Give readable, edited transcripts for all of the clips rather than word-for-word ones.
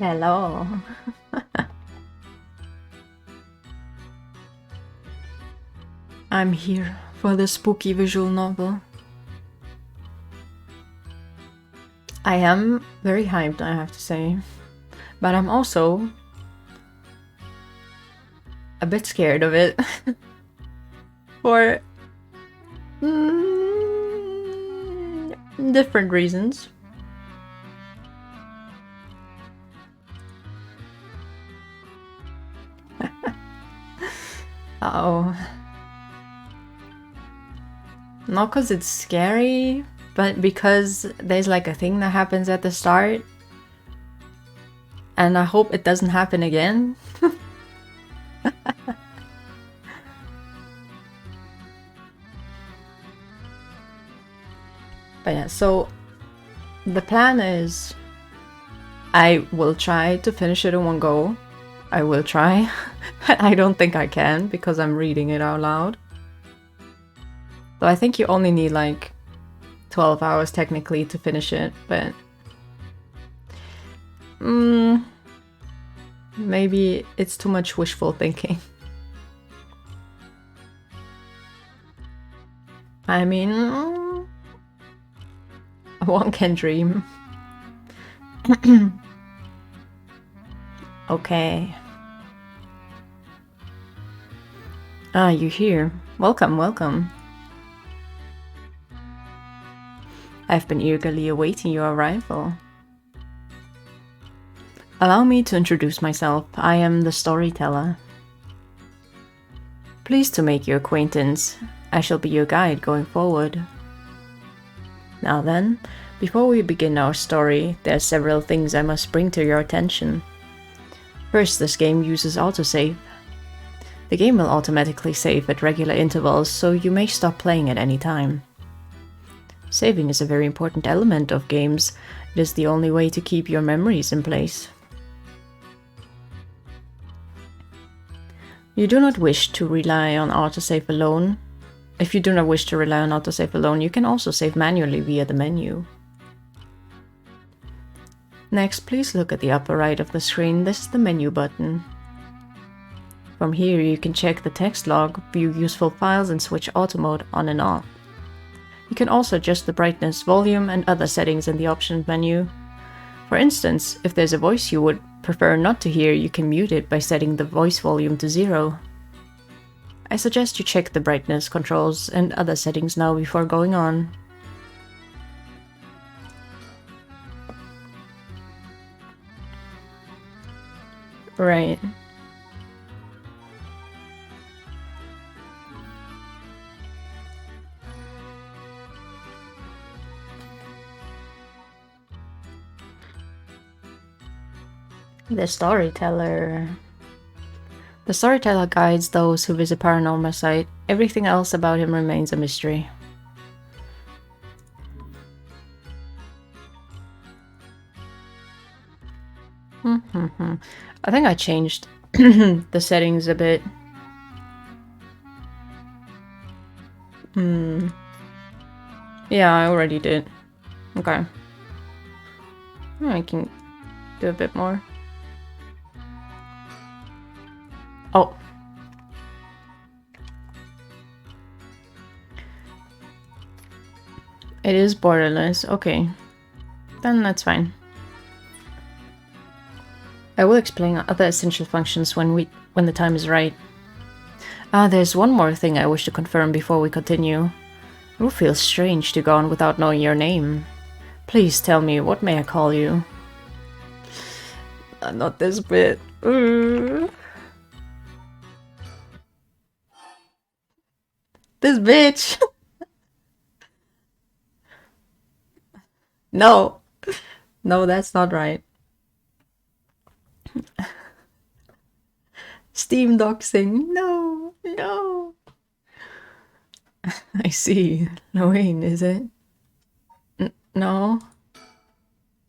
Hello. I'm here for the spooky visual novel. I am very hyped, I have to say. But I'm also a bit scared of it. For different reasons. Uh-oh. Not because it's scary, but because there's like a thing that happens at the start. And I hope it doesn't happen again. But yeah, so the plan is I will try to finish it in one go. I will try. I don't think I can because I'm reading it out loud. So I think you only need like 12 hours technically to finish it, but maybe it's too much wishful thinking. I mean, one can dream. Okay. Ah, you're here. Welcome, welcome. I've been eagerly awaiting your arrival. Allow me to introduce myself. I am the storyteller. Pleased to make your acquaintance. I shall be your guide going forward. Now then, before we begin our story, there are several things I must bring to your attention. First, this game uses autosave. The game will automatically save at regular intervals, so you may stop playing at any time. Saving is a very important element of games. It is the only way to keep your memories in place. You do not wish to rely on autosave alone. If you do not wish to rely on autosave alone, you can also save manually via the menu. Next, please look at the upper right of the screen. This is the menu button. From here, you can check the text log, view useful files, and switch auto mode on and off. You can also adjust the brightness, volume, and other settings in the options menu. For instance, if there's a voice you would prefer not to hear, you can mute it by setting the voice volume to 0. I suggest you check the brightness controls and other settings now before going on. Right. The storyteller. The storyteller guides those who visit PARANORMASIGHT. Everything else about him remains a mystery. I think I changed the settings a bit. Yeah, I already did. Okay. I can do a bit more. Oh. It is borderless. Okay. Then that's fine. I will explain other essential functions when the time is right. There's one more thing I wish to confirm before we continue. It will feel strange to go on without knowing your name. Please tell me, what may I call you? Not this bit. This bitch! No! No, that's not right. Steam doxing. No! No! I see. Lorraine, is it? No?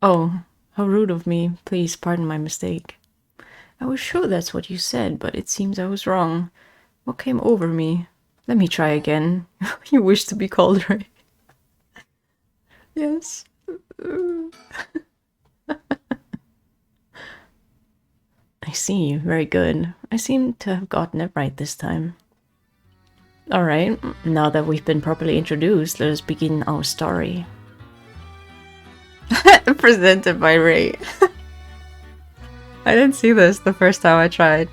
Oh, how rude of me. Please pardon my mistake. I was sure that's what you said, but it seems I was wrong. What came over me? Let me try again. You wish to be called Ray? Yes. I see, very good. I seem to have gotten it right this time. Alright, now that we've been properly introduced, let us begin our story. Presented by Ray. I didn't see this the first time I tried.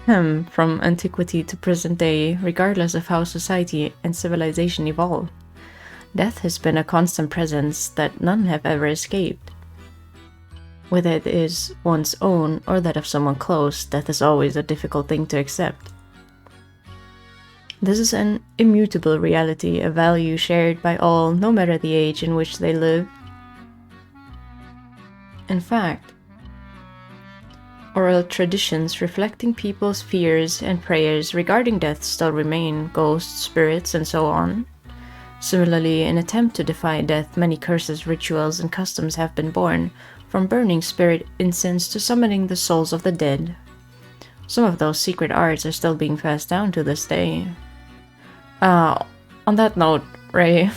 From antiquity to present day, regardless of how society and civilization evolve, death has been a constant presence that none have ever escaped. Whether it is one's own or that of someone close, death is always a difficult thing to accept. This is an immutable reality, a value shared by all, no matter the age in which they live. In fact, oral traditions reflecting people's fears and prayers regarding death still remain, ghosts, spirits, and so on. Similarly, in an attempt to defy death, many curses, rituals, and customs have been born, from burning spirit incense to summoning the souls of the dead. Some of those secret arts are still being passed down to this day. On that note, Ray,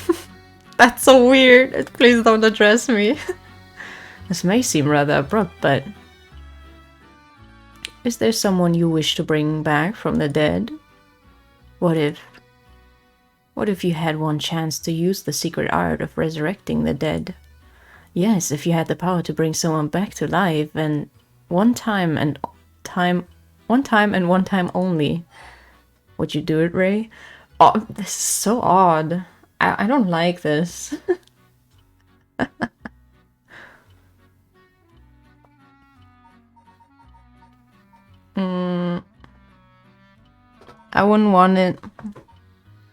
that's so weird. Please don't address me. This may seem rather abrupt, but is there someone you wish to bring back from the dead? What if you had one chance to use the secret art of resurrecting the dead? Yes, if you had the power to bring someone back to life, and one time only. Would you do it, Ray? Oh, this is so odd. I don't like this. I wouldn't want it.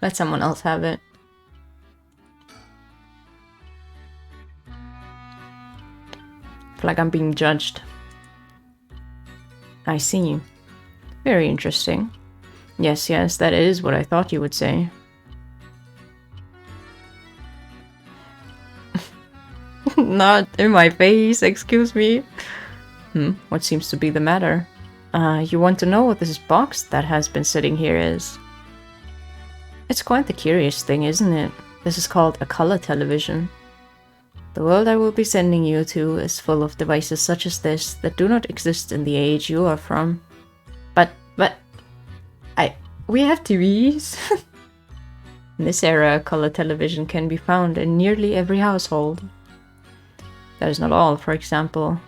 Let someone else have it. I feel like I'm being judged. I see. Very interesting. Yes, that is what I thought you would say. Not in my face, excuse me. What seems to be the matter? You want to know what this box that has been sitting here is? It's quite the curious thing, isn't it? This is called a color television. The world I will be sending you to is full of devices such as this that do not exist in the age you are from. But we have TVs. In this era, color television can be found in nearly every household. That is not all. For example,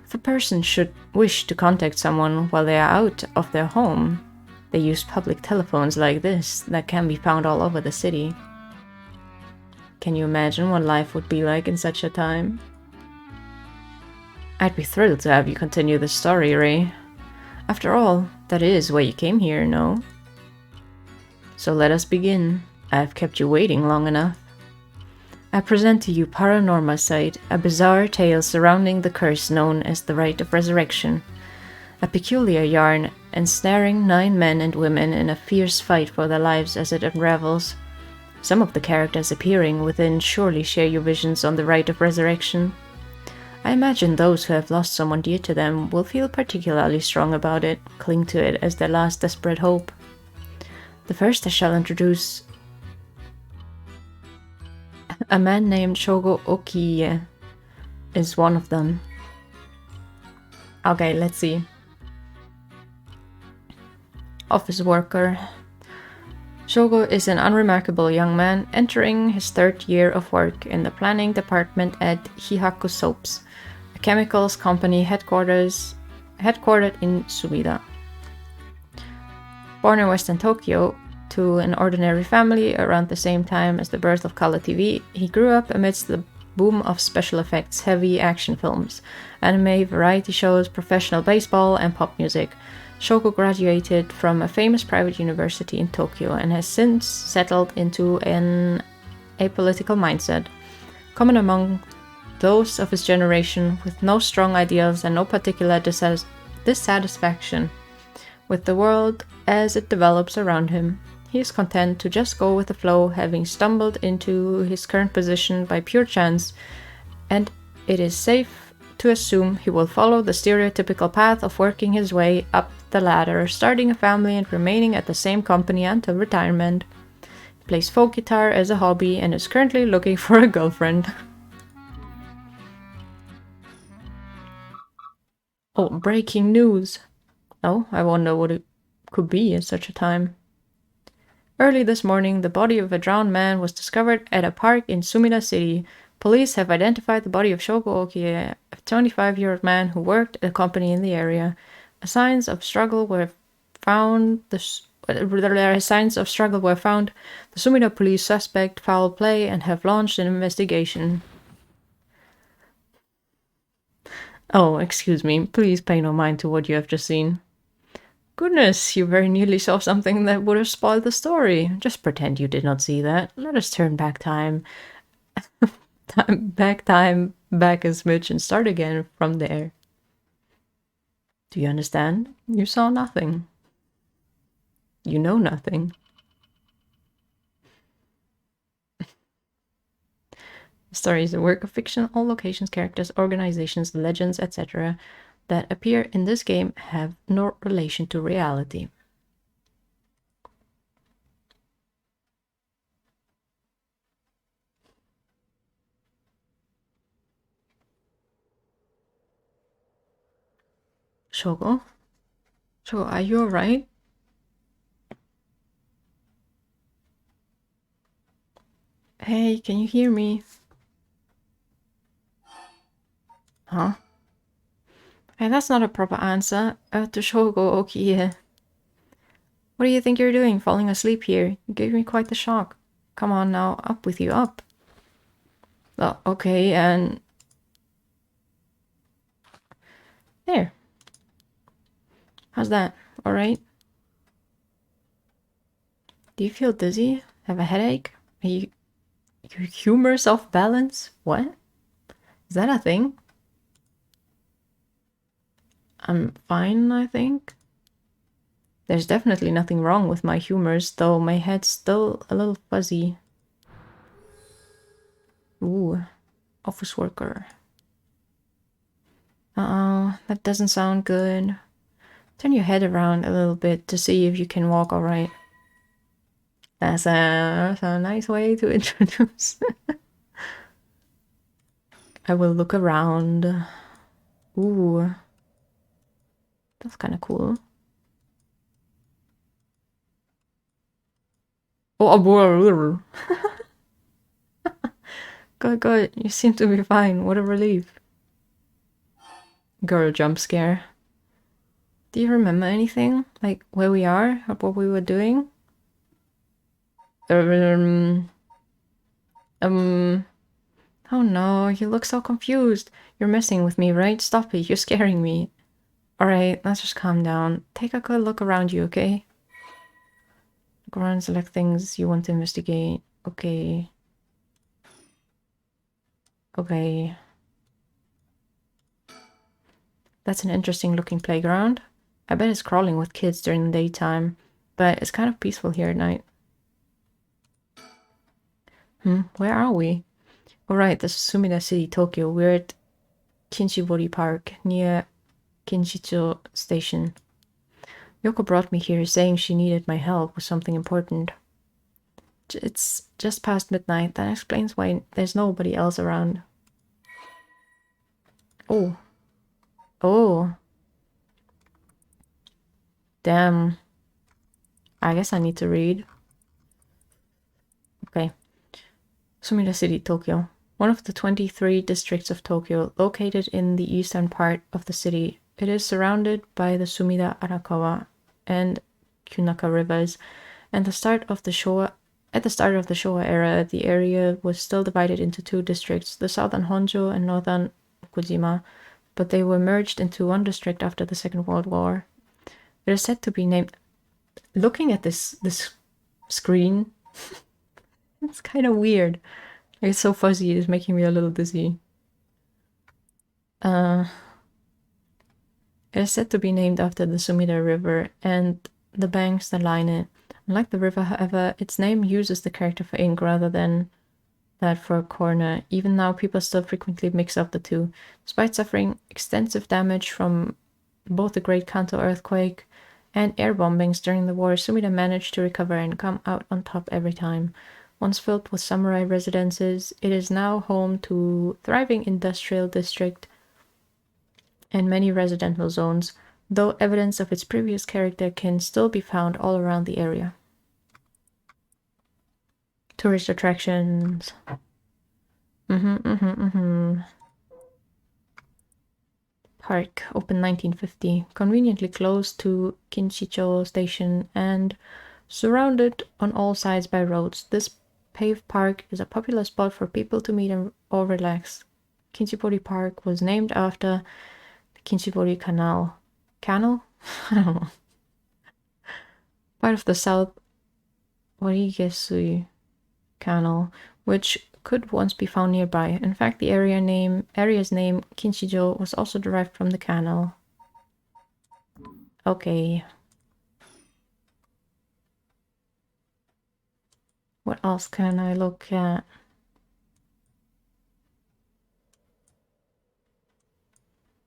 if a person should wish to contact someone while they are out of their home, they use public telephones like this that can be found all over the city. Can you imagine what life would be like in such a time? I'd be thrilled to have you continue the story, Ray. After all, that is why you came here, no? So let us begin. I've kept you waiting long enough. I present to you PARANORMASIGHT, a bizarre tale surrounding the curse known as the Rite of Resurrection. A peculiar yarn ensnaring 9 men and women in a fierce fight for their lives as it unravels. Some of the characters appearing within surely share your visions on the Rite of Resurrection. I imagine those who have lost someone dear to them will feel particularly strong about it, cling to it as their last desperate hope. The first I shall introduce a man named Shogo Okiye is one of them. Okay, let's see. Office worker. Shogo is an unremarkable young man entering his 3rd year of work in the planning department at Hihaku Soaps, a chemicals company headquartered in Sumida. Born in Western Tokyo, to an ordinary family around the same time as the birth of color TV, he grew up amidst the boom of special effects, heavy action films, anime, variety shows, professional baseball, and pop music. Shogo graduated from a famous private university in Tokyo and has since settled into an apolitical mindset, common among those of his generation with no strong ideals and no particular dissatisfaction with the world as it develops around him. He is content to just go with the flow, having stumbled into his current position by pure chance, and it is safe to assume he will follow the stereotypical path of working his way up the ladder, starting a family and remaining at the same company until retirement. He plays folk guitar as a hobby and is currently looking for a girlfriend. Oh, breaking news. Oh, I wonder what it could be at such a time. Early this morning, the body of a drowned man was discovered at a park in Sumida City. Police have identified the body of Shogo Oki, a 25-year-old man who worked at a company in the area. Signs of struggle were found. The Sumida police suspect foul play and have launched an investigation. Oh, excuse me. Please pay no mind to what you have just seen. Goodness, you very nearly saw something that would have spoiled the story. Just pretend you did not see that. Let us turn back time. back a smidge and start again from there. Do you understand? You saw nothing. You know nothing. The story is a work of fiction. All locations, characters, organizations, legends, etc. that appear in this game have no relation to reality. Shogo? Shogo, are you alright? Hey, can you hear me? Huh? Hey, that's not a proper answer. To Shogo Oki. What do you think you're doing, falling asleep here? You gave me quite the shock. Come on now, up with you, up. Oh, okay, and... There. How's that? Alright? Do you feel dizzy? Have a headache? Are you your humor's off balance? What? Is that a thing? I'm fine, I think. There's definitely nothing wrong with my humors, though my head's still a little fuzzy. Ooh, office worker. Uh-oh, that doesn't sound good. Turn your head around a little bit to see if you can walk alright. That's a nice way to introduce. I will look around. Ooh. That's kind of cool. Oh, good, good. You seem to be fine. What a relief. Girl jump scare. Do you remember anything? Like where we are or what we were doing? Oh no, you look so confused. You're messing with me, right? Stop it, you're scaring me. Alright, let's just calm down. Take a good look around you, okay? Look around, select things you want to investigate. Okay. Okay. That's an interesting looking playground. I bet it's crawling with kids during the daytime, but it's kind of peaceful here at night. Where are we? Alright, this is Sumida City, Tokyo. We're at Kinshibori Park, near Kinshicho Station. Yoko brought me here saying she needed my help with something important. It's just past midnight. That explains why there's nobody else around. Oh. Oh. Damn. I guess I need to read. Okay. Sumida City, Tokyo. One of the 23 districts of Tokyo, located in the eastern part of the city. It is surrounded by the Sumida, Arakawa, and Kunaka rivers. At the start of the Showa era, the area was still divided into two districts, the southern Honjo and northern Okujima, but they were merged into one district after the Second World War. It is said to be named... Looking at this screen, it's kind of weird. It's so fuzzy, it's making me a little dizzy. It is said to be named after the Sumida River and the banks that line it. Unlike the river, however, its name uses the character for ink rather than that for a corner. Even now, people still frequently mix up the two. Despite suffering extensive damage from both the Great Kanto earthquake and air bombings during the war, Sumida managed to recover and come out on top every time. Once filled with samurai residences, it is now home to thriving industrial district and many residential zones, though evidence of its previous character can still be found all around the area. Tourist attractions. Park, opened 1950, conveniently close to Kinshicho Station and surrounded on all sides by roads. This paved park is a popular spot for people to meet or relax. Kinshibori Park was named after the Kinshibori Canal. Canal? I don't know. Part of the South Warigesui Canal, which could once be found nearby. In fact, the area's name Kinshijo was also derived from the canal. Okay. What else can I look at?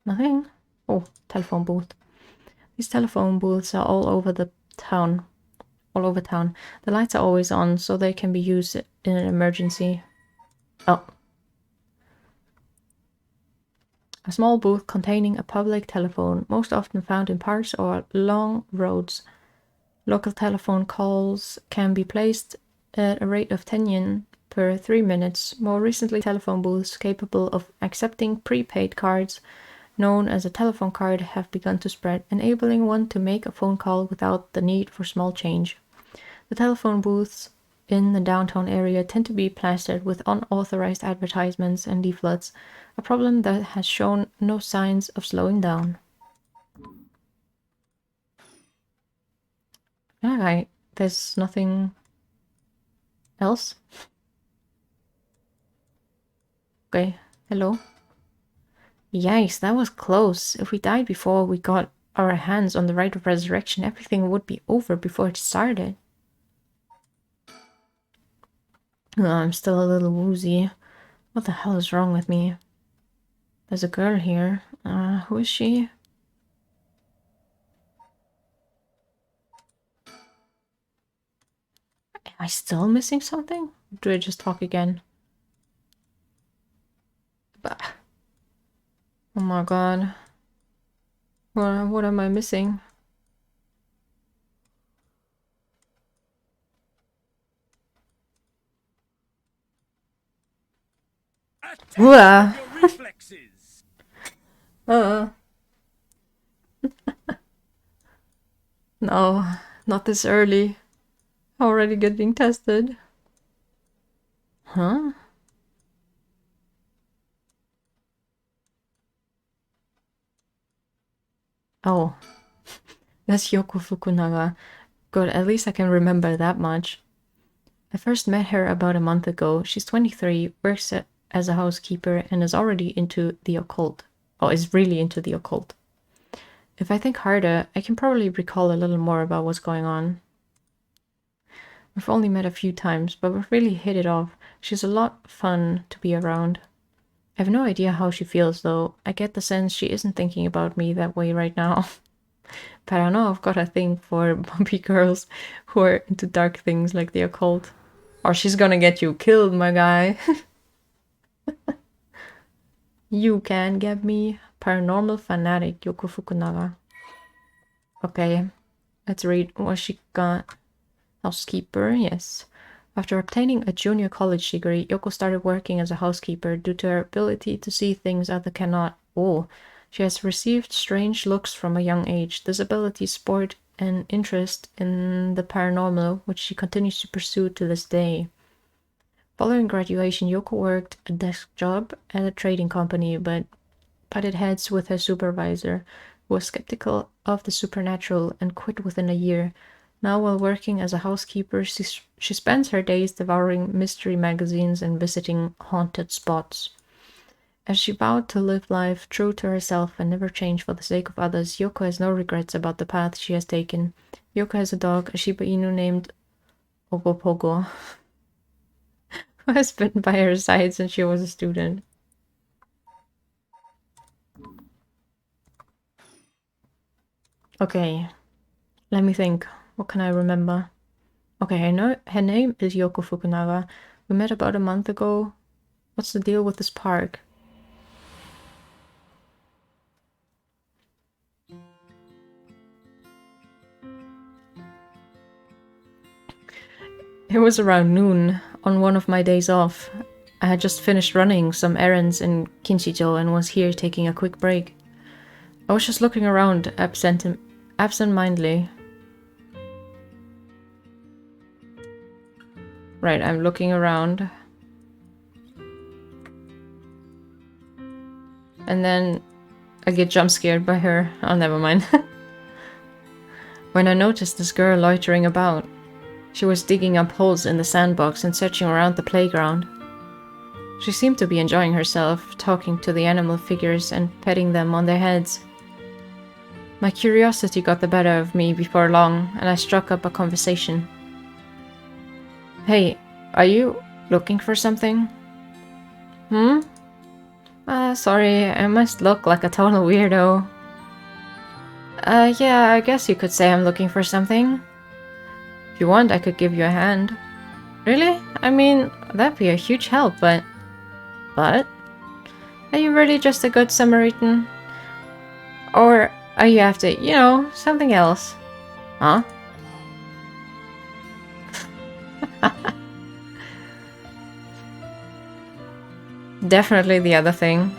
Nothing? Oh, telephone booth. These telephone booths are all over town. The lights are always on, so they can be used in an emergency. Oh. A small booth containing a public telephone, most often found in parks or long roads. Local telephone calls can be placed at a rate of 10 yen per 3 minutes. More recently, telephone booths capable of accepting prepaid cards, known as a telephone card, have begun to spread, enabling one to make a phone call without the need for small change. The telephone booths in the downtown area tend to be plastered with unauthorized advertisements and leaflets, a problem that has shown no signs of slowing down. Alright, there's nothing else? Okay, hello? Yikes, that was close. If we died before we got our hands on the rite of resurrection, everything would be over before it started. Oh, I'm still a little woozy. What the hell is wrong with me? There's a girl here. Who is she? Am I still missing something? Do I just talk again? Bah. Oh my god. What am I missing? No, not this early. Already getting tested. Huh? Oh. That's Yoko Fukunaga. Good, at least I can remember that much. I first met her about a month ago. She's 23, works as a housekeeper, and is already into the occult. Oh, is really into the occult. If I think harder, I can probably recall a little more about what's going on. We've only met a few times, but we've really hit it off. She's a lot fun to be around. I have no idea how she feels, though. I get the sense she isn't thinking about me that way right now. But I know I've got a thing for bumpy girls who are into dark things like the occult. Or she's gonna get you killed, my guy. You can get me. Paranormal fanatic, Yoko Fukunaga. Okay, let's read what she got. Housekeeper, yes. After obtaining a junior college degree, Yoko started working as a housekeeper due to her ability to see things others cannot. Oh, she has received strange looks from a young age. This ability spurred an interest in the paranormal, which she continues to pursue to this day. Following graduation, Yoko worked a desk job at a trading company, but butted heads with her supervisor, who was skeptical of the supernatural and quit within a year. Now, while working as a housekeeper, she spends her days devouring mystery magazines and visiting haunted spots. As she vowed to live life true to herself and never change for the sake of others, Yoko has no regrets about the path she has taken. Yoko has a dog, a Shiba Inu named Ogopogo, who has been by her side since she was a student. Okay, let me think. What can I remember? Okay, I know her name is Yoko Fukunaga. We met about a month ago. What's the deal with this park? It was around noon on one of my days off. I had just finished running some errands in Kinshijo and was here taking a quick break. I was just looking around absent-mindedly. Right, I'm looking around. And then I get jump scared by her. Oh, never mind. When I noticed this girl loitering about. She was digging up holes in the sandbox and searching around the playground. She seemed to be enjoying herself, talking to the animal figures and petting them on their heads. My curiosity got the better of me before long, and I struck up a conversation. Hey, are you looking for something? Sorry, I must look like a total weirdo. Yeah, I guess you could say I'm looking for something. If you want, I could give you a hand. Really? I mean, that'd be a huge help, but... But? Are you really just a good Samaritan? Or are you after, you know, something else? Huh? Definitely the other thing.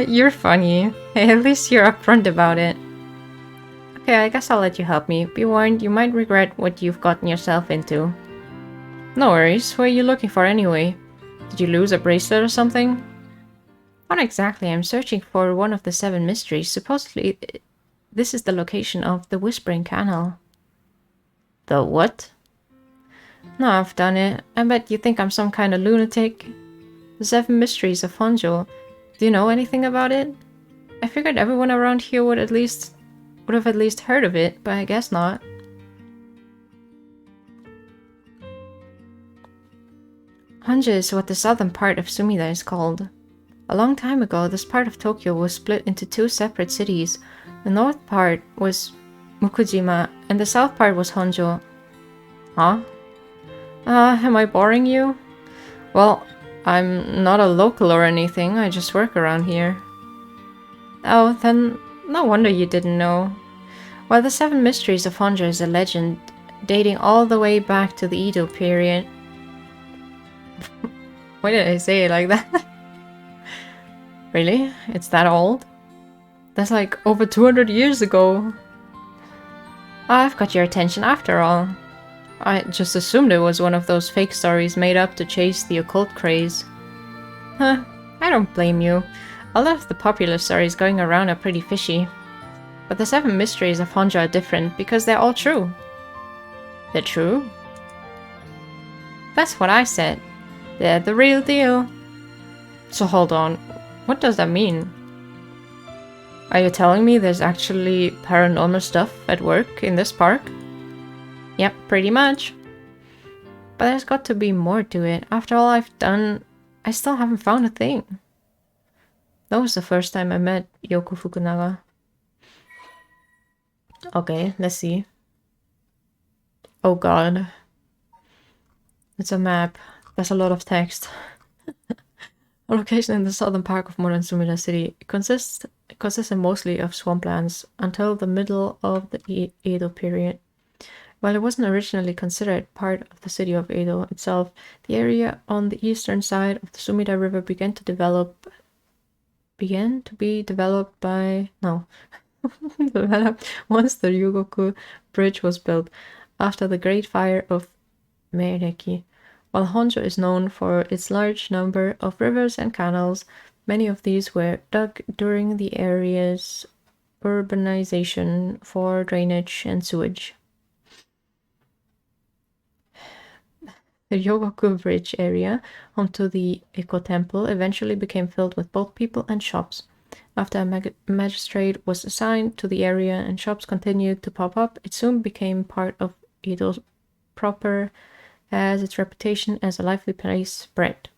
You're funny. Hey, at least you're upfront about it. Okay, I guess I'll let you help me. Be warned, you might regret what you've gotten yourself into. No worries. What are you looking for anyway? Did you lose a bracelet or something? Not exactly. I'm searching for one of the 7 mysteries. Supposedly, this is the location of the Whispering Canal. The what? No, I've done it. I bet you think I'm some kind of lunatic. The 7 mysteries of Honjo. Do you know anything about it? I figured everyone around here would have at least heard of it, but I guess not. Honjo is what the southern part of Sumida is called. A long time ago, this part of Tokyo was split into 2 separate cities. The north part was Mukujima, and the south part was Honjo. Huh? Am I boring you? Well, I'm not a local or anything, I just work around here. Oh, then no wonder you didn't know. Well, the 7 mysteries of Honjo is a legend dating all the way back to the Edo period. Why did I say it like that? Really? It's that old? That's like over 200 years ago. I've got your attention after all. I just assumed it was one of those fake stories made up to chase the occult craze. Huh, I don't blame you. A lot of the popular stories going around are pretty fishy. But the 7 mysteries of Honjo are different because they're all true. They're true? That's what I said. They're the real deal. So hold on, what does that mean? Are you telling me there's actually paranormal stuff at work in this park? Yep, pretty much. But there's got to be more to it. After all I've done, I still haven't found a thing. That was the first time I met Yoko Fukunaga. Okay, let's see. Oh god. It's a map. There's a lot of text. A location in the southern part of modern Sumida City. It consisted mostly of swamplands until the middle of the Edo period. While it wasn't originally considered part of the city of Edo itself, the area on the eastern side of the Sumida River began to be developed once the Ryugoku Bridge was built after the Great Fire of Meireki. While Honjo is known for its large number of rivers and canals, many of these were dug during the area's urbanization for drainage and sewage. The Ryogoku Bridge area, home to the Eiko Temple, eventually became filled with both people and shops. After a magistrate was assigned to the area and shops continued to pop up, it soon became part of Edo proper, as its reputation as a lively place spread.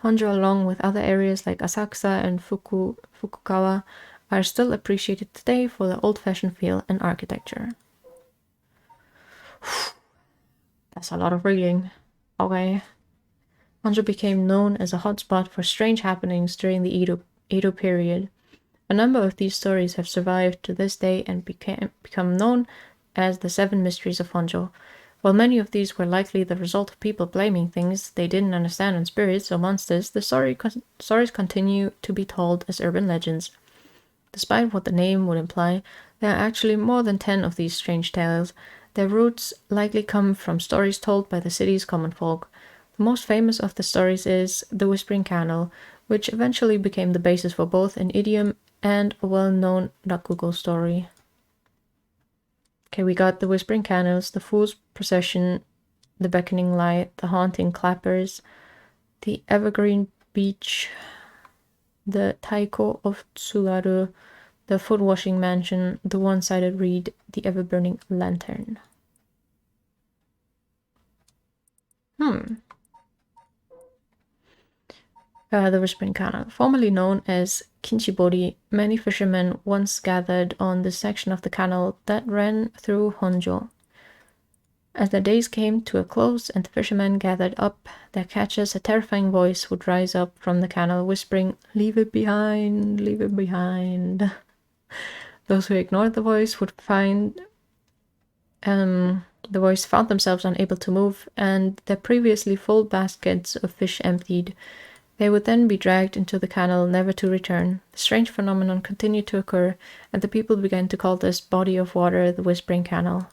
Honjo, along with other areas like Asakusa and Fukugawa, are still appreciated today for their old-fashioned feel and architecture. That's a lot of reading. Okay. Honjo became known as a hotspot for strange happenings during the Edo period. A number of these stories have survived to this day and become known as the 7 Mysteries of Honjo. While many of these were likely the result of people blaming things they didn't understand on spirits or monsters, the stories continue to be told as urban legends. Despite what the name would imply, there are actually more than 10 of these strange tales. Their roots likely come from stories told by the city's common folk. The most famous of the stories is the Whispering Canal, which eventually became the basis for both an idiom and a well-known Rakugo story. Okay, we got the Whispering Canals, the Fool's Procession, the Beckoning Light, the Haunting Clappers, the Evergreen Beach, the Taiko of Tsugaru, the Foot-Washing Mansion, the One-Sided Reed, the Ever-Burning Lantern. The Whispering Canal. Formerly known as Kinchibori, many fishermen once gathered on this section of the canal that ran through Honjo. As their days came to a close and the fishermen gathered up their catches, a terrifying voice would rise up from the canal, whispering, "Leave it behind, leave it behind." Those who ignored the voice would find themselves unable to move, and their previously full baskets of fish emptied. They would then be dragged into the canal, never to return. The strange phenomenon continued to occur, and the people began to call this body of water the Whispering Canal.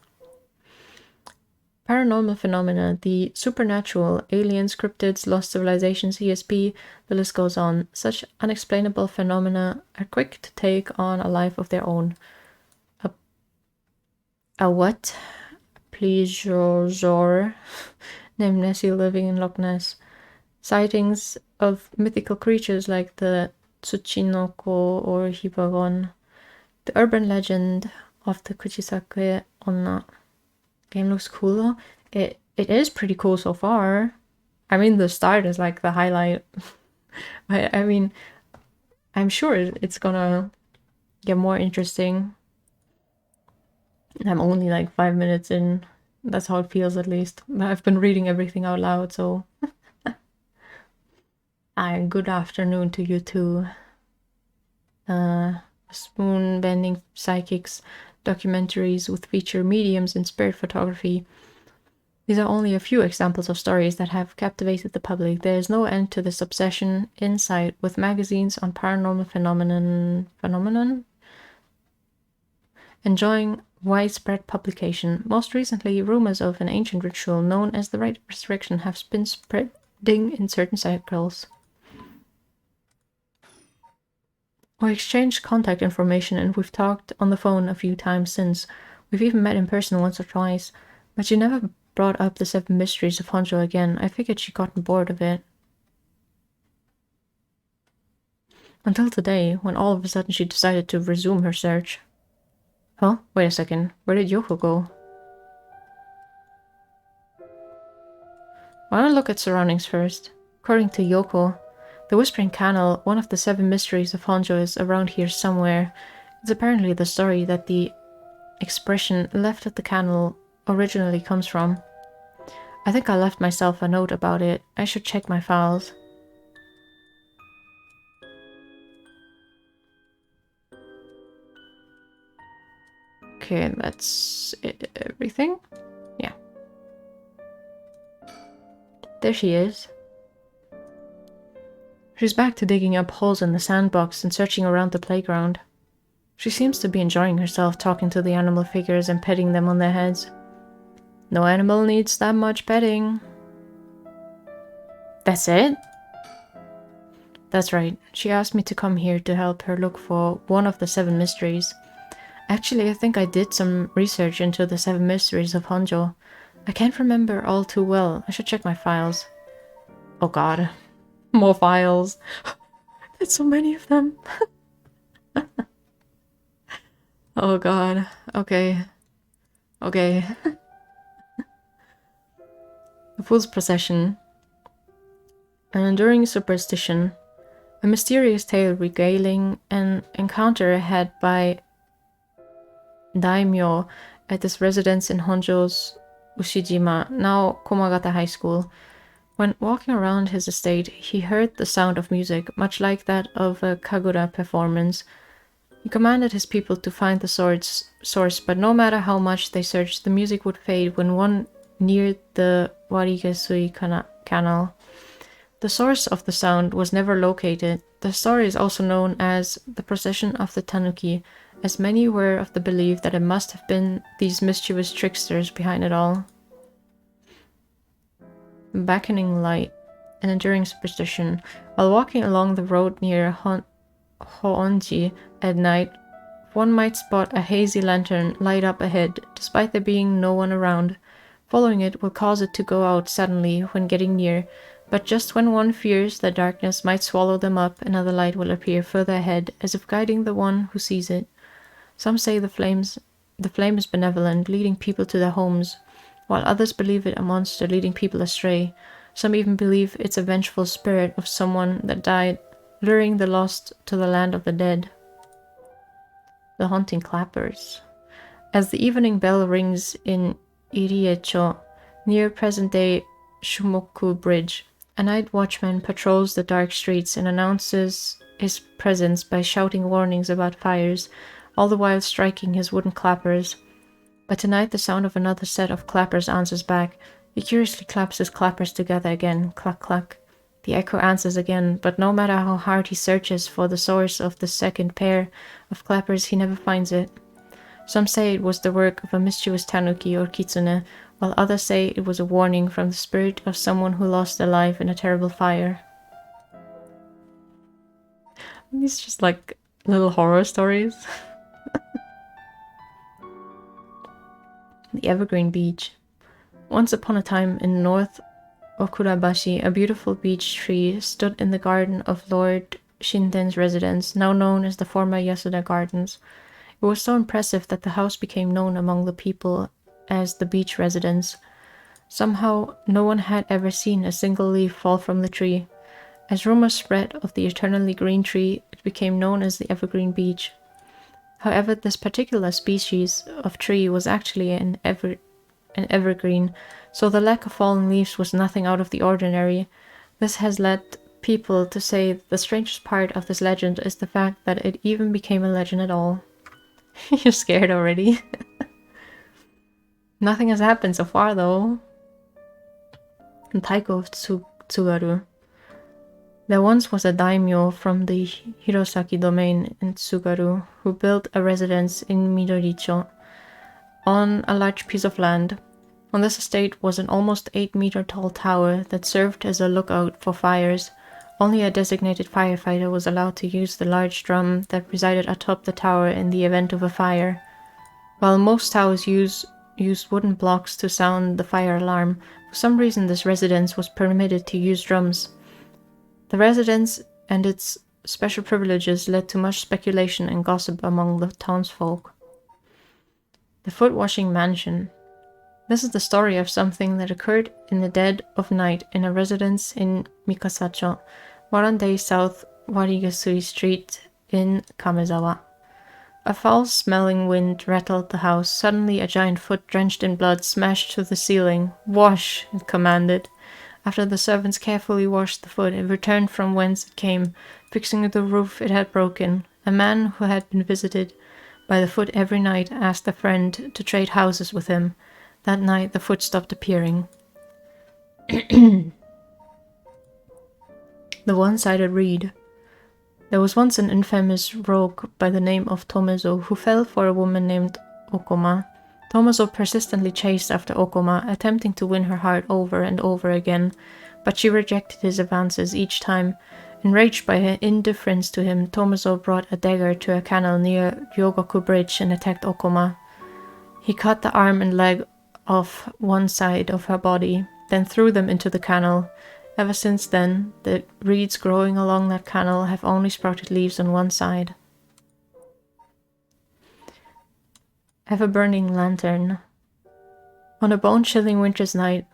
Paranormal phenomena, the supernatural, aliens, cryptids, lost civilizations, ESP, the list goes on. Such unexplainable phenomena are quick to take on a life of their own. A what? Plesiosaur named Nessie living in Loch Ness. Sightings of mythical creatures like the Tsuchinoko or Hibagon. The urban legend of the Kuchisake Onna. Game looks cool though. It is pretty cool so far. I mean, the start is like the highlight. I mean, I'm sure it's gonna get more interesting. I'm only like 5 minutes in. That's how it feels, at least. I've been reading everything out loud, so... good afternoon to you too. Spoon-bending psychics, documentaries with feature mediums and spirit photography. These are only a few examples of stories that have captivated the public. There is no end to this obsession in sight, with magazines on paranormal phenomenon enjoying widespread publication. Most recently, rumors of an ancient ritual known as the Rite of Resurrection have been spreading in certain circles. We exchanged contact information and we've talked on the phone a few times since. We've even met in person once or twice, but she never brought up the 7 mysteries of Honjo again. I figured she'd gotten bored of it. Until today, when all of a sudden she decided to resume her search. Huh? Wait a second. Where did Yoko go? I want to look at surroundings first. According to Yoko, the Whispering Canal, one of the 7 mysteries of Honjo, is around here somewhere. It's apparently the story that the expression "left at the canal" originally comes from. I think I left myself a note about it. I should check my files. Okay, that's everything. Yeah. There she is. She's back to digging up holes in the sandbox and searching around the playground. She seems to be enjoying herself, talking to the animal figures and petting them on their heads. No animal needs that much petting. That's it? That's right. She asked me to come here to help her look for one of the 7 mysteries. Actually, I think I did some research into the 7 mysteries of Honjo. I can't remember all too well. I should check my files. Oh god. More files. There's so many of them. Oh god. Okay. Okay. The Fool's Procession. An enduring superstition. A mysterious tale regaling an encounter had by daimyo at his residence in Honjo's Ushijima, now Komagata High School. When walking around his estate, he heard the sound of music, much like that of a kagura performance. He commanded his people to find the source, but no matter how much they searched, the music would fade when one near the Warigasui Canal. The source of the sound was never located. The story is also known as the Procession of the Tanuki, as many were of the belief that it must have been these mischievous tricksters behind it all. Beckoning light, an enduring superstition. While walking along the road near Hoonji at night, one might spot a hazy lantern light up ahead, despite there being no one around. Following it will cause it to go out suddenly when getting near, but just when one fears that darkness might swallow them up, another light will appear further ahead, as if guiding the one who sees it. Some say the flame is benevolent, leading people to their homes, while others believe it a monster leading people astray. Some even believe it's a vengeful spirit of someone that died, luring the lost to the land of the dead. The haunting clappers. As the evening bell rings in Iriecho, near present-day Shumoku Bridge, a night watchman patrols the dark streets and announces his presence by shouting warnings about fires, all the while striking his wooden clappers. But tonight the sound of another set of clappers answers back. He curiously claps his clappers together again, clack clack. The echo answers again, but no matter how hard he searches for the source of the second pair of clappers, he never finds it. Some say it was the work of a mischievous tanuki or kitsune, while others say it was a warning from the spirit of someone who lost their life in a terrible fire. These just like little horror stories. The Evergreen Beach. Once upon a time in North Okurabashi, a beautiful beech tree stood in the garden of Lord Shinten's residence, now known as the former Yasuda Gardens. It was so impressive that the house became known among the people as the beach residence. Somehow, no one had ever seen a single leaf fall from the tree. As rumors spread of the eternally green tree, it became known as the Evergreen Beach. However, this particular species of tree was actually an evergreen, so the lack of fallen leaves was nothing out of the ordinary. This has led people to say the strangest part of this legend is the fact that it even became a legend at all. You're scared already? Nothing has happened so far, though. In Taiko of Tsugaru. There once was a daimyo from the Hirosaki domain in Tsugaru who built a residence in Midoricho on a large piece of land. On this estate was an almost 8-meter tall tower that served as a lookout for fires. Only a designated firefighter was allowed to use the large drum that resided atop the tower in the event of a fire. While most towers used wooden blocks to sound the fire alarm, for some reason this residence was permitted to use drums. The residence and its special privileges led to much speculation and gossip among the townsfolk. The Foot-washing Mansion. This is the story of something that occurred in the dead of night in a residence in Mikasacho, modern-day South Warigasui Street in Kamezawa. A foul-smelling wind rattled the house. Suddenly a giant foot drenched in blood smashed to the ceiling. "Wash!" it commanded. After the servants carefully washed the foot, it returned from whence it came, fixing the roof it had broken. A man who had been visited by the foot every night asked a friend to trade houses with him. That night the foot stopped appearing. The One-Sided Reed. There was once an infamous rogue by the name of Tomezo who fell for a woman named Okoma. Tomezo persistently chased after Okoma, attempting to win her heart over and over again, but she rejected his advances each time. Enraged by her indifference to him, Tomezo brought a dagger to a canal near Ryogoku Bridge and attacked Okoma. He cut the arm and leg off one side of her body, then threw them into the canal. Ever since then, the reeds growing along that canal have only sprouted leaves on one side. Ever-burning lantern. On a bone-chilling winter's night,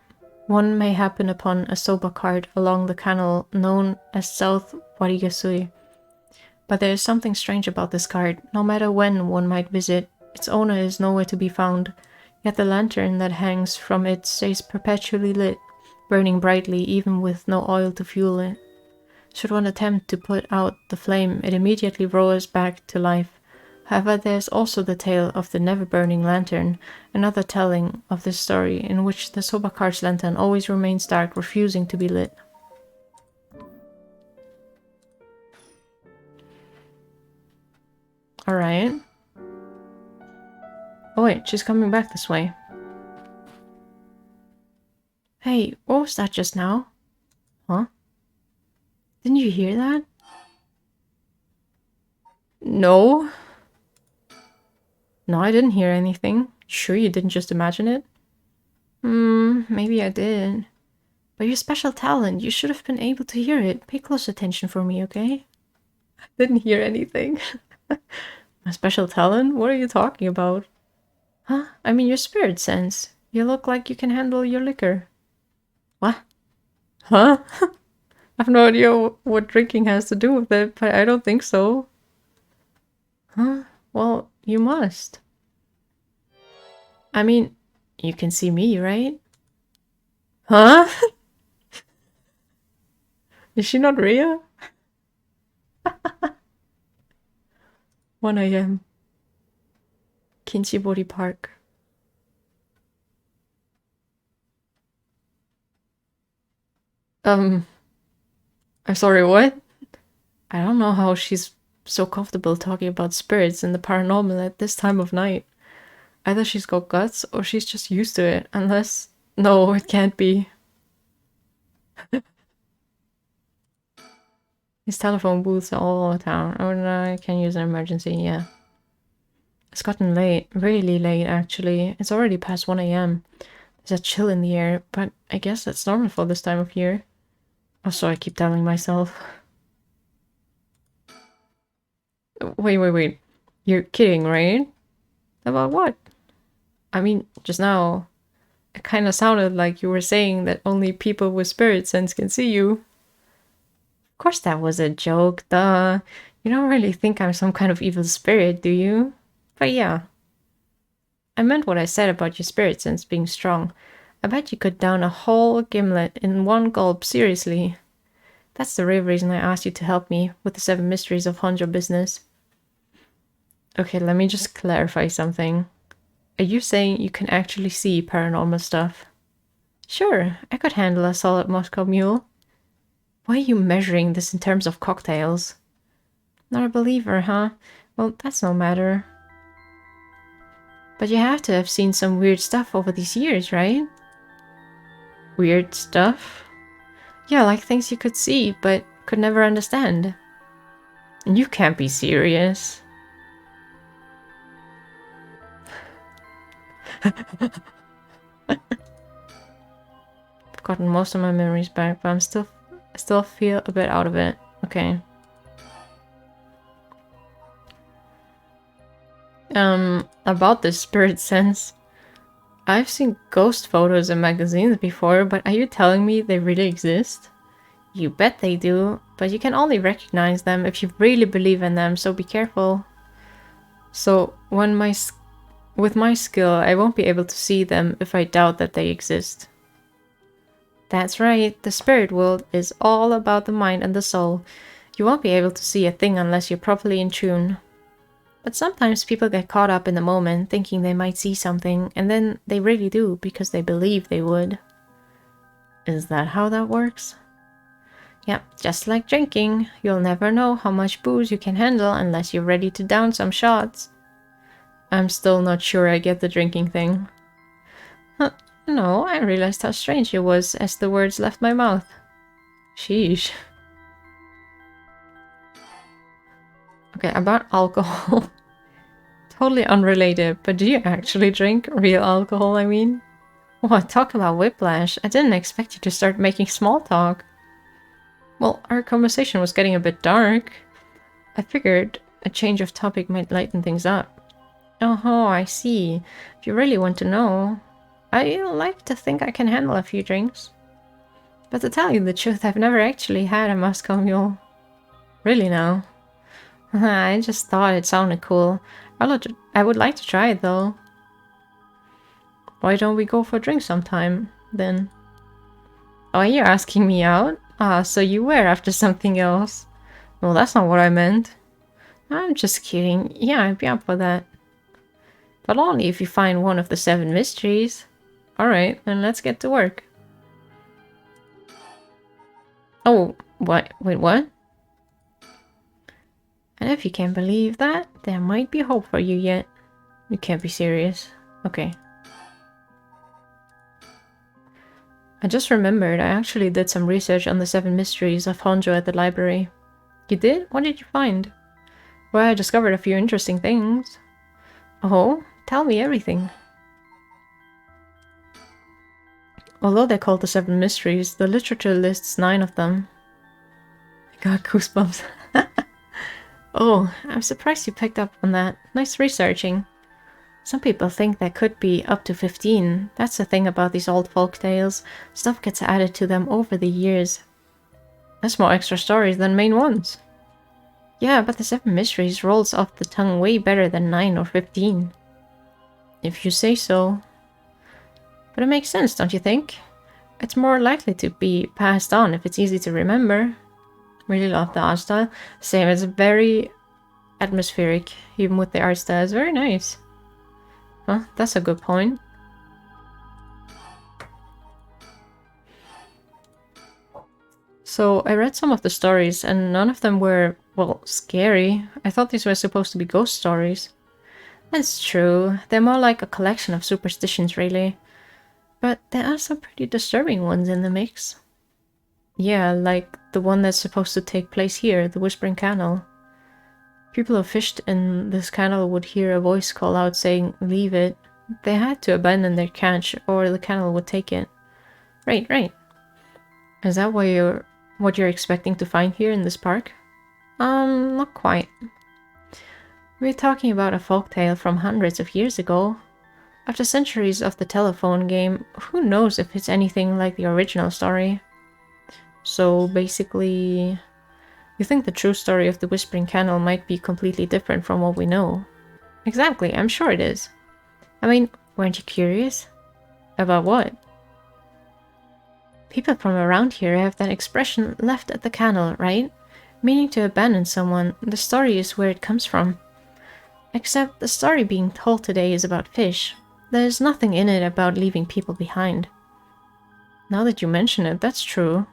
one may happen upon a soba cart along the canal known as South Warigasui. But there is something strange about this cart. No matter when one might visit, its owner is nowhere to be found, yet the lantern that hangs from it stays perpetually lit, burning brightly even with no oil to fuel it. Should one attempt to put out the flame, it immediately roars back to life. However, there's also the tale of the never-burning lantern, another telling of this story in which the soba cart's lantern always remains dark, refusing to be lit. Alright. Oh wait, she's coming back this way. Hey, what was that just now? Huh? Didn't you hear that? No. No, I didn't hear anything. Sure you didn't just imagine it? Maybe I did. But your special talent, you should have been able to hear it. Pay close attention for me, okay? I didn't hear anything. My special talent? What are you talking about? Huh? I mean your spirit sense. You look like you can handle your liquor. What? Huh? I have no idea what drinking has to do with it, but I don't think so. Huh? Well, you must. I mean, you can see me, right? Huh? Is she not real? 1 a.m. Kinchibori Park. I'm sorry, what? I don't know how she's so comfortable talking about spirits and the paranormal at this time of night. Either she's got guts or she's just used to it, unless... No, it can't be. These telephone booths are all over town. Oh, no, I can use an emergency, yeah. It's gotten late, really late actually. It's already past 1 a.m. There's a chill in the air, but I guess that's normal for this time of year. Oh, so I keep telling myself. Wait. You're kidding, right? About what? I mean, just now, it kind of sounded like you were saying that only people with spirit sense can see you. Of course that was a joke, duh. You don't really think I'm some kind of evil spirit, do you? But yeah. I meant what I said about your spirit sense being strong. I bet you could down a whole gimlet in one gulp, seriously. That's the real reason I asked you to help me with the 7 mysteries of Honjo business. Okay, let me just clarify something. Are you saying you can actually see paranormal stuff? Sure, I could handle a solid Moscow mule. Why are you measuring this in terms of cocktails? Not a believer, huh? Well, that's no matter. But you have to have seen some weird stuff over these years, right? Weird stuff? Yeah, like things you could see, but could never understand. You can't be serious. I've gotten most of my memories back, but I still feel a bit out of it. Okay. About this spirit sense. I've seen ghost photos in magazines before, but are you telling me they really exist? You bet they do, but you can only recognize them if you really believe in them, so be careful. So, with my skill, I won't be able to see them if I doubt that they exist. That's right, the spirit world is all about the mind and the soul. You won't be able to see a thing unless you're properly in tune. But sometimes people get caught up in the moment, thinking they might see something, and then they really do, because they believe they would. Is that how that works? Yep, just like drinking. You'll never know how much booze you can handle unless you're ready to down some shots. I'm still not sure I get the drinking thing. No, I realized how strange it was as the words left my mouth. Sheesh. Okay, about alcohol. Totally unrelated, but do you actually drink real alcohol, I mean? What, talk about whiplash. I didn't expect you to start making small talk. Well, our conversation was getting a bit dark. I figured a change of topic might lighten things up. Oh, I see. If you really want to know, I like to think I can handle a few drinks. But to tell you the truth, I've never actually had a Moscow Mule. Really now? I just thought it sounded cool. I would like to try it though. Why don't we go for a drink sometime, then? Oh, you're asking me out? Ah, so you were after something else. Well, that's not what I meant. I'm just kidding. Yeah, I'd be up for that. But only if you find one of the 7 mysteries. Alright, then let's get to work. Oh, what? Wait, what? And if you can't believe that, there might be hope for you yet. You can't be serious. Okay. I just remembered I actually did some research on the 7 mysteries of Honjo at the library. You did? What did you find? Well, I discovered a few interesting things. Oh, tell me everything. Although they're called the 7 mysteries, the literature lists 9 of them. I got goosebumps. Oh, I'm surprised you picked up on that. Nice researching. Some people think there could be up to 15. That's the thing about these old folk tales. Stuff gets added to them over the years. That's more extra stories than main ones. Yeah, but the 7 mysteries rolls off the tongue way better than 9 or 15. If you say so. But it makes sense, don't you think? It's more likely to be passed on if it's easy to remember. Really love the art style. Same, it's very atmospheric, even with the art style. It's very nice. Huh, that's a good point. So I read some of the stories and none of them were, well, scary. I thought these were supposed to be ghost stories. That's true. They're more like a collection of superstitions, really. But there are some pretty disturbing ones in the mix. Yeah, like the one that's supposed to take place here, the Whispering Canal. People who fished in this canal would hear a voice call out saying, "Leave it." They had to abandon their catch or the canal would take it. Right. Is that what you're expecting to find here in this park? Not quite. We're talking about a folktale from hundreds of years ago. After centuries of the telephone game, who knows if it's anything like the original story? So basically, you think the true story of the Whispering Canal might be completely different from what we know. Exactly, I'm sure it is. I mean, weren't you curious? About what? People from around here have that expression "left at the canal," right? Meaning to abandon someone. The story is where it comes from. Except the story being told today is about fish. There's nothing in it about leaving people behind. Now that you mention it, that's true.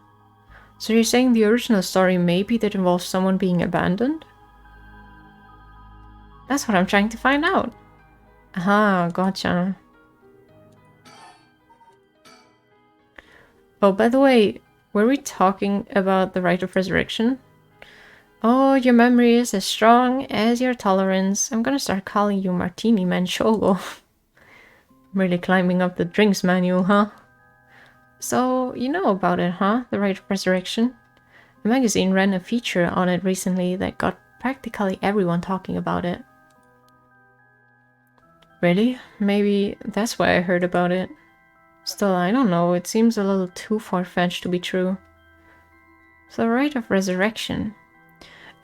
So you're saying the original story maybe did involve someone being abandoned? That's what I'm trying to find out. Aha, gotcha. Oh, by the way, were we talking about the rite of resurrection? Oh, your memory is as strong as your tolerance. I'm gonna start calling you Martini Manchogo. Really climbing up the drinks manual, huh? So, you know about it, huh? The Rite of Resurrection? A magazine ran a feature on it recently that got practically everyone talking about it. Really? Maybe that's why I heard about it. Still, I don't know, it seems a little too far-fetched to be true. So the Rite of Resurrection.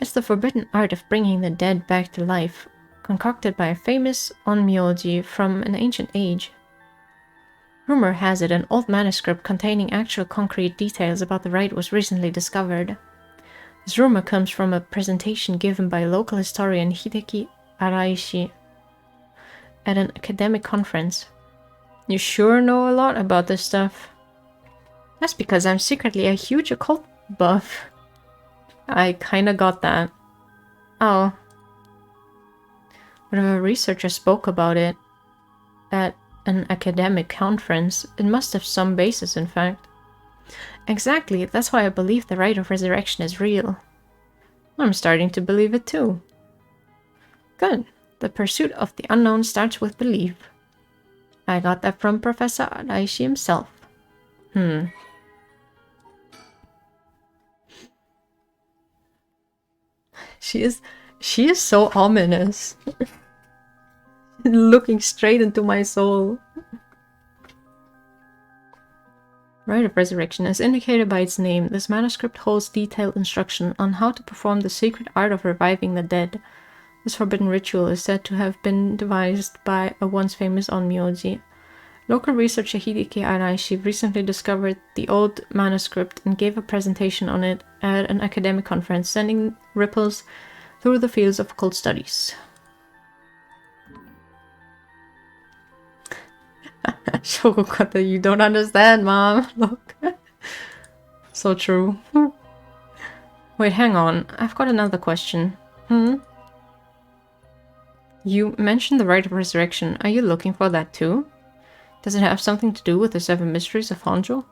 It's the forbidden art of bringing the dead back to life, concocted by a famous onmyoji from an ancient age. Rumor has it an old manuscript containing actual concrete details about the rite was recently discovered. This rumor comes from a presentation given by local historian Hideki Araishi at an academic conference. You sure know a lot about this stuff. That's because I'm secretly a huge occult buff. I kinda got that. Oh. But if a researcher spoke about it at an academic conference, it must have some basis, in fact. Exactly, that's why I believe the rite of resurrection is real. I'm starting to believe it too. Good. The pursuit of the unknown starts with belief. I got that from Professor Araishi himself. She is so ominous. Looking straight into my soul. Rite of Resurrection. As indicated by its name, this manuscript holds detailed instruction on how to perform the secret art of reviving the dead. This forbidden ritual is said to have been devised by a once famous onmyoji. Local researcher Hideki Araishi recently discovered the old manuscript and gave a presentation on it at an academic conference, sending ripples through the fields of occult studies. Shokokata, you don't understand, Mom. Look. So true. Wait, hang on. I've got another question. You mentioned the rite of resurrection. Are you looking for that too? Does it have something to do with the 7 mysteries of Honjo?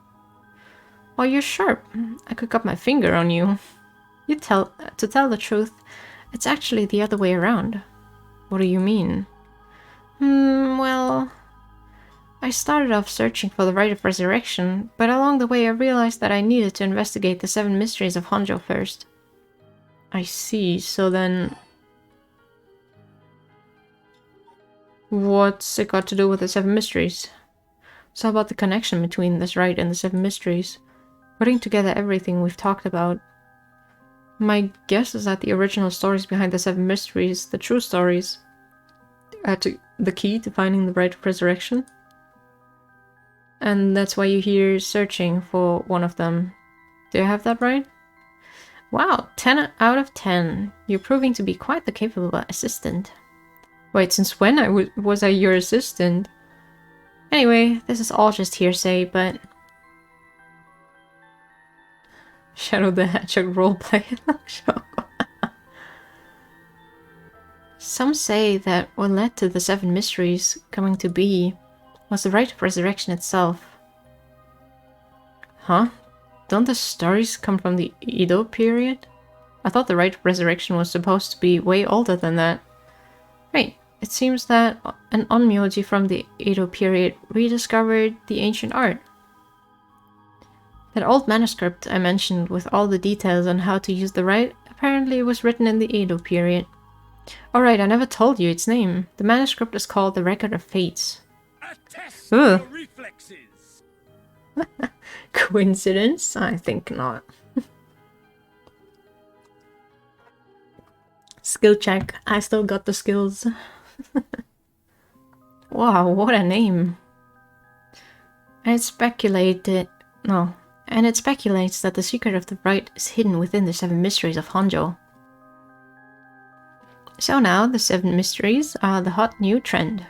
Oh, you're sharp. I could cut my finger on you. To tell the truth, it's actually the other way around. What do you mean? Well... I started off searching for the rite of resurrection, but along the way I realized that I needed to investigate the 7 mysteries of Honjo first. I see, so then... What's it got to do with the 7 mysteries? So about the connection between this rite and the 7 mysteries, putting together everything we've talked about. My guess is that the original stories behind the 7 mysteries, the true stories, are the key to finding the rite of resurrection. And that's why you're here searching for one of them. Do I have that right? Wow, 10 out of 10. You're proving to be quite the capable assistant. Wait, since when was I your assistant? Anyway, this is all just hearsay, but... Shadow the Hedgehog roleplay. Some say that what led to the 7 mysteries coming to be was the rite of resurrection itself. Huh? Don't the stories come from the Edo period? I thought the rite of resurrection was supposed to be way older than that. Right, it seems that an onmyoji from the Edo period rediscovered the ancient art. That old manuscript I mentioned with all the details on how to use the rite apparently was written in the Edo period. Alright, I never told you its name. The manuscript is called The Record of Fates. Ugh. Reflexes. Coincidence? I think not. Skill check. I still got the skills. Wow, what a name. And it speculates that the secret of the rite is hidden within the 7 mysteries of Honjo. So now, the 7 mysteries are the hot new trend.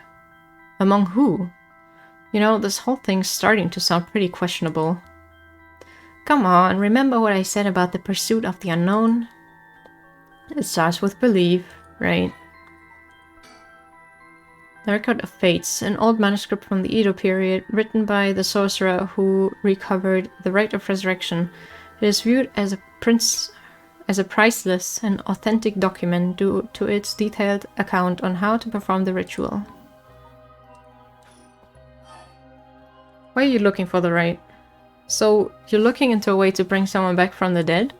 Among who? You know, this whole thing's starting to sound pretty questionable. Come on, remember what I said about the pursuit of the unknown? It starts with belief, right? The Record of Fates, an old manuscript from the Edo period, written by the sorcerer who recovered the rite of resurrection. It is viewed as a priceless and authentic document due to its detailed account on how to perform the ritual. Why are you looking for the rite? So, you're looking into a way to bring someone back from the dead?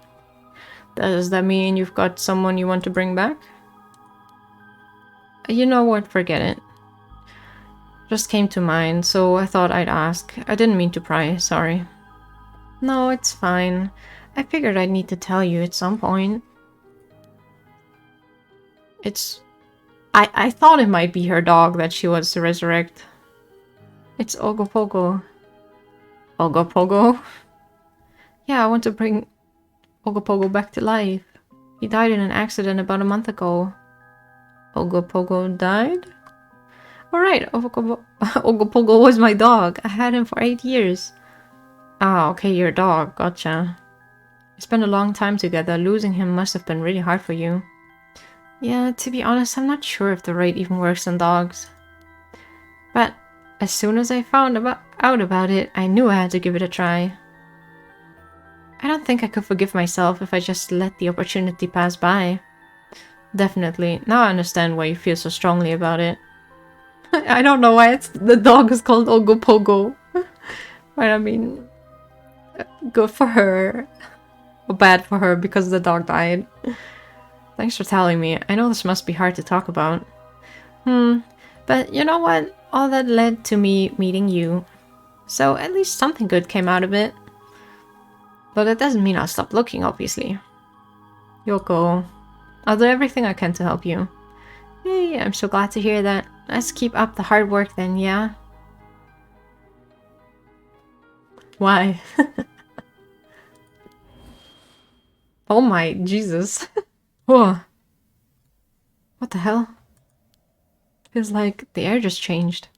Does that mean you've got someone you want to bring back? You know what, forget it. Just came to mind, so I thought I'd ask. I didn't mean to pry, sorry. No, it's fine. I figured I'd need to tell you at some point. I thought it might be her dog that she wants to resurrect. It's Ogopogo. Ogopogo? Yeah, I want to bring Ogopogo back to life. He died in an accident about a month ago. Ogopogo died? Alright, Ogopogo was my dog. I had him for 8 years. Ah, okay, your dog. Gotcha. You spent a long time together. Losing him must have been really hard for you. Yeah, to be honest, I'm not sure if the rite even works on dogs. But as soon as I found out about it, I knew I had to give it a try. I don't think I could forgive myself if I just let the opportunity pass by. Definitely. Now I understand why you feel so strongly about it. I don't know why the dog is called Ogopogo. But I mean, good for her. Or bad for her because the dog died. Thanks for telling me. I know this must be hard to talk about. But you know what? All that led to me meeting you. So at least something good came out of it. But that doesn't mean I'll stop looking, obviously. Yoko, I'll do everything I can to help you. Hey, I'm so glad to hear that. Let's keep up the hard work then, yeah? Why? Oh my, Jesus. Oh. What the hell? Feels like the air just changed.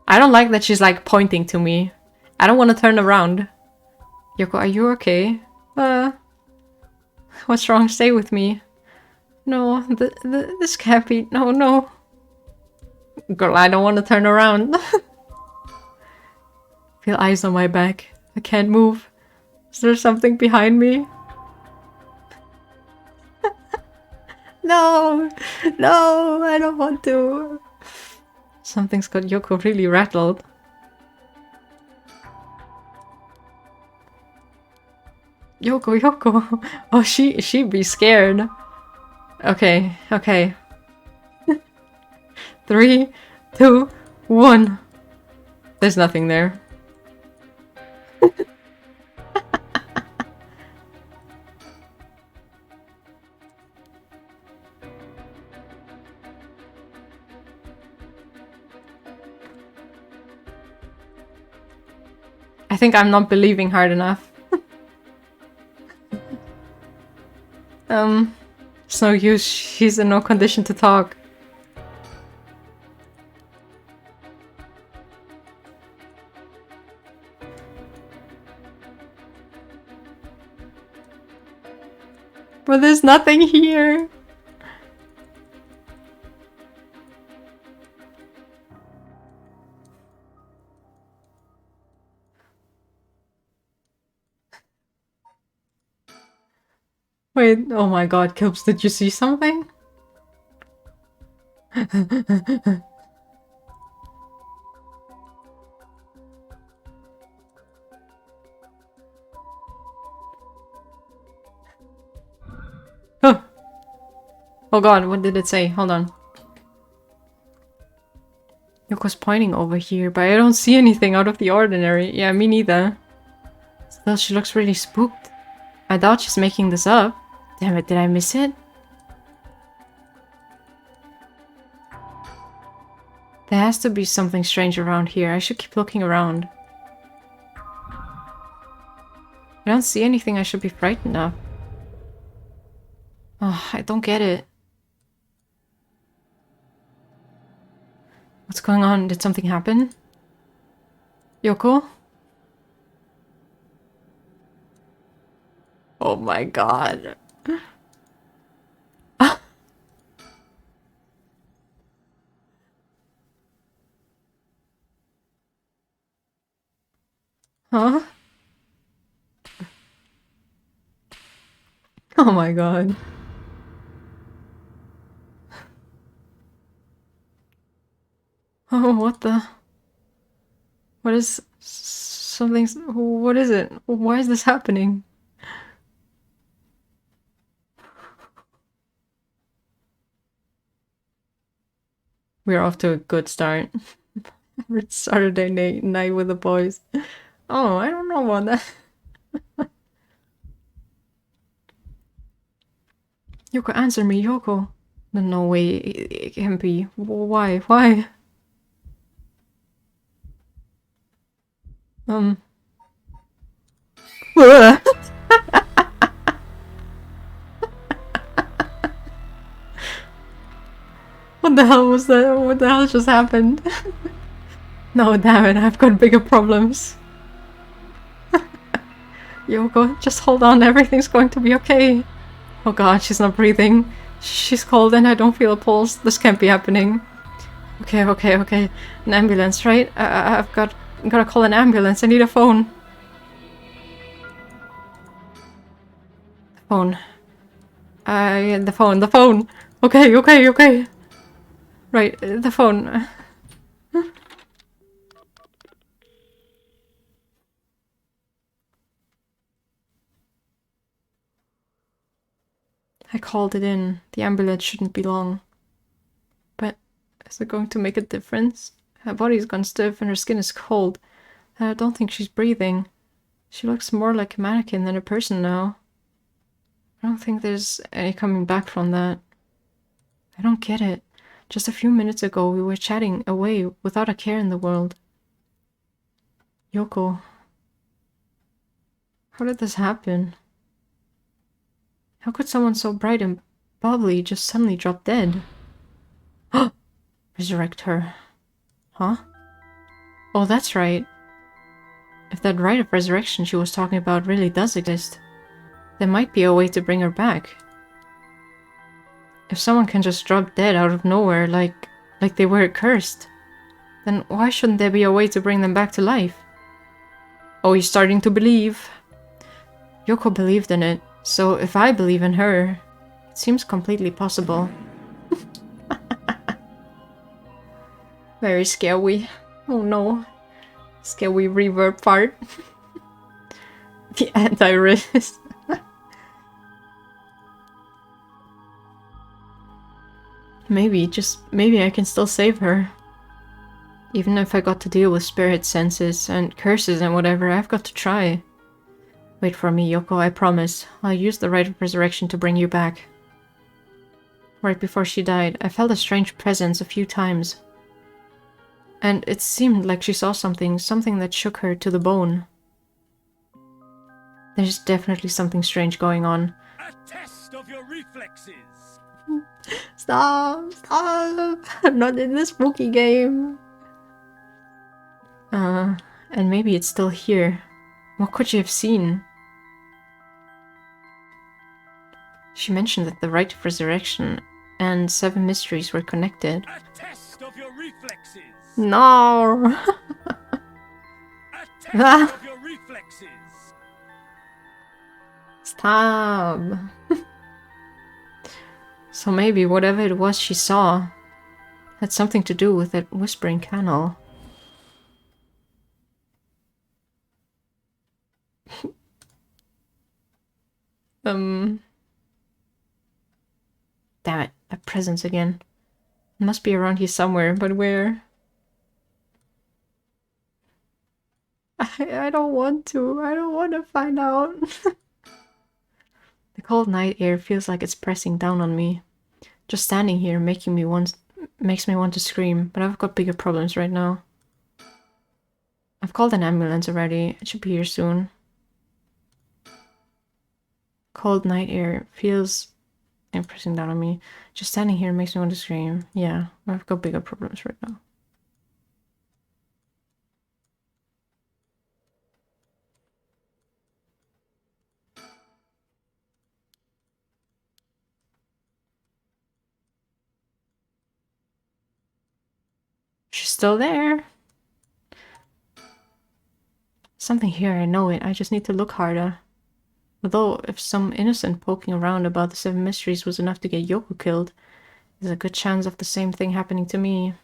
I don't like that she's like pointing to me. I don't want to turn around. Yoko, are you okay? What's wrong? Stay with me. No, this can't be. No, no. Girl, I don't want to turn around. Feel eyes on my back. I can't move. Is there something behind me? No! No, I don't want to. Something's got Yoko really rattled. Yoko, Yoko. Oh, she'd be scared. Okay, okay. 3, 2, 1. There's nothing there. I think I'm not believing hard enough. It's no use. She's in no condition to talk. But there's nothing here. Wait, oh my god, Kilps, did you see something? Oh. Oh god, what did it say? Hold on. Yoko's pointing over here, but I don't see anything out of the ordinary. Yeah, me neither. Still, she looks really spooked. I doubt she's making this up. Damn it, did I miss it? There has to be something strange around here. I should keep looking around. I don't see anything I should be frightened of. Oh, I don't get it. What's going on? Did something happen? Yoko? Oh my god. Huh? Oh my god. Oh, what the? What is... Something's... What is it? Why is this happening? We're off to a good start. It's Saturday night with the boys. Oh, I don't know about that. Yoko, answer me, Yoko. No way it can be. Why? Why? What the hell was that? What the hell just happened? No, damn it, I've got bigger problems. Yoko, just hold on, everything's going to be okay. Oh god, she's not breathing. She's cold and I don't feel a pulse. This can't be happening. Okay. An ambulance, right? I've gotta call an ambulance. I need a phone. Phone. The phone. Okay. Right, the phone. I called it in. The ambulance shouldn't be long. But is it going to make a difference? Her body's gone stiff and her skin is cold. And I don't think she's breathing. She looks more like a mannequin than a person now. I don't think there's any coming back from that. I don't get it. Just a few minutes ago we were chatting away without a care in the world. Yoko. How did this happen? How could someone so bright and bubbly just suddenly drop dead? Resurrect her. Huh? Oh, that's right. If that rite of resurrection she was talking about really does exist, there might be a way to bring her back. If someone can just drop dead out of nowhere like they were cursed, then why shouldn't there be a way to bring them back to life? Oh, you're starting to believe. Yoko believed in it, so if I believe in her, it seems completely possible. Very scary. Oh no. Scary reverb part. The anti-risk. Maybe I can still save her. Even if I got to deal with spirit senses and curses and whatever, I've got to try. Wait for me, Yoko, I promise. I'll use the rite of resurrection to bring you back. Right before she died, I felt a strange presence a few times. And it seemed like she saw something that shook her to the bone. There's definitely something strange going on. A test of your reflexes. Stop! Stop! I'm not in this spooky game. And maybe it's still here. What could she have seen? She mentioned that the rite of resurrection and 7 mysteries were connected. A test of your reflexes. No! A test of your reflexes. Stop! So maybe whatever it was she saw had something to do with that whispering canal. Damn it, that presence again. It must be around here somewhere, but where? I don't want to. I don't want to find out. The cold night air feels like it's pressing down on me. Just standing here makes me want to scream, but I've got bigger problems right now. I've called an ambulance already. It should be here soon. Cold night air feels pressing down on me. Just standing here makes me want to scream. Yeah, I've got bigger problems right now. She's still there. Something here, I know it. I just need to look harder. Although, if some innocent poking around about the 7 mysteries was enough to get Yoko killed, there's a good chance of the same thing happening to me.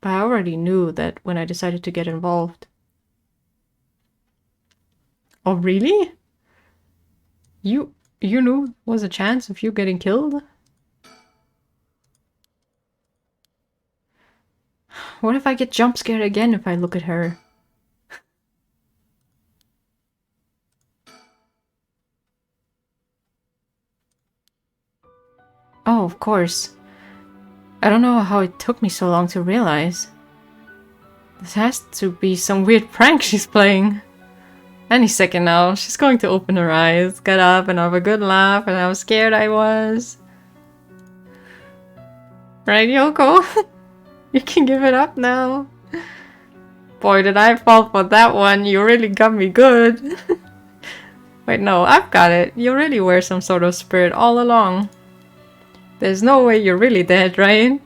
But I already knew that when I decided to get involved. Oh, really? You knew there was a chance of you getting killed? What if I get jump scared again if I look at her? Oh, of course. I don't know how it took me so long to realize. This has to be some weird prank she's playing. Any second now, she's going to open her eyes, get up and have a good laugh at how scared I was. Right, Yoko? You can give it up now. Boy, did I fall for that one. You really got me good. Wait, no, I've got it. You really were some sort of spirit all along. There's no way you're really dead, right?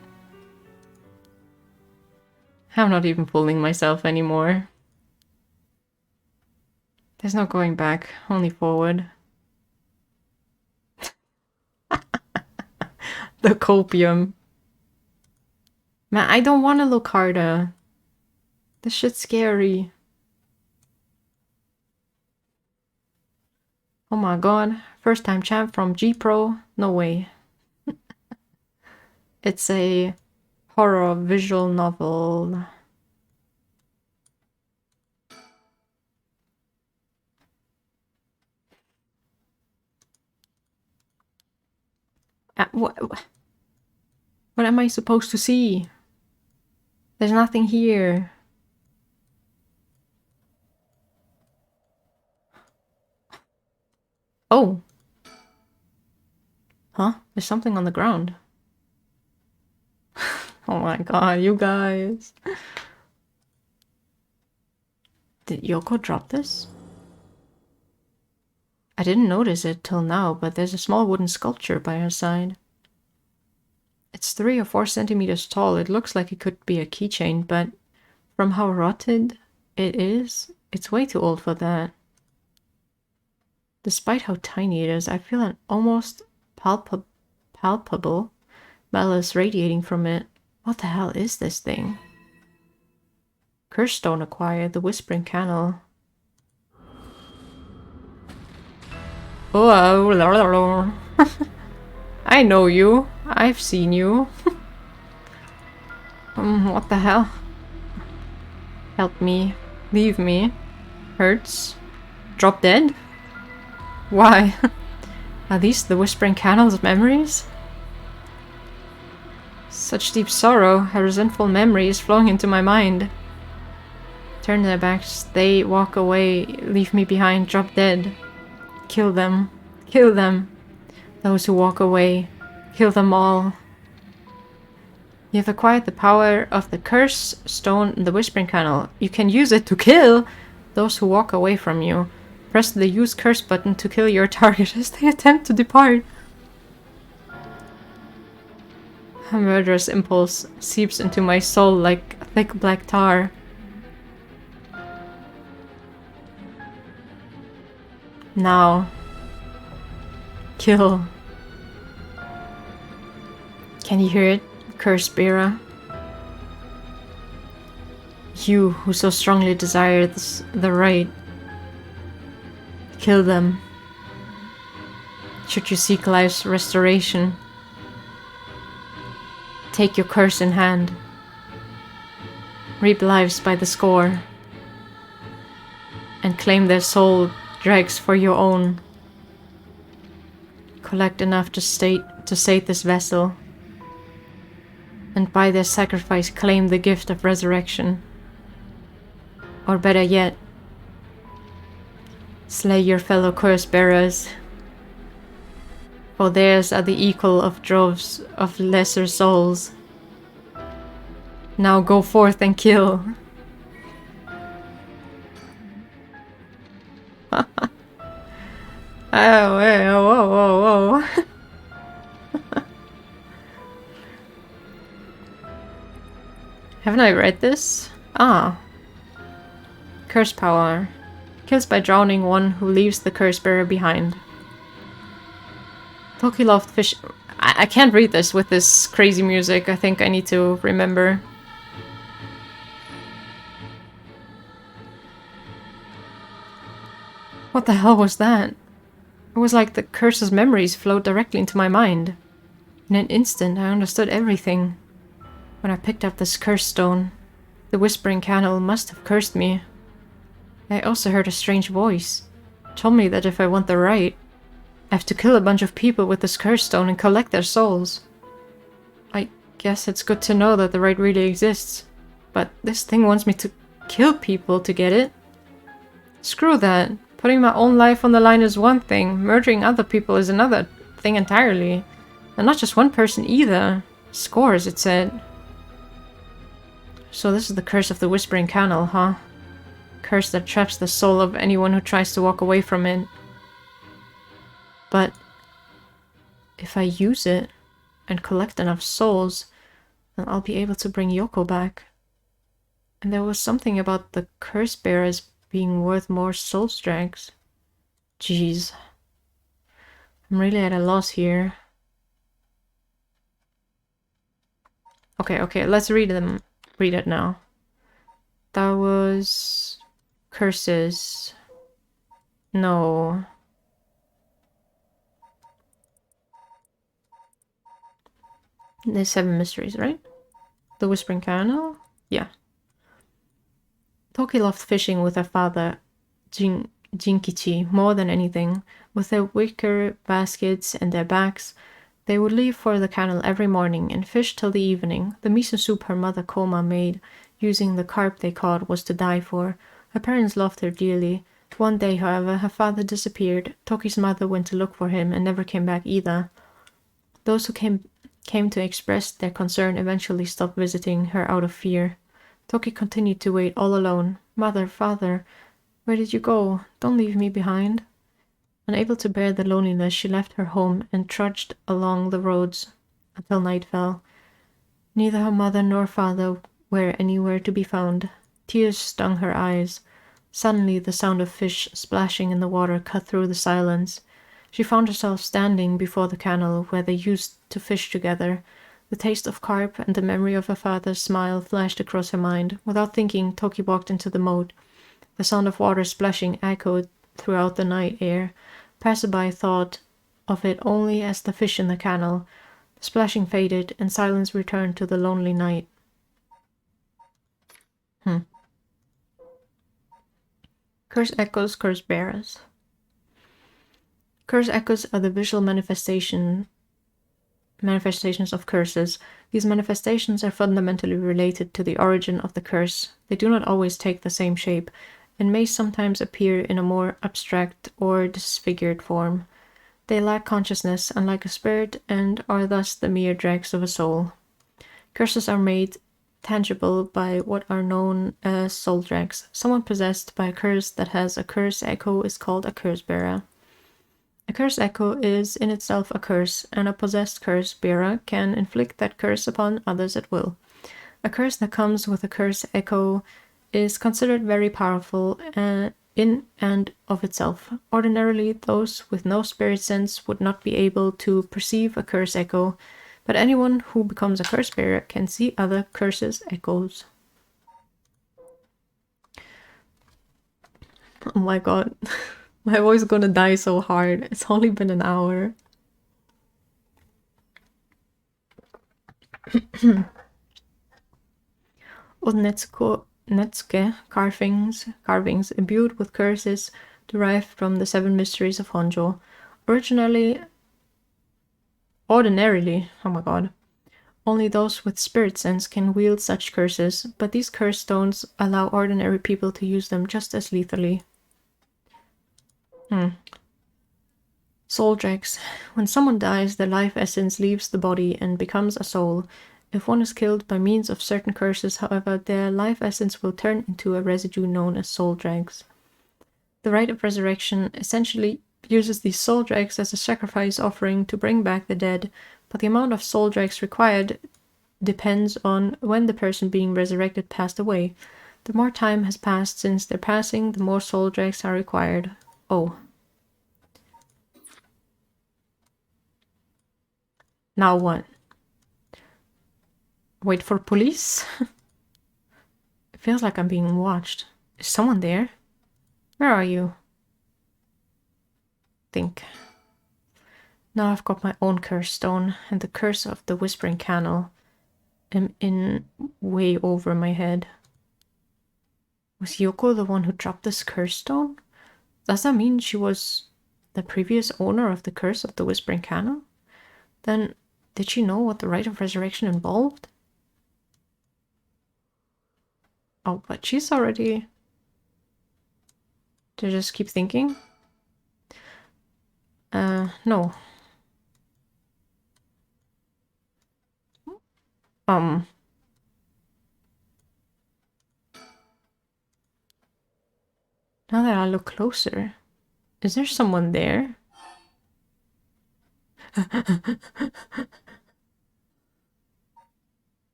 I'm not even fooling myself anymore. There's no going back, only forward. The copium. Man, I don't want to look harder. This shit's scary. Oh my god. First time champ from G Pro? No way. It's a horror visual novel. What am I supposed to see? There's nothing here. Oh. Huh? There's something on the ground. Oh my god, you guys. Did Yoko drop this? I didn't notice it till now, but there's a small wooden sculpture by her side. It's 3 or 4 centimeters tall. It looks like it could be a keychain, but from how rotted it is, it's way too old for that. Despite how tiny it is, I feel an almost palpable malice radiating from it. What the hell is this thing? Curse stone acquired, the Whispering Canal. Oh, I know you. I've seen you. What the hell? Help me. Leave me. Hurts. Drop dead? Why? Are these the Whispering Canal's memories? Such deep sorrow, a resentful memory is flowing into my mind. Turn their backs, they walk away, leave me behind, drop dead. Kill them. Kill them. Those who walk away. Kill them all. You have acquired the power of the Curse Stone in the Whispering Canal. You can use it to kill those who walk away from you. Press the Use Curse button to kill your target as they attempt to depart. A murderous impulse seeps into my soul like thick black tar. Now. Kill. Can you hear it, Curse bearer? You who so strongly desire the right. Kill them. Should you seek life's restoration, take your curse in hand. Reap lives by the score. And claim their soul dregs for your own. Collect enough to sate this vessel. And by their sacrifice claim the gift of resurrection. Or better yet, slay your fellow curse bearers. For theirs are the equal of droves of lesser souls. Now go forth and kill. Oh, whoa, whoa, whoa. Haven't I read this? Ah. Curse power. Kills by drowning one who leaves the curse bearer behind. Toki loved fish. I can't read this with this crazy music. I think I need to remember. What the hell was that? It was like the curse's memories flowed directly into my mind. In an instant, I understood everything. When I picked up this curse stone, the Whispering Canal must have cursed me. I also heard a strange voice. It told me that if I want the right, I have to kill a bunch of people with this curse stone and collect their souls. I guess it's good to know that the right really exists. But this thing wants me to kill people to get it. Screw that. Putting my own life on the line is one thing. Murdering other people is another thing entirely. And not just one person either. Scores, it said. So this is the curse of the Whispering Canal, huh? Curse that traps the soul of anyone who tries to walk away from it. But if I use it and collect enough souls, then I'll be able to bring Yoko back. And there was something about the curse bearers being worth more soul strengths. Jeez. I'm really at a loss here. Okay, let's read them. Read it now. That was curses. No. There's 7 mysteries, right? The Whispering Canal? Yeah. Toki loved fishing with her father, Jinkichi, more than anything. With their wicker baskets and their bags, they would leave for the canal every morning and fish till the evening. The miso soup her mother Koma made, using the carp they caught, was to die for. Her parents loved her dearly. One day, however, her father disappeared. Toki's mother went to look for him and never came back either. Those who came to express their concern eventually stopped visiting her out of fear. Toki continued to wait all alone. Mother, father, where did you go? Don't leave me behind. Unable to bear the loneliness, she left her home and trudged along the roads until night fell. Neither her mother nor father were anywhere to be found. Tears stung her eyes. Suddenly, the sound of fish splashing in the water cut through the silence. She found herself standing before the canal where they used to fish together. The taste of carp and the memory of her father's smile flashed across her mind. Without thinking, Toki walked into the moat. The sound of water splashing echoed throughout the night air. Passerby thought of it only as the fish in the canal. The splashing faded, and silence returned to the lonely night. Curse echoes, curse bearers. Curse echoes are the visual manifestations of curses. These manifestations are fundamentally related to the origin of the curse. They do not always take the same shape, and may sometimes appear in a more abstract or disfigured form. They lack consciousness, unlike a spirit, and are thus the mere dregs of a soul. Curses are made tangible by what are known as soul dregs. Someone possessed by a curse that has a curse echo is called a curse bearer. A curse echo is in itself a curse, and a possessed curse bearer can inflict that curse upon others at will. A curse that comes with a curse echo is considered very powerful in and of itself. Ordinarily, those with no spirit sense would not be able to perceive a curse echo, but anyone who becomes a curse bearer can see other curses echoes. Oh my god. My voice is gonna die so hard. It's only been an hour. Netsuke carvings imbued with curses derived from the 7 mysteries of Honjo. Ordinarily, oh my god, only those with spirit sense can wield such curses, but these curse stones allow ordinary people to use them just as lethally. Soul dregs. When someone dies, their life essence leaves the body and becomes a soul. If one is killed by means of certain curses, however, their life essence will turn into a residue known as soul dregs. The rite of resurrection essentially uses these soul dregs as a sacrifice offering to bring back the dead, but the amount of soul dregs required depends on when the person being resurrected passed away. The more time has passed since their passing, the more soul dregs are required. Oh. Now what? Wait for police? It feels like I'm being watched. Is someone there? Where are you? Think. Now I've got my own curse stone, and the curse of the Whispering Canal am in way over my head. Was Yoko the one who dropped this curse stone? Does that mean she was the previous owner of the curse of the Whispering Canal? Then, did she know what the rite of resurrection involved? Oh, but she's already... To just keep thinking? No. Now that I look closer, is there someone there?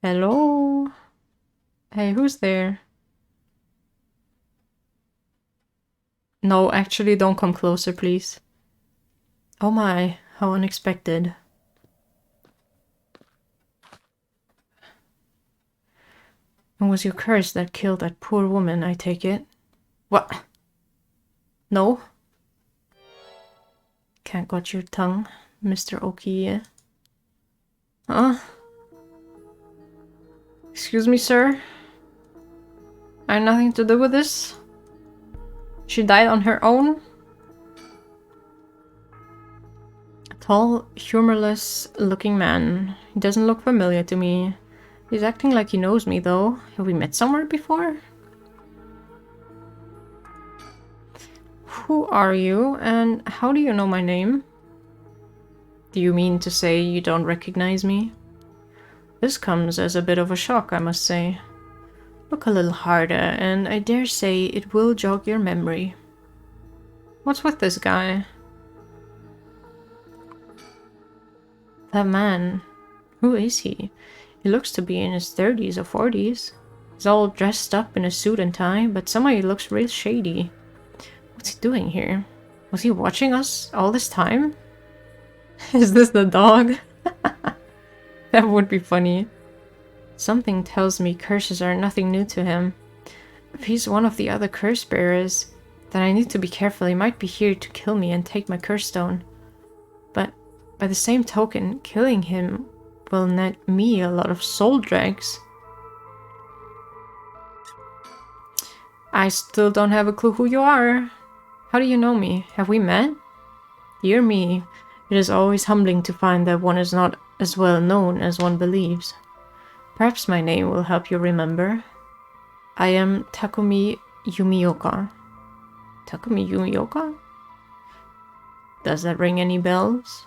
Hello? Hey, who's there? No, actually, don't come closer, please. Oh my, how unexpected. It was your curse that killed that poor woman, I take it. What? No? Can't got your tongue, Mr. Okiye. Huh? Excuse me, sir? I had nothing to do with this? She died on her own? A tall, humorless-looking man. He doesn't look familiar to me. He's acting like he knows me, though. Have we met somewhere before? Who are you, and how do you know my name? Do you mean to say you don't recognize me? This comes as a bit of a shock, I must say. Look a little harder, and I dare say it will jog your memory. What's with this guy? That man. Who is he? He looks to be in his 30s or 40s. He's all dressed up in a suit and tie, but somehow he looks real shady. What's he doing here? Was he watching us all this time? Is this the dog? That would be funny. Something tells me curses are nothing new to him. If he's one of the other curse bearers, then I need to be careful. He might be here to kill me and take my curse stone. But by the same token, killing him will net me a lot of soul dregs. I still don't have a clue who you are. How do you know me? Have we met? Dear me, it is always humbling to find that one is not as well known as one believes. Perhaps my name will help you remember. I am Takumi Yumioka. Takumi Yumioka? Does that ring any bells?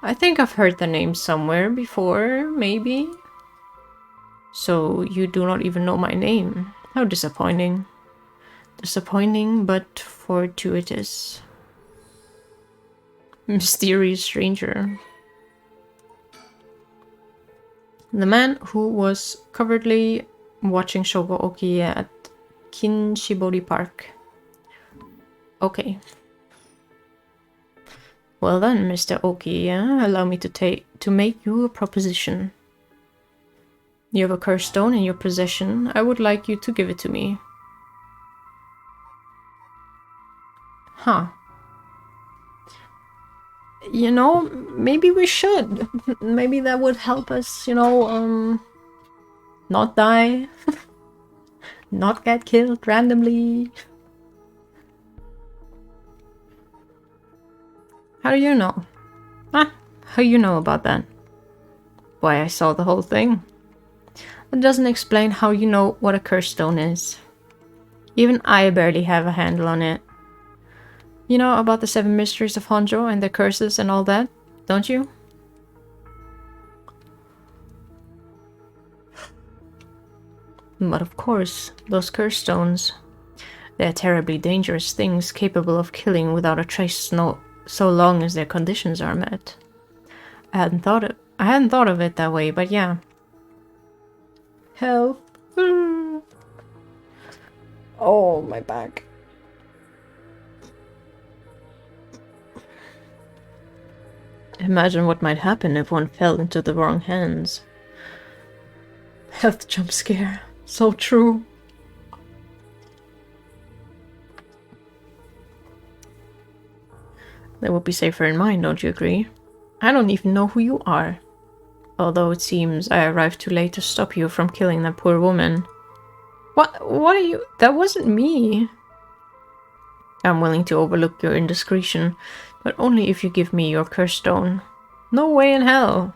I think I've heard the name somewhere before, maybe? So you do not even know my name. How disappointing. Disappointing, but fortuitous. Mysterious stranger. The man who was covertly watching Shogo Oki at Kinshibori Park. Okay. Well then, Mr. Oki, allow me to make you a proposition. You have a curse stone in your possession. I would like you to give it to me. Huh. You know, maybe we should. Maybe that would help us, you know, not die. Not get killed randomly. How do you know? Ah, how you know about that? Why, I saw the whole thing. It doesn't explain how you know what a curse stone is. Even I barely have a handle on it. You know about the 7 mysteries of Honjo and their curses and all that, don't you? But of course, those curse stones, they're terribly dangerous things capable of killing without a trace so long as their conditions are met. I hadn't thought of it that way, but yeah. Help. Oh, my back. Imagine what might happen if one fell into the wrong hands. Health jump scare. So true. That would be safer in mine, don't you agree? I don't even know who you are. Although it seems I arrived too late to stop you from killing that poor woman. What are you? That wasn't me. I'm willing to overlook your indiscretion, but only if you give me your curse stone. No way in hell.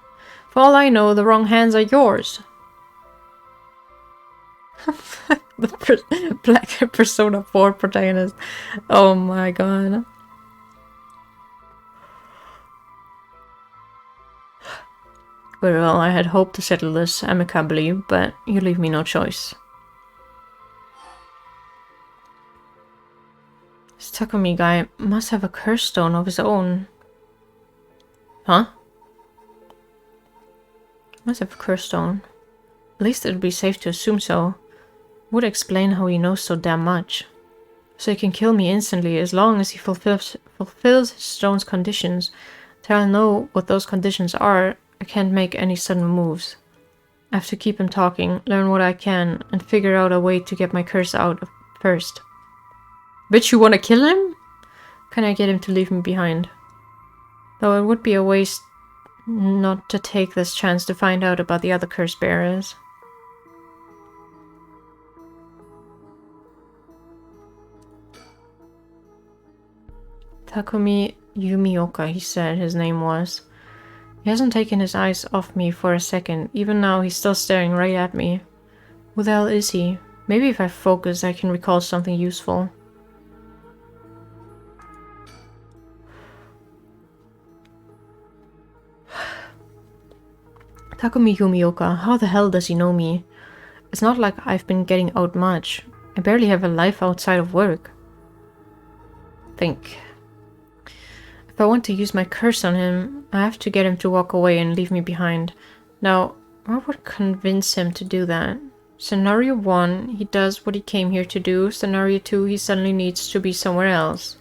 For all I know, the wrong hands are yours. The Black Persona 4 protagonist. Oh my god. Very well, I had hoped to settle this amicably, but you leave me no choice. This Takumi guy must have a curse stone of his own. Huh? Must have a curse stone. At least it'd be safe to assume so. Would explain how he knows so damn much. So he can kill me instantly as long as he fulfills his stone's conditions. Till I know what those conditions are, I can't make any sudden moves. I have to keep him talking, learn what I can, and figure out a way to get my curse out first. Bitch, you wanna kill him? Can I get him to leave me behind? Though it would be a waste not to take this chance to find out about the other curse bearers. Takumi Yumioka, he said his name was. He hasn't taken his eyes off me for a second. Even now, he's still staring right at me. Who the hell is he? Maybe if I focus, I can recall something useful. Takumi Yumioka, how the hell does he know me? It's not like I've been getting out much. I barely have a life outside of work. Think. If I want to use my curse on him, I have to get him to walk away and leave me behind. Now, what would convince him to do that? Scenario 1, he does what he came here to do. Scenario 2, he suddenly needs to be somewhere else.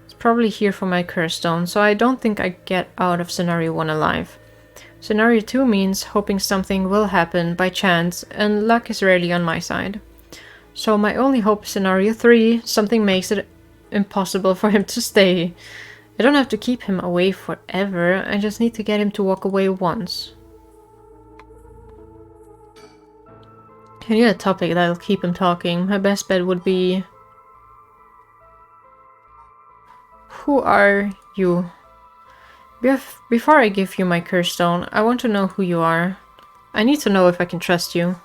It's probably here for my curse stone, so I don't think I get out of Scenario 1 alive. Scenario 2 means hoping something will happen by chance, and luck is rarely on my side. So my only hope is Scenario 3, something makes it impossible for him to stay. I don't have to keep him away forever, I just need to get him to walk away once. I need a topic that'll keep him talking. My best bet would be... Who are you? Before I give you my curse stone, I want to know who you are. I need to know if I can trust you.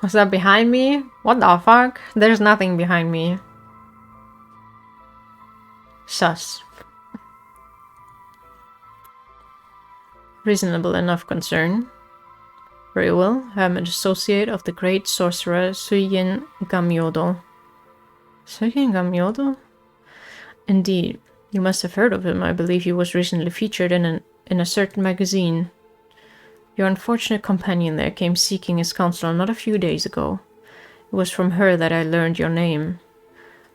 Was that behind me? What the fuck? There's nothing behind me. Sus. Reasonable enough concern. Very well, I'm an associate of the great sorcerer Suigen Gamyodo. Suigen Gamyodo? Indeed. You must have heard of him. I believe he was recently featured in a certain magazine. Your unfortunate companion there came seeking his counsel not a few days ago. It was from her that I learned your name.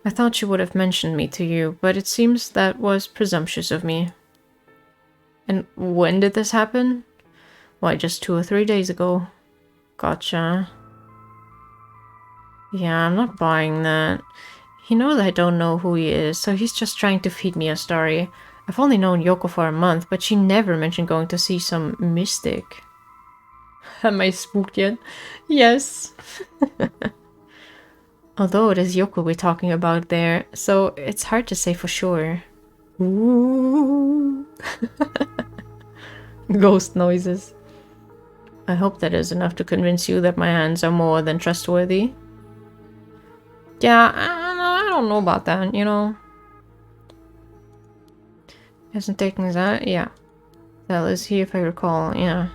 I thought she would have mentioned me to you, but it seems that was presumptuous of me. And when did this happen? Why, just 2 or 3 days ago. Gotcha. Yeah, I'm not buying that. He knows I don't know who he is, so he's just trying to feed me a story. I've only known Yoko for a month, but she never mentioned going to see some mystic. Am I spooked yet? Yes. Although it is Yoko we're talking about there, so it's hard to say for sure. Ooh. Ghost noises. I hope that is enough to convince you that my hands are more than trustworthy. Yeah, I don't know about that, you know. Hasn't taken his out? Yeah. That is he, if I recall, yeah.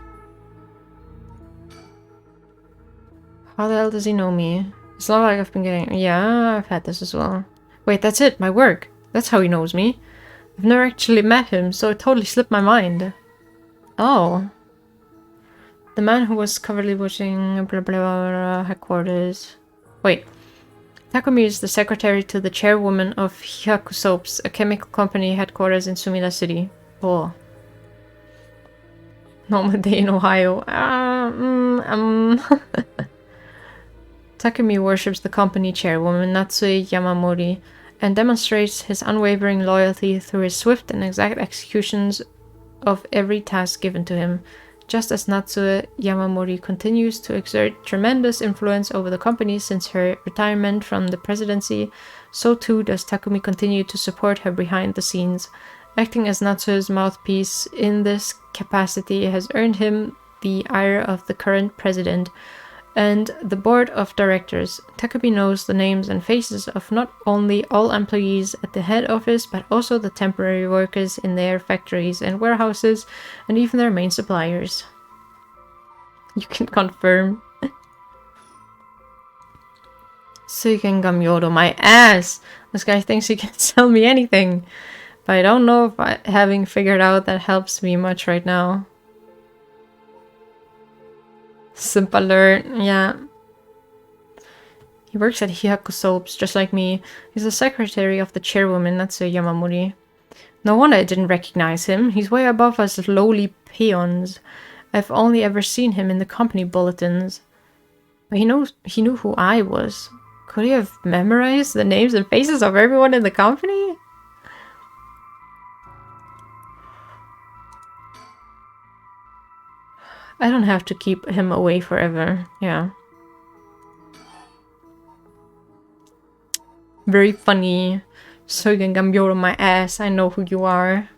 How the hell does he know me? It's not like I've been getting... Yeah, I've had this as well. Wait, that's it, my work. That's how he knows me. I've never actually met him, so it totally slipped my mind. Oh. The man who was covertly watching blah blah blah headquarters. Wait. Takumi is the secretary to the chairwoman of Hyaku Soaps, a chemical company headquarters in Sumida City. Oh. Normal day in Ohio. Takumi worships the company chairwoman Natsue Yamamori and demonstrates his unwavering loyalty through his swift and exact executions of every task given to him. Just as Natsue Yamamori continues to exert tremendous influence over the company since her retirement from the presidency, so too does Takumi continue to support her behind the scenes. Acting as Natsue's mouthpiece in this capacity has earned him the ire of the current president and the board of directors. Takumi knows the names and faces of not only all employees at the head office, but also the temporary workers in their factories and warehouses, and even their main suppliers. You can confirm. Suigen Gamyodo, my ass! This guy thinks he can sell me anything. But I don't know if having figured out that helps me much right now. Simp alert, yeah. He works at Hyaku Soaps, just like me. He's the secretary of the chairwoman, Natsue Yamamori. No wonder I didn't recognize him. He's way above us lowly peons. I've only ever seen him in the company bulletins. But he knew who I was. Could he have memorized the names and faces of everyone in the company? I don't have to keep him away forever. Yeah. Very funny. Suigen Gamyodo, my ass. I know who you are.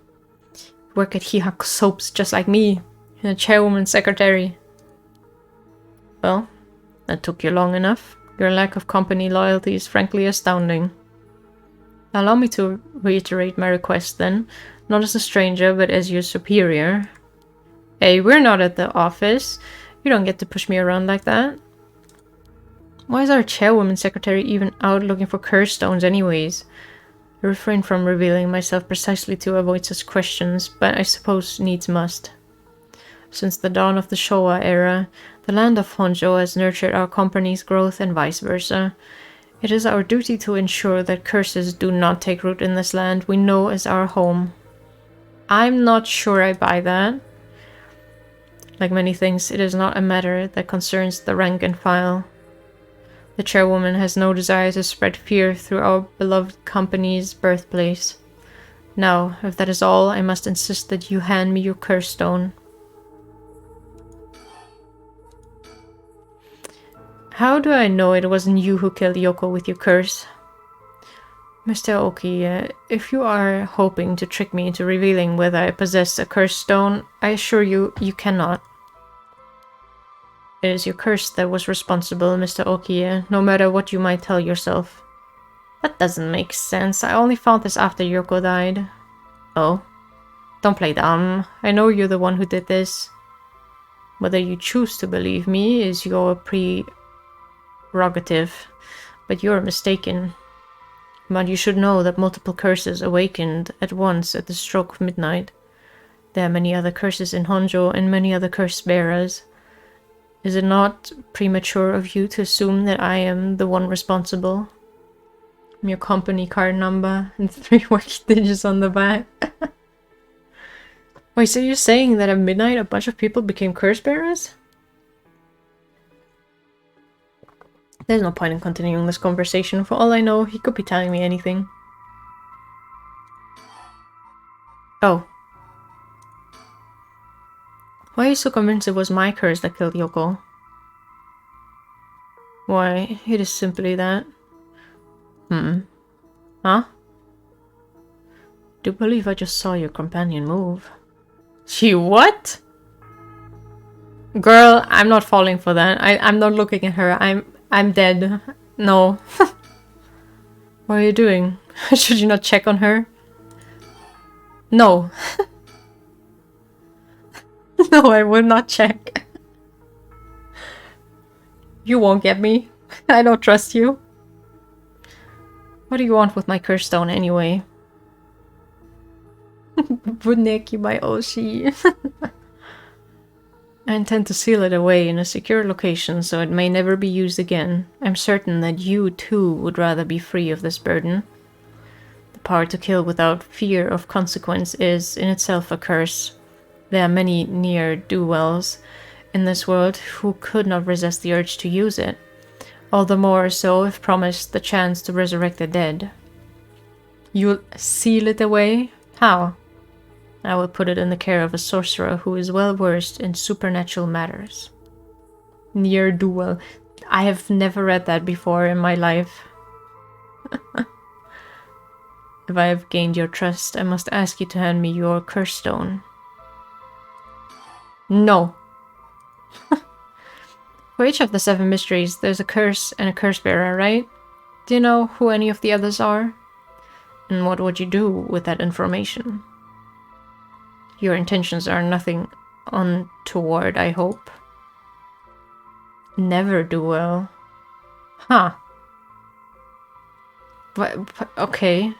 You work at Hyaku Soaps just like me. You're a chairwoman secretary. Well, that took you long enough. Your lack of company loyalty is frankly astounding. Allow me to reiterate my request then. Not as a stranger, but as your superior. Hey, we're not at the office. You don't get to push me around like that. Why is our chairwoman secretary even out looking for curse stones anyways? I refrain from revealing myself precisely to avoid such questions, but I suppose needs must. Since the dawn of the Showa era, the land of Honjo has nurtured our company's growth and vice versa. It is our duty to ensure that curses do not take root in this land we know as our home. I'm not sure I buy that. Like many things, it is not a matter that concerns the rank and file. The chairwoman has no desire to spread fear through our beloved company's birthplace. Now, if that is all, I must insist that you hand me your curse stone. How do I know it wasn't you who killed Yoko with your curse? Mr. Oki, if you are hoping to trick me into revealing whether I possess a curse stone, I assure you, you cannot. It is your curse that was responsible, Mr. Oki, no matter what you might tell yourself. That doesn't make sense. I only found this after Yoko died. Oh? Don't play dumb. I know you're the one who did this. Whether you choose to believe me is your prerogative, but you're mistaken. But you should know that multiple curses awakened at once at the stroke of midnight. There are many other curses in Honjo and many other curse bearers. Is it not premature of you to assume that I am the one responsible? Your company card number and 3 wacky digits on the back. Wait, so you're saying that at midnight a bunch of people became curse bearers? There's no point in continuing this conversation. For all I know, he could be telling me anything. Oh. Why are you so convinced it was my curse that killed Yoko? Why, it is simply that. Huh? Do believe I just saw your companion move. She what? Girl, I'm not falling for that. I'm not looking at her. I'm dead. No. What are you doing? Should you not check on her? No. No, I will not check. You won't get me. I don't trust you. What do you want with my curse stone anyway? Buneki by Oshi. I intend to seal it away in a secure location so it may never be used again. I'm certain that you too would rather be free of this burden. The power to kill without fear of consequence is in itself a curse. There are many ne'er-do-wells in this world who could not resist the urge to use it. All the more so if promised the chance to resurrect the dead. You'll seal it away? How? I will put it in the care of a sorcerer who is well versed in supernatural matters. Ne'er-do-well. I have never read that before in my life. If I have gained your trust, I must ask you to hand me your curse stone. No. For each of the 7 mysteries, there's a curse and a curse bearer, right? Do you know who any of the others are? And what would you do with that information? Your intentions are nothing untoward, I hope. Never do well. Huh. But okay.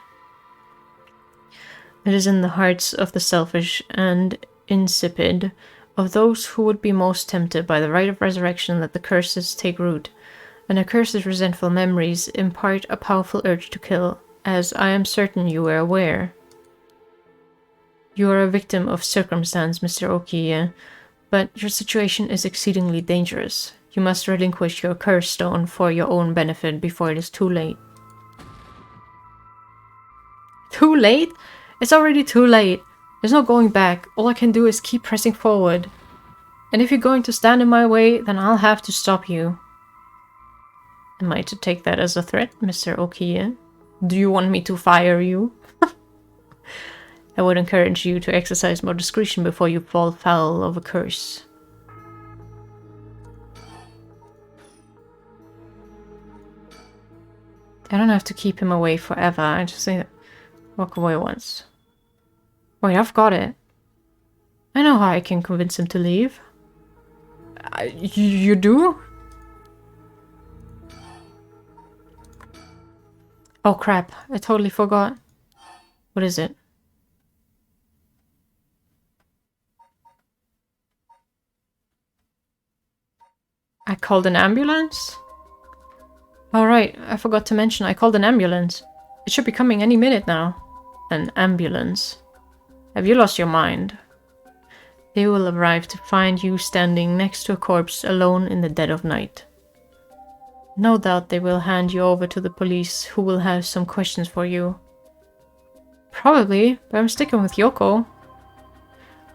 It is in the hearts of the selfish and insipid, of those who would be most tempted by the rite of resurrection, that the curses take root, and a curse's resentful memories impart a powerful urge to kill, as I am certain you are aware. You are a victim of circumstance, Mr. Okiye, but your situation is exceedingly dangerous. You must relinquish your curse stone for your own benefit before it is too late. Too late? It's already too late. There's no going back. All I can do is keep pressing forward. And if you're going to stand in my way, then I'll have to stop you. Am I to take that as a threat, Mr. Okiye? Do you want me to fire you? I would encourage you to exercise more discretion before you fall foul of a curse. I don't have to keep him away forever. I just say walk away once. Wait, I've got it. I know how I can convince him to leave. You do? Oh crap, I totally forgot. What is it? I called an ambulance? Alright, I forgot to mention I called an ambulance. It should be coming any minute now. An ambulance. Have you lost your mind? They will arrive to find you standing next to a corpse alone in the dead of night. No doubt they will hand you over to the police, who will have some questions for you. Probably, but I'm sticking with Yoko.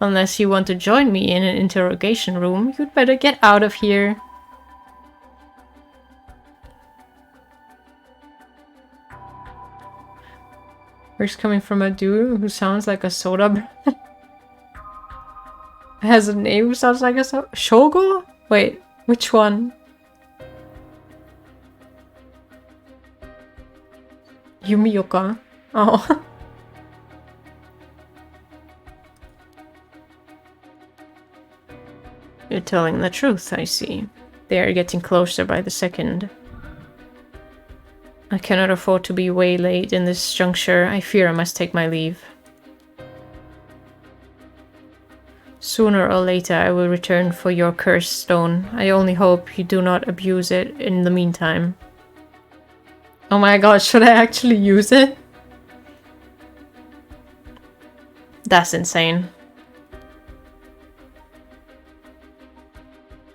Unless you want to join me in an interrogation room, you'd better get out of here. Where's coming from a dude who sounds like a soda brand? Has a name who sounds like a Shogo? Wait, which one? Yumioka. Oh. You're telling the truth, I see. They are getting closer by the second. I cannot afford to be waylaid in this juncture. I fear I must take my leave. Sooner or later I will return for your cursed stone. I only hope you do not abuse it in the meantime. Oh my god, should I actually use it? That's insane.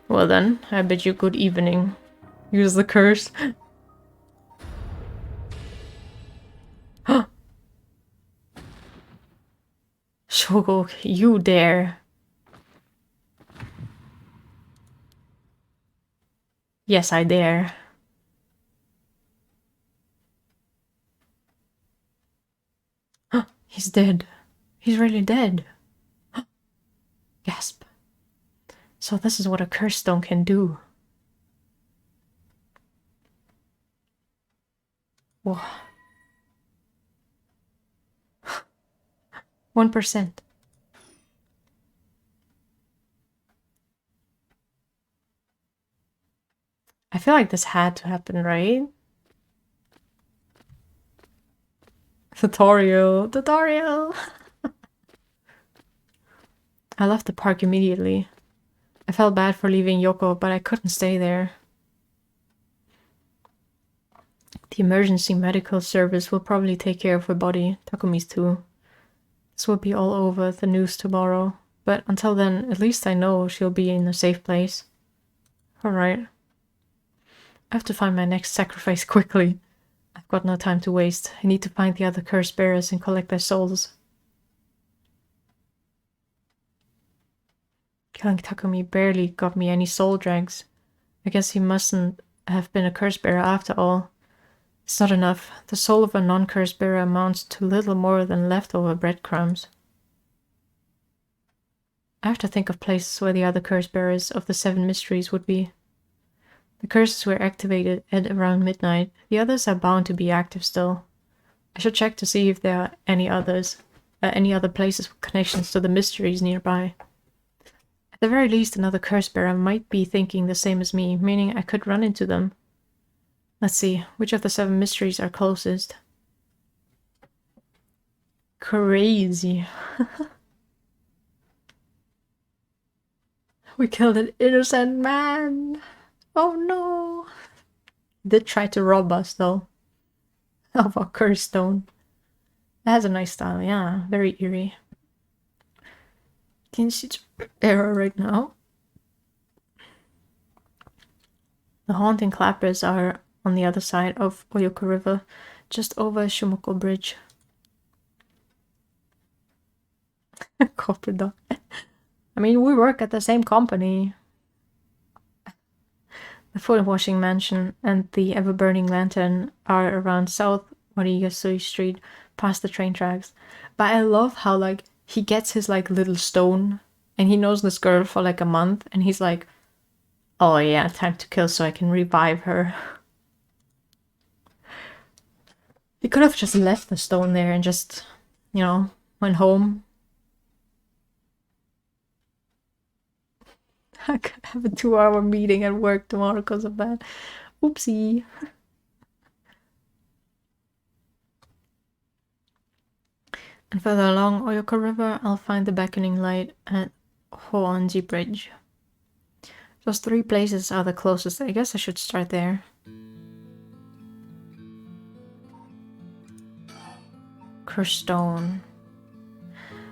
Well then, I bid you good evening. Use the curse. Shogo, you dare. Yes, I dare. He's dead. He's really dead. Gasp. So this is what a curse stone can do. Whoa. 1%. I feel like this had to happen, right? Tutorial. Tutorial! I left the park immediately. I felt bad for leaving Yoko, but I couldn't stay there. The emergency medical service will probably take care of her body, Takumi's too. This will be all over the news tomorrow, but until then, at least I know she'll be in a safe place. Alright. I have to find my next sacrifice quickly. I've got no time to waste. I need to find the other curse bearers and collect their souls. Killing Takumi barely got me any soul dregs. I guess he mustn't have been a curse bearer after all. It's not enough. The soul of a non-curse bearer amounts to little more than leftover breadcrumbs. I have to think of places where the other curse bearers of the 7 mysteries would be. The curses were activated at around midnight. The others are bound to be active still. I should check to see if there are any other places with connections to the mysteries nearby. At the very least, another curse bearer might be thinking the same as me, meaning I could run into them. Let's see, which of the 7 mysteries are closest? Crazy. We killed an innocent man! Oh no! He did try to rob us though. Of our curse stone. That has a nice style, yeah. Very eerie. Can you see the error right now? The haunting clappers are on the other side of Oyoko River, just over Shumoko Bridge. Corporate dog. I mean, we work at the same company. The foot washing mansion and the ever-burning lantern are around South Warigasui Street, past the train tracks. But I love how, like, he gets his, like, little stone, and he knows this girl for, like, a month, and he's like, oh yeah, time to kill so I can revive her. He could have just left the stone there and just, you know, went home. I could have a 2-hour meeting at work tomorrow because of that. Oopsie. And further along Oyoko River, I'll find the beckoning light at Hoonji Bridge. Those 3 places are the closest. I guess I should start there. Cursed Stone.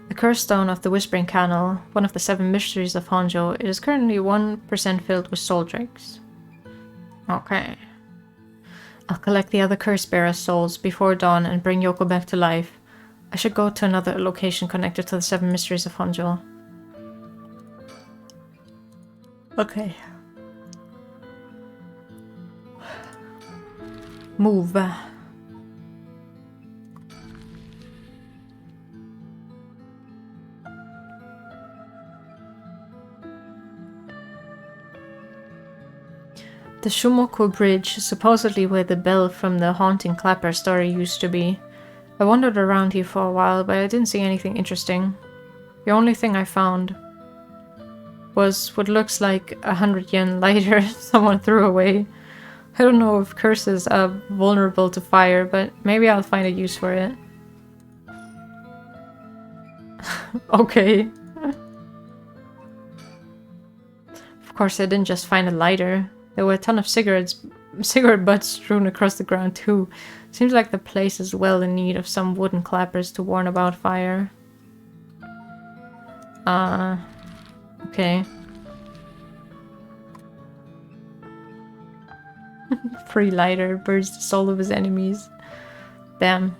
The Cursed Stone of the Whispering Canal, one of the 7 mysteries of Honjo, it is currently 1% filled with soul drakes. Okay. I'll collect the other Curse Bearer's souls before dawn and bring Yoko back to life. I should go to another location connected to the 7 mysteries of Honjo. Okay. Move. The Shumoku Bridge, supposedly where the bell from the haunting clapper story used to be. I wandered around here for a while, but I didn't see anything interesting. The only thing I found was what looks like 100 yen lighter someone threw away. I don't know if curses are vulnerable to fire, but maybe I'll find a use for it. Okay. Of course, I didn't just find a lighter. There were a ton of cigarette butts strewn across the ground too. Seems like the place is well in need of some wooden clappers to warn about fire. Okay. Free lighter burns the soul of his enemies. Damn.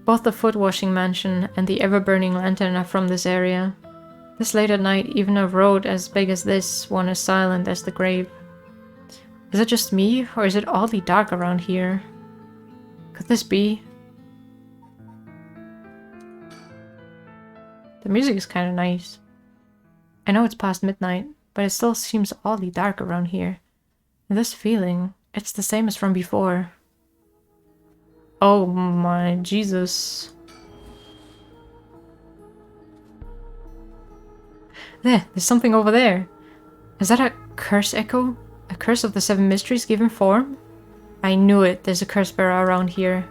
Both the foot washing mansion and the ever-burning lantern are from this area. This late at night, even a road as big as this one is silent as the grave. Is it just me, or is it oddly dark around here? Could this be? The music is kind of nice. I know it's past midnight, but it still seems oddly dark around here. And this feeling, it's the same as from before. Oh my Jesus. There's something over there. Is that a curse echo? A curse of the 7 mysteries given form? I knew it. There's a curse bearer around here.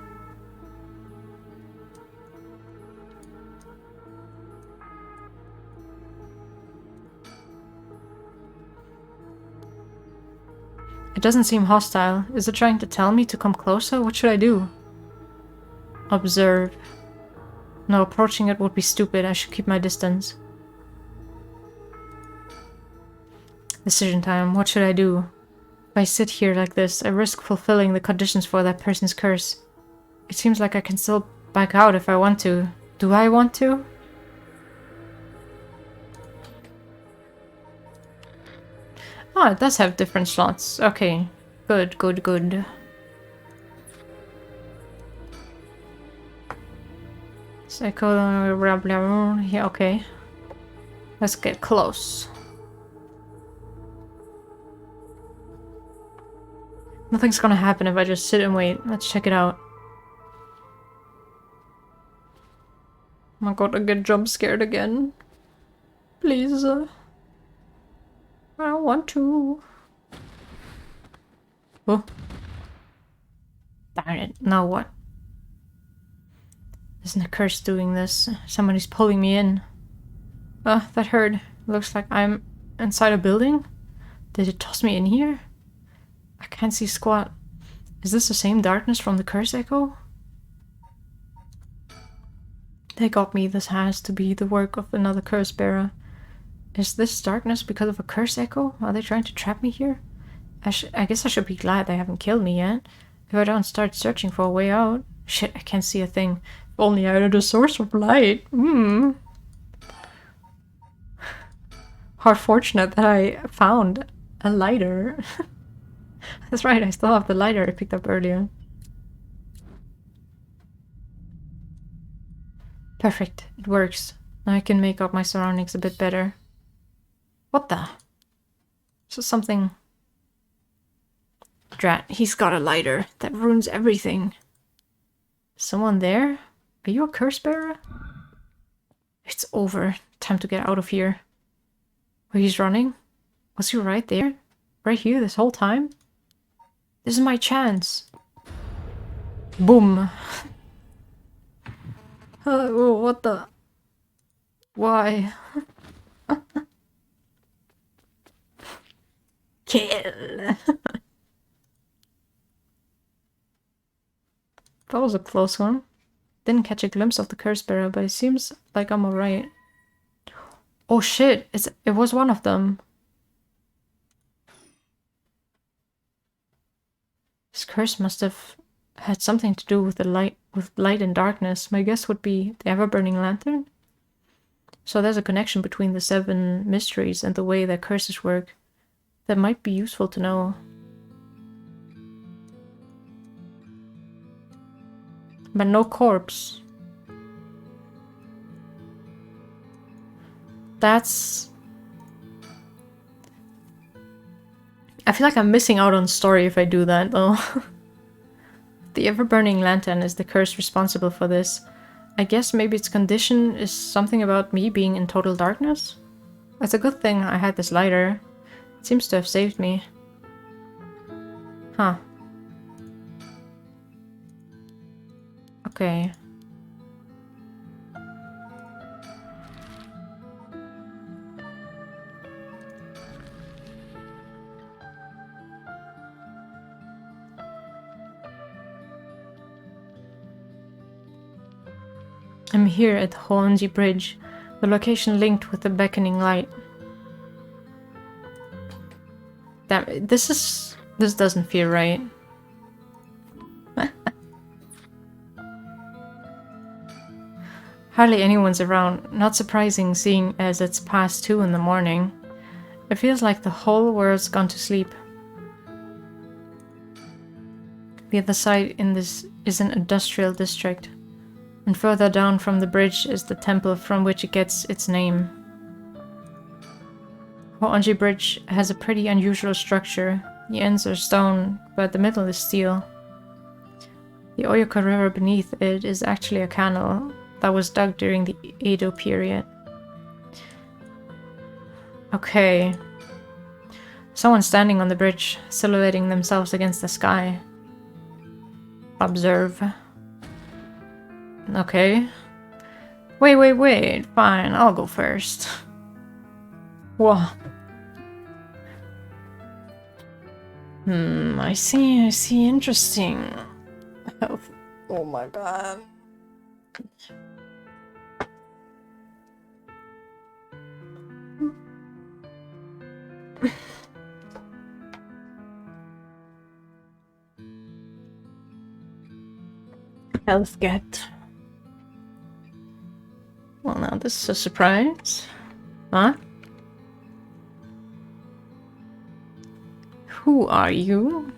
It doesn't seem hostile. Is it trying to tell me to come closer? What should I do? Observe. No, approaching it would be stupid. I should keep my distance. Decision time. What should I do? If I sit here like this, I risk fulfilling the conditions for that person's curse. It seems like I can still back out if I want to. Do I want to? Oh, it does have different slots. Okay. Good, good, good. Psycho... Yeah, okay. Let's get close. Nothing's gonna happen if I just sit and wait. Let's check it out. I'm gonna get jump scared again. Please. I don't want to. Oh. Darn it. Now what? Isn't a curse doing this? Somebody's pulling me in. That hurt. Looks like I'm inside a building. Did it toss me in here? I can't see squat. Is this the same darkness from the curse echo? They got me. This has to be the work of another curse bearer. Is this darkness because of a curse echo? Are they trying to trap me here? I guess I should be glad they haven't killed me yet. If I don't start searching for a way out. Shit, I can't see a thing. If only I had a source of light. How fortunate that I found a lighter. That's right, I still have the lighter I picked up earlier. Perfect, it works. Now I can make out my surroundings a bit better. What the? So something... Drat, he's got a lighter. That ruins everything. Someone there? Are you a curse bearer? It's over. Time to get out of here. Where he's running? Was he right there? Right here this whole time? This is my chance. Boom. Oh, what the? Why? Kill. That was a close one. Didn't catch a glimpse of the curse bearer, but it seems like I'm alright. Oh shit, it was one of them. This curse must have had something to do with light and darkness. My guess would be the ever-burning lantern. So there's a connection between the 7 mysteries and the way that curses work. That might be useful to know. But no corpse. That's... I feel like I'm missing out on story if I do that, though. The ever-burning lantern is the curse responsible for this. I guess maybe its condition is something about me being in total darkness? It's a good thing I had this lighter. It seems to have saved me. Huh. Okay. I'm here at the Hoanji Bridge, the location linked with the beckoning light. Damn it, this doesn't feel right. Hardly anyone's around, not surprising seeing as it's past 2 in the morning. It feels like the whole world's gone to sleep. The other side in this is an industrial district, and further down from the bridge is the temple from which it gets its name. Hoanji Bridge has a pretty unusual structure. The ends are stone, but the middle is steel. The Oyoka River beneath it is actually a canal that was dug during the Edo period. Okay. Someone standing on the bridge, silhouetting themselves against the sky. Observe. Okay. Wait. Fine, I'll go first. Whoa. I see. Interesting. Oh my god. Health get. Well, now this is a surprise. Huh? Who are you?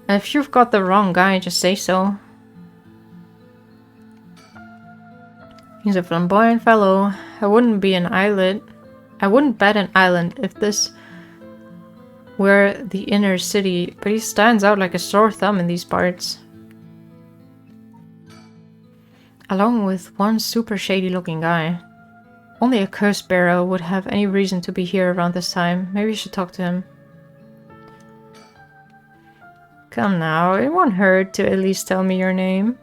If you've got the wrong guy, just say so. He's a flamboyant fellow. I wouldn't bet an island if this were the inner city, but he stands out like a sore thumb in these parts. Along with one super shady looking guy. Only a curse bearer would have any reason to be here around this time. Maybe you should talk to him. Come now, it won't hurt to at least tell me your name.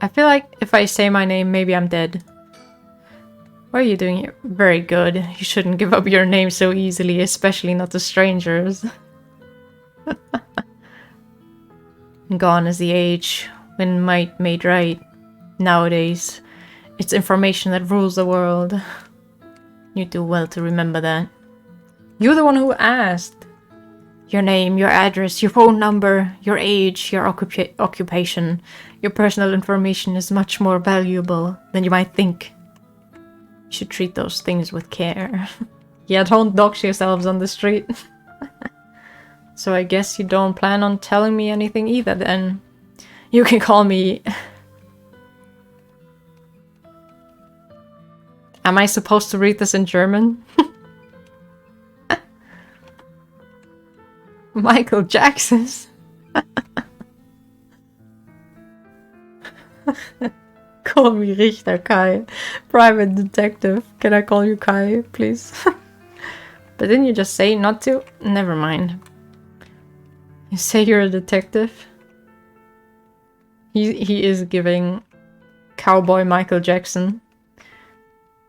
I feel like if I say my name, maybe I'm dead. What are you doing here? Very good. You shouldn't give up your name so easily, especially not to strangers. Gone is the age when might made right. Nowadays, it's information that rules the world. You do well to remember that. You're the one who asked. Your name, your address, your phone number, your age, your occupation. Your personal information is much more valuable than you might think. You should treat those things with care. Yeah, don't dox yourselves on the street. So I guess you don't plan on telling me anything either then. You can call me... Am I supposed to read this in German? Michael Jackson. Call me Richter, Kai. Private detective. Can I call you Kai, please? But didn't you just say not to? Never mind. You say you're a detective? He is giving cowboy Michael Jackson.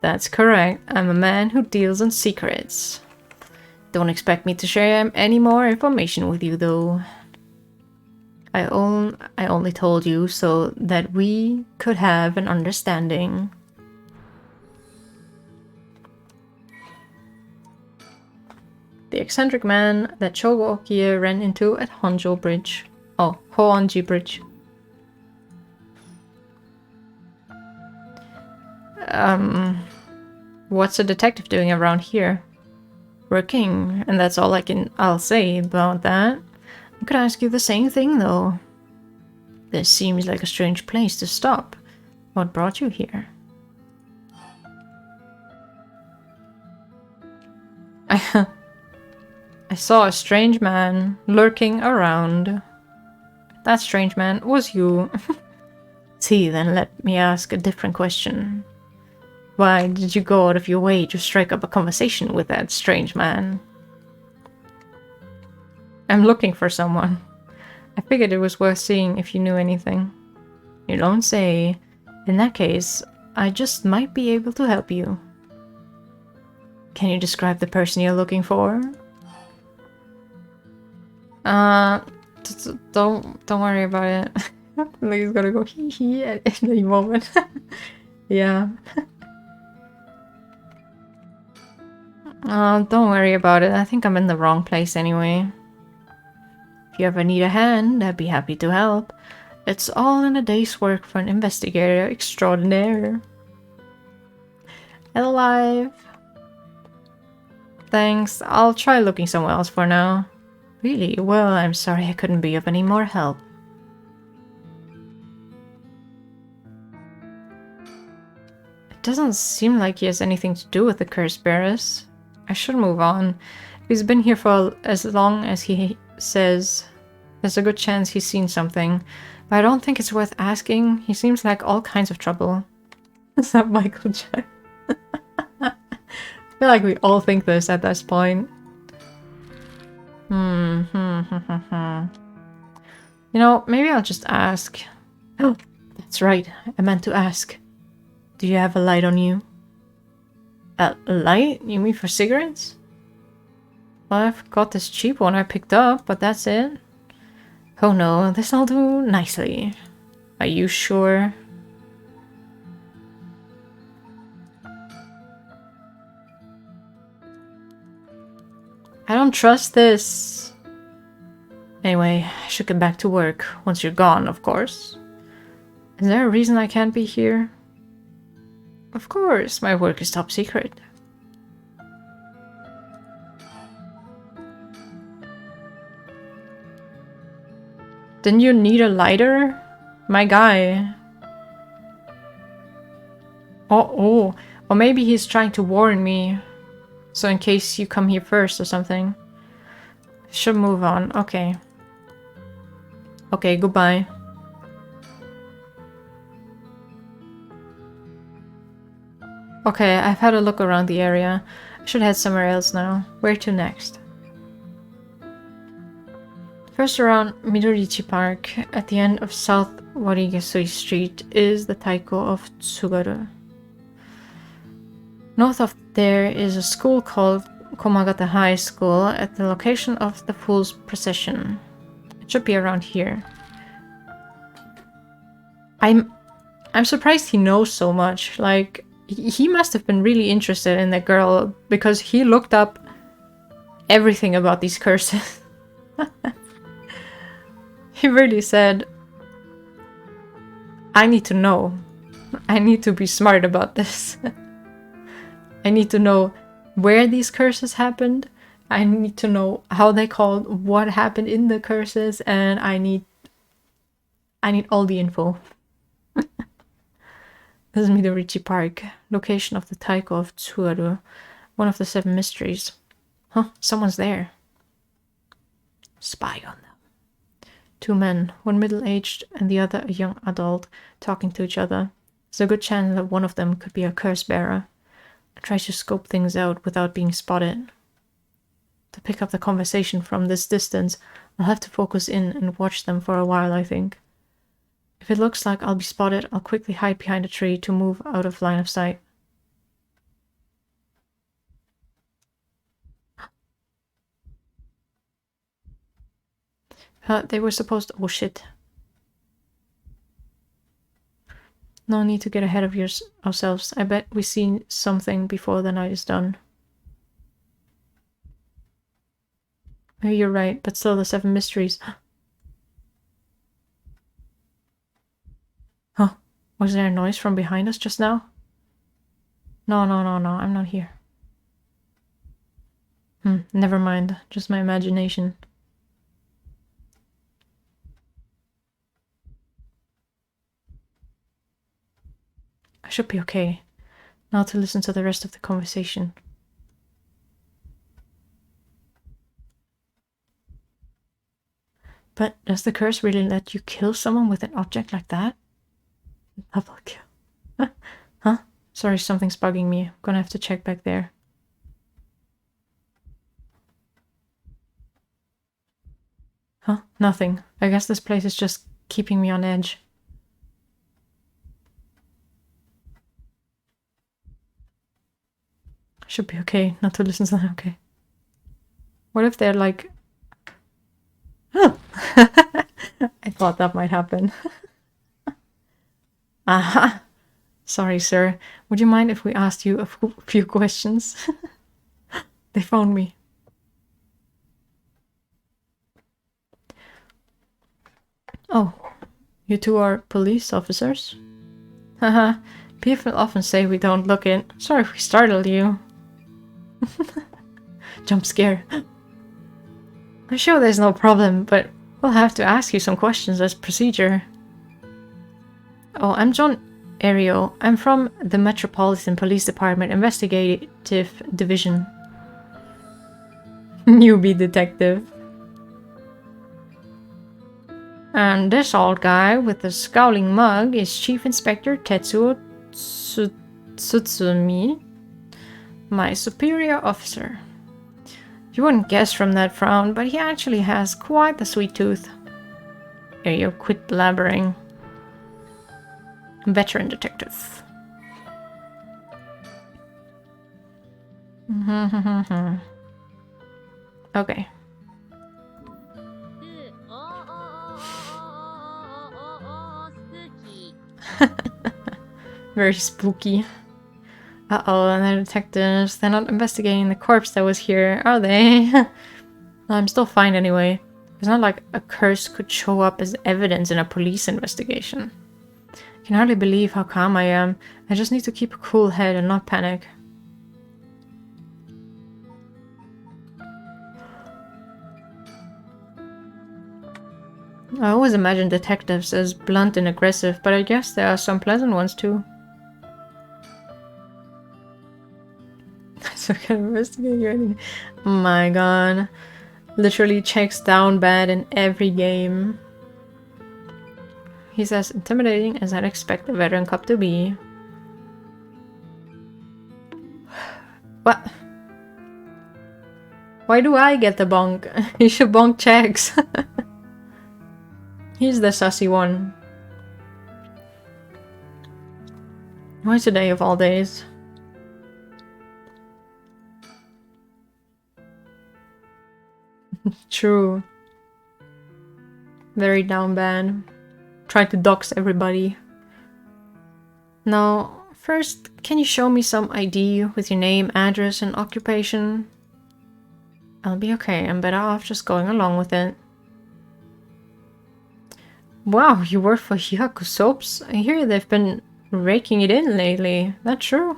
That's correct. I'm a man who deals in secrets. Don't expect me to share any more information with you, though. I only told you so that we could have an understanding. The eccentric man that Shogo Okie ran into at Honjo Bridge. Oh, Hoonji Bridge. What's a detective doing around here? Working, and that's all I'll say about that. I could ask you the same thing, though. This seems like a strange place to stop. What brought you here? I saw a strange man lurking around. That strange man was you. See, then let me ask a different question. Why did you go out of your way to strike up a conversation with that strange man? I'm looking for someone. I figured it was worth seeing if you knew anything. You don't say. In that case, I just might be able to help you. Can you describe the person you're looking for? Don't worry about it. Like he's gonna go hee hee at any moment. Yeah. Don't worry about it. I think I'm in the wrong place anyway. If you ever need a hand, I'd be happy to help. It's all in a day's work for an investigator extraordinaire. Alive. Thanks. I'll try looking somewhere else for now. Really? Well, I'm sorry I couldn't be of any more help. It doesn't seem like he has anything to do with the curse bearers. I should move on. He's been here for as long as he says. There's a good chance he's seen something. But I don't think it's worth asking. He seems like all kinds of trouble. Is that Michael Jackson? I feel like we all think this at this point. You know, maybe I'll just ask. Oh, that's right. I meant to ask. Do you have a light on you? A light? You mean for cigarettes? Well, I've got this cheap one I picked up, but that's it. Oh no, this'll do nicely. Are you sure? I don't trust this. Anyway, I should get back to work once you're gone, of course. Is there a reason I can't be here? Of course, my work is top secret. Didn't you need a lighter? My guy. Oh, or maybe he's trying to warn me. So in case you come here first or something. Should move on. Okay. Okay, goodbye. Okay, I've had a look around the area. I should head somewhere else now. Where to next? First around Midorichi Park, at the end of South Warigasui Street, is the Taiko of Tsugaru. North of there is a school called Komagata High School at the location of the Fool's Procession. It should be around here. I'm surprised he knows so much. Like, he must have been really interested in that girl because he looked up everything about these curses. He really said, I need to know. I need to be smart about this. I need to know where these curses happened. I need to know how they called, what happened in the curses, and I need all the info. This is Midorichi Park, location of the Taiko of Tsugaru, one of the 7 mysteries. Huh, someone's there. Spy on them. 2 men, one middle-aged and the other a young adult, talking to each other. There's a good chance that one of them could be a curse bearer. I try to scope things out without being spotted. To pick up the conversation from this distance, I'll have to focus in and watch them for a while, I think. If it looks like I'll be spotted, I'll quickly hide behind a tree to move out of line of sight. They were supposed to... Oh shit. No need to get ahead of ourselves. I bet we see something before the night is done. Maybe you're right, but still the 7 mysteries. Huh? Was there a noise from behind us just now? No, I'm not here. Never mind. Just my imagination. I should be okay. Now to listen to the rest of the conversation. But does the curse really let you kill someone with an object like that? Double kill. Huh? Sorry, something's bugging me. I'm gonna have to check back there. Huh? Nothing. I guess this place is just keeping me on edge. I should be okay not to listen to that. Okay. What if they're like... I thought that might happen. Aha! Sorry, sir. Would you mind if we asked you a few questions? They found me. Oh, you two are police officers? Haha, people often say we don't look it. Sorry if we startled you. Jump scare. I'm sure there's no problem, but we'll have to ask you some questions as procedure. Oh, I'm John Ario. I'm from the Metropolitan Police Department Investigative Division. Newbie detective. And this old guy with the scowling mug is Chief Inspector Tetsuo Tsutsumi, my superior officer. You wouldn't guess from that frown, but he actually has quite the sweet tooth. Ario, quit blabbering. Veteran detective. Okay. Very spooky. Uh-oh, and they're detectives. They're not investigating the corpse that was here, are they? I'm still fine anyway. It's not like a curse could show up as evidence in a police investigation. I can hardly believe how calm I am. I just need to keep a cool head and not panic. I always imagine detectives as blunt and aggressive, but I guess there are some pleasant ones too. So can investigate you anything. Oh my god. Literally checks down bad in every game. He's as intimidating as I'd expect a veteran cop to be. What? Why do I get the bonk? He should bonk checks. He's the sussy one. Why today of all days? True. Very down bad. Trying to dox everybody. Now, first, can you show me some ID with your name, address, and occupation? I'll be okay. I'm better off just going along with it. Wow, you work for Hyaku Soaps? I hear they've been raking it in lately. That true?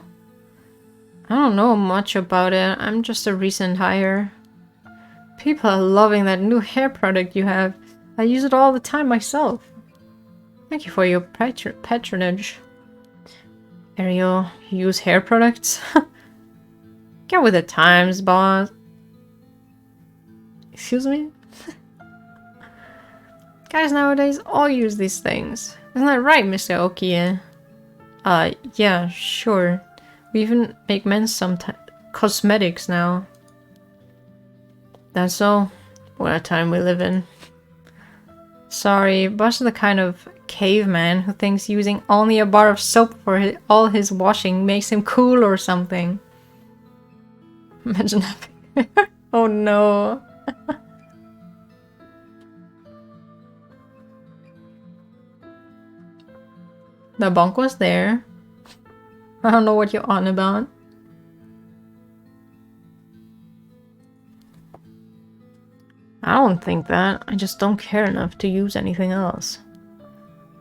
I don't know much about it. I'm just a recent hire. People are loving that new hair product you have. I use it all the time myself. Thank you for your patronage. Ariel, you use hair products? Get with the times, boss. Excuse me? Guys nowadays all use these things. Isn't that right, Mr. Okie? Yeah, sure. We even make men's cosmetics now. That's all. What a time we live in. Sorry, Bosch is the kind of caveman who thinks using only a bar of soap for all his washing makes him cool or something. Imagine having... Oh no. The bunk was there. I don't know what you're on about. I don't think that. I just don't care enough to use anything else.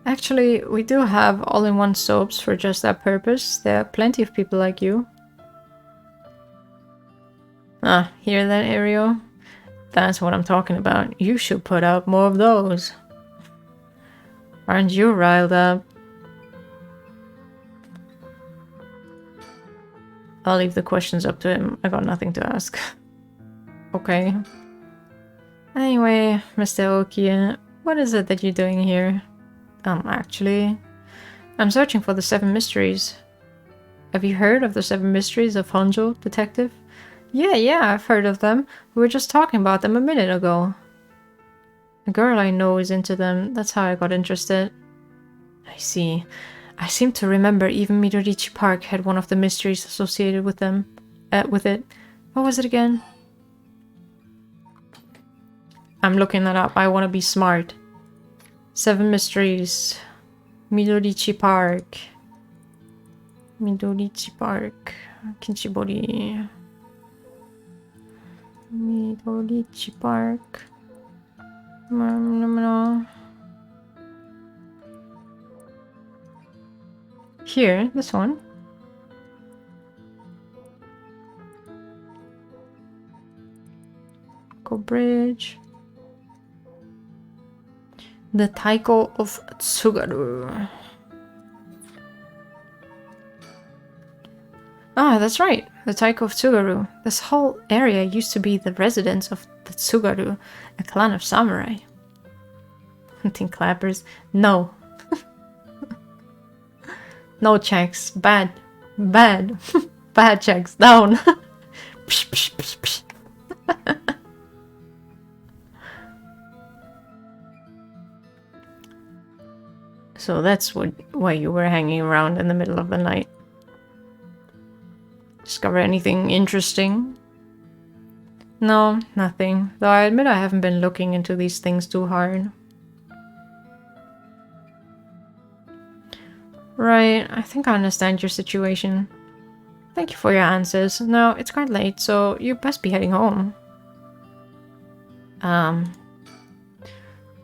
Actually, we do have all-in-one soaps for just that purpose. There are plenty of people like you. Ah, hear that, Ariel? That's what I'm talking about. You should put out more of those. Aren't you riled up? I'll leave the questions up to him. I got nothing to ask. Okay. Anyway, Mr. Oki, what is it that you're doing here? Actually, I'm searching for the 7 mysteries. Have you heard of the 7 mysteries of Honjo, detective? Yeah, I've heard of them. We were just talking about them a minute ago. A girl I know is into them. That's how I got interested. I see. I seem to remember even Midorichi Park had one of the mysteries associated with them. With it. What was it again? I'm looking that up. I want to be smart. 7 mysteries. Midorichi Park. Midorichi Park. Kinchibori. Midorichi Park. Here, this one. Go Bridge. The Taiko of Tsugaru. Ah, that's right. The Taiko of Tsugaru. This whole area used to be the residence of the Tsugaru, a clan of samurai. Hunting clappers. No. No checks. Bad. Bad. Bad checks. Down. Psh, psh, psh, psh. So that's why you were hanging around in the middle of the night. Discover anything interesting? No, nothing. Though I admit I haven't been looking into these things too hard. Right, I think I understand your situation. Thank you for your answers. Now, it's quite late, so you best be heading home. I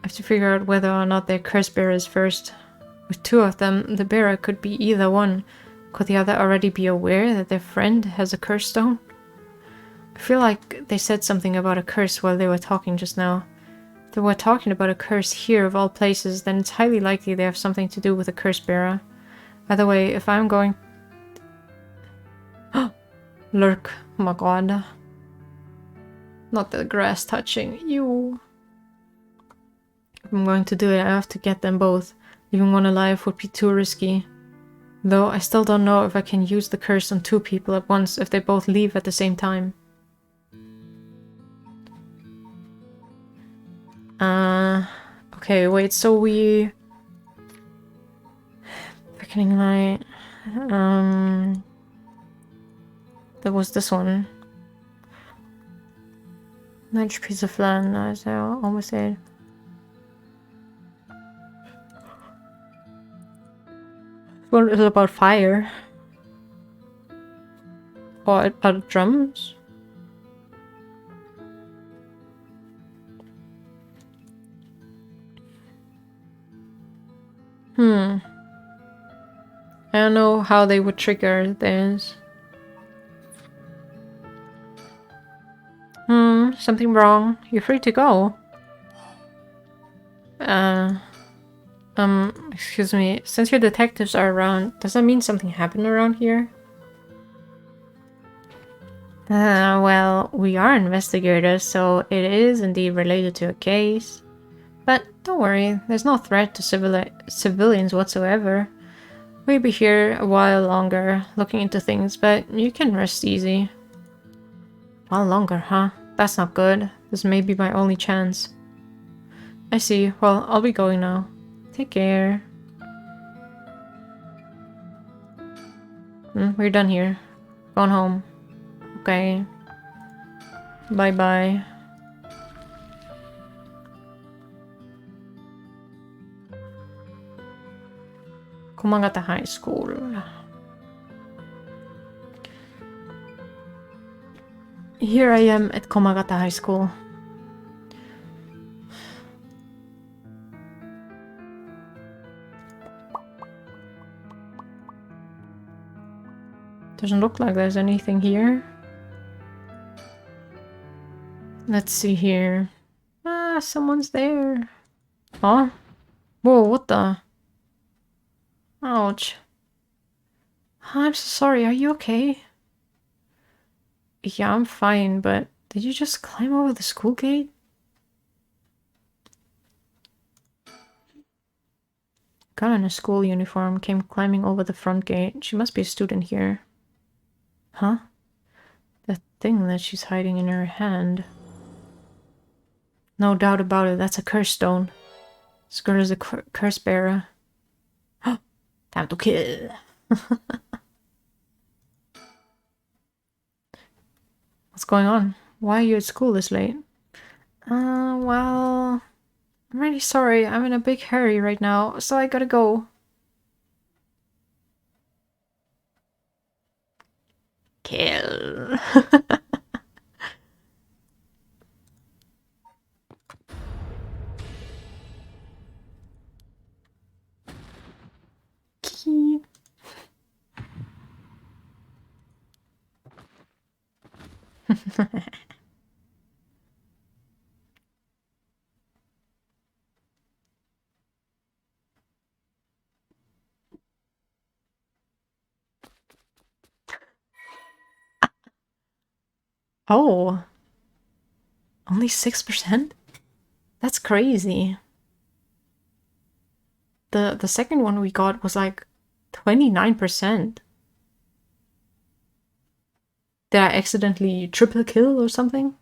have to figure out whether or not they're curse bearers first. With 2 of them, the bearer could be either one. Could the other already be aware that their friend has a curse stone? I feel like they said something about a curse while they were talking just now. If they were talking about a curse here of all places, then it's highly likely they have something to do with a curse bearer. Either way, if I'm going... Lurk, oh my god. Not the grass touching. Ew. If I'm going to do it, I have to get them both. Leaving one alive would be too risky. Though I still don't know if I can use the curse on 2 people at once if they both leave at the same time. Okay, wait, so we... Beginning night... There was this one. Large piece of land, as I almost said. One is about fire. Or about drums. I don't know how they would trigger this. Something wrong. You're free to go. Excuse me. Since your detectives are around, does that mean something happened around here? Well, we are investigators, so it is indeed related to a case. But don't worry, there's no threat to civilians whatsoever. We'll be here a while longer, looking into things, but you can rest easy. A while longer, huh? That's not good. This may be my only chance. I see. Well, I'll be going now. Take care. We're done here. Going home. Okay. Bye-bye. Komagata High School. Here I am at Komagata High School. Doesn't look like there's anything here. Let's see here. Ah, someone's there. Huh? Whoa, what the? Ouch. I'm so sorry, are you okay? Yeah, I'm fine, but did you just climb over the school gate? Got in a school uniform, came climbing over the front gate. She must be a student here. Huh? That thing that she's hiding in her hand. No doubt about it, that's a curse stone. This girl is a curse bearer. Time to kill. What's going on? Why are you at school this late? Well... I'm really sorry, I'm in a big hurry right now, so I gotta go. Kill. Key. Oh. Only 6%? That's crazy. The second one we got was like 29%. Did I accidentally triple kill or something?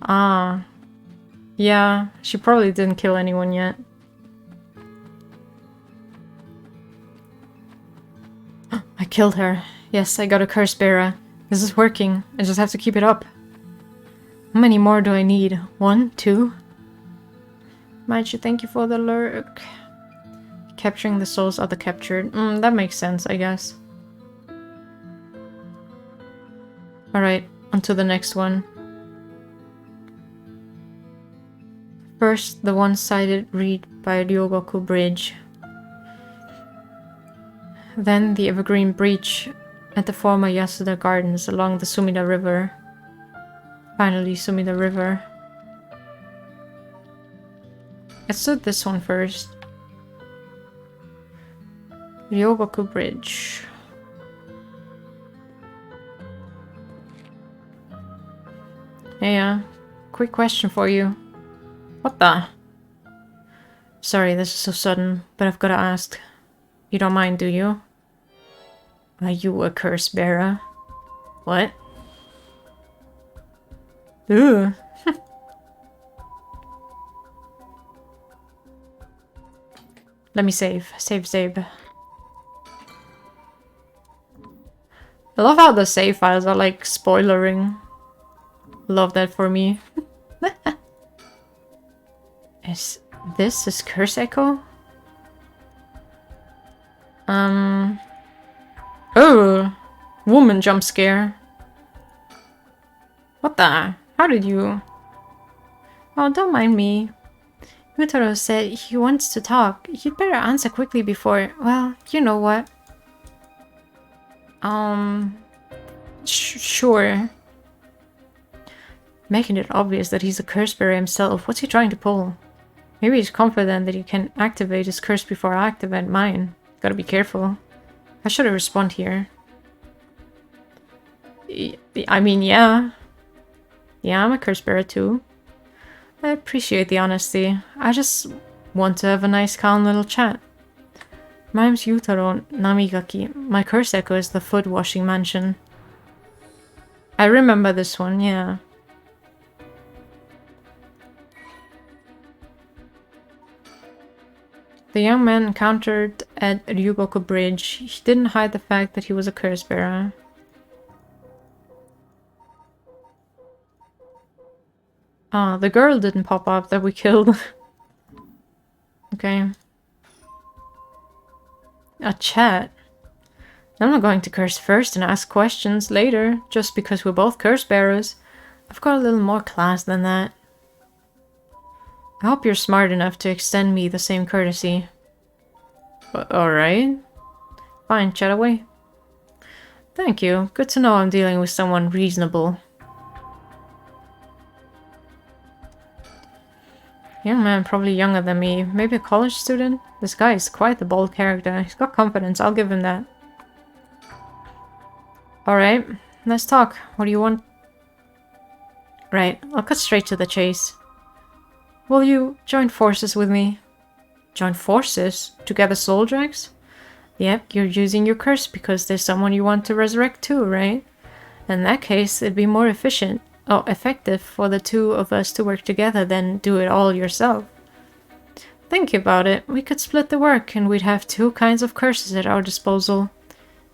Ah. Yeah, she probably didn't kill anyone yet. I killed her. Yes, I got a curse bearer. This is working. I just have to keep it up. How many more do I need? 1? 2? Might you thank you for the lurk? Capturing the souls of the captured. That makes sense, I guess. Alright, on to the next one. First, the one-sided reed by Ryogoku Bridge. Then the Evergreen Breach at the former Yasuda Gardens along the Sumida River. Finally, Sumida River. Let's do this one first. Ryogoku Bridge. Hey, quick question for you. What the? Sorry, this is so sudden, but I've gotta ask. You don't mind, do you? Are you a curse bearer? What? Ooh. Let me save. Save. I love how the save files are like spoilering. Love that for me. Is this Curse Echo? Oh! Woman jump scare. What the? How did you? Oh, don't mind me. Mutaro said he wants to talk. You'd better answer quickly before... Well, you know what. Sure. Making it obvious that he's a curse bearer himself. What's he trying to pull? Maybe he's confident that he can activate his curse before I activate mine. Gotta be careful. How should I respond here? I mean, yeah. Yeah, I'm a curse bearer too. I appreciate the honesty. I just want to have a nice calm little chat. My name's Yutaro Namigaki. My curse echo is the foot washing mansion. I remember this one, yeah. The young man encountered at Ryugoku Bridge. He didn't hide the fact that he was a curse bearer. Ah, the girl didn't pop up that we killed. Okay. A chat. I'm not going to curse first and ask questions later, just because we're both curse bearers. I've got a little more class than that. I hope you're smart enough to extend me the same courtesy. Alright. Fine, chat away. Thank you. Good to know I'm dealing with someone reasonable. Young man, probably younger than me. Maybe a college student? This guy is quite the bold character. He's got confidence, I'll give him that. Alright, let's talk. What do you want? Right, I'll cut straight to the chase. Will you join forces with me? Join forces? To gather soul drags? Yep, you're using your curse because there's someone you want to resurrect too, right? In that case, it'd be more effective for the two of us to work together than do it all yourself. Think about it. We could split the work and we'd have two kinds of curses at our disposal.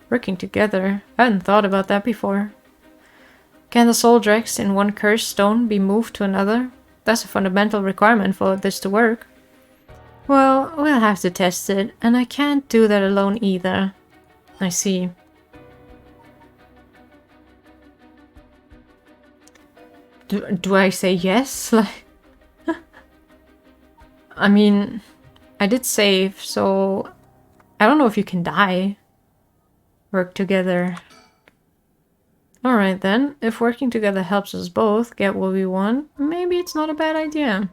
Working together. I hadn't thought about that before. Can the soul dregs in one cursed stone be moved to another? That's a fundamental requirement for this to work. Well, we'll have to test it, and I can't do that alone either. I see. Do I say yes? Like, I mean, I did save, so I don't know if you can die. Work together. Alright then, if working together helps us both get what we want, maybe it's not a bad idea.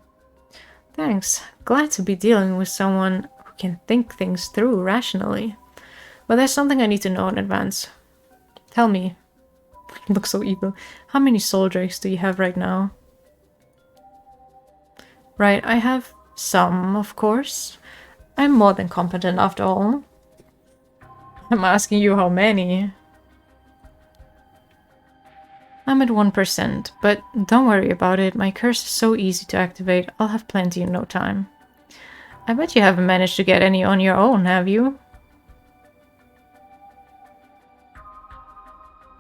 Thanks. Glad to be dealing with someone who can think things through rationally. But there's something I need to know in advance. Tell me. You look so evil. How many soul drakes do you have right now? Right, I have some, of course. I'm more than competent after all. I'm asking you how many. I'm at 1%, but don't worry about it. My curse is so easy to activate. I'll have plenty in no time. I bet you haven't managed to get any on your own, have you?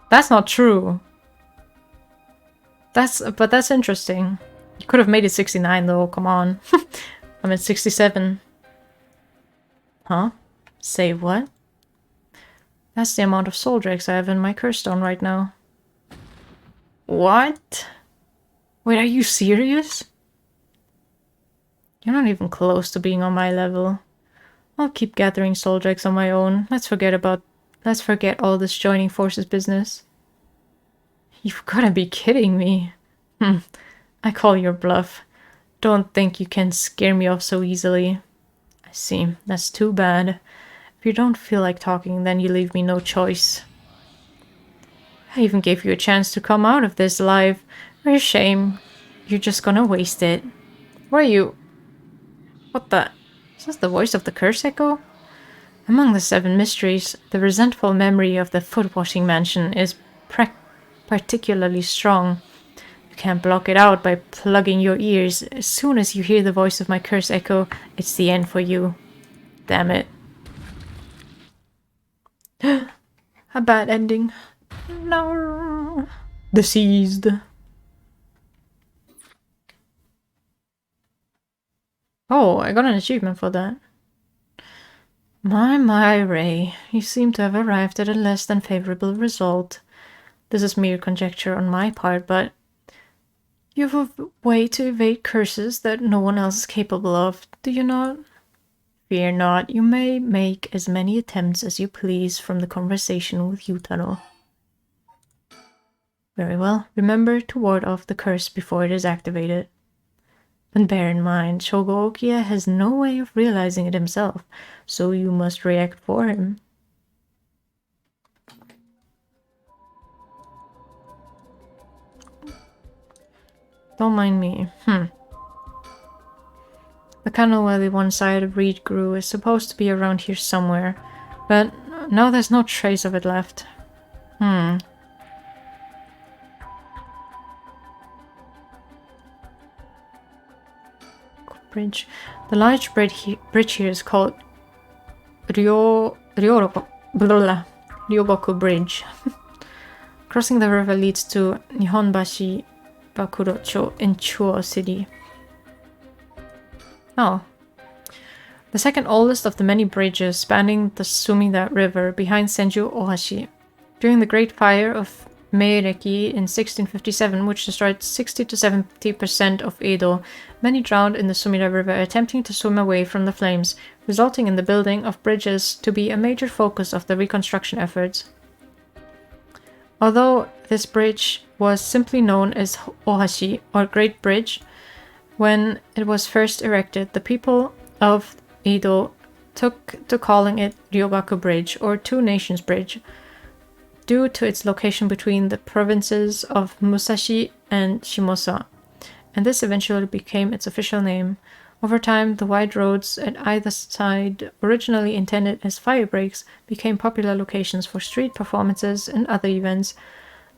That's not true. But that's interesting. You could have made it 69 though, come on. I'm at 67. Huh? Say what? That's the amount of soul drakes I have in my curse stone right now. What? Wait, are you serious? You're not even close to being on my level. I'll keep gathering soul drakes on my own. Let's forget all this joining forces business. You've gotta be kidding me. I call your bluff. Don't think you can scare me off so easily. I see. That's too bad. If you don't feel like talking, then you leave me no choice. I even gave you a chance to come out of this alive. For a shame. You're just gonna waste it. Where are you? What the? Is this the voice of the curse echo? Among the 7 mysteries, the resentful memory of the foot-washing mansion is particularly strong. You can't block it out by plugging your ears. As soon as you hear the voice of my curse echo, it's the end for you. Damn it. A bad ending. No. Deceased. Oh, I got an achievement for that. My, Ray. You seem to have arrived at a less than favorable result. This is mere conjecture on my part, but you have a way to evade curses that no one else is capable of, do you not? Fear not, you may make as many attempts as you please from the conversation with Yutaro. Very well, remember to ward off the curse before it is activated. But bear in mind, Shogo Okiya has no way of realizing it himself, so you must react for him. Don't mind me. The canal where the one side of reed grew is supposed to be around here somewhere, but now there's no trace of it left. Bridge. The large bridge here is called Ryogoku Bridge. Crossing the river leads to Nihonbashi Bakurocho in Chuo City. Oh. The second oldest of the many bridges spanning the Sumida River behind Senju Ohashi. During the Great Fire of Meireki in 1657, which destroyed 60 to 70% of Edo, many drowned in the Sumida River attempting to swim away from the flames, resulting in the building of bridges to be a major focus of the reconstruction efforts. Although this bridge was simply known as Ohashi, or Great Bridge, when it was first erected, the people of Edo took to calling it Ryogaku Bridge, or Two Nations Bridge, due to its location between the provinces of Musashi and Shimosa, and this eventually became its official name. Over time, the wide roads at either side, originally intended as fire breaks, became popular locations for street performances and other events.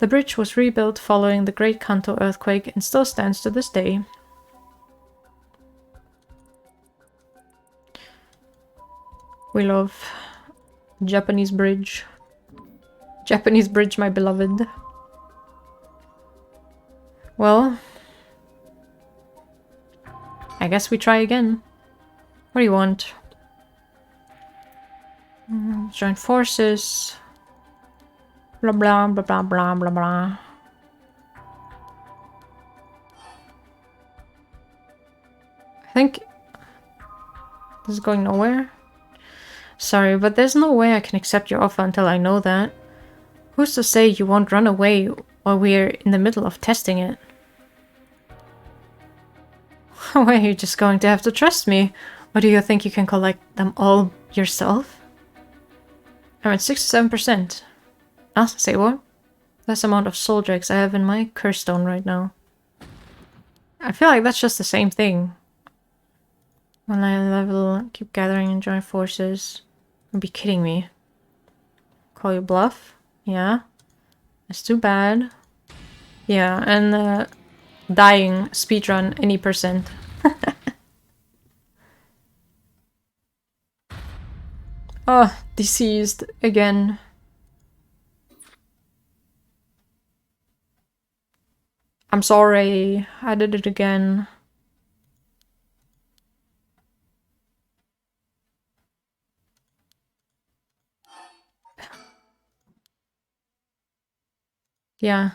The bridge was rebuilt following the Great Kanto earthquake and still stands to this day. We love Japanese bridge. Japanese bridge, my beloved. Well, I guess we try again. What do you want? Join forces. Blah blah blah blah blah blah blah. I think this is going nowhere. Sorry, but there's no way I can accept your offer until I know that. Who's to say you won't run away while we're in the middle of testing it? Why are you just going to have to trust me? Or do you think you can collect them all yourself? I'm at 67%. Ah, say what? Less amount of soul drakes I have in my curse stone right now. I feel like that's just the same thing. When I level, keep gathering and join forces. You'd be kidding me. Call you bluff? Yeah. That's too bad. Yeah, and dying speedrun any percent. Oh, deceased again. I'm sorry, I did it again. Yeah.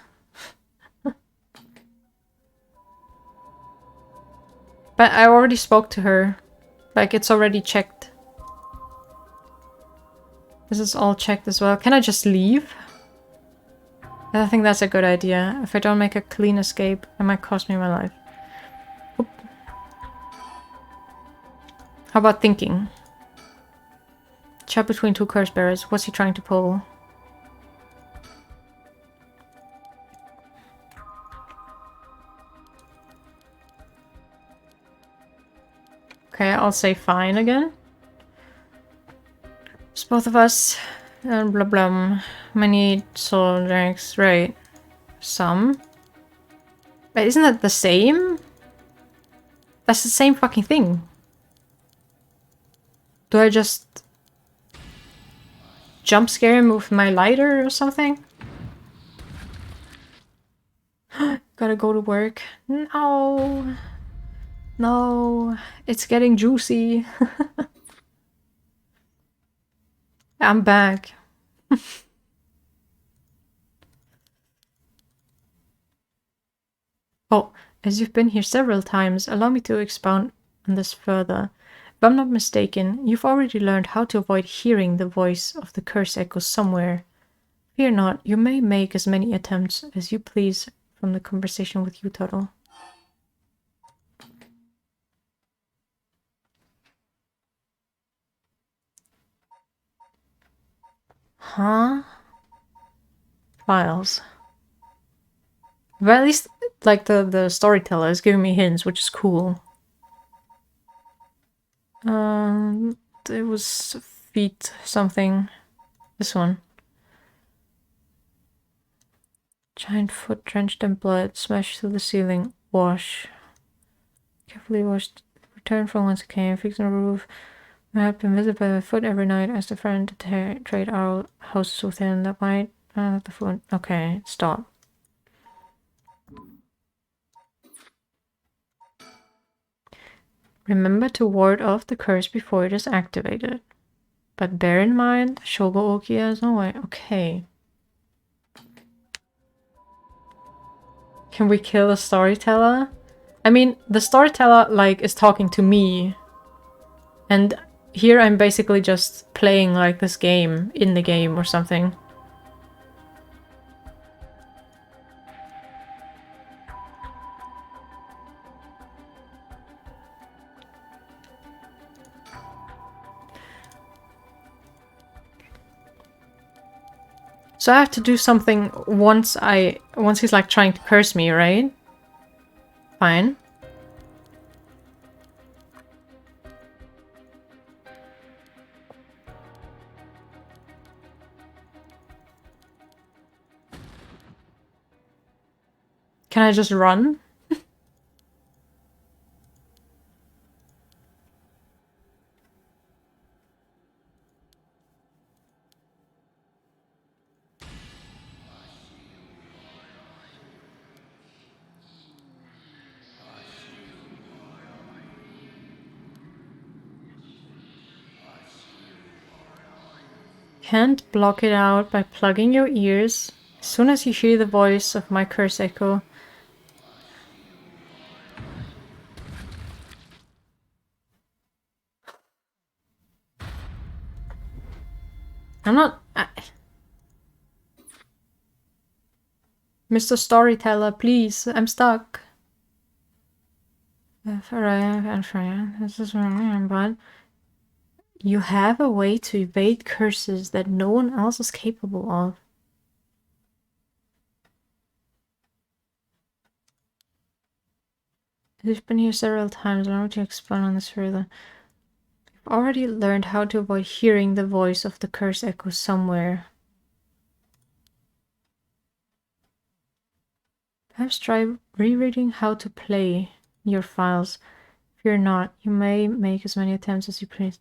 But I already spoke to her. Like, it's already checked. This is all checked as well. Can I just leave? I think that's a good idea. If I don't make a clean escape, it might cost me my life. Oop. How about thinking? Chat between two curse bearers. What's he trying to pull? Okay, I'll say fine again. It's both of us. And blah blah. Many soul drinks, right? Some. But isn't that the same? That's the same fucking thing. Do I just jump scare him with my lighter or something? Gotta go to work. No. No. It's getting juicy. I'm back. Oh, as you've been here several times, allow me to expound on this further. If I'm not mistaken, you've already learned how to avoid hearing the voice of the curse echo somewhere. Fear not, you may make as many attempts as you please from the conversation with Yutaro. Huh? Files. Well, at least Like the storyteller is giving me hints, which is cool. It was feet something. This one. Giant foot drenched in blood, smashed through the ceiling. Wash. Carefully washed. Return from whence it came. Fixed on the roof. I have been visited by my foot every night. Asked a friend to trade our houses within that might. The foot. Okay, stop. Remember to ward off the curse before it is activated. But bear in mind, Shogo Okiya is no way. Okay. Can we kill the storyteller? I mean, the storyteller, like, is talking to me. And here I'm basically just playing, like, this game in the game or something. So I have to do something once he's like trying to curse me, right? Fine. Can I just run? Can't block it out by plugging your ears. As soon as you hear the voice of my curse echo. I'm not... Mr. Storyteller, please, I'm stuck. This is wrong, but you have a way to evade curses that no one else is capable of. You've been here several times. I want to expand on this further. You've already learned how to avoid hearing the voice of the curse echo somewhere. Perhaps try rereading how to play your files. Fear not, you may make as many attempts as you please.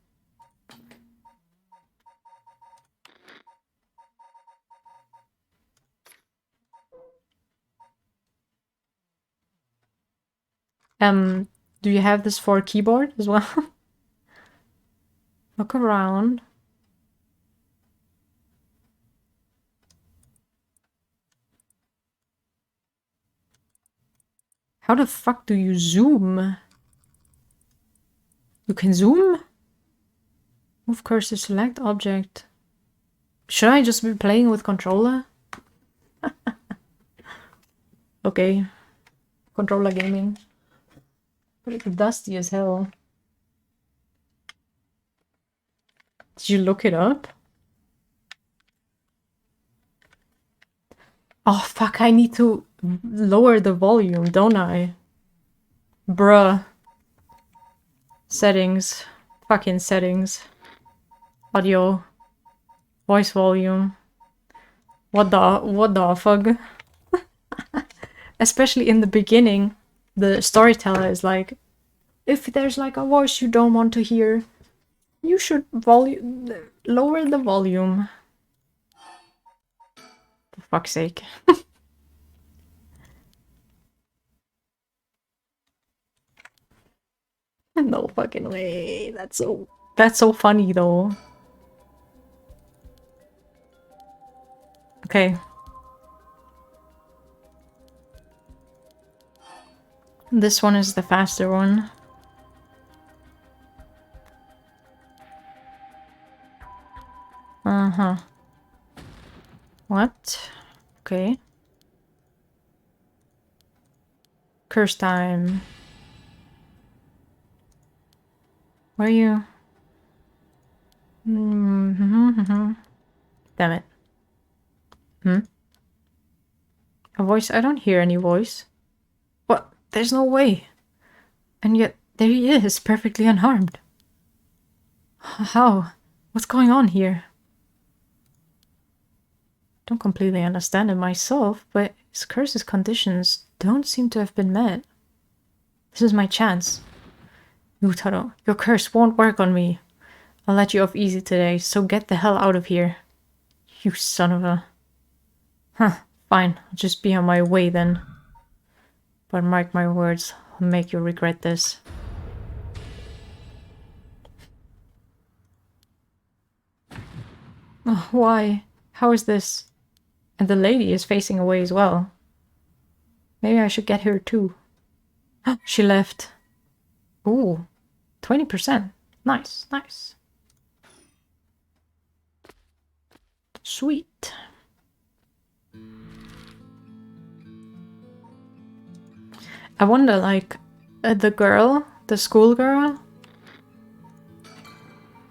Do you have this for a keyboard as well? Look around. How the fuck do you zoom? You can zoom? Move cursor, select object. Should I just be playing with controller? Okay. Controller gaming. But it's dusty as hell. Did you look it up? Oh fuck, I need to lower the volume, don't I? Bruh. Settings. Fucking settings. Audio. Voice volume. What the fuck? Especially in the beginning, the storyteller is like, if there's like a voice you don't want to hear, you should lower the volume. For fuck's sake. No fucking way. That's so funny though. Okay. This one is the faster one. Uh-huh. What? Okay. Curse time. Where are you? Damn it. A voice? I don't hear any voice. There's no way. And yet, there he is, perfectly unharmed. How? What's going on here? Don't completely understand it myself, but his curse's conditions don't seem to have been met. This is my chance. Yutaro, your curse won't work on me. I'll let you off easy today, so get the hell out of here. You son of a... Huh, fine, I'll just be on my way then. But mark my words, I'll make you regret this. Oh, why? How is this? And the lady is facing away as well. Maybe I should get her too. She left. Ooh, 20%. Nice, nice. Sweet. I wonder, like, the girl, the schoolgirl.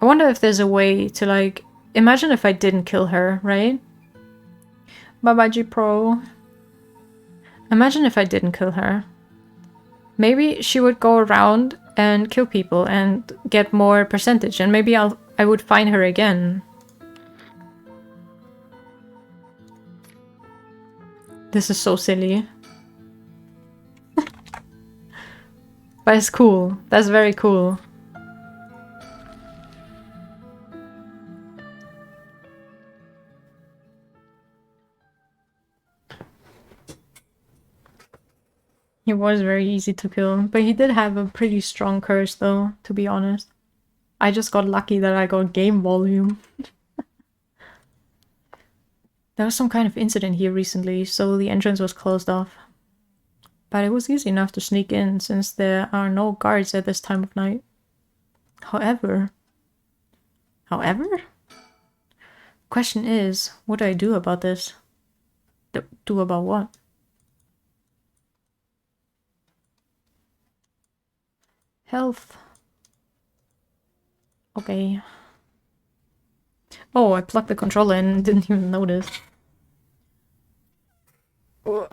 I wonder if there's a way to, like, imagine if I didn't kill her, right? Bye-bye, G Pro. Imagine if I didn't kill her. Maybe she would go around and kill people and get more percentage, and maybe I would find her again. This is so silly. But it's cool. That's very cool. He was very easy to kill, but he did have a pretty strong curse though, to be honest. I just got lucky that I got game volume. There was some kind of incident here recently, so the entrance was closed off. But it was easy enough to sneak in, since there are no guards at this time of night. However? Question is, what do I do about this? Do about what? Health. Okay. Oh, I plugged the controller in and didn't even notice. Ugh.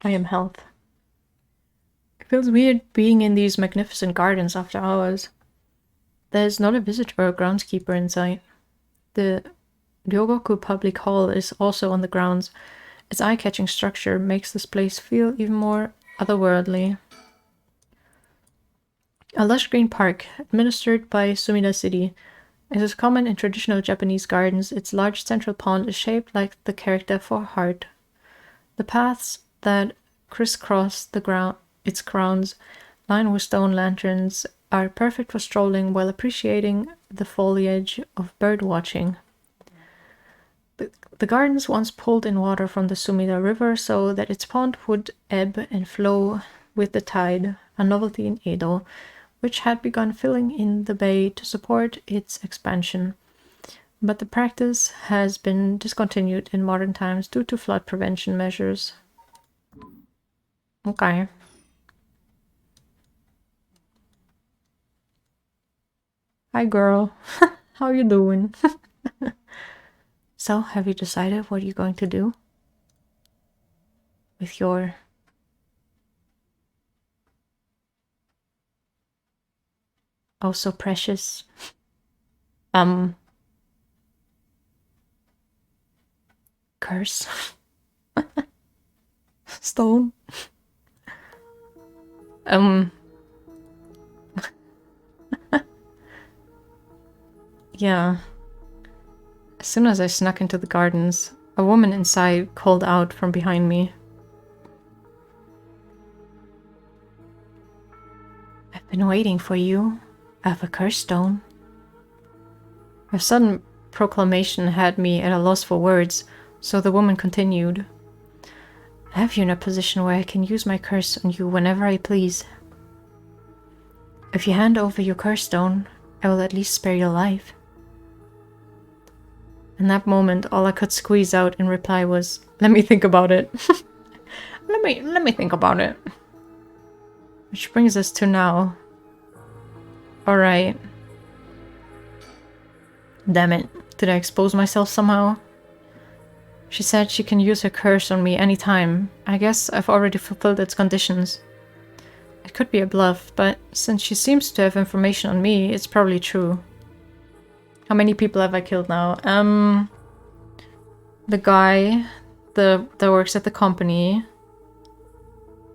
I am health. It feels weird being in these magnificent gardens after hours. There's not a visitor or groundskeeper in sight. The Ryogoku Public Hall is also on the grounds. Its eye-catching structure makes this place feel even more otherworldly. A lush green park, administered by Sumida City. It is common in traditional Japanese gardens. Its large central pond is shaped like the character for a heart. The paths that crisscross its grounds, lined with stone lanterns, are perfect for strolling while appreciating the foliage of bird watching. The gardens once pulled in water from the Sumida River so that its pond would ebb and flow with the tide, a novelty in Edo, which had begun filling in the bay to support its expansion. But the practice has been discontinued in modern times due to flood prevention measures. Okay. Hi girl, how you doing? So, have you decided what you're going to do with your oh so precious curse stone? Yeah. As soon as I snuck into the gardens, a woman inside called out from behind me. I've been waiting for you. I have a curse stone. Her sudden proclamation had me at a loss for words, so the woman continued. I have you in a position where I can use my curse on you whenever I please. If you hand over your curse stone, I will at least spare your life. In that moment, all I could squeeze out in reply was, let me think about it. let me think about it. Which brings us to now. Alright. Damn it. Did I expose myself somehow? She said she can use her curse on me anytime. I guess I've already fulfilled its conditions. It could be a bluff, but since she seems to have information on me, it's probably true. How many people have I killed now? The guy that works at the company.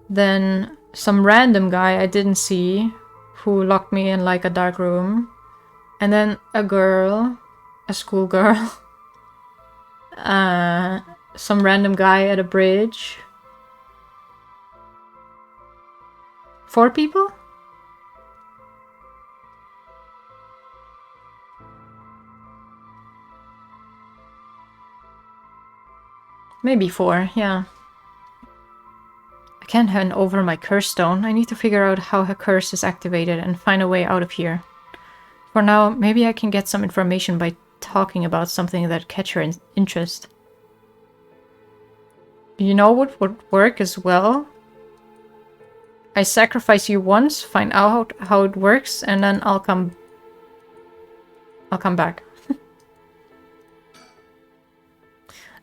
Then some random guy I didn't see who locked me in like a dark room. And then a girl, a schoolgirl. Some random guy at a bridge. 4 people? Maybe 4, yeah. I can't hand over my curse stone. I need to figure out how her curse is activated and find a way out of here. For now, maybe I can get some information by talking about something that catch her interest. You know what would work as well? I sacrifice you once, find out how it works, and then I'll come back.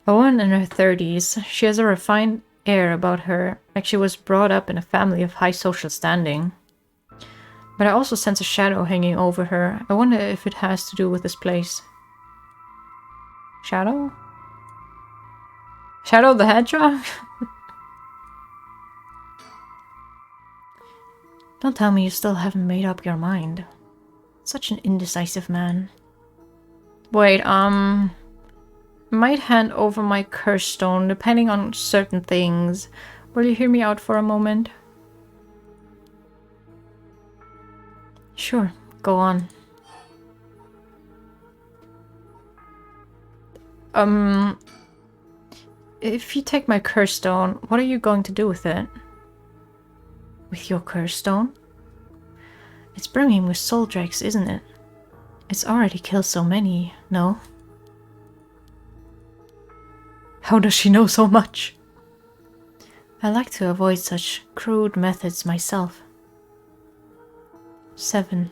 A woman in her 30s. She has a refined air about her, like she was brought up in a family of high social standing. But I also sense a shadow hanging over her. I wonder if it has to do with this place. Shadow? Shadow the Hedgehog? Don't tell me you still haven't made up your mind. Such an indecisive man. Wait, might hand over my curse stone depending on certain things. Will you hear me out for a moment? Sure, go on. If you take my curse stone, what are you going to do with it? With your curse stone? It's brimming with soul drakes, isn't it? It's already killed so many, no? How does she know so much? I like to avoid such crude methods myself. 7.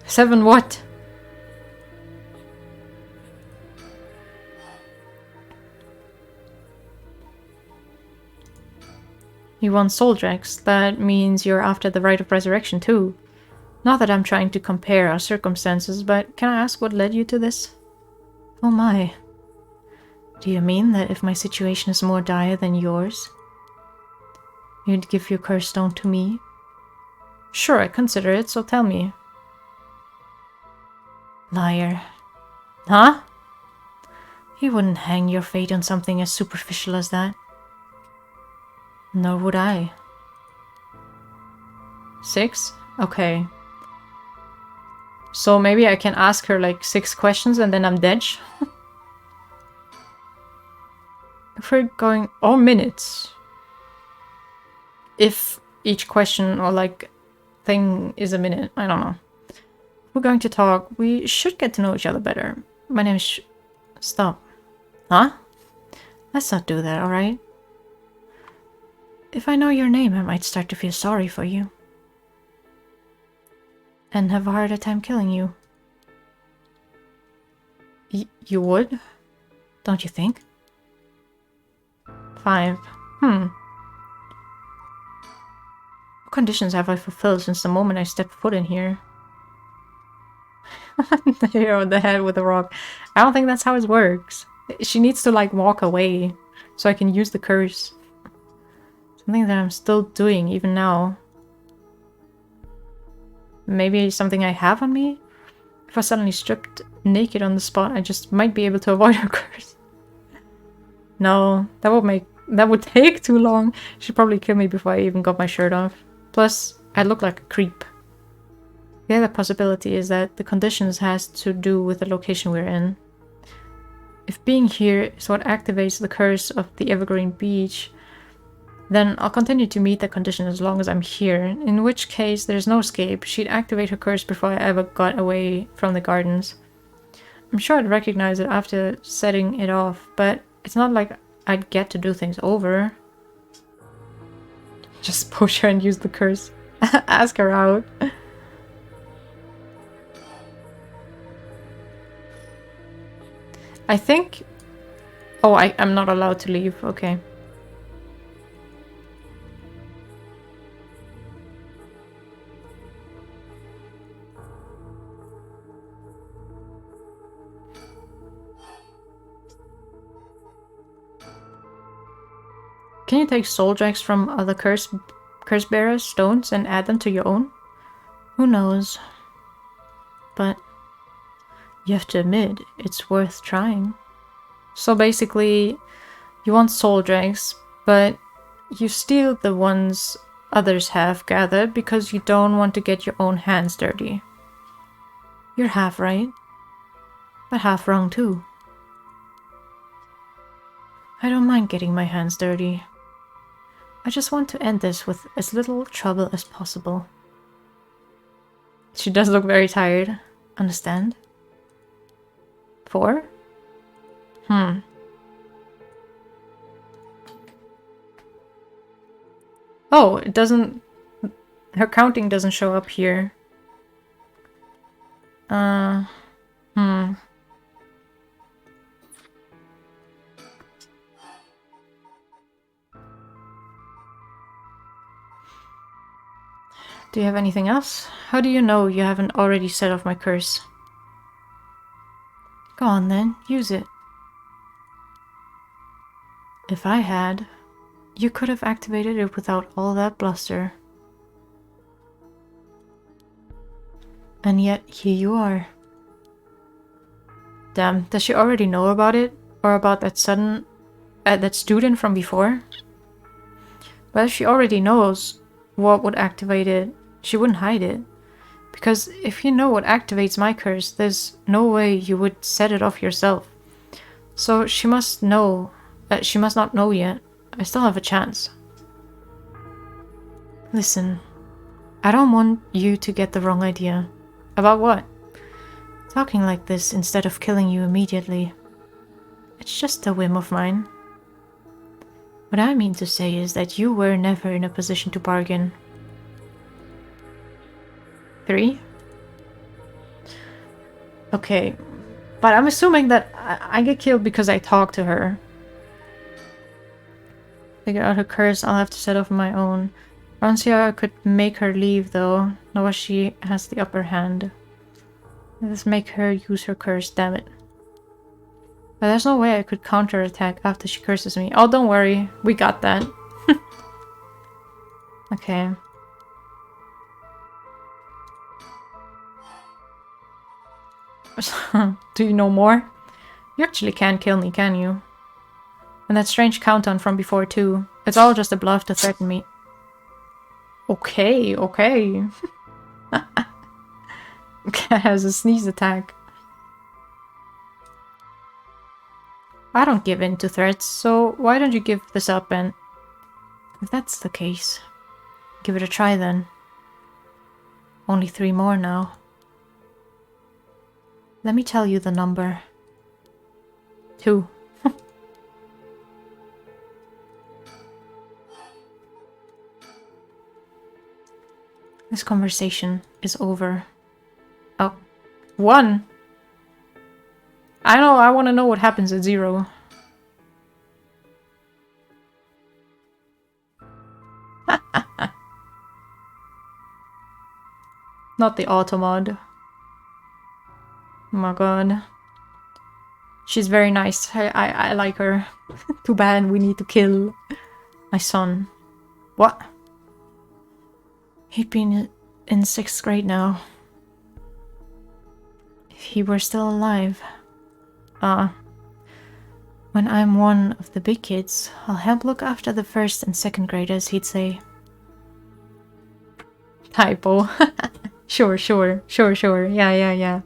Seven what? You want soul drakes. That means you're after the right of resurrection too. Not that I'm trying to compare our circumstances, but can I ask what led you to this? Oh my. Do you mean that if my situation is more dire than yours, you'd give your curse stone to me? Sure, I consider it, so tell me. Liar. Huh? You wouldn't hang your fate on something as superficial as that. Nor would I. 6? Okay. So maybe I can ask her like 6 questions and then I'm dead? If we're going... or minutes. If each question or like thing is a minute. I don't know. We're going to talk. We should get to know each other better. My name is... Stop. Huh? Let's not do that, alright? If I know your name, I might start to feel sorry for you. And have a harder time killing you. You would? Don't you think? 5. What conditions have I fulfilled since the moment I stepped foot in here? The hero in the head with a rock. I don't think that's how it works. She needs to like walk away so I can use the curse. Something that I'm still doing even now. Maybe something I have on me? If I suddenly stripped naked on the spot, I just might be able to avoid her curse. No, that would take too long. She'd probably kill me before I even got my shirt off. Plus, I look like a creep. The other possibility is that the conditions has to do with the location we're in. If being here is what activates the curse of the Evergreen Beach, then I'll continue to meet the condition as long as I'm here, in which case there's no escape. She'd activate her curse before I ever got away from the gardens. I'm sure I'd recognize it after setting it off, but it's not like I'd get to do things over. Just push her and use the curse. Ask her out. I think... Oh, I'm not allowed to leave. Okay. Can you take soul gems from other curse bearers' stones and add them to your own? Who knows? But you have to admit, it's worth trying. So basically, you want soul dregs, but you steal the ones others have gathered because you don't want to get your own hands dirty. You're half right, but half wrong too. I don't mind getting my hands dirty. I just want to end this with as little trouble as possible. She does look very tired. Understand? 4? Oh, it doesn't... Her counting doesn't show up here. Do you have anything else? How do you know you haven't already set off my curse? Go on then, use it. If I had, you could have activated it without all that bluster. And yet, here you are. Damn, does she already know about it? Or about that that student from before? Well, if she already knows what would activate it, she wouldn't hide it. Because if you know what activates my curse, there's no way you would set it off yourself. So she must know. She must not know yet. I still have a chance. Listen, I don't want you to get the wrong idea. About what? Talking like this instead of killing you immediately. It's just a whim of mine. What I mean to say is that you were never in a position to bargain. 3? Okay, but I'm assuming that I get killed because I talk to her. Figure out her curse, I'll have to set off my own. Rancia could make her leave though, now she has the upper hand. Let's make her use her curse, damn it. But there's no way I could counterattack after she curses me. Oh, don't worry, we got that. Okay. Do you know more? You actually can't kill me, can you? And that strange countdown from before too. It's all just a bluff to threaten me. Okay, okay. Cat has a sneeze attack. I don't give in to threats, so why don't you give this up and... If that's the case, give it a try then. Only 3 more now. Let me tell you the number. 2. This conversation is over. Oh. 1! I know, I want to know what happens at 0. Not the auto mod. Oh my god. She's very nice. I like her. Too bad we need to kill my son. What? He'd been in 6th grade now. If he were still alive. When I'm one of the big kids, I'll help look after the 1st and 2nd graders, he'd say. Typo. Sure. Yeah.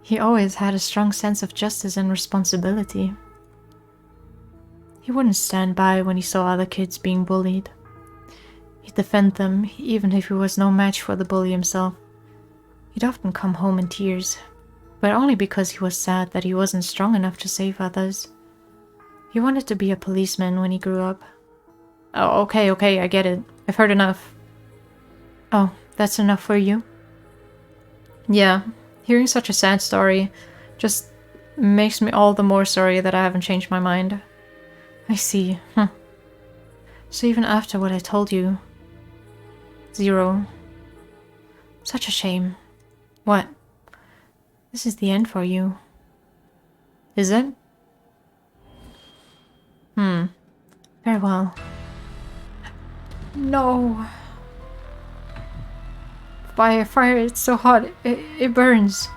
He always had a strong sense of justice and responsibility. He wouldn't stand by when he saw other kids being bullied. He'd defend them, even if he was no match for the bully himself. He'd often come home in tears. but only because he was sad that he wasn't strong enough to save others. He wanted to be a policeman when he grew up. Oh, okay, I get it. I've heard enough. Oh, that's enough for you? Yeah, hearing such a sad story just makes me all the more sorry that I haven't changed my mind. I see. So even after what I told you... Zero. Such a shame. What? This is the end for you. Is it? Very well. No. Fire, it's so hot. It burns.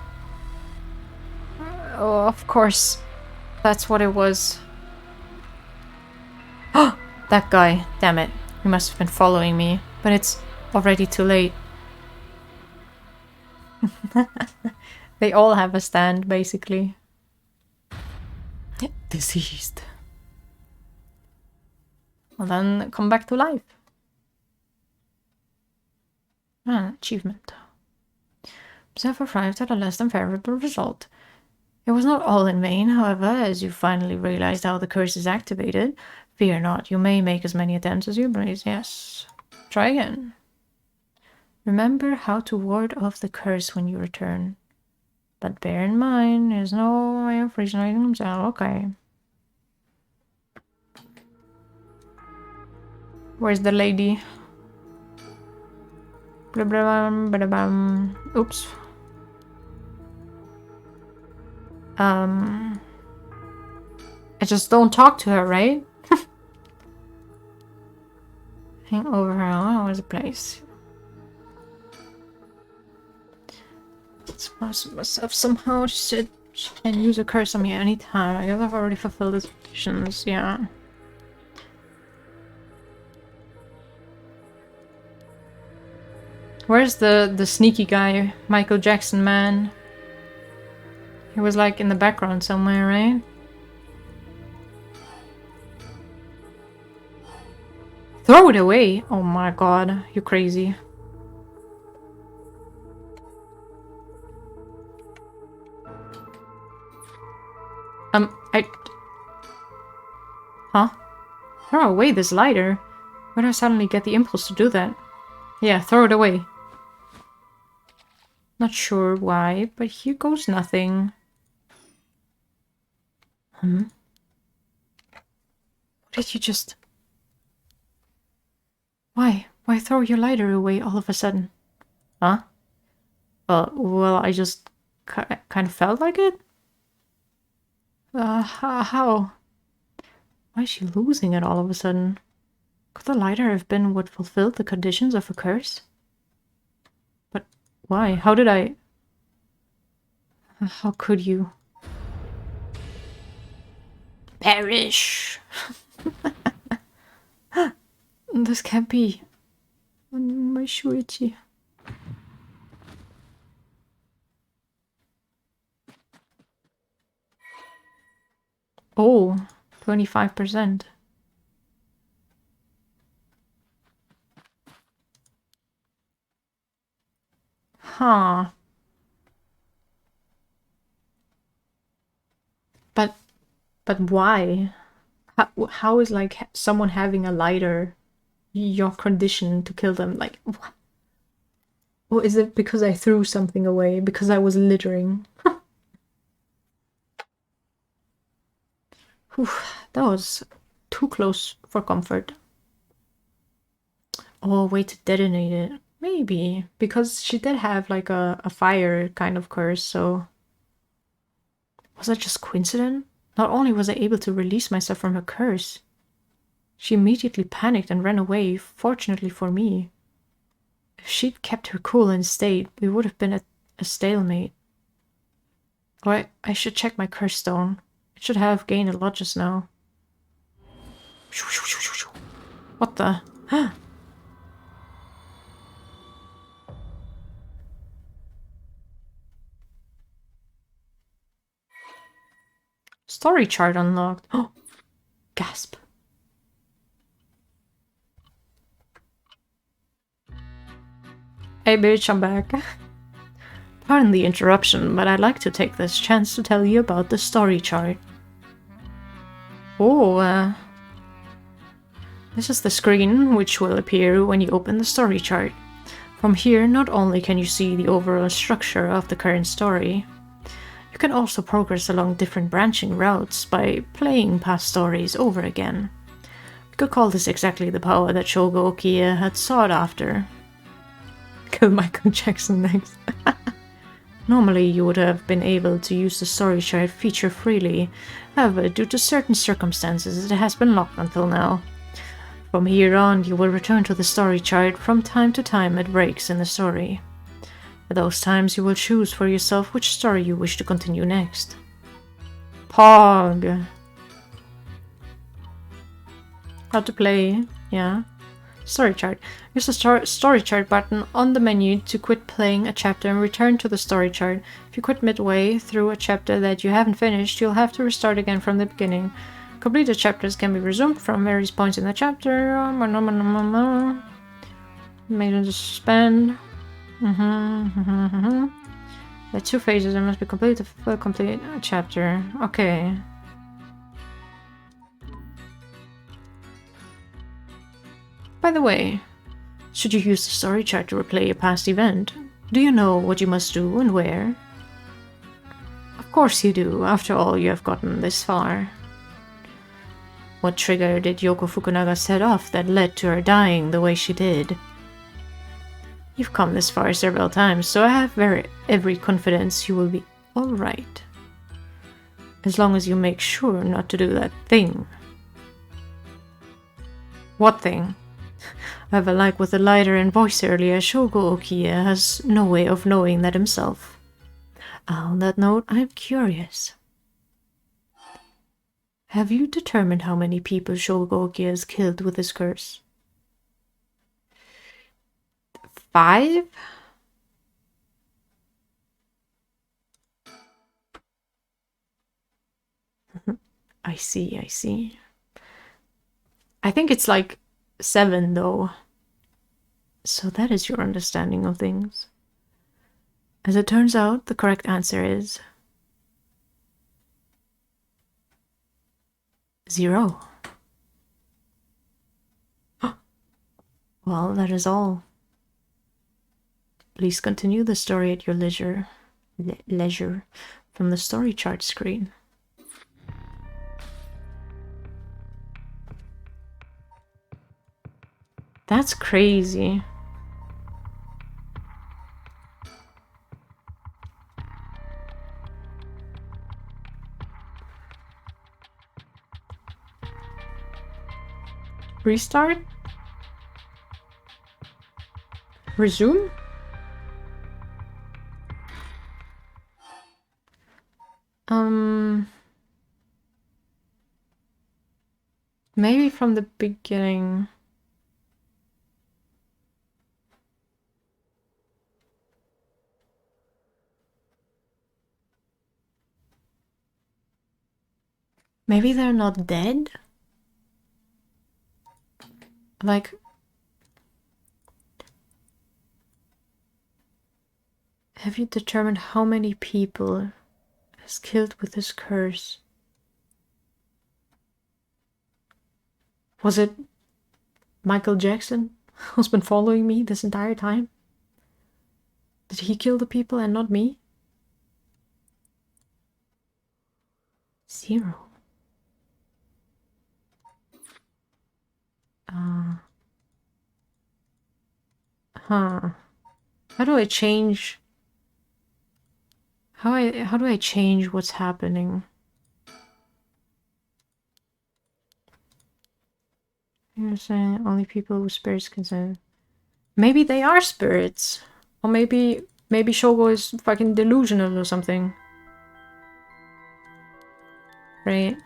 Oh, of course. That's what it was. Oh, that guy. Damn it. He must have been following me. But it's already too late. They all have a stand, basically. Deceased. Well then, come back to life. Achievement. Observe arrived at a less than favorable result. It was not all in vain, however, as you finally realized how the curse is activated. Fear not, you may make as many attempts as you please. Yes. Try again. Remember how to ward off the curse when you return. But bear in mind, there's no way of regenerating himself. Okay. Where's the lady? Blah, blah, blah, blah, blah. Oops. I just don't talk to her, right? Hang over her. Oh, where's the place? Expose myself somehow. She can use a curse on me anytime. I guess I've already fulfilled his missions, yeah. Where's the sneaky guy? Michael Jackson man. He was like in the background somewhere, right? Throw it away! Oh my god, you crazy. Huh? Throw away this lighter? Where did I suddenly get the impulse to do that? Yeah, throw it away. Not sure why, but here goes nothing. What did you just... Why? Why throw your lighter away all of a sudden? Huh? Well, I just kind of felt like it? How? Why is she losing it all of a sudden? Could the lighter have been what fulfilled the conditions of a curse? But why? How did I... How could you? Perish! This can't be. My Shuichi. Oh, 25%. Huh. But why? How is like someone having a lighter your condition to kill them? Like, what? Or is it because I threw something away? Because I was littering? Whew, that was too close for comfort. Oh, way to detonate it. Maybe. Because she did have like a fire kind of curse, so... Was that just coincidence? Not only was I able to release myself from her curse, she immediately panicked and ran away, fortunately for me. If she'd kept her cool and stayed, we would have been at a stalemate. Or I should check my curse stone. It should have gained a lot just now. What the? Story chart unlocked. Oh, gasp. Hey bitch, I'm back. Pardon the interruption, but I'd like to take this chance to tell you about the story chart. Oh, this is the screen which will appear when you open the story chart. From here, not only can you see the overall structure of the current story, you can also progress along different branching routes by playing past stories over again. We could call this exactly the power that Shogo Okiya had sought after. Kill Michael Jackson next. Normally, you would have been able to use the story chart feature freely, however, due to certain circumstances, it has been locked until now. From here on, you will return to the story chart from time to time at breaks in the story. At those times, you will choose for yourself which story you wish to continue next. Pog! How to play, yeah. Story chart. Use the story chart button on the menu to quit playing a chapter and return to the story chart. If you quit midway through a chapter that you haven't finished, you'll have to restart again from the beginning. Completed chapters can be resumed from various points in the chapter. Made to suspend. There are 2 phases that must be completed to complete a chapter. Okay. By the way, should you use the story chart to replay a past event, do you know what you must do and where? Of course you do, after all you have gotten this far. What trigger did Yoko Fukunaga set off that led to her dying the way she did? You've come this far several times, so I have every confidence you will be alright. As long as you make sure not to do that thing. What thing? However, like with the lighter and voice earlier, Shogo Okiya has no way of knowing that himself. On that note, I'm curious. Have you determined how many people Shogo Okiya has killed with his curse? 5? I see. I think it's like 7 though. So that is your understanding of things. As it turns out, the correct answer is 0. Well, that is all. Please continue the story at your leisure from the story chart screen. That's crazy. Restart? Resume? Maybe from the beginning. Maybe they're not dead? Like... Have you determined how many people has killed with his curse? Was it Michael Jackson who's been following me this entire time? Did he kill the people and not me? 0. How do I change? How do I change what's happening? You're saying only people with spirits can say. Maybe they are spirits. Or maybe Shogo is fucking delusional or something. Right?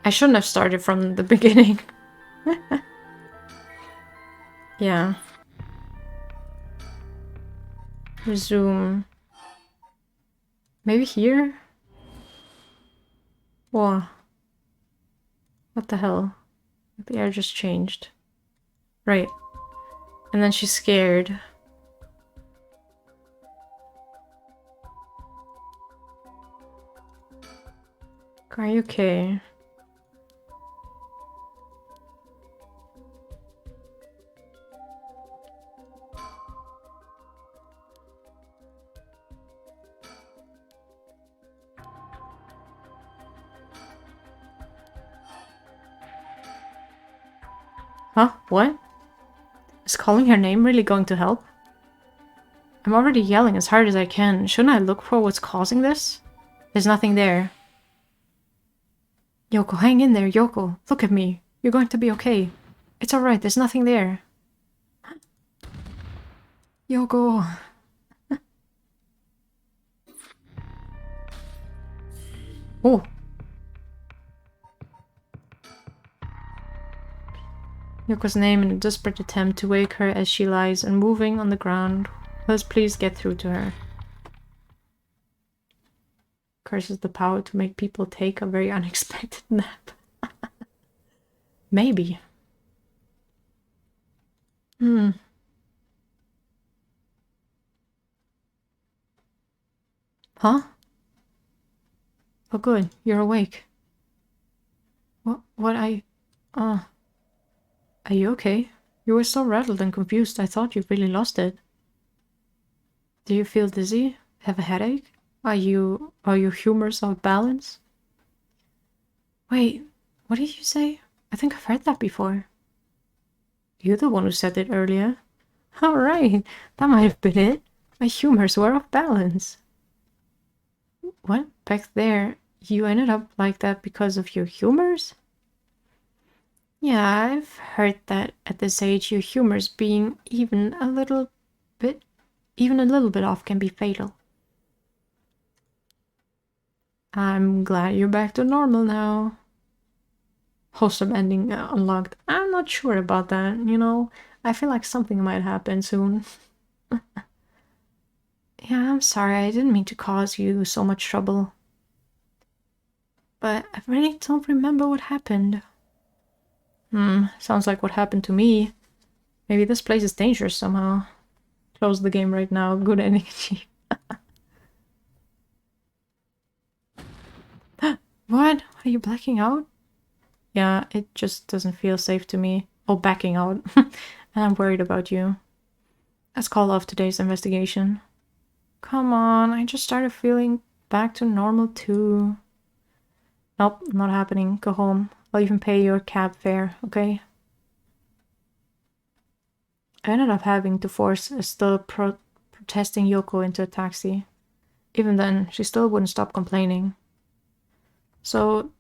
I shouldn't have started from the beginning. Yeah. Resume. Maybe here? Whoa. What the hell? The air just changed. Right. And then she's scared. Are you okay? Huh? What? Is calling her name really going to help? I'm already yelling as hard as I can. Shouldn't I look for what's causing this? There's nothing there. Yoko, hang in there, Yoko. Look at me. You're going to be okay. It's alright, there's nothing there. Yoko. Oh. Yoko's name in a desperate attempt to wake her as she lies unmoving on the ground. Let's please get through to her. Curses the power to make people take a very unexpected nap. Maybe. Huh? Oh good, you're awake. What are you okay? You were so rattled and confused, I thought you really lost it. Do you feel dizzy? Have a headache? Are your humors off balance? Wait, what did you say? I think I've heard that before. You're the one who said it earlier. Alright, that might have been it. My humors were off balance. What? Back there, you ended up like that because of your humors? Yeah, I've heard that at this age your humors being even a little bit off can be fatal. I'm glad you're back to normal now. Wholesome ending unlocked. I'm not sure about that, you know. I feel like something might happen soon. Yeah, I'm sorry, I didn't mean to cause you so much trouble. But I really don't remember what happened. Sounds like what happened to me. Maybe this place is dangerous somehow. Close the game right now. Good ending achieved. What? Are you blacking out? Yeah, it just doesn't feel safe to me. Oh, backing out. And I'm worried about you. Let's call off today's investigation. Come on, I just started feeling back to normal too. Nope, not happening. Go home. I'll even pay your cab fare, okay? I ended up having to force a still protesting Yoko into a taxi. Even then, she still wouldn't stop complaining. So,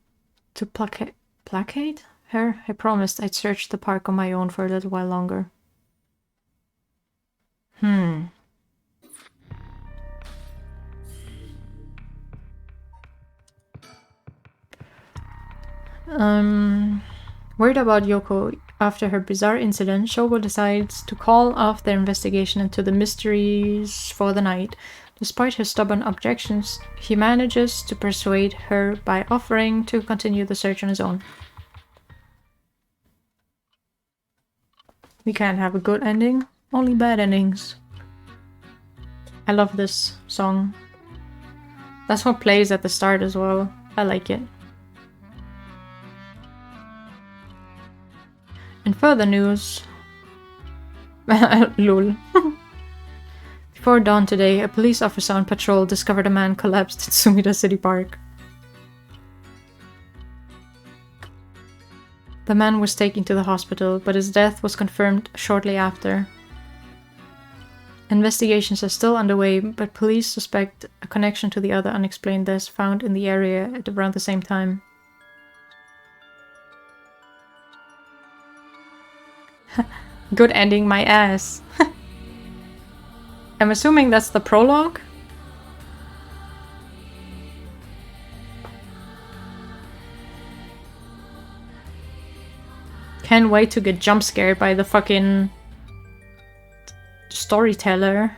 to placate her, I promised I'd search the park on my own for a little while longer. Worried about Yoko after her bizarre incident, Shogo decides to call off their investigation into the mysteries for the night. Despite her stubborn objections, he manages to persuade her by offering to continue the search on his own. We can't have a good ending, only bad endings. I love this song. That's what plays at the start as well. I like it. In further news... lol. Before dawn today, a police officer on patrol discovered a man collapsed in Sumida City Park. The man was taken to the hospital, but his death was confirmed shortly after. Investigations are still underway, but police suspect a connection to the other unexplained deaths found in the area at around the same time. Good ending, my ass. I'm assuming that's the prologue? Can't wait to get jump scared by the fucking storyteller.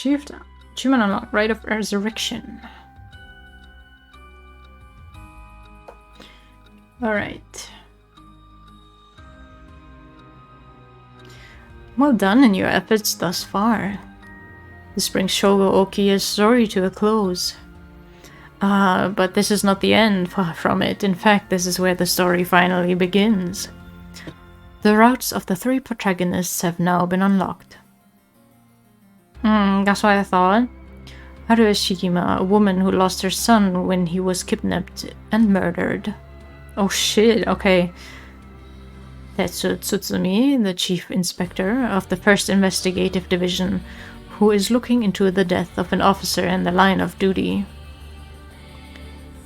Achievement unlocked. Rite of Resurrection. Alright. Well done in your efforts thus far. This brings Shogo Okiya's story to a close. But this is not the end, far from it. In fact, this is where the story finally begins. The routes of the 3 protagonists have now been unlocked. That's what I thought. Haruo Shikima, a woman who lost her son when he was kidnapped and murdered. Oh shit, okay. Tetsu Tsutsumi, the chief inspector of the 1st Investigative Division, who is looking into the death of an officer in the line of duty.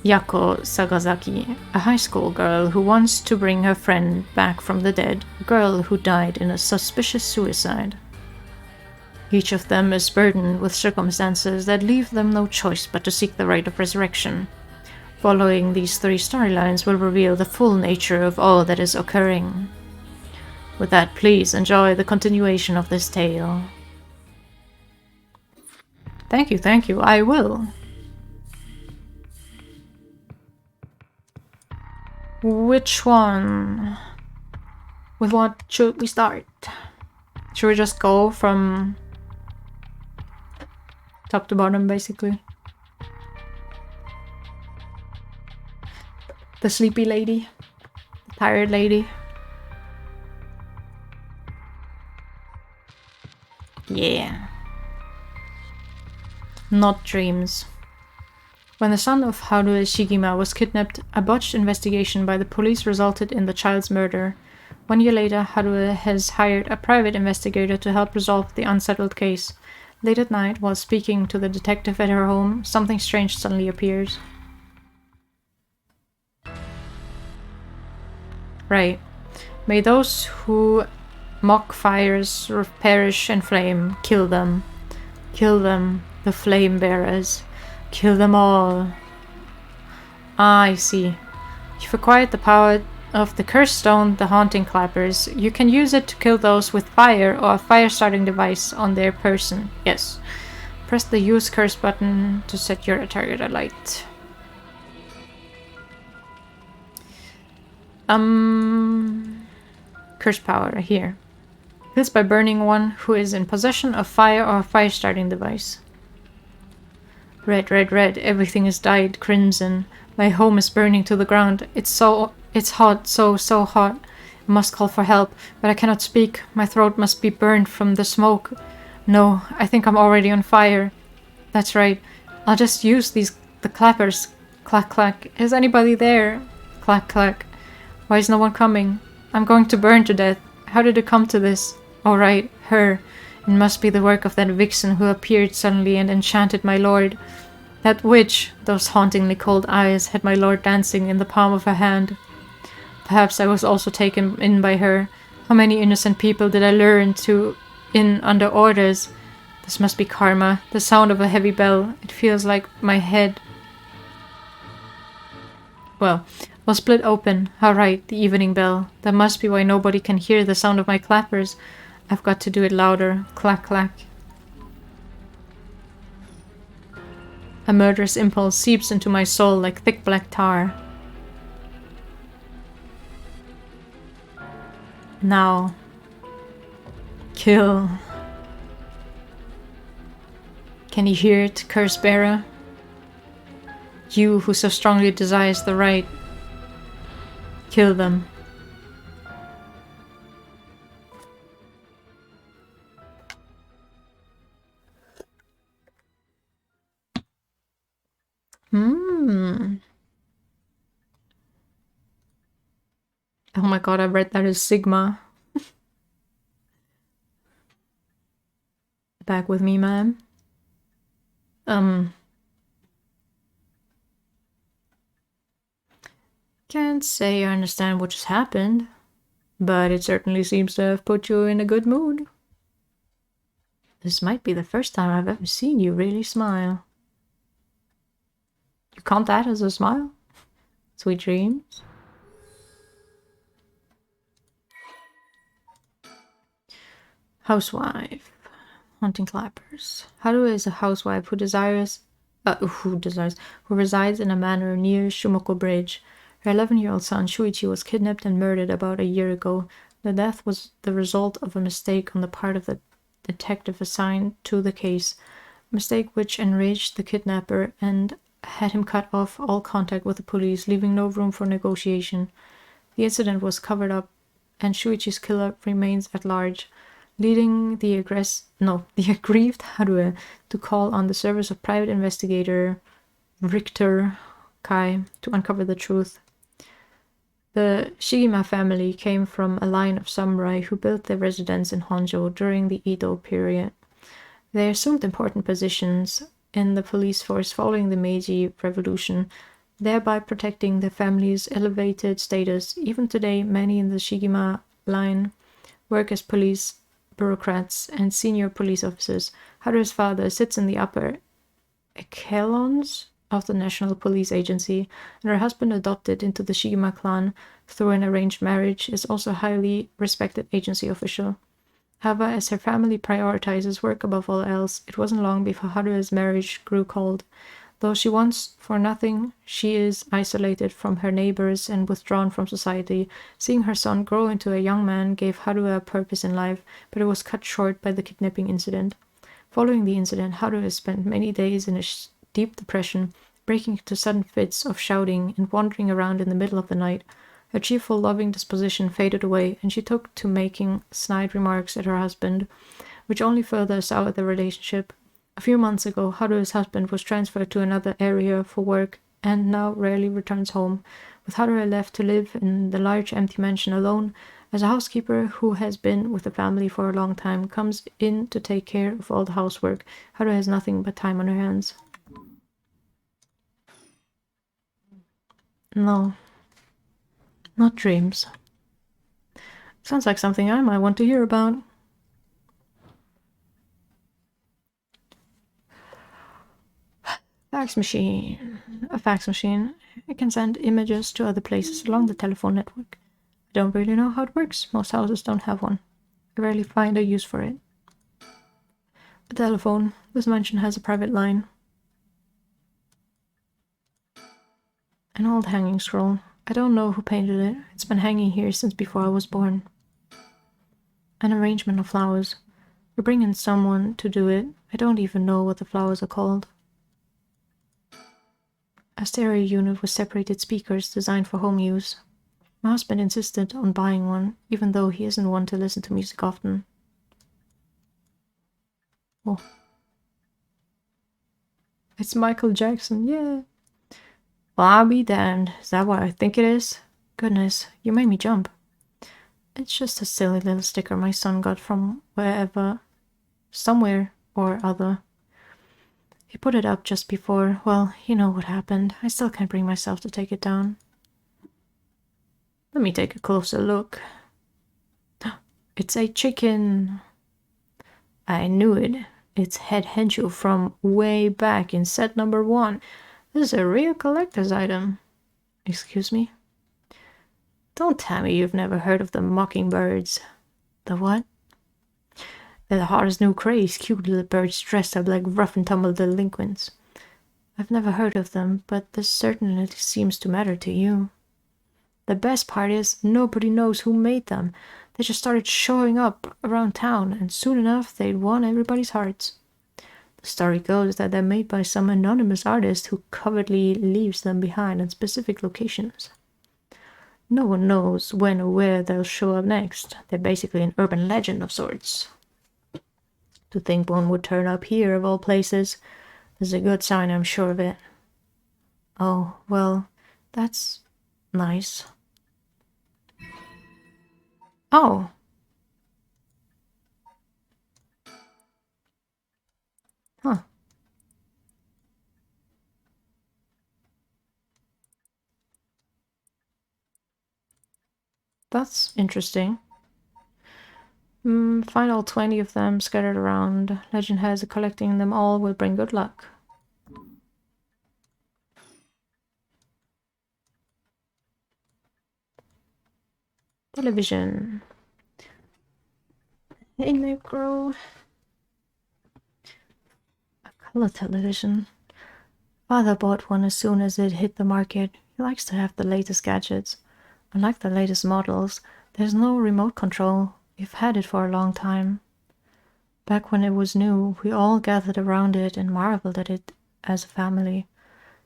Yako Sagazaki, a high school girl who wants to bring her friend back from the dead, a girl who died in a suspicious suicide. Each of them is burdened with circumstances that leave them no choice but to seek the rite of resurrection. Following these 3 storylines will reveal the full nature of all that is occurring. With that, please enjoy the continuation of this tale. Thank you, I will. Which one? With what should we start? Should we just go from top to bottom, basically? The sleepy lady? The tired lady? Yeah. Not dreams. When the son of Haruo Shigima was kidnapped, a botched investigation by the police resulted in the child's murder. 1 year later, Haruo has hired a private investigator to help resolve the unsettled case. Late at night, while speaking to the detective at her home, something strange suddenly appears. Right. May those who mock fires perish in flame. Kill them. Kill them, the flame bearers. Kill them all. Ah, I see. You've acquired the power of the cursed stone, the haunting clappers. You can use it to kill those with fire or a fire-starting device on their person. Yes. Press the use curse button to set your target alight. Curse power here. Kills by burning one who is in possession of fire or a fire-starting device. Red, red, red. Everything is dyed crimson. My home is burning to the ground. It's hot, so hot. I must call for help, but I cannot speak. My throat must be burned from the smoke. No, I think I'm already on fire. That's right. I'll just use the clappers. Clack, clack. Is anybody there? Clack, clack. Why is no one coming? I'm going to burn to death. How did it come to this? All right, her. It must be the work of that vixen who appeared suddenly and enchanted my lord. That witch, those hauntingly cold eyes, had my lord dancing in the palm of her hand. Perhaps I was also taken in by her. How many innocent people did I lure in under orders? This must be karma. The sound of a heavy bell. It feels like my head. Well, was split open. How right, the evening bell. That must be why nobody can hear the sound of my clappers. I've got to do it louder. Clack, clack. A murderous impulse seeps into my soul like thick black tar. Now. Kill. Can you hear it, curse bearer? You who so strongly desires the right. Kill them. Oh my god, I read that as Sigma. Back with me, ma'am. Can't say I understand what just happened, but it certainly seems to have put you in a good mood. This might be the first time I've ever seen you really smile. You count that as a smile? Sweet dreams. Housewife. Haunting clappers. Haru is a housewife who resides in a manor near Shumoko Bridge. Her 11-year-old son Shuichi was kidnapped and murdered about a year ago. The death was the result of a mistake on the part of the detective assigned to the case, a mistake which enraged the kidnapper and had him cut off all contact with the police, leaving no room for negotiation. The incident was covered up, and Shuichi's killer remains at large, leading the aggrieved Haruo to call on the service of private investigator Richter Kai to uncover the truth. The Shigima family came from a line of samurai who built their residence in Honjo during the Edo period. They assumed important positions in the police force following the Meiji Revolution, thereby protecting their family's elevated status. Even today, many in the Shigima line work as police bureaucrats and senior police officers. Haru's father sits in the upper echelons of the National Police Agency, and her husband, adopted into the Shigima clan through an arranged marriage, is also a highly respected agency official. However, as her family prioritizes work above all else, it wasn't long before Haru's marriage grew cold. Though she wants for nothing, she is isolated from her neighbors and withdrawn from society. Seeing her son grow into a young man gave Haru a purpose in life, but it was cut short by the kidnapping incident. Following the incident, Haru spent many days in a deep depression, breaking into sudden fits of shouting and wandering around in the middle of the night. Her cheerful, loving disposition faded away, and she took to making snide remarks at her husband, which only further soured the relationship. A few months ago, Haru's husband was transferred to another area for work and now rarely returns home, with Haru left to live in the large empty mansion alone, as a housekeeper who has been with the family for a long time comes in to take care of all the housework. Haru has nothing but time on her hands. No. Not dreams. Sounds like something I might want to hear about. Fax machine. A fax machine. It can send images to other places along the telephone network. I don't really know how it works. Most houses don't have one. I rarely find a use for it. A telephone. This mansion has a private line. An old hanging scroll. I don't know who painted it. It's been hanging here since before I was born. An arrangement of flowers. We're bringing someone to do it. I don't even know what the flowers are called. A stereo unit with separated speakers designed for home use. My husband insisted on buying one, even though he isn't one to listen to music often. Oh. It's Michael Jackson, yeah. Well, I'll be damned. Is that what I think it is? Goodness, you made me jump. It's just a silly little sticker my son got from somewhere or other. He put it up just before, well, you know what happened. I still can't bring myself to take it down. Let me take a closer look. It's a chicken. I knew it. It's Head Henshu from way back in set number 1. This is a real collector's item. Excuse me? Don't tell me you've never heard of the mockingbirds. The what? They're the hottest new craze, cute little birds dressed up like rough and tumble delinquents. I've never heard of them, but this certainly seems to matter to you. The best part is, nobody knows who made them. They just started showing up around town, and soon enough they'd won everybody's hearts. The story goes that they're made by some anonymous artist who covertly leaves them behind in specific locations. No one knows when or where they'll show up next. They're basically an urban legend of sorts. To think one would turn up here, of all places, is a good sign, I'm sure of it. Oh, well, that's nice. Oh. Huh. That's interesting. Find all 20 of them scattered around. Legend has it collecting them all will bring good luck. Television. Hey, Necro. color television. Father bought one as soon as it hit the market. He likes to have the latest gadgets. Unlike the latest models, there's no remote control. We've had it for a long time. Back when it was new, we all gathered around it and marveled at it as a family.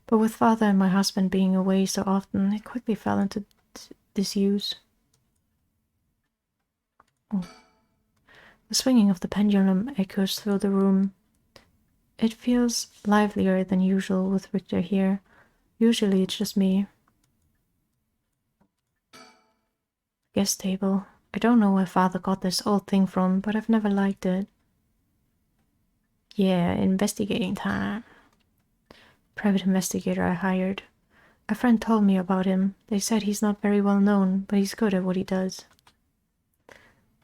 But with Father and my husband being away so often, it quickly fell into disuse. Oh. The swinging of the pendulum echoes through the room. It feels livelier than usual with Richter here. Usually it's just me. Guest table. I don't know where Father got this old thing from, but I've never liked it. Yeah, investigating time. Private investigator I hired. A friend told me about him. They said he's not very well known, but he's good at what he does.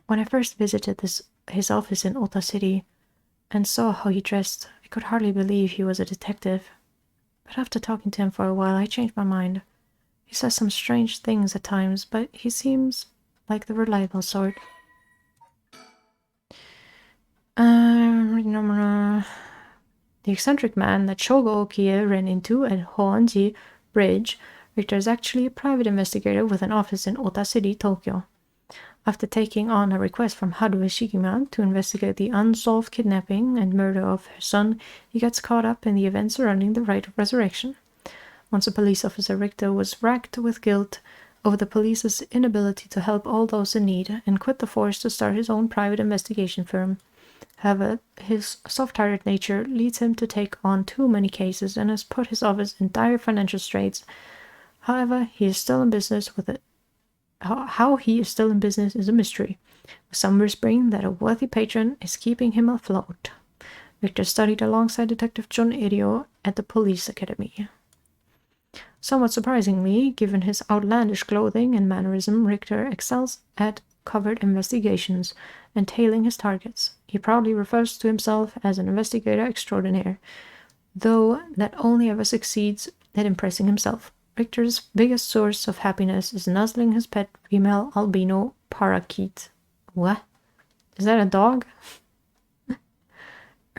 When I first visited his office in Ota City and saw how he dressed, I could hardly believe he was a detective. But after talking to him for a while, I changed my mind. He says some strange things at times, but he seems like the reliable sort. The eccentric man that Shogo Okie ran into at Hoanji Bridge, Richter is actually a private investigator with an office in Ota City, Tokyo. After taking on a request from Haruhi Shikima to investigate the unsolved kidnapping and murder of her son, he gets caught up in the events surrounding the rite of resurrection. Once a police officer, Richter was racked with guilt over the police's inability to help all those in need and quit the force to start his own private investigation firm. However, his soft-hearted nature leads him to take on too many cases and has put his office in dire financial straits. However, he is still in business with it. How he is still in business is a mystery, with some whispering that a worthy patron is keeping him afloat. Richter studied alongside Detective Jun Irio at the police academy. Somewhat surprisingly, given his outlandish clothing and mannerism, Richter excels at covert investigations and tailing his targets. He proudly refers to himself as an investigator extraordinaire, though that only ever succeeds at impressing himself. Richter's biggest source of happiness is nuzzling his pet female albino parakeet. What? Is that a dog?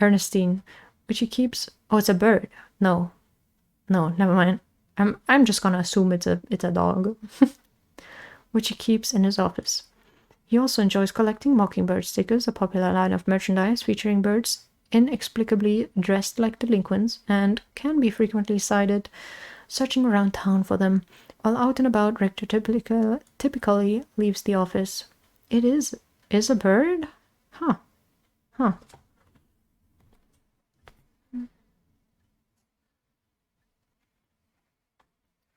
Ernestine, which he keeps... Oh, it's a bird. No, never mind. I'm just gonna assume it's a dog. Which he keeps in his office. He also enjoys collecting mockingbird stickers, a popular line of merchandise featuring birds inexplicably dressed like delinquents, and can be frequently sighted searching around town for them. While out and about, Richter typically leaves the office. It is a bird? Huh.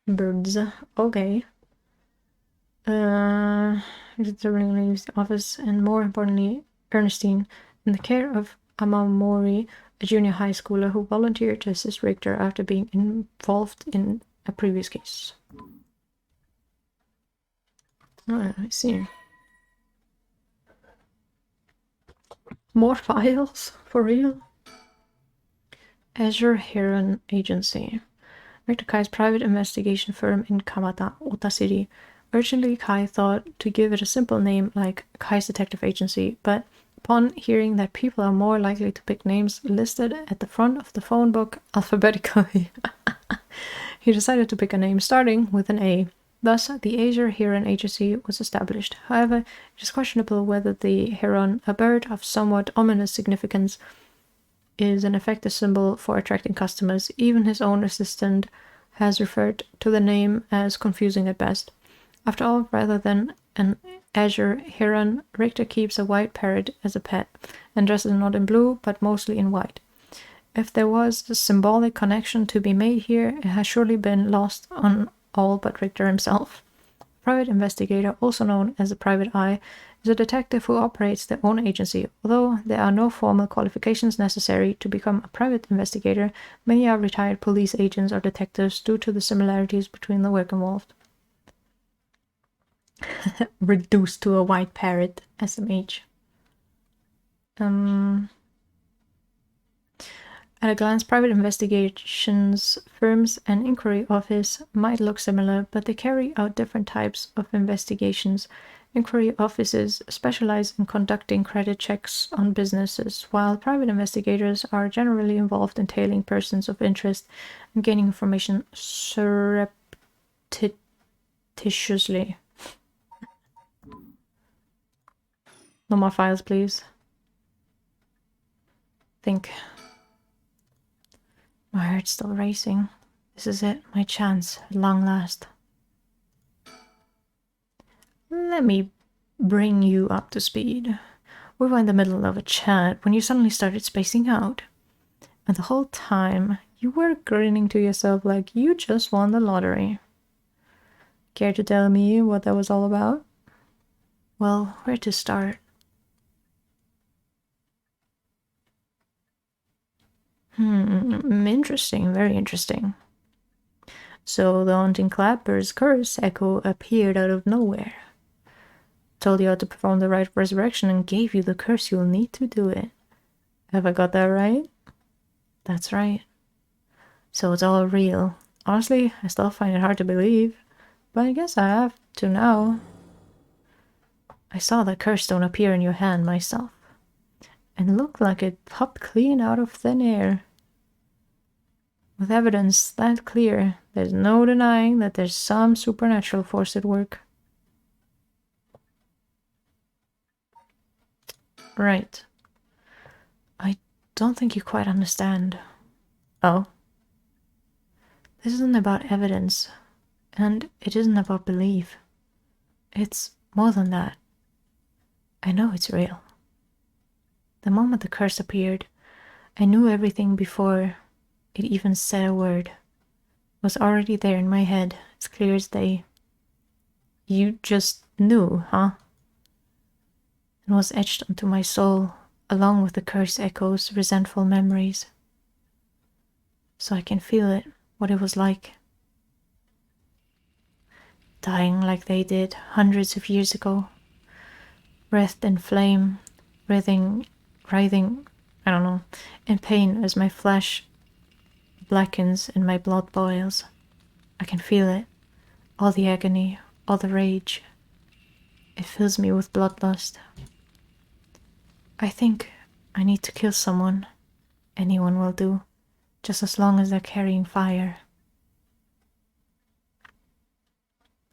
Birds. Okay. Typically leaves the office, and more importantly, Ernestine, in the care of Amamori, a junior high schooler who volunteered to assist Richter after being involved in a previous case. Oh, I see. More files? For real? Azure Heron Agency. Richter Kai's private investigation firm in Kamata, Ota City. Originally, Kai thought to give it a simple name like Kai's Detective Agency, but upon hearing that people are more likely to pick names listed at the front of the phone book alphabetically, he decided to pick a name starting with an A. Thus, the Azure Heron Agency was established. However, it is questionable whether the heron, a bird of somewhat ominous significance, is an effective symbol for attracting customers. Even his own assistant has referred to the name as confusing at best. After all, rather than an azure heron, Richter keeps a white parrot as a pet, and dresses not in blue, but mostly in white. If there was a symbolic connection to be made here, it has surely been lost on all but Richter himself. A private investigator, also known as a private eye, is a detective who operates their own agency. Although there are no formal qualifications necessary to become a private investigator, many are retired police agents or detectives due to the similarities between the work involved. Reduced to a white parrot, SMH. At a glance, private investigations firms and inquiry office might look similar, but they carry out different types of investigations. Inquiry offices specialize in conducting credit checks on businesses, while private investigators are generally involved in tailing persons of interest and gaining information surreptitiously. No more files, please. Think. My heart's still racing. This is it, my chance, at long last. Let me bring you up to speed. We were in the middle of a chat when you suddenly started spacing out. And the whole time, you were grinning to yourself like you just won the lottery. Care to tell me what that was all about? Well, where to start? Interesting, very interesting. So the haunting clapper's curse echo appeared out of nowhere. Told you how to perform the rite of resurrection and gave you the curse you'll need to do it. Have I got that right? That's right. So it's all real. Honestly, I still find it hard to believe, but I guess I have to now. I saw the curse stone appear in your hand myself, and looked like it popped clean out of thin air. With evidence that clear, there's no denying that there's some supernatural force at work. Right. I don't think you quite understand. Oh? This isn't about evidence, and it isn't about belief. It's more than that. I know it's real. The moment the curse appeared, I knew everything before it even said a word. It was already there in my head, as clear as day. You just knew, huh? It was etched onto my soul, along with the curse echoes, resentful memories. So I can feel it, what it was like. Dying like they did hundreds of years ago. Wreathed in flame, writhing, I don't know, in pain as my flesh blackens and my blood boils. I can feel it, all the agony, all the rage. It fills me with bloodlust. I think I need to kill someone. Anyone will do, just as long as they're carrying fire.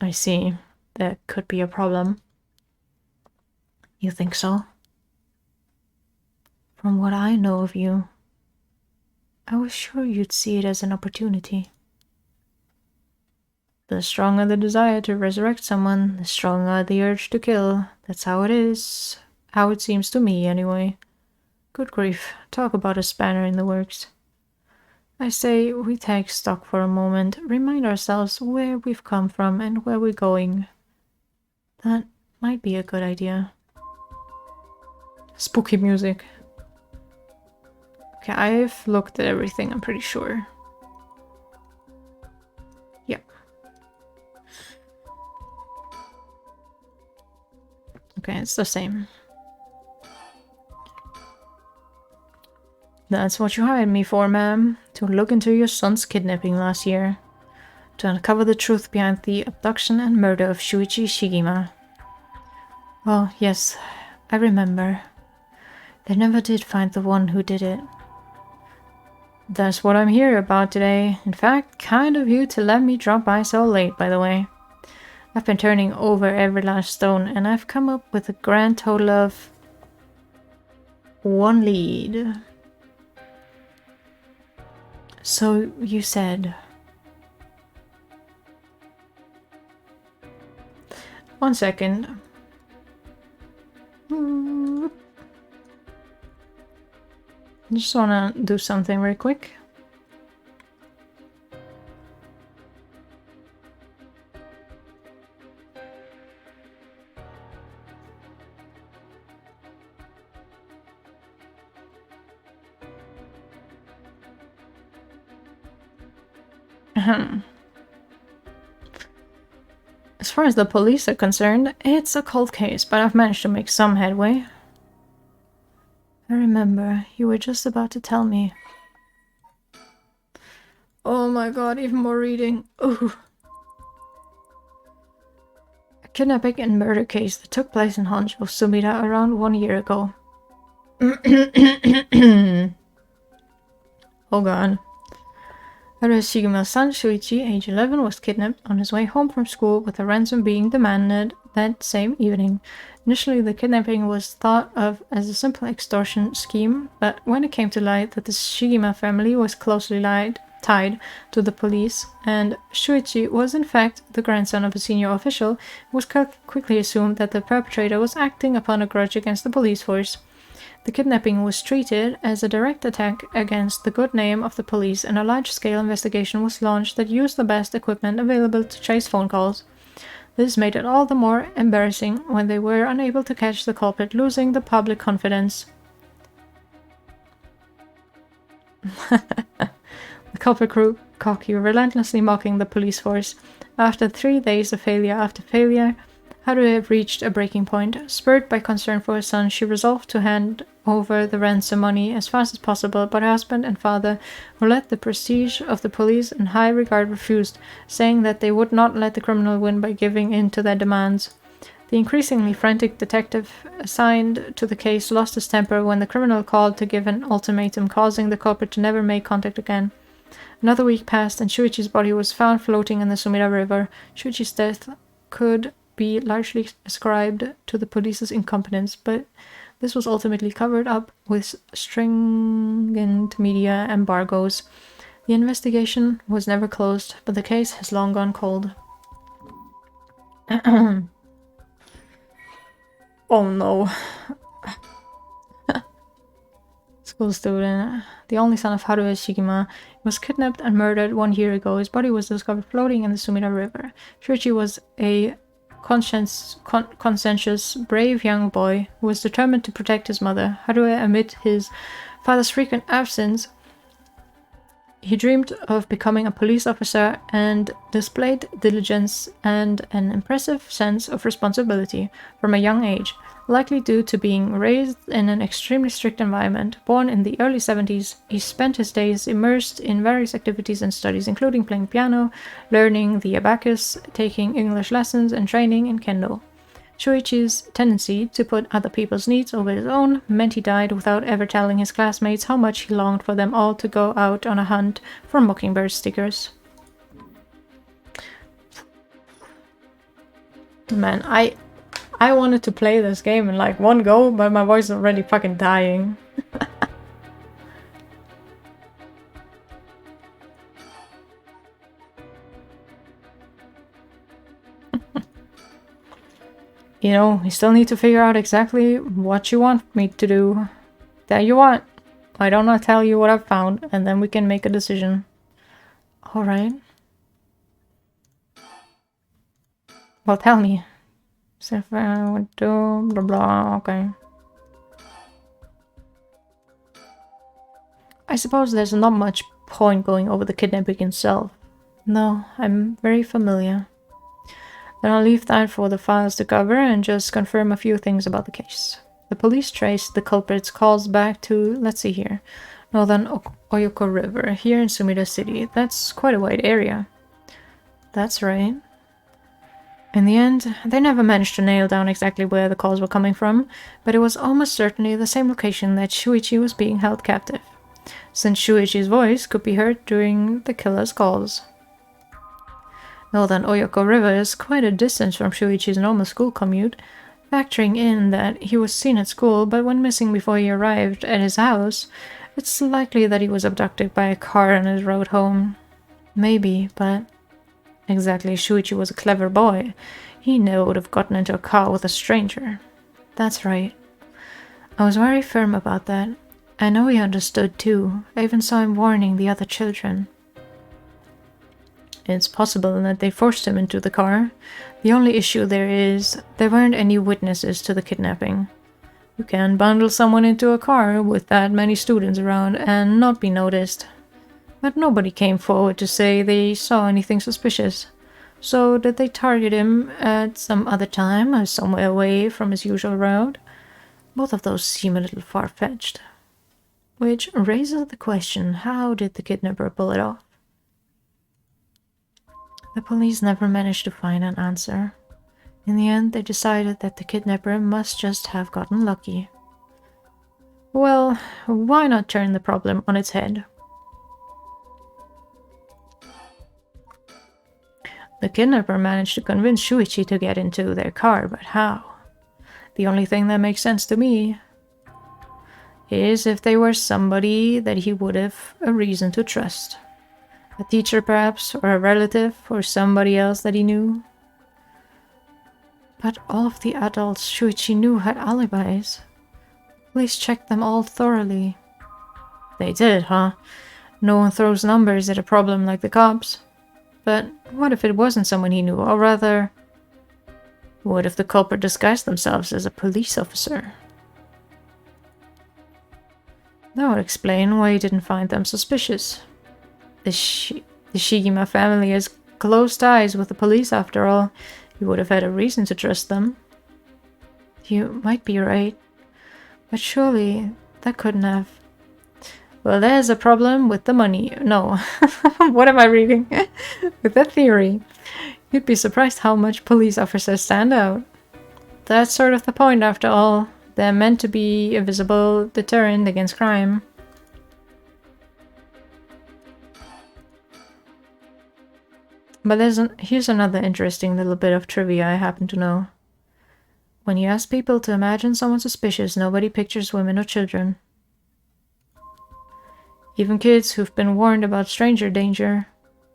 I see. That could be a problem. You think so? From what I know of you, I was sure you'd see it as an opportunity. The stronger the desire to resurrect someone, the stronger the urge to kill. That's how it is. How it seems to me, anyway. Good grief, talk about a spanner in the works. I say we take stock for a moment, remind ourselves where we've come from and where we're going. That might be a good idea. Spooky music. Okay, I've looked at everything, I'm pretty sure. Yeah. Okay, it's the same. That's what you hired me for, ma'am. To look into your son's kidnapping last year. To uncover the truth behind the abduction and murder of Shuichi Shigima. Oh, yes, I remember. They never did find the one who did it. That's what I'm here about today. In fact, kind of you to let me drop by so late, by the way. I've been turning over every last stone, and I've come up with a grand total of 1 lead. So you said... One second. I just wanna do something very quick. As far as the police are concerned, it's a cold case, but I've managed to make some headway. I remember, you were just about to tell me. Oh my god, even more reading. Ooh. Kidnapping and murder case that took place in Honshu, Sumida, around 1 year ago. Oh god. Shigima's son, Shuichi, age 11, was kidnapped on his way home from school, with a ransom being demanded that same evening. Initially, the kidnapping was thought of as a simple extortion scheme, but when it came to light that the Shigima family was closely tied to the police, and Shuichi was in fact the grandson of a senior official, it was quickly assumed that the perpetrator was acting upon a grudge against the police force. The kidnapping was treated as a direct attack against the good name of the police, and a large-scale investigation was launched that used the best equipment available to trace phone calls. This made it all the more embarrassing when they were unable to catch the culprit, losing the public confidence. The culprit grew cocky, relentlessly mocking the police force. After 3 days of failure after failure, Haruhi reached a breaking point. Spurred by concern for her son, she resolved to hand over the ransom money as fast as possible, but her husband and father, who led the prestige of the police in high regard, refused, saying that they would not let the criminal win by giving in to their demands. The increasingly frantic detective assigned to the case lost his temper when the criminal called to give an ultimatum, causing the culprit to never make contact again. Another week passed, and Shuichi's body was found floating in the Sumida River. Shuichi's death could be largely ascribed to the police's incompetence, but this was ultimately covered up with stringent media embargoes. The investigation was never closed, but the case has long gone cold. Oh no. School student, the only son of Haruhi Shigima, was kidnapped and murdered 1 year ago. His body was discovered floating in the Sumida River. Shuichi was a conscientious, brave young boy who was determined to protect his mother. Haruhi, amid his father's frequent absence, he dreamed of becoming a police officer and displayed diligence and an impressive sense of responsibility from a young age, likely due to being raised in an extremely strict environment. Born in the early 70s, he spent his days immersed in various activities and studies, including playing piano, learning the abacus, taking English lessons, and training in kendo. Shuichi's tendency to put other people's needs over his own meant he died without ever telling his classmates how much he longed for them all to go out on a hunt for mockingbird stickers. Man, I wanted to play this game in like one go, but my voice is already fucking dying. You know, you still need to figure out exactly what you want me to do. That you want. Why don't I tell you what I've found, and then we can make a decision. Alright. Well, tell me. So if I would do blah blah, okay. I suppose there's not much point going over the kidnapping itself. No, I'm very familiar. Then I'll leave that for the files to cover and just confirm a few things about the case. The police traced the culprit's calls back to, let's see here, northern Oyoko River, here in Sumida City. That's quite a wide area. That's right. In the end, they never managed to nail down exactly where the calls were coming from, but it was almost certainly the same location that Shuichi was being held captive, since Shuichi's voice could be heard during the killer's calls. Northern Oyoko River is quite a distance from Shuichi's normal school commute, factoring in that he was seen at school but went missing before he arrived at his house. It's likely that he was abducted by a car on his road home. Maybe, but exactly, Shuichi was a clever boy. He never would have gotten into a car with a stranger. That's right. I was very firm about that. I know he understood too. I even saw him warning the other children. It's possible that they forced him into the car. The only issue there is, there weren't any witnesses to the kidnapping. You can bundle someone into a car with that many students around and not be noticed. But nobody came forward to say they saw anything suspicious. So did they target him at some other time or somewhere away from his usual route? Both of those seem a little far-fetched. Which raises the question, how did the kidnapper pull it off? The police never managed to find an answer. In the end, they decided that the kidnapper must just have gotten lucky. Well, why not turn the problem on its head? The kidnapper managed to convince Shuichi to get into their car, but how? The only thing that makes sense to me is if they were somebody that he would have a reason to trust. A teacher perhaps, or a relative, or somebody else that he knew. But all of the adults Shuichi knew had alibis. Police checked them all thoroughly. They did, huh? No one throws numbers at a problem like the cops. But what if it wasn't someone he knew, or rather, what if the culprit disguised themselves as a police officer? That would explain why he didn't find them suspicious. The Shigima family has close ties with the police after all. He would have had a reason to trust them. You might be right, but surely that couldn't have. Well, there's a problem with the money. No, what am I reading? With that theory. You'd be surprised how much police officers stand out. That's sort of the point after all. They're meant to be a visible deterrent against crime. But here's another interesting little bit of trivia I happen to know. When you ask people to imagine someone suspicious, nobody pictures women or children. Even kids who've been warned about stranger danger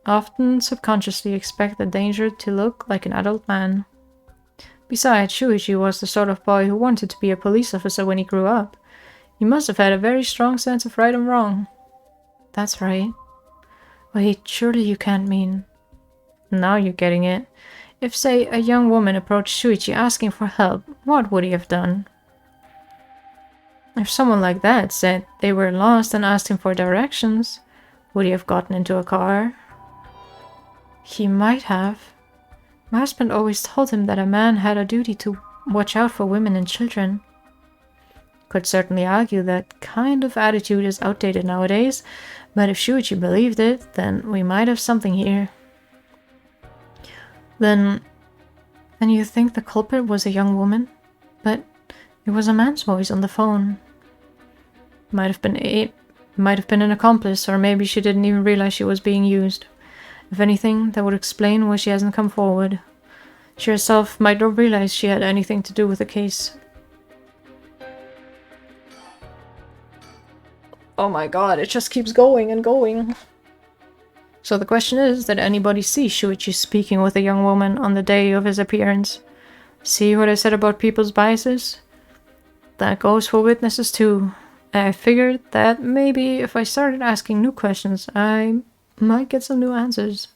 often subconsciously expect the danger to look like an adult man. Besides, Shuichi was the sort of boy who wanted to be a police officer when he grew up. He must have had a very strong sense of right and wrong. That's right. Wait, surely you can't mean... Now you're getting it. If, say, a young woman approached Shuichi asking for help, what would he have done? If someone like that said they were lost and asked him for directions, would he have gotten into a car? He might have. My husband always told him that a man had a duty to watch out for women and children. Could certainly argue that kind of attitude is outdated nowadays, but if Shuichi believed it, then we might have something here. Then you think the culprit was a young woman? But it was a man's voice on the phone. Might have been an accomplice, or maybe she didn't even realize she was being used. If anything, that would explain why she hasn't come forward. She herself might not realize she had anything to do with the case. Oh my god, it just keeps going and going. So the question is, did anybody see Shuichi speaking with a young woman on the day of his appearance? See what I said about people's biases? That goes for witnesses too. I figured that maybe if I started asking new questions, I might get some new answers.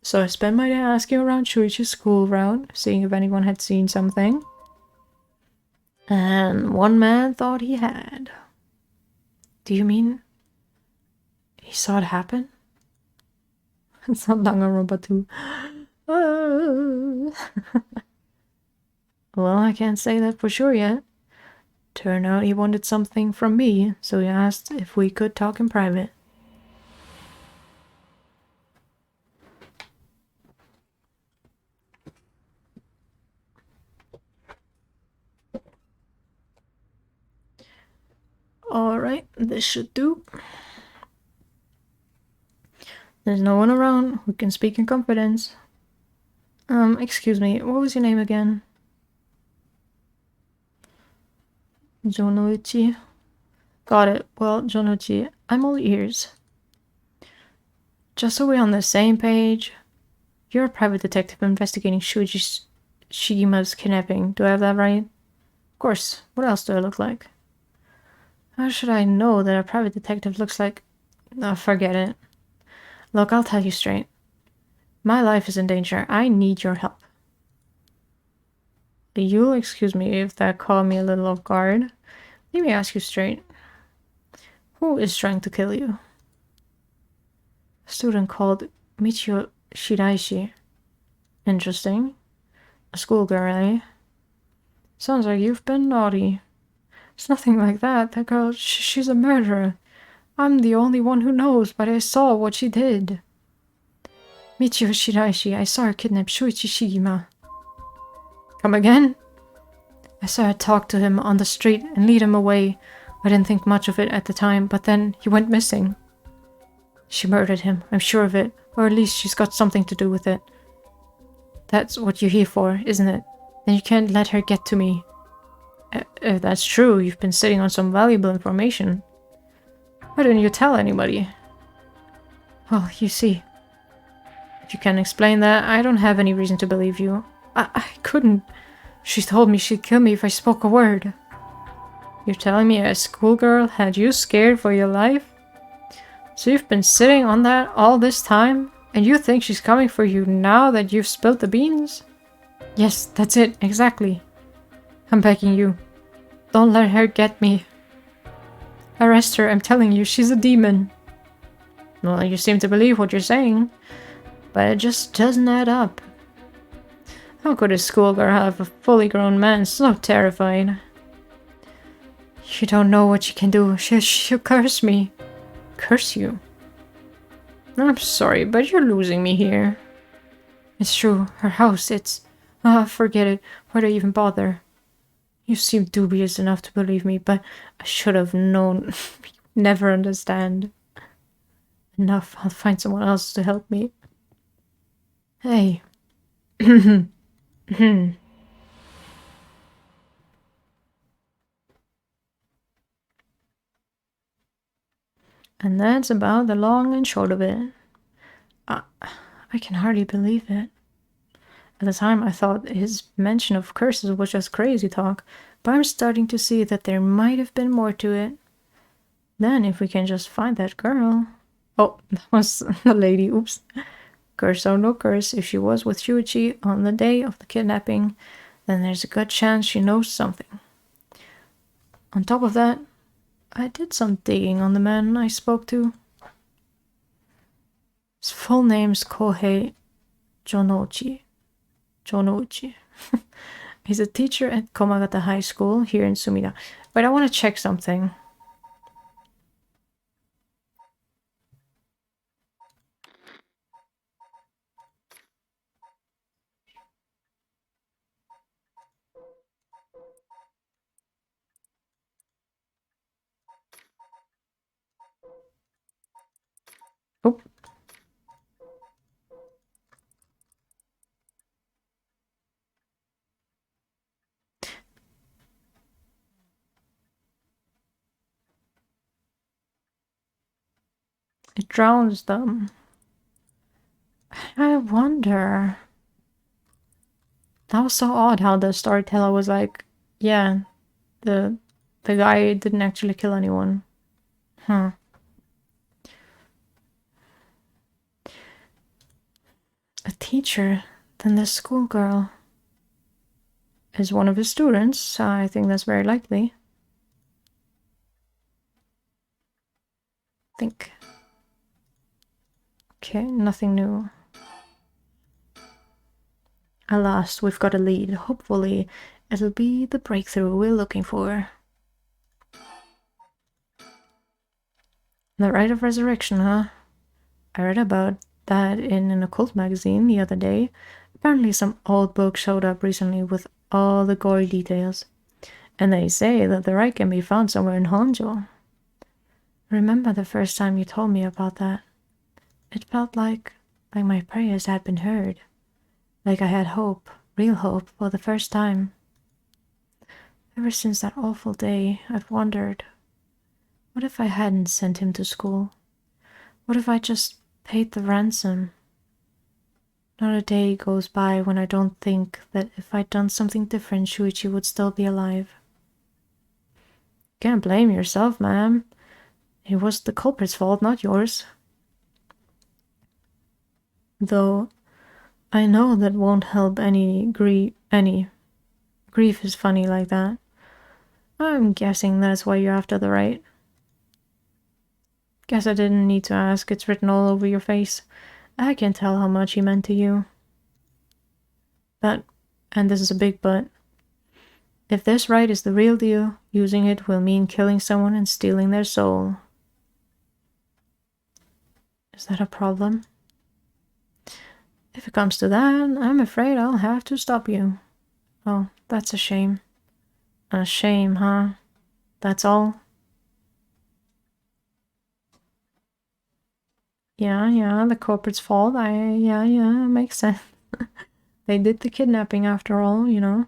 So I spent my day asking around Shuichi's school route, seeing if anyone had seen something. And one man thought he had. Do you mean he saw it happen? It's not Danganronpa 2. Well, I can't say that for sure yet. Turned out he wanted something from me, so he asked if we could talk in private. Alright, this should do. There's no one around who can speak in confidence. Excuse me, what was your name again? Jonuchi. Got it. Well, Jonuchi, I'm all ears. Just so we're on the same page, you're a private detective investigating Shuichi Shigima's kidnapping. Do I have that right? Of course. What else do I look like? How should I know that a private detective looks like... Oh, forget it. Look, I'll tell you straight. My life is in danger. I need your help. You'll excuse me if that caught me a little off guard. Let me ask you straight. Who is trying to kill you? A student called Michio Shiraishi. Interesting. A schoolgirl, eh? Sounds like you've been naughty. It's nothing like that. That girl, she's a murderer. I'm the only one who knows, but I saw what she did. Michio Shiraishi, I saw her kidnap Shuichi Shigima. Come again? I saw her talk to him on the street and lead him away. I didn't think much of it at the time, but then he went missing. She murdered him, I'm sure of it, or at least she's got something to do with it. That's what you're here for, isn't it? Then you can't let her get to me. If that's true, you've been sitting on some valuable information. Why didn't you tell anybody? Well, you see. If you can't explain that, I don't have any reason to believe you. I couldn't. She told me she'd kill me if I spoke a word. You're telling me a schoolgirl had you scared for your life? So you've been sitting on that all this time? And you think she's coming for you now that you've spilled the beans? Yes, that's it, exactly. I'm begging you. Don't let her get me. Arrest her, I'm telling you, she's a demon. Well, you seem to believe what you're saying, but it just doesn't add up. How could a schoolgirl have a fully grown man so terrified? You don't know what she can do. She'll curse me. Curse you? I'm sorry, but you're losing me here. It's true, her house, it's... forget it. Why'd I even bother? You seem dubious enough to believe me, but I should have known. Never understand. Enough, I'll find someone else to help me. Hey. And that's about the long and short of it. I can hardly believe it. At the time, I thought his mention of curses was just crazy talk, but I'm starting to see that there might have been more to it. Then, if we can just find that girl... Oh, that was the lady, oops. Curse or no curse, if she was with Shuichi on the day of the kidnapping, then there's a good chance she knows something. On top of that, I did some digging on the man I spoke to. His full name's Kohei Jonouchi. He's a teacher at Komagata High School here in Sumida. But I want to check something. Oh. It drowns them. I wonder... That was so odd how the storyteller was like, yeah, the guy didn't actually kill anyone. Huh. A teacher, then this schoolgirl is one of his students. I think that's very likely. Think. Okay, nothing new. Alas, we've got a lead. Hopefully, it'll be the breakthrough we're looking for. The Rite of Resurrection, huh? I read about that in an occult magazine the other day. Apparently some old book showed up recently with all the gory details. And they say that the rite can be found somewhere in Honjo. Remember the first time you told me about that? It felt like my prayers had been heard. Like I had hope, real hope, for the first time. Ever since that awful day, I've wondered, what if I hadn't sent him to school? What if I just paid the ransom? Not a day goes by when I don't think that if I'd done something different, Shuichi would still be alive. Can't blame yourself, ma'am. It was the culprit's fault, not yours. Though I know that won't help any grief. Grief is funny like that. I'm guessing that's why you're after the right. Guess I didn't need to ask. It's written all over your face. I can tell how much he meant to you. But, and this is a big but, if this right is the real deal, using it will mean killing someone and stealing their soul. Is that a problem? If it comes to that, I'm afraid I'll have to stop you. Oh, that's a shame. A shame, huh? That's all? Yeah, the corporate's fault. Yeah, makes sense. They did the kidnapping after all, you know.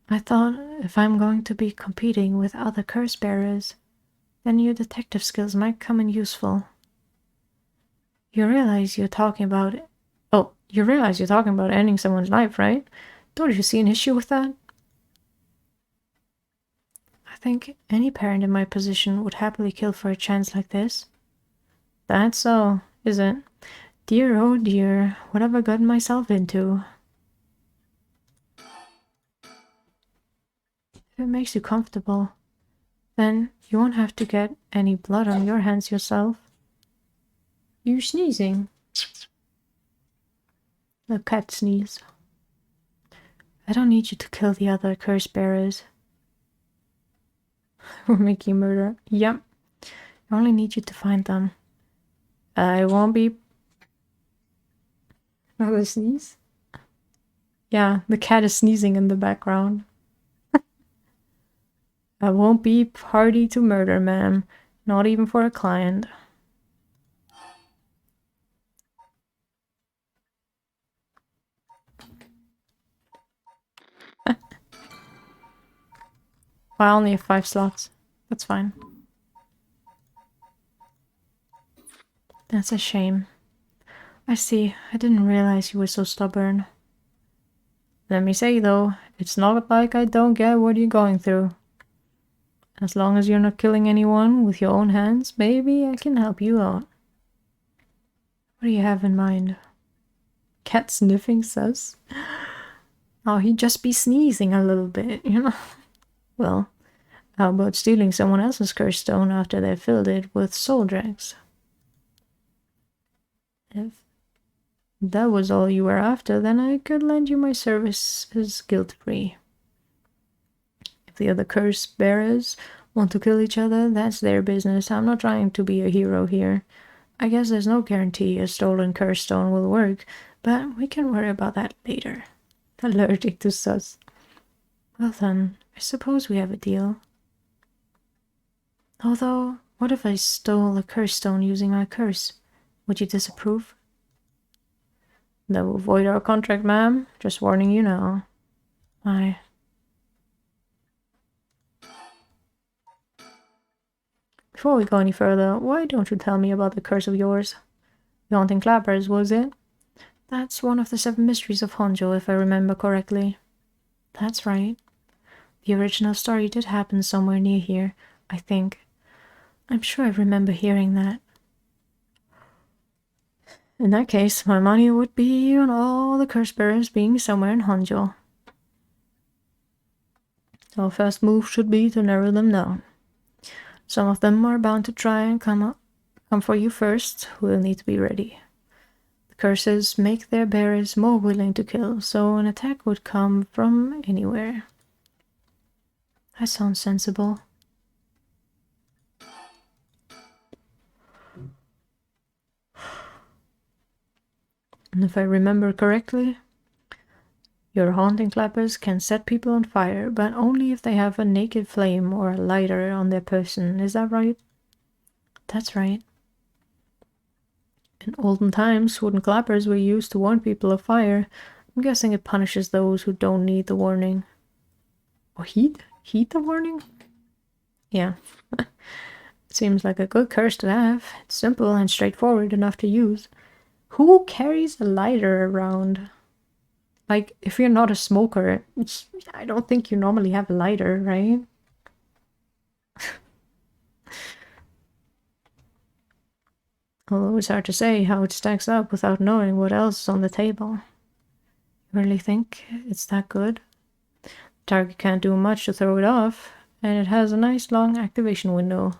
I thought if I'm going to be competing with other curse bearers, then your detective skills might come in useful. You realize you're talking about ending someone's life, right? Don't you see an issue with that? I think any parent in my position would happily kill for a chance like this. That's so, is it? Dear, oh dear, what have I gotten myself into? If it makes you comfortable, then you won't have to get any blood on your hands yourself. You sneezing? The cat sneeze. I don't need you to kill the other curse bearers. We're making murder. Yep. I only need you to find them. I won't be... Another sneeze? Yeah, the cat is sneezing in the background. I won't be party to murder, ma'am. Not even for a client. I only have 5 slots. That's fine. That's a shame. I see. I didn't realize you were so stubborn. Let me say, though, it's not like I don't get what you're going through. As long as you're not killing anyone with your own hands, maybe I can help you out. What do you have in mind? Cat sniffing says. Oh, he'd just be sneezing a little bit, you know? Well, how about stealing someone else's curse stone after they've filled it with soul dregs? If that was all you were after, then I could lend you my services guilt-free. If the other curse bearers want to kill each other, that's their business. I'm not trying to be a hero here. I guess there's no guarantee a stolen curse stone will work, but we can worry about that later. Allergic to sus. Well then, I suppose we have a deal. Although, what if I stole a curse stone using my curse? Would you disapprove? That will void our contract, ma'am. Just warning you now. Before we go any further, why don't you tell me about the curse of yours? The haunting clappers, was it? That's one of the 7 mysteries of Honjo, if I remember correctly. That's right. The original story did happen somewhere near here, I think. I'm sure I remember hearing that. In that case, my money would be on all the curse bearers being somewhere in Honjo. Our first move should be to narrow them down. Some of them are bound to try and come for you first. We'll need to be ready. The curses make their bearers more willing to kill, so an attack would come from anywhere. That sounds sensible. And if I remember correctly, your haunting clappers can set people on fire, but only if they have a naked flame or a lighter on their person. Is that right? That's right. In olden times, wooden clappers were used to warn people of fire. I'm guessing it punishes those who don't need the warning. Or heed the warning? Yeah. It seems like a good curse to have. It's simple and straightforward enough to use. Who carries a lighter around? Like, if you're not a smoker, I don't think you normally have a lighter, right? Although it's hard to say how it stacks up without knowing what else is on the table. You really think it's that good? The target can't do much to throw it off, and it has a nice long activation window.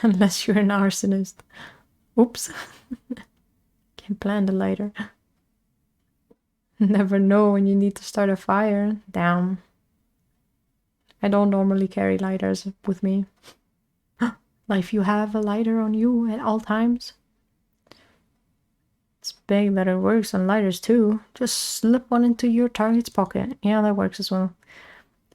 Unless you're an arsonist. Oops. Can't plant a lighter. Never know when you need to start a fire. Damn. I don't normally carry lighters with me. Like if you have a lighter on you at all times. It's big that it works on lighters too. Just slip one into your target's pocket. Yeah, that works as well.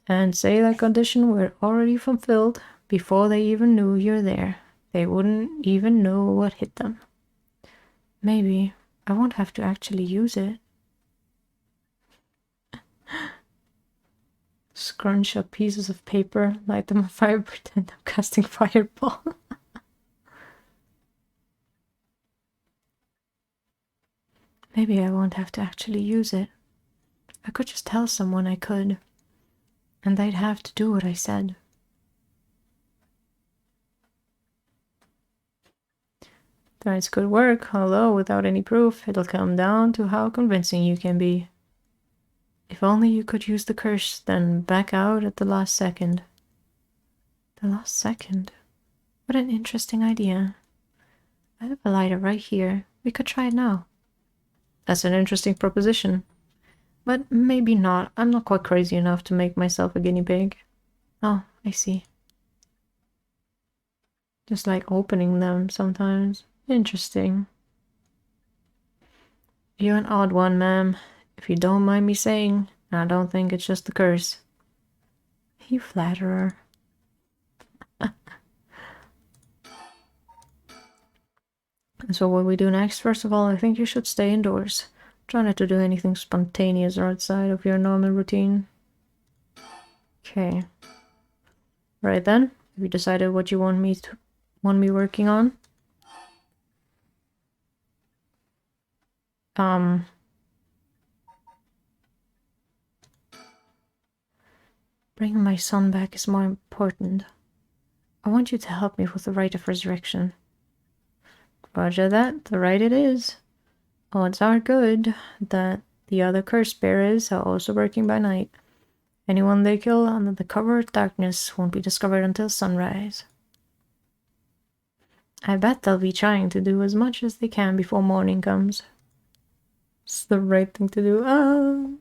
And say that condition were already fulfilled before they even knew you're there. They wouldn't even know what hit them. Maybe I won't have to actually use it. Scrunch up pieces of paper, light them on fire, pretend I'm casting fireball. Maybe I won't have to actually use it. I could just tell someone I could, and they'd have to do what I said. Threats could work, although without any proof, it'll come down to how convincing you can be. If only you could use the curse, then back out at the last second. The last second? What an interesting idea. I have a lighter right here. We could try it now. That's an interesting proposition. But maybe not. I'm not quite crazy enough to make myself a guinea pig. Oh, I see. Just like opening them sometimes. Interesting. You're an odd one, ma'am. If you don't mind me saying, I don't think it's just the curse. You flatterer. So what we do next? First of all, I think you should stay indoors. Try not to do anything spontaneous or outside of your normal routine. Okay. Right then, have you decided what you want me working on? Bringing my son back is more important. I want you to help me with the rite of resurrection. Roger that, the rite it is. Odds are good that the other curse bearers are also working by night. Anyone they kill under the cover of darkness won't be discovered until sunrise. I bet they'll be trying to do as much as they can before morning comes. It's the right thing to do.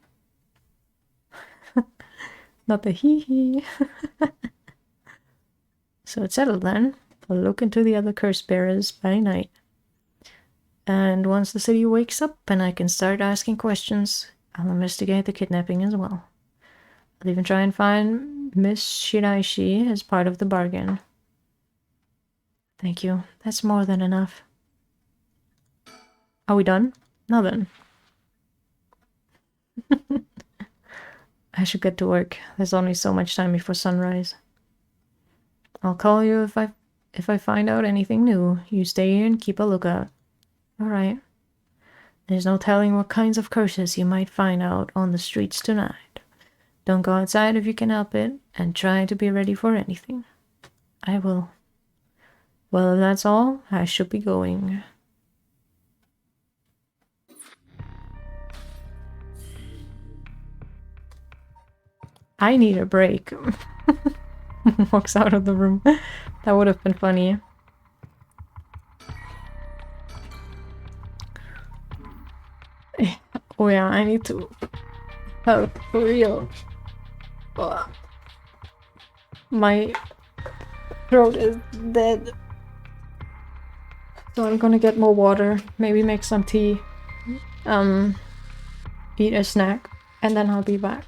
Not the hee-hee. So it's settled then. I'll look into the other curse bearers by night. And once the city wakes up and I can start asking questions, I'll investigate the kidnapping as well. I'll even try and find Miss Shiraishi as part of the bargain. Thank you. That's more than enough. Are we done? Now then. I should get to work. There's only so much time before sunrise. I'll call you if I find out anything new. You stay here and keep a lookout. All right. There's no telling what kinds of curses you might find out on the streets tonight. Don't go outside if you can help it, and try to be ready for anything. I will. Well, if that's all, I should be going. I need a break. Walks out of the room. That would have been funny. Oh yeah, I need to help for real. My throat is dead. So I'm gonna get more water, maybe make some tea, eat a snack, and then I'll be back.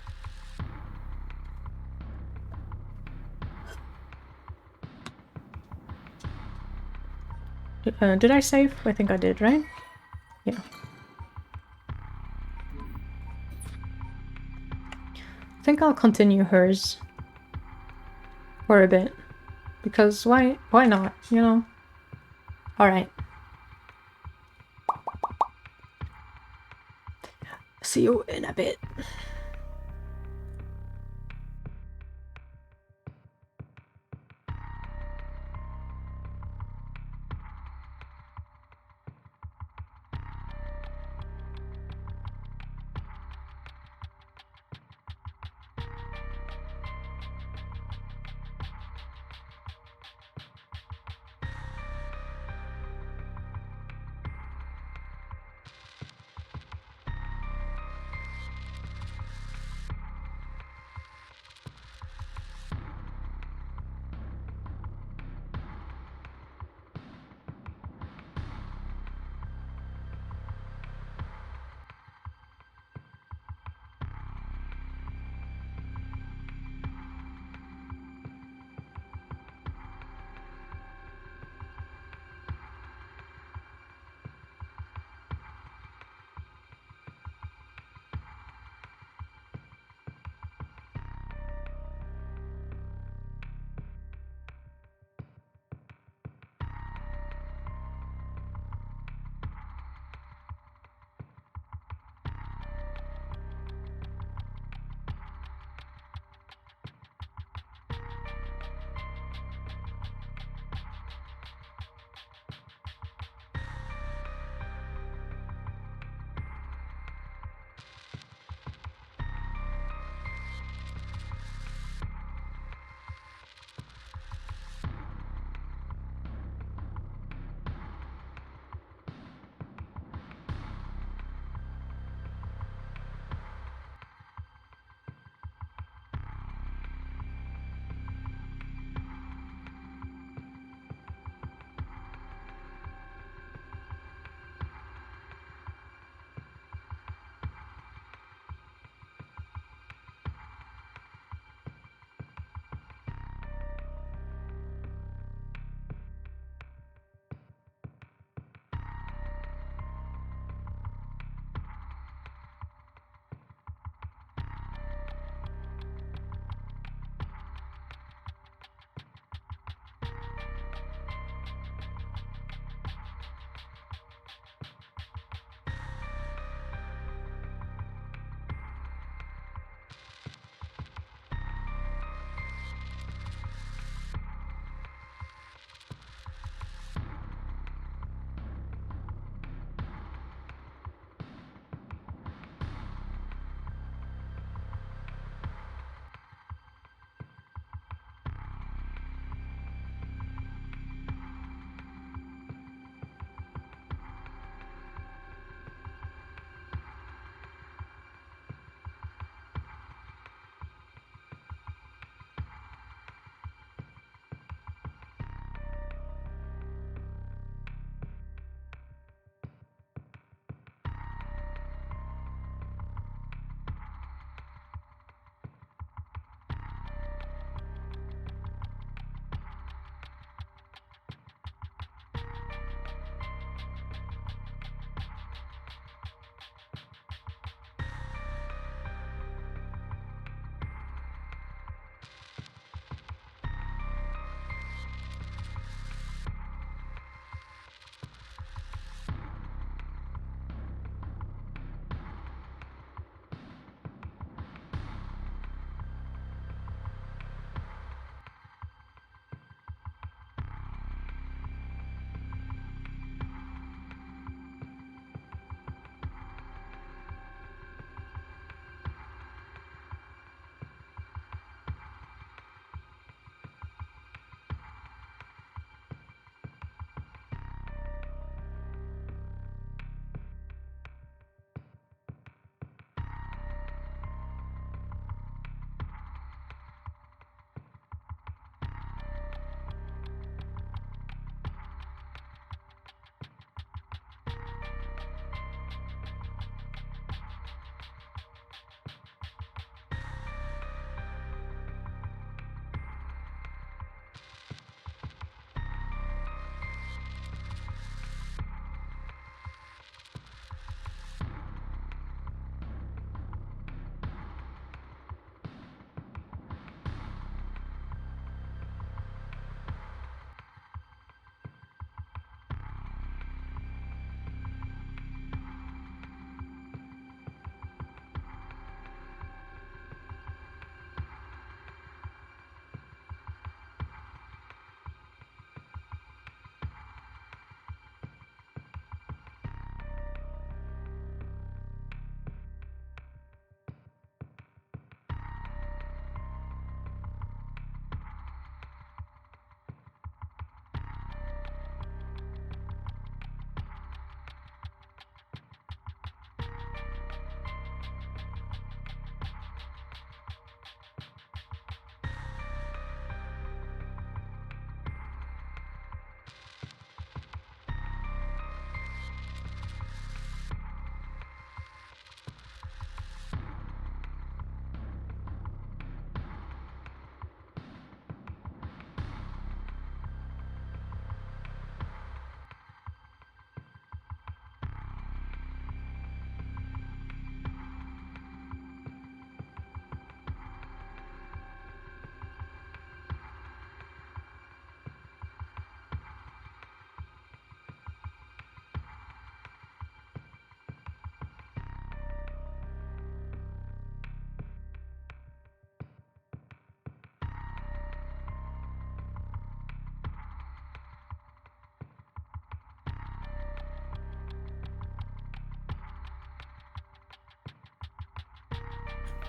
Did I save? I think I did, right? Yeah. I think I'll continue hers for a bit, because why not, you know? All right. See you in a bit.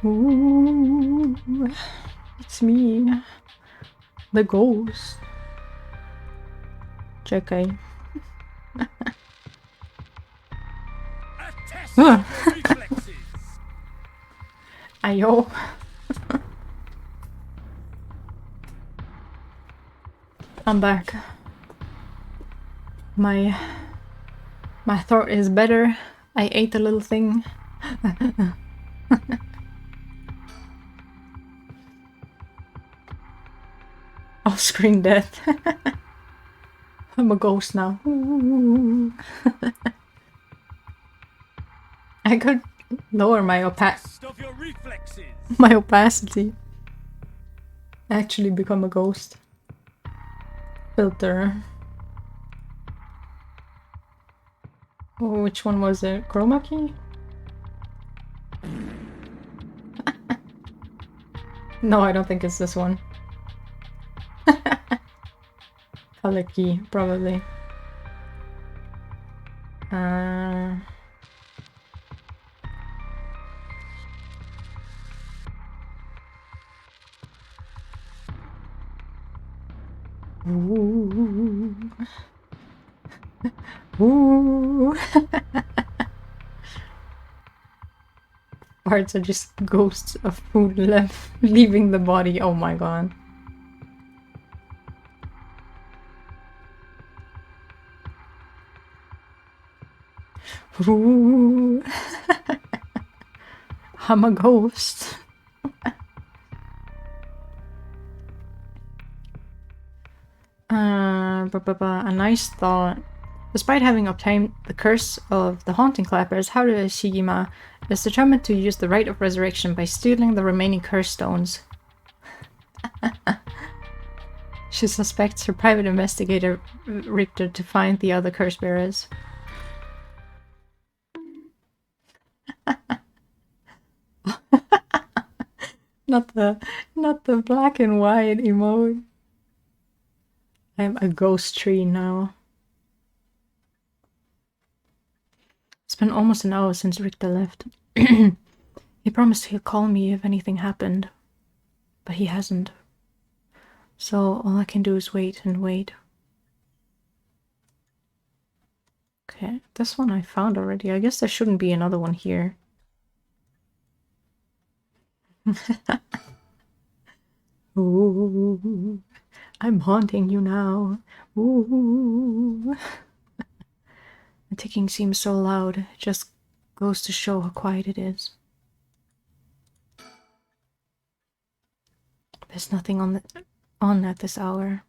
Ooh, it's me, the ghost. JK. A test of your reflexes. Ayo. I'm back. My throat is better. I ate a little thing. Off-screen death. I'm a ghost now. I could lower my Test of your reflexes. my opacity. Actually become a ghost. Filter. Oh, which one was it? Chroma key? No, I don't think it's this one. Color key, probably. Ooh. Ooh. Parts are just ghosts of food left leaving the body. Oh my god. Ooh. I'm a ghost. A nice thought. Despite having obtained the curse of the haunting clappers, Haruka Shigima is determined to use the rite of resurrection by stealing the remaining curse stones. She suspects her private investigator Richter to find the other curse bearers. Not the black and white emote. I'm a ghost tree now. It's been almost an hour since Richter left. He promised he'll call me if anything happened, but he hasn't. So all I can do is wait and wait. Okay, this one I found already. I guess there shouldn't be another one here. Ooh, I'm haunting you now. Ooh. The ticking seems so loud. It just goes to show how quiet it is. There's nothing on at this hour.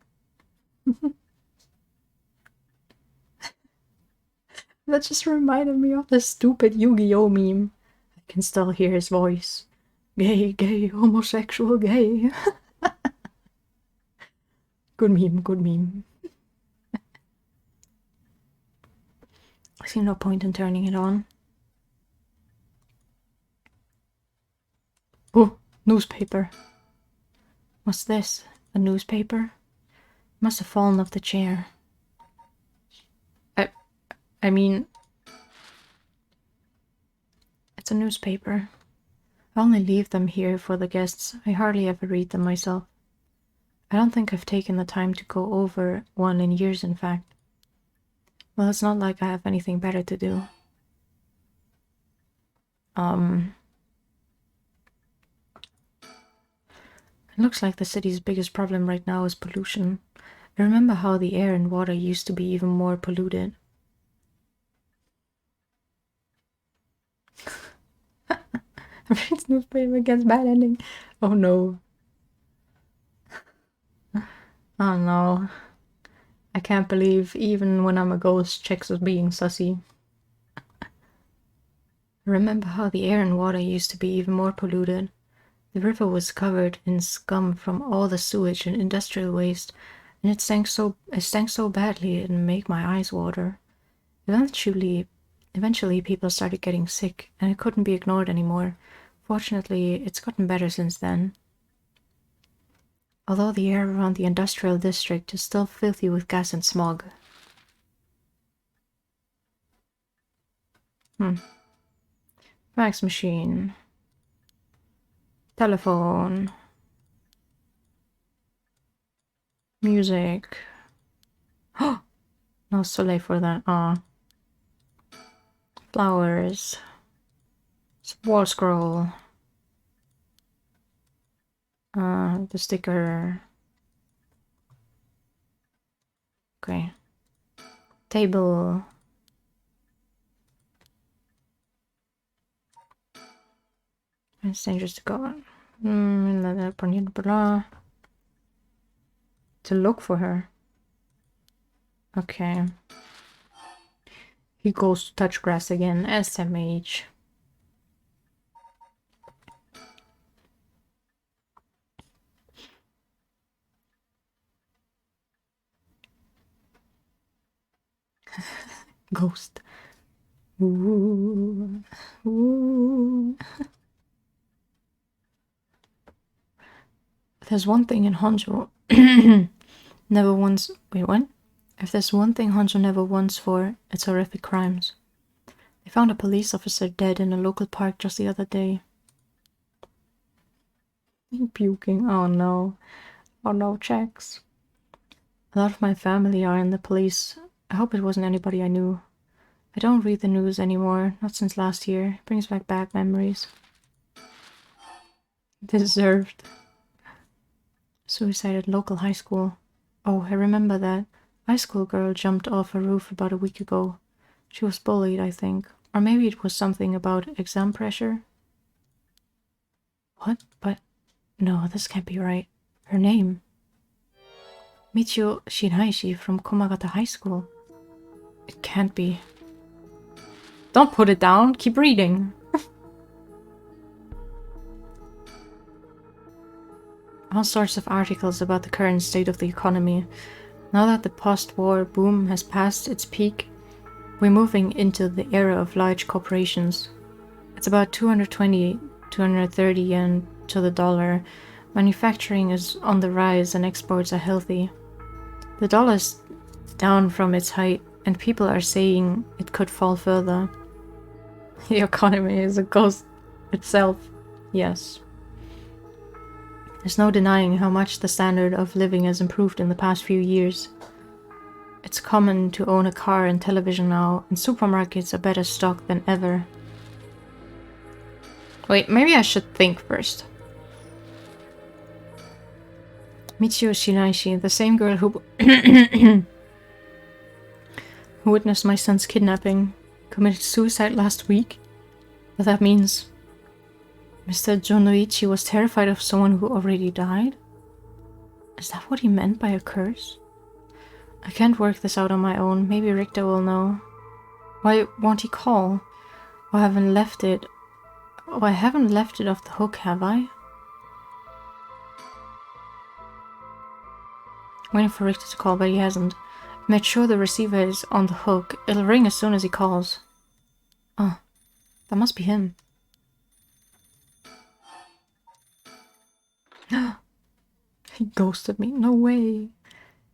That just reminded me of the stupid Yu-Gi-Oh meme. I can still hear his voice. Gay, gay, homosexual, gay. Good meme, good meme. I see no point in turning it on. Oh, newspaper. What's this? A newspaper? Must have fallen off the chair. I mean... It's a newspaper. I only leave them here for the guests. I hardly ever read them myself. I don't think I've taken the time to go over one in years, in fact. Well, it's not like I have anything better to do. It looks like the city's biggest problem right now is pollution. I remember how the air and water used to be even more polluted. Reads newspaper gets bad ending. Oh no. Oh no. I can't believe even when I'm a ghost, checks as being sussy. Remember how the air and water used to be even more polluted. The river was covered in scum from all the sewage and industrial waste, and it stank so badly it made my eyes water. Eventually people started getting sick, and it couldn't be ignored anymore. Fortunately, it's gotten better since then. Although the air around the industrial district is still filthy with gas and smog. Fax machine. Telephone. Music. Oh, no soleil for that. Ah. Flowers. Wall scroll. The sticker. Okay. Table. It's dangerous to go on. To look for her. Okay. He goes to touch grass again. SMH. Ghost. Ooh. Ooh. There's one thing in Honjo never once... Wait, what? If there's one thing Honjo never wants for, it's horrific crimes. They found a police officer dead in a local park just the other day. Puking. Oh no. Oh no, checks. A lot of my family are in the police. I hope it wasn't anybody I knew. I don't read the news anymore, not since last year. It brings back bad memories. Deserved. Suicide at local high school. Oh, I remember that. High school girl jumped off a roof about a week ago. She was bullied, I think. Or maybe it was something about exam pressure. What? But... No, this can't be right. Her name. Michio Shinaishi from Komagata High School. It can't be. Don't put it down. Keep reading. All sorts of articles about the current state of the economy. Now that the post-war boom has passed its peak, we're moving into the era of large corporations. It's about 220, 230 yen to the dollar. Manufacturing is on the rise and exports are healthy. The dollar's down from its height, and people are saying it could fall further. The economy is a ghost itself. Yes. There's no denying how much the standard of living has improved in the past few years. It's common to own a car and television now, and supermarkets are better stocked than ever. Wait, maybe I should think first. Michio Shinaishi, the same girl who who witnessed my son's kidnapping, committed suicide last week. But that means Mr. Jonoichi was terrified of someone who already died? Is that what he meant by a curse? I can't work this out on my own. Maybe Richter will know. Why won't he call? I haven't left it. Oh, I haven't left it off the hook, have I? Waiting for Richter to call, but he hasn't. Made sure the receiver is on the hook. It'll ring as soon as he calls. Oh, that must be him. He ghosted me. No way.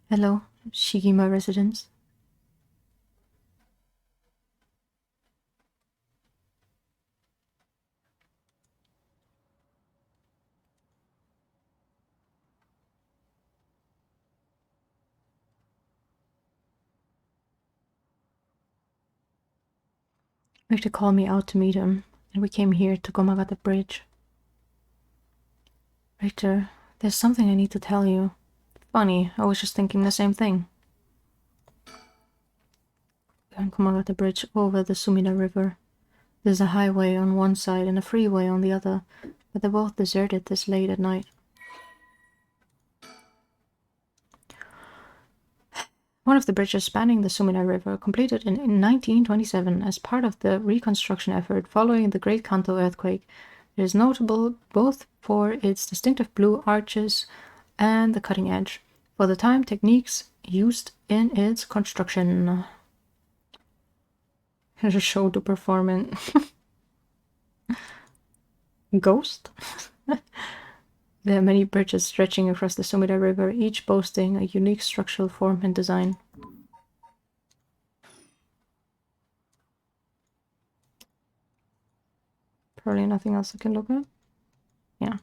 Hello, Shigima residence. Richter called me out to meet him, and we came here to Komagata Bridge. Richter, there's something I need to tell you. Funny, I was just thinking the same thing. On Komagata Bridge over the Sumida River. There's a highway on one side and a freeway on the other, but they're both deserted this late at night. One of the bridges spanning the Sumida River, completed in 1927 as part of the reconstruction effort following the Great Kanto earthquake, it is notable both for its distinctive blue arches and the cutting edge, for the time techniques used in its construction. Here's a show to perform in. Ghost? There are many bridges stretching across the Sumida River, each boasting a unique structural form and design. Probably nothing else I can look at. Yeah.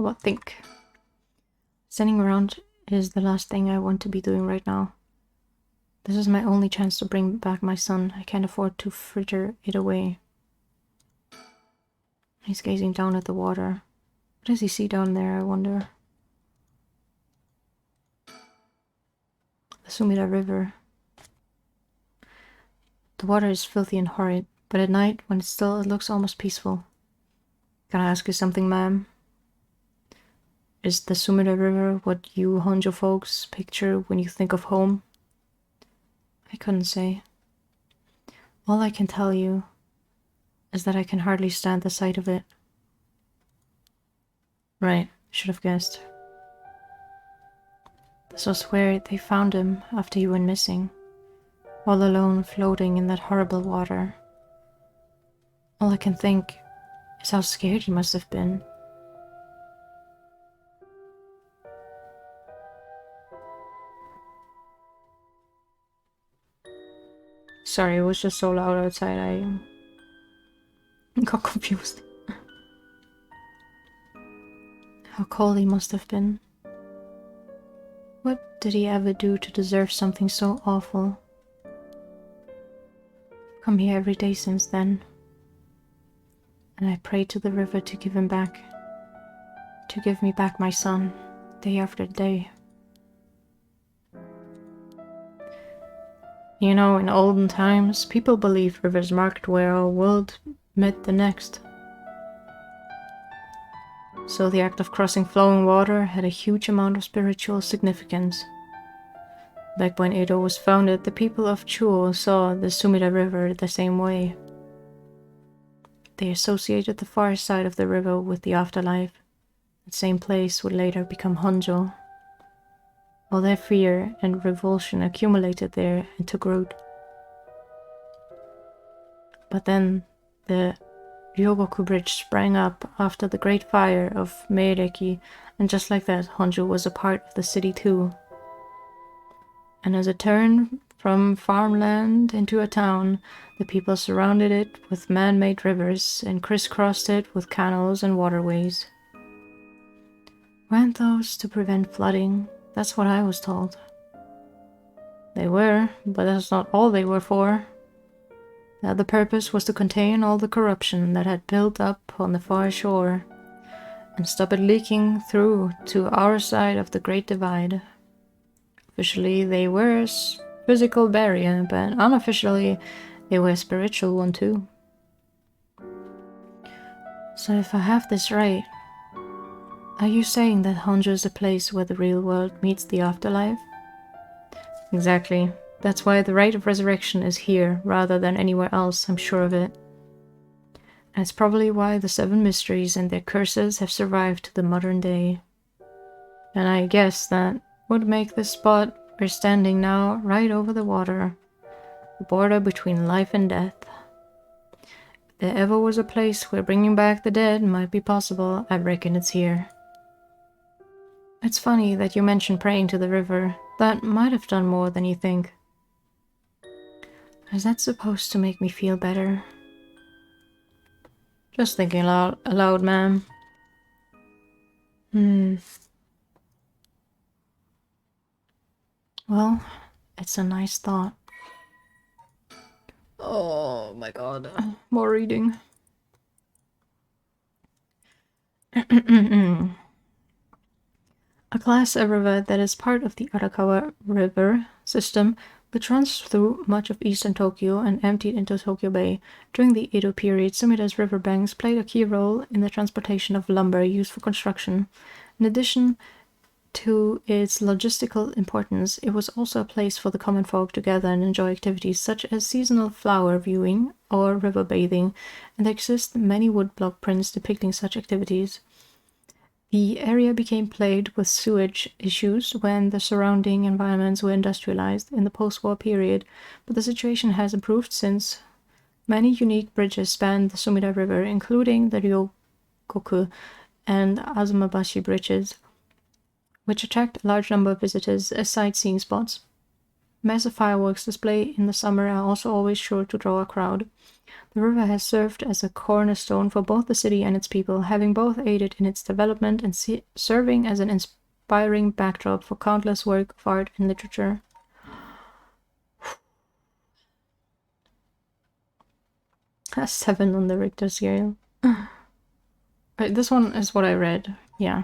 What think? Standing around is the last thing I want to be doing right now. This is my only chance to bring back my son. I can't afford to fritter it away. He's gazing down at the water. What does he see down there, I wonder? The Sumida River. The water is filthy and horrid, but at night, when it's still, it looks almost peaceful. Can I ask you something, ma'am? Is the Sumida River what you Honjo folks picture when you think of home? I couldn't say. All I can tell you is that I can hardly stand the sight of it. Right, should have guessed. This was where they found him after you went missing, all alone floating in that horrible water. All I can think is how scared he must have been. Sorry, it was just so loud outside, I got confused. How cold he must have been. What did he ever do to deserve something so awful? I've come here every day since then, and I prayed to the river to give him back, to give me back my son, day after day. You know, in olden times, people believed rivers marked where our world met the next. So the act of crossing flowing water had a huge amount of spiritual significance. Back when Edo was founded, the people of Chuo saw the Sumida River the same way. They associated the far side of the river with the afterlife. The same place would later become Honjo. All their fear and revulsion accumulated there and took root. But then the Ryogoku Bridge sprang up after the Great Fire of Meireki, and just like that, Honjo was a part of the city too. And as it turned from farmland into a town, the people surrounded it with man-made rivers and crisscrossed it with canals and waterways. Weren't those to prevent flooding? That's what I was told. They were, but that's not all they were for. The other purpose was to contain all the corruption that had built up on the far shore and stop it leaking through to our side of the Great Divide. Officially, they were a physical barrier, but unofficially, they were a spiritual one too. So if I have this right, are you saying that Honjo is a place where the real world meets the afterlife? Exactly. That's why the rite of resurrection is here, rather than anywhere else, I'm sure of it. And it's probably why the 7 mysteries and their curses have survived to the modern day. And I guess that would make this spot we're standing now right over the water, the border between life and death. If there ever was a place where bringing back the dead might be possible, I reckon it's here. It's funny that you mentioned praying to the river. That might have done more than you think. Is that supposed to make me feel better? Just thinking aloud, ma'am. Well, it's a nice thought. Oh my god. More reading. A class of river that is part of the Arakawa River system, which runs through much of eastern Tokyo and emptied into Tokyo Bay. During the Edo period, Sumida's riverbanks played a key role in the transportation of lumber used for construction. In addition to its logistical importance, it was also a place for the common folk to gather and enjoy activities such as seasonal flower viewing or river bathing, and there exist many woodblock prints depicting such activities. The area became plagued with sewage issues when the surrounding environments were industrialized in the post-war period, but the situation has improved since. Many unique bridges span the Sumida River, including the Ryogoku and Azumabashi bridges, which attract a large number of visitors as sightseeing spots. Massive fireworks display in the summer are also always sure to draw a crowd. The river has served as a cornerstone for both the city and its people, having both aided in its development and serving as an inspiring backdrop for countless works of art and literature. A 7 on the Richter scale. Right, this one is what I read. Yeah.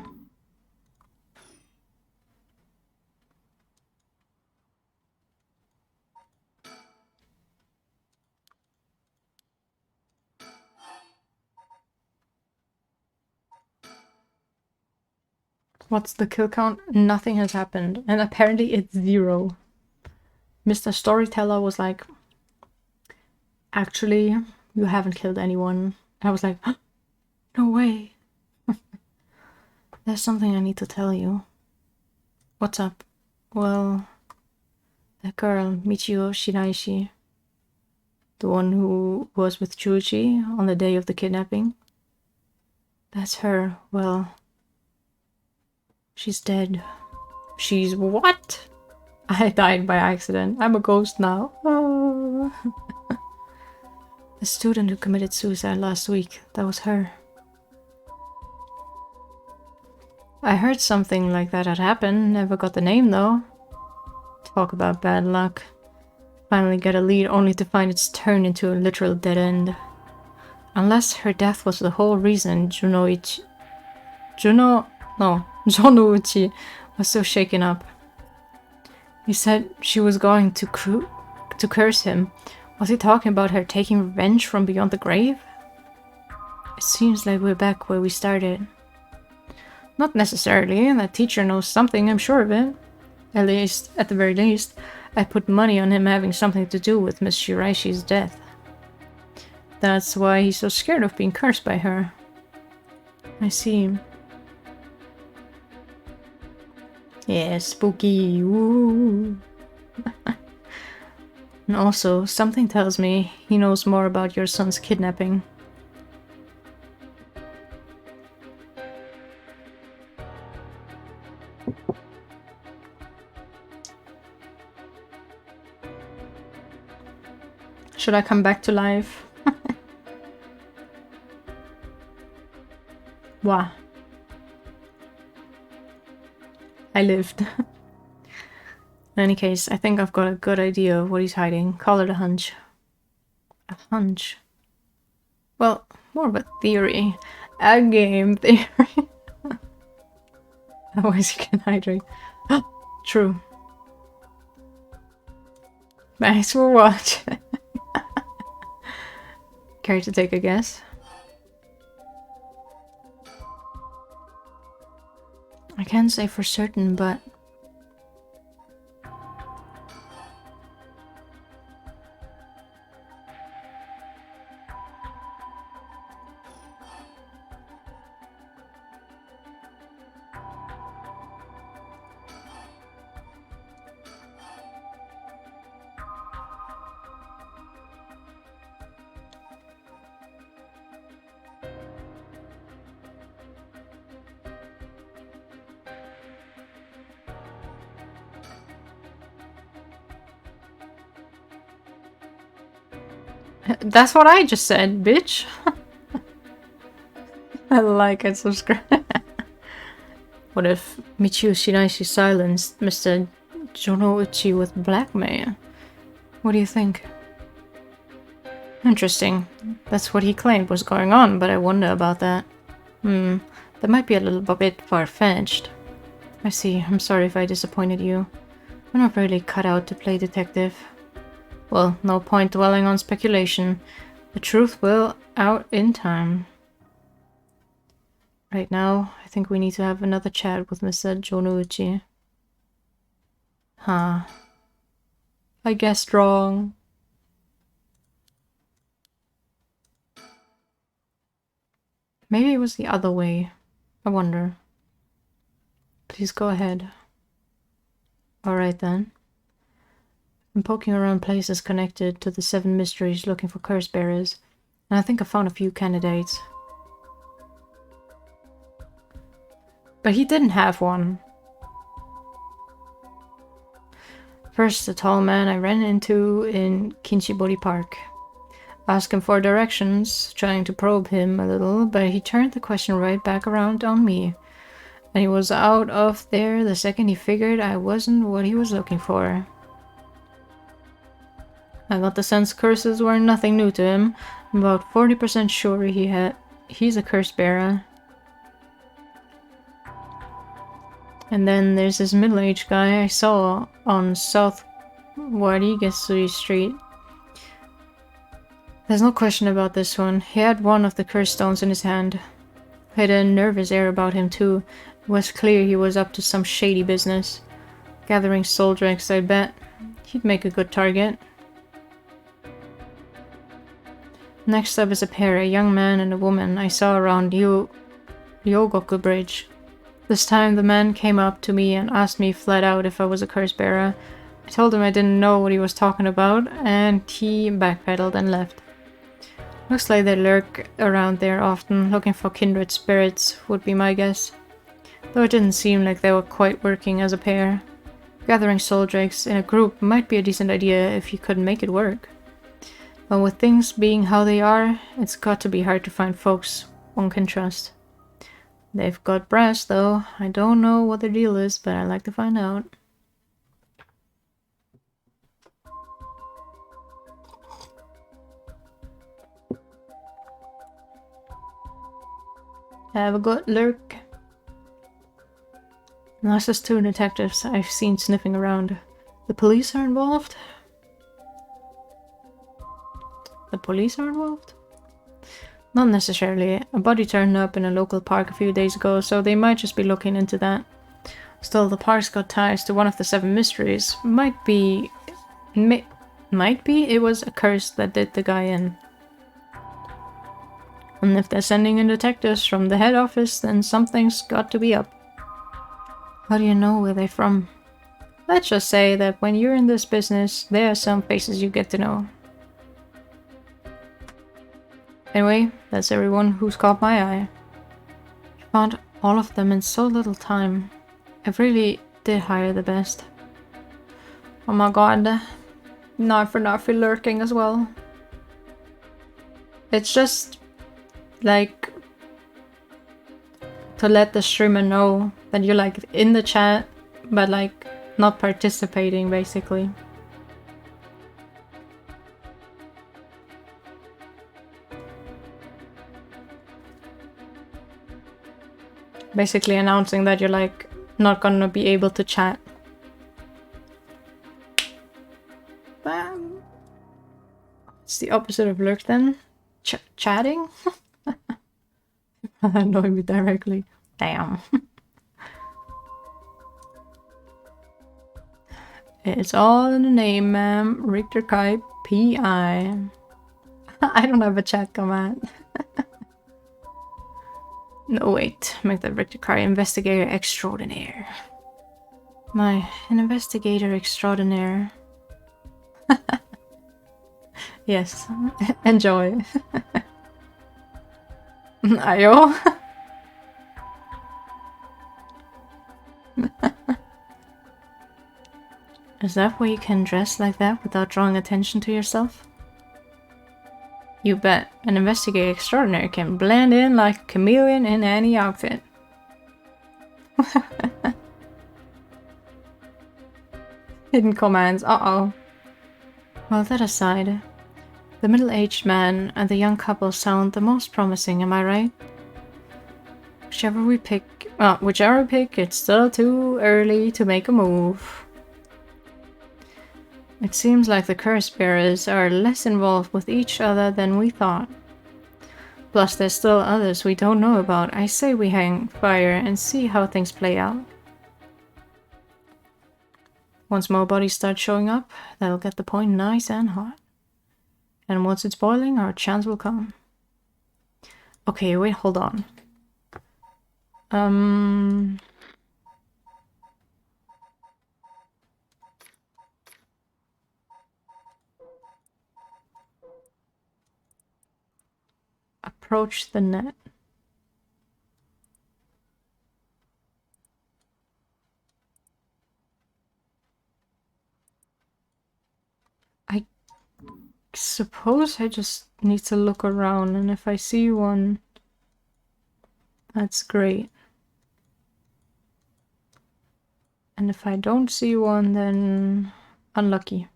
What's the kill count? Nothing has happened. And apparently it's 0. Mr. Storyteller was like, actually, you haven't killed anyone. I was like, no way. There's something I need to tell you. What's up? Well, that girl, Michio Shiraishi, the one who was with Chuichi on the day of the kidnapping. That's her. Well, she's dead. She's what? I died by accident. I'm a ghost now. Oh. The student who committed suicide last week, that was her. I heard something like that had happened. Never got the name though. Talk about bad luck. Finally get a lead only to find it's turned into a literal dead end. Unless her death was the whole reason Jonuichi was so shaken up. He said she was going to curse him. Was he talking about her taking revenge from beyond the grave? It seems like we're back where we started. Not necessarily. That teacher knows something, I'm sure of it. At the very least, I put money on him having something to do with Miss Shiraishi's death. That's why he's so scared of being cursed by her. I see. Yeah, spooky. Woo. And also, something tells me he knows more about your son's kidnapping. Should I come back to life? Wow. I lived. In any case, I think I've got a good idea of what he's hiding. Call it a hunch. A hunch? Well, more of a theory. A game theory. Otherwise you can hydrate. True. Thanks for watching. Care to take a guess? I can't say for certain, but... That's what I just said, bitch. I like and subscribe. What if Michio Shiraishi silenced Mr. Jonuichi with blackmail? What do you think? Interesting. That's what he claimed was going on, but I wonder about that. That might be a little bit far-fetched. I see. I'm sorry if I disappointed you. I'm not really cut out to play detective. Well, no point dwelling on speculation. The truth will out in time. Right now, I think we need to have another chat with Mr. Jonuichi. Huh. I guessed wrong. Maybe it was the other way. I wonder. Please go ahead. Alright then. I'm poking around places connected to the 7 mysteries looking for curse bearers, and I think I found a few candidates. But he didn't have one. First, the tall man I ran into in Kinshibori Park. Asked him for directions, trying to probe him a little, but he turned the question right back around on me. And he was out of there the second he figured I wasn't what he was looking for. I got the sense curses were nothing new to him. I'm about 40% sure he's a curse bearer. And then there's this middle-aged guy I saw on South Warigesui Street. There's no question about this one. He had one of the curse stones in his hand. He had a nervous air about him too. It was clear he was up to some shady business. Gathering soul drakes, I bet. He'd make a good target. Next up is a pair, a young man and a woman I saw around Ryogoku Bridge. This time the man came up to me and asked me flat out if I was a curse bearer. I told him I didn't know what he was talking about, and he backpedaled and left. Looks like they lurk around there often, looking for kindred spirits, would be my guess. Though it didn't seem like they were quite working as a pair. Gathering soul drakes in a group might be a decent idea if you couldn't make it work. But with things being how they are, it's got to be hard to find folks one can trust. They've got brass though. I don't know what their deal is, but I'd like to find out. Have a good lurk. That's just two detectives I've seen sniffing around. The police are involved? The police are involved? Not necessarily. A body turned up in a local park a few days ago, so they might just be looking into that. Still, the park's got ties to one of the 7 mysteries. Might be it was a curse that did the guy in. And if they're sending in detectives from the head office, then something's got to be up. How do you know where they're from? Let's just say that when you're in this business, there are some faces you get to know. Anyway, that's everyone who's caught my eye. I found all of them in so little time. I really did hire the best. Oh my god. Narfy lurking as well. It's just like to let the streamer know that you're like in the chat, but like not participating basically. Basically announcing that you're like not gonna be able to chat. Bam. It's the opposite of lurk then. Chatting? Annoy me directly. Damn. It's all in the name, ma'am. Richter Kai P.I. I don't have a chat command. No, wait. Make that Richter Kai investigator extraordinaire. An investigator extraordinaire. Yes. Enjoy. Ayo. Is that why you can dress like that without drawing attention to yourself? You bet. An investigator extraordinary can blend in like a chameleon in any outfit. Hidden commands, uh-oh. Well, that aside, the middle-aged man and the young couple sound the most promising, am I right? Whichever we pick, it's still too early to make a move. It seems like the curse bearers are less involved with each other than we thought. Plus, there's still others we don't know about. I say we hang fire and see how things play out. Once more bodies start showing up, that'll get the point nice and hot. And once it's boiling, our chance will come. Okay, wait, hold on. Approach the net. suppose I just need to look around, and if I see one, that's great. And if I don't see one, then unlucky.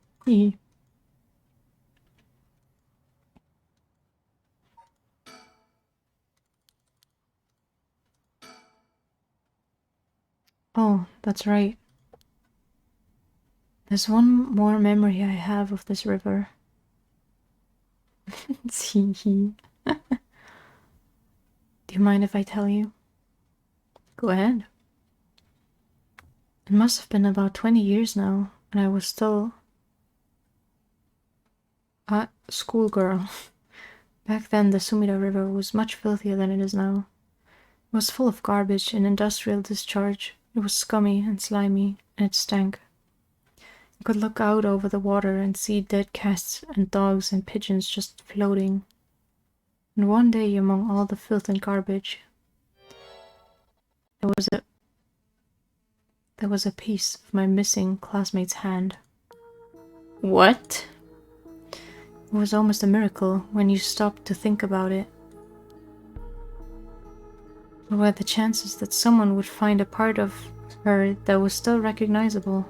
Oh, that's right. There's one more memory I have of this river. Do you mind if I tell you? Go ahead. It must have been about 20 years now, and I was still a schoolgirl. Back then, the Sumida River was much filthier than it is now. It was full of garbage and industrial discharge. It was scummy and slimy, and it stank. You could look out over the water and see dead cats and dogs and pigeons just floating. And one day, among all the filth and garbage, there was a piece of my missing classmate's hand. What? It was almost a miracle when you stopped to think about it. What were the chances that someone would find a part of her that was still recognizable?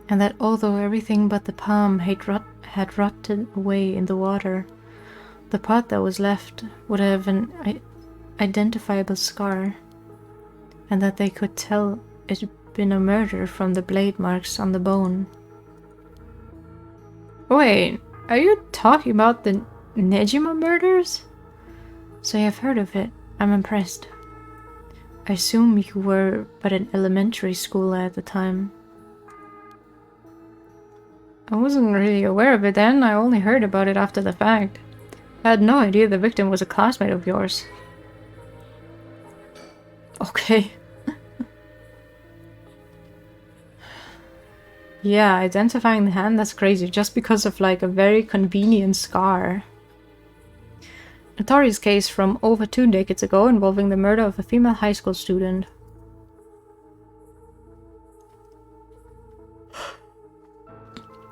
And that although everything but the palm had rotted away in the water, the part that was left would have an identifiable scar, and that they could tell it had been a murder from the blade marks on the bone. Wait, are you talking about the Nejima murders? So you have heard of it. I'm impressed. I assume you were but an elementary schooler at the time. I wasn't really aware of it then. I only heard about it after the fact. I had no idea the victim was a classmate of yours. Okay. Yeah, identifying the hand, that's crazy. Just because of like a very convenient scar. Notorious case from over 2 decades ago involving the murder of a female high school student.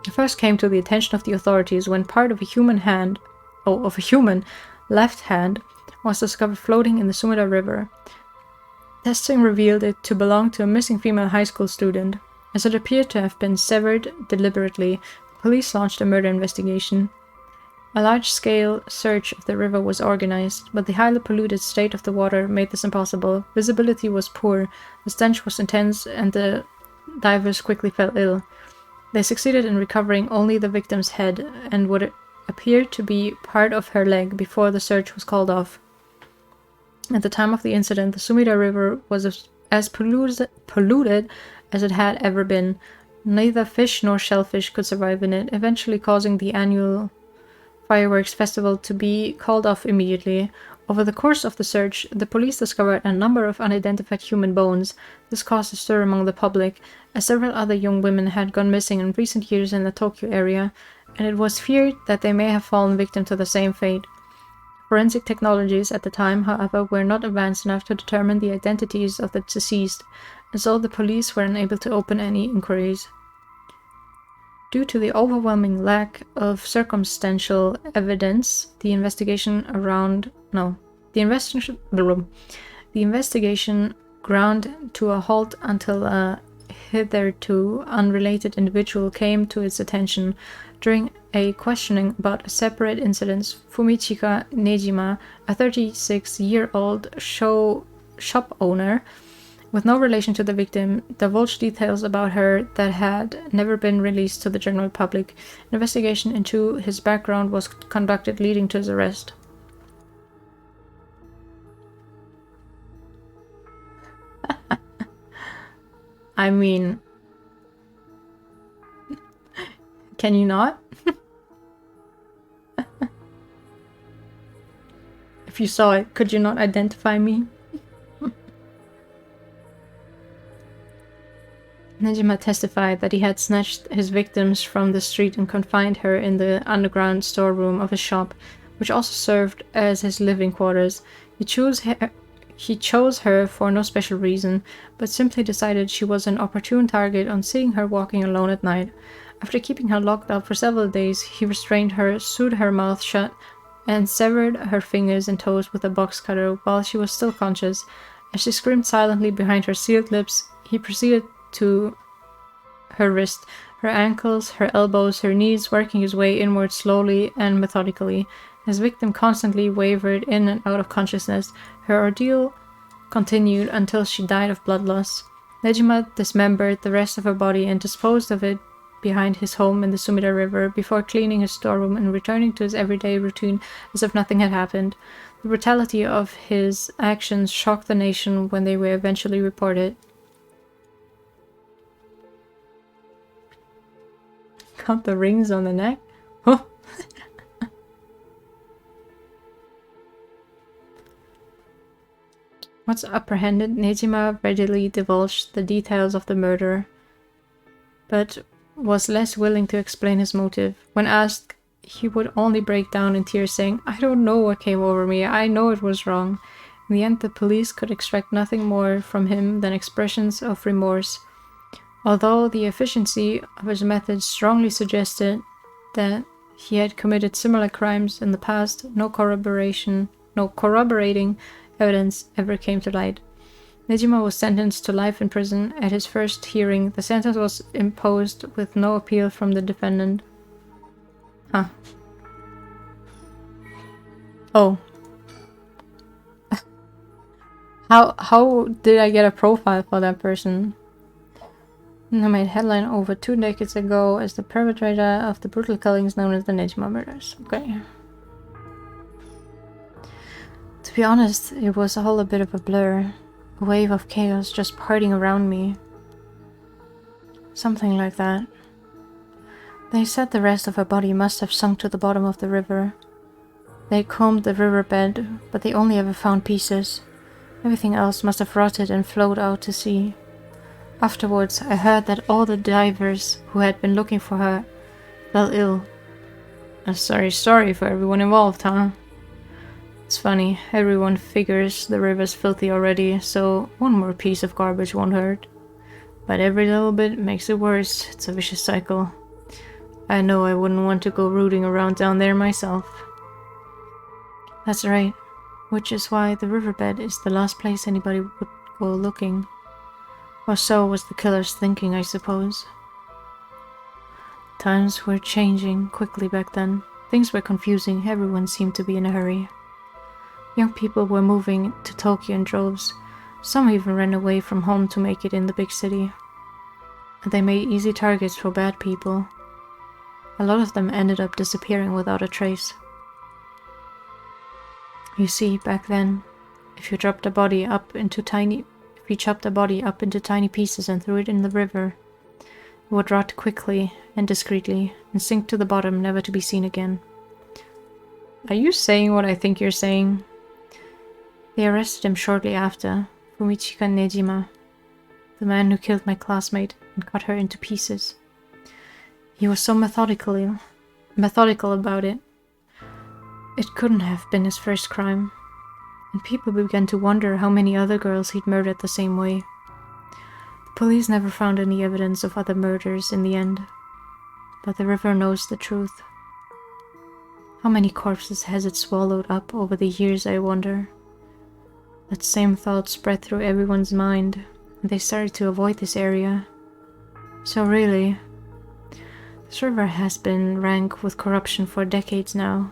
It first came to the attention of the authorities when part of a human left hand was discovered floating in the Sumida River. Testing revealed it to belong to a missing female high school student. As it appeared to have been severed deliberately, the police launched a murder investigation. A large-scale search of the river was organized, but the highly polluted state of the water made this impossible. Visibility was poor, the stench was intense, and the divers quickly fell ill. They succeeded in recovering only the victim's head and what appeared to be part of her leg before the search was called off. At the time of the incident, the Sumida River was as polluted as it had ever been. Neither fish nor shellfish could survive in it, eventually causing the annual fireworks festival to be called off immediately. Over the course of the search, the police discovered a number of unidentified human bones. This caused a stir among the public, as several other young women had gone missing in recent years in the Tokyo area, and it was feared that they may have fallen victim to the same fate. Forensic technologies at the time, however, were not advanced enough to determine the identities of the deceased, and so the police were unable to open any inquiries. Due to the overwhelming lack of circumstantial evidence, the investigation ground to a halt until a hitherto unrelated individual came to its attention. During a questioning about a separate incident, Fumichika Nejima, a 36-year-old shop owner with no relation to the victim, divulged details about her that had never been released to the general public. An investigation into his background was conducted, leading to his arrest. I mean, can you not? If you saw it, could you not identify me? Nejima testified that he had snatched his victims from the street and confined her in the underground storeroom of his shop, which also served as his living quarters. He chose her for no special reason, but simply decided she was an opportune target on seeing her walking alone at night. After keeping her locked up for several days, he restrained her, sewed her mouth shut, and severed her fingers and toes with a box cutter while she was still conscious. As she screamed silently behind her sealed lips, he proceeded to her wrist, her ankles, her elbows, her knees, working his way inward slowly and methodically. His victim constantly wavered in and out of consciousness. Her ordeal continued until she died of blood loss. Nejima dismembered the rest of her body and disposed of it behind his home in the Sumida River before cleaning his storeroom and returning to his everyday routine as if nothing had happened. The brutality of his actions shocked the nation when they were eventually reported. Got the rings on the neck? Huh? Once apprehended, Nejima readily divulged the details of the murder, but was less willing to explain his motive. When asked, he would only break down in tears, saying, "I don't know what came over me. I know it was wrong." In the end, the police could extract nothing more from him than expressions of remorse. Although the efficiency of his methods strongly suggested that he had committed similar crimes in the past, no corroborating evidence ever came to light. Nejima was sentenced to life in prison. At his first hearing, the sentence was imposed with no appeal from the defendant. Huh. Oh. How did I get a profile for that person? I made headline over 2 decades ago as the perpetrator of the brutal killings known as the Nejima murders. Okay. To be honest, it was all a bit of a blur. A wave of chaos just partying around me. Something like that. They said the rest of her body must have sunk to the bottom of the river. They combed the riverbed, but they only ever found pieces. Everything else must have rotted and flowed out to sea. Afterwards, I heard that all the divers who had been looking for her fell ill. A sorry story for everyone involved, huh? It's funny, everyone figures the river's filthy already, so one more piece of garbage won't hurt. But every little bit makes it worse. It's a vicious cycle. I know I wouldn't want to go rooting around down there myself. That's right, which is why the riverbed is the last place anybody would go looking. Or so was the killer's thinking, I suppose. Times were changing quickly back then. Things were confusing, everyone seemed to be in a hurry. Young people were moving to Tokyo in droves. Some even ran away from home to make it in the big city. And they made easy targets for bad people. A lot of them ended up disappearing without a trace. You see, back then, if you chopped a body up into tiny pieces and threw it in the river, it would rot quickly and discreetly and sink to the bottom, never to be seen again. Are you saying what I think you're saying? They arrested him shortly after, Fumichika Nejima, the man who killed my classmate and cut her into pieces. He was so methodical about it. It couldn't have been his first crime, and people began to wonder how many other girls he'd murdered the same way. The police never found any evidence of other murders in the end, but the river knows the truth. How many corpses has it swallowed up over the years, I wonder? That same thought spread through everyone's mind, and they started to avoid this area. So really, this river has been rank with corruption for decades now.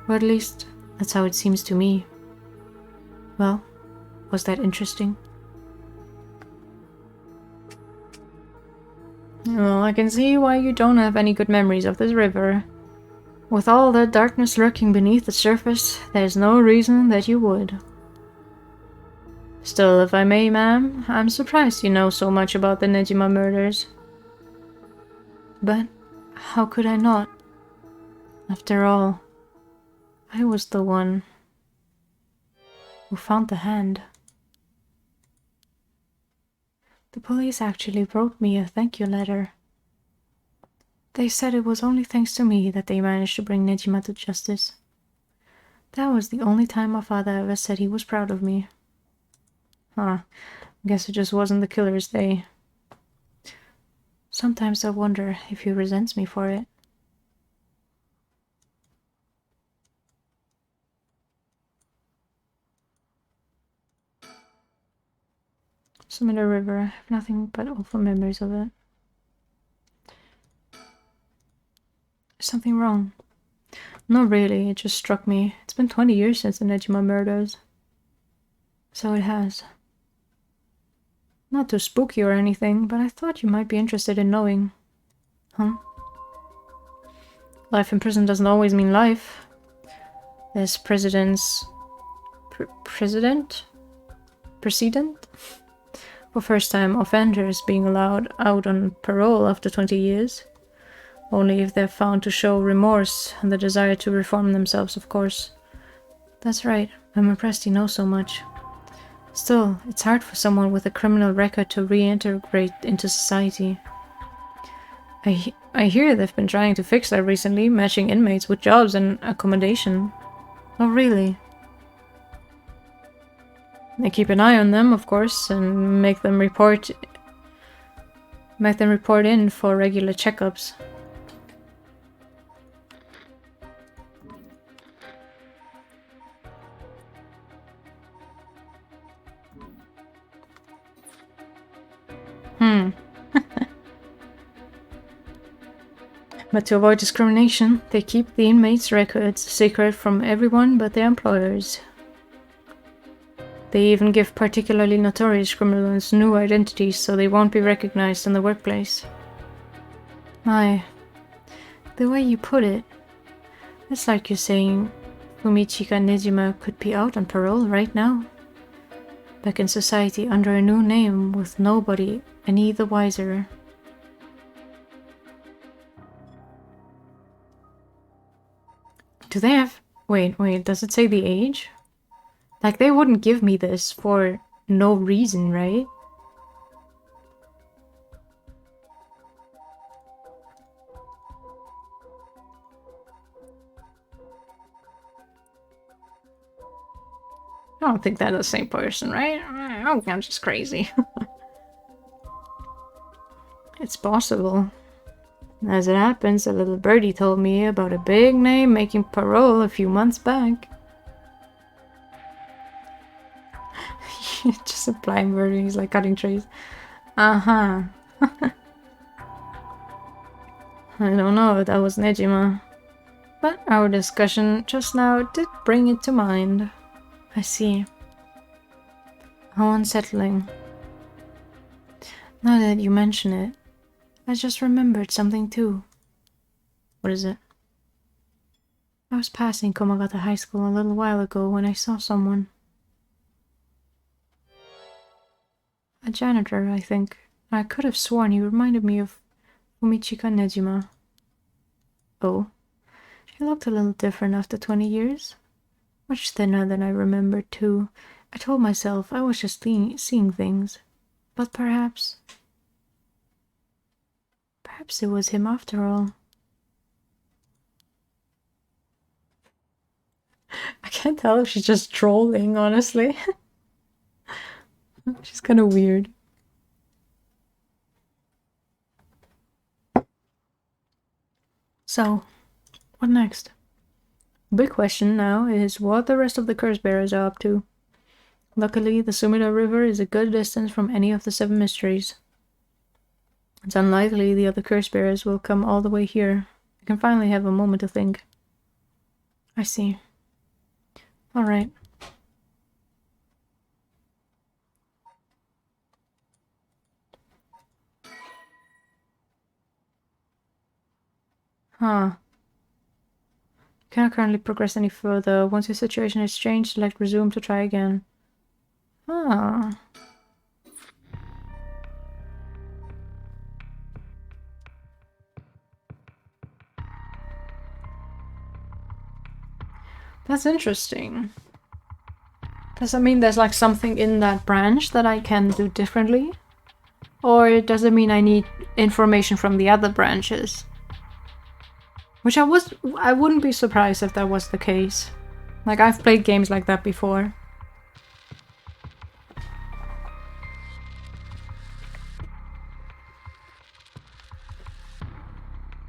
Or at least, that's how it seems to me. Well, was that interesting? Well, I can see why you don't have any good memories of this river. With all that darkness lurking beneath the surface, there's no reason that you would. Still, if I may, ma'am, I'm surprised you know so much about the Nejima murders. But how could I not? After all, I was the one who found the hand. The police actually wrote me a thank you letter. They said it was only thanks to me that they managed to bring Nejima to justice. That was the only time my father ever said he was proud of me. Huh, guess it just wasn't the killer's day. Sometimes I wonder if he resents me for it. Sumida River, I have nothing but awful memories of it. Is something wrong? No, really, it just struck me. It's been 20 years since the Nejima murders. So it has. Not too spooky or anything, but I thought you might be interested in knowing. Huh? Life in prison doesn't always mean life. There's precedent? For first-time offenders being allowed out on parole after 20 years. Only if they're found to show remorse and the desire to reform themselves, of course. That's right. I'm impressed you know so much. Still, it's hard for someone with a criminal record to reintegrate into society. I hear they've been trying to fix that recently, matching inmates with jobs and accommodation. Oh, really? They keep an eye on them, of course, and make them report in for regular checkups. But to avoid discrimination, they keep the inmates' records secret from everyone but their employers. They even give particularly notorious criminals new identities so they won't be recognized in the workplace. My, the way you put it, it's like you're saying Fumichika Nejima could be out on parole right now. Back in society under a new name with nobody any the wiser. Do they have... Wait, does it say the age? Like, they wouldn't give me this for no reason, right? I don't think they're the same person, right? I'm just crazy. It's possible. As it happens, a little birdie told me about a big name making parole a few months back. Just a blind birdie, he's like cutting trees. Uh-huh. I don't know if that was Nejima. But our discussion just now did bring it to mind. I see. How unsettling. Now that you mention it, I just remembered something too. What is it? I was passing Komagata High School a little while ago when I saw someone. A janitor, I think. I could have sworn he reminded me of Fumichika Nejima. Oh, he looked a little different after 20 years. Much thinner than I remembered, too. I told myself I was just seeing things. But perhaps it was him after all. I can't tell if she's just trolling, honestly. She's kind of weird. So, what next? Big question now is what the rest of the curse bearers are up to. Luckily, the Sumida River is a good distance from any of the 7 mysteries. It's unlikely the other curse bearers will come all the way here. I can finally have a moment to think. I see. Alright. Huh. Cannot currently progress any further. Once your situation is changed, select resume to try again. Ah. That's interesting. Does that mean there's like something in that branch that I can do differently? Or does it mean I need information from the other branches? Which I wouldn't be surprised if that was the case. Like, I've played games like that before.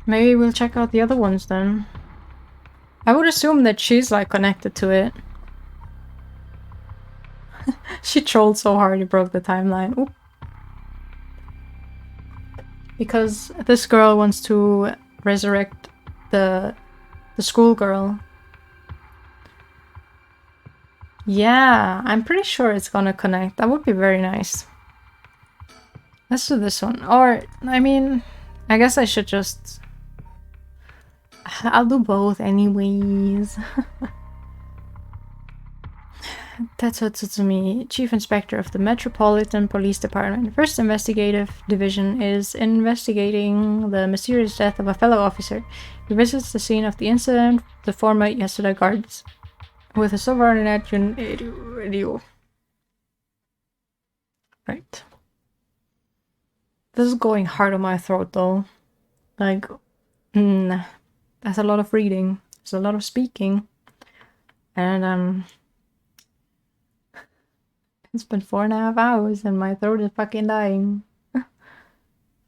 Maybe we'll check out the other ones then. I would assume that she's like connected to it. She trolled so hard it broke the timeline. Oop. Because this girl wants to resurrect the schoolgirl. Yeah, I'm pretty sure it's gonna connect. That would be very nice. Let's do this one. Or, I mean, I guess I should just... I'll do both anyways. Tetsuo Tsutsumi, Chief Inspector of the Metropolitan Police Department. First Investigative Division is investigating the mysterious death of a fellow officer. He visits the scene of the incident, the former Yasuda guards, with a subordinate radio. Right. This is going hard on my throat though. Like, that's a lot of reading. There's a lot of speaking. And it's been 4.5 hours and my throat is fucking dying.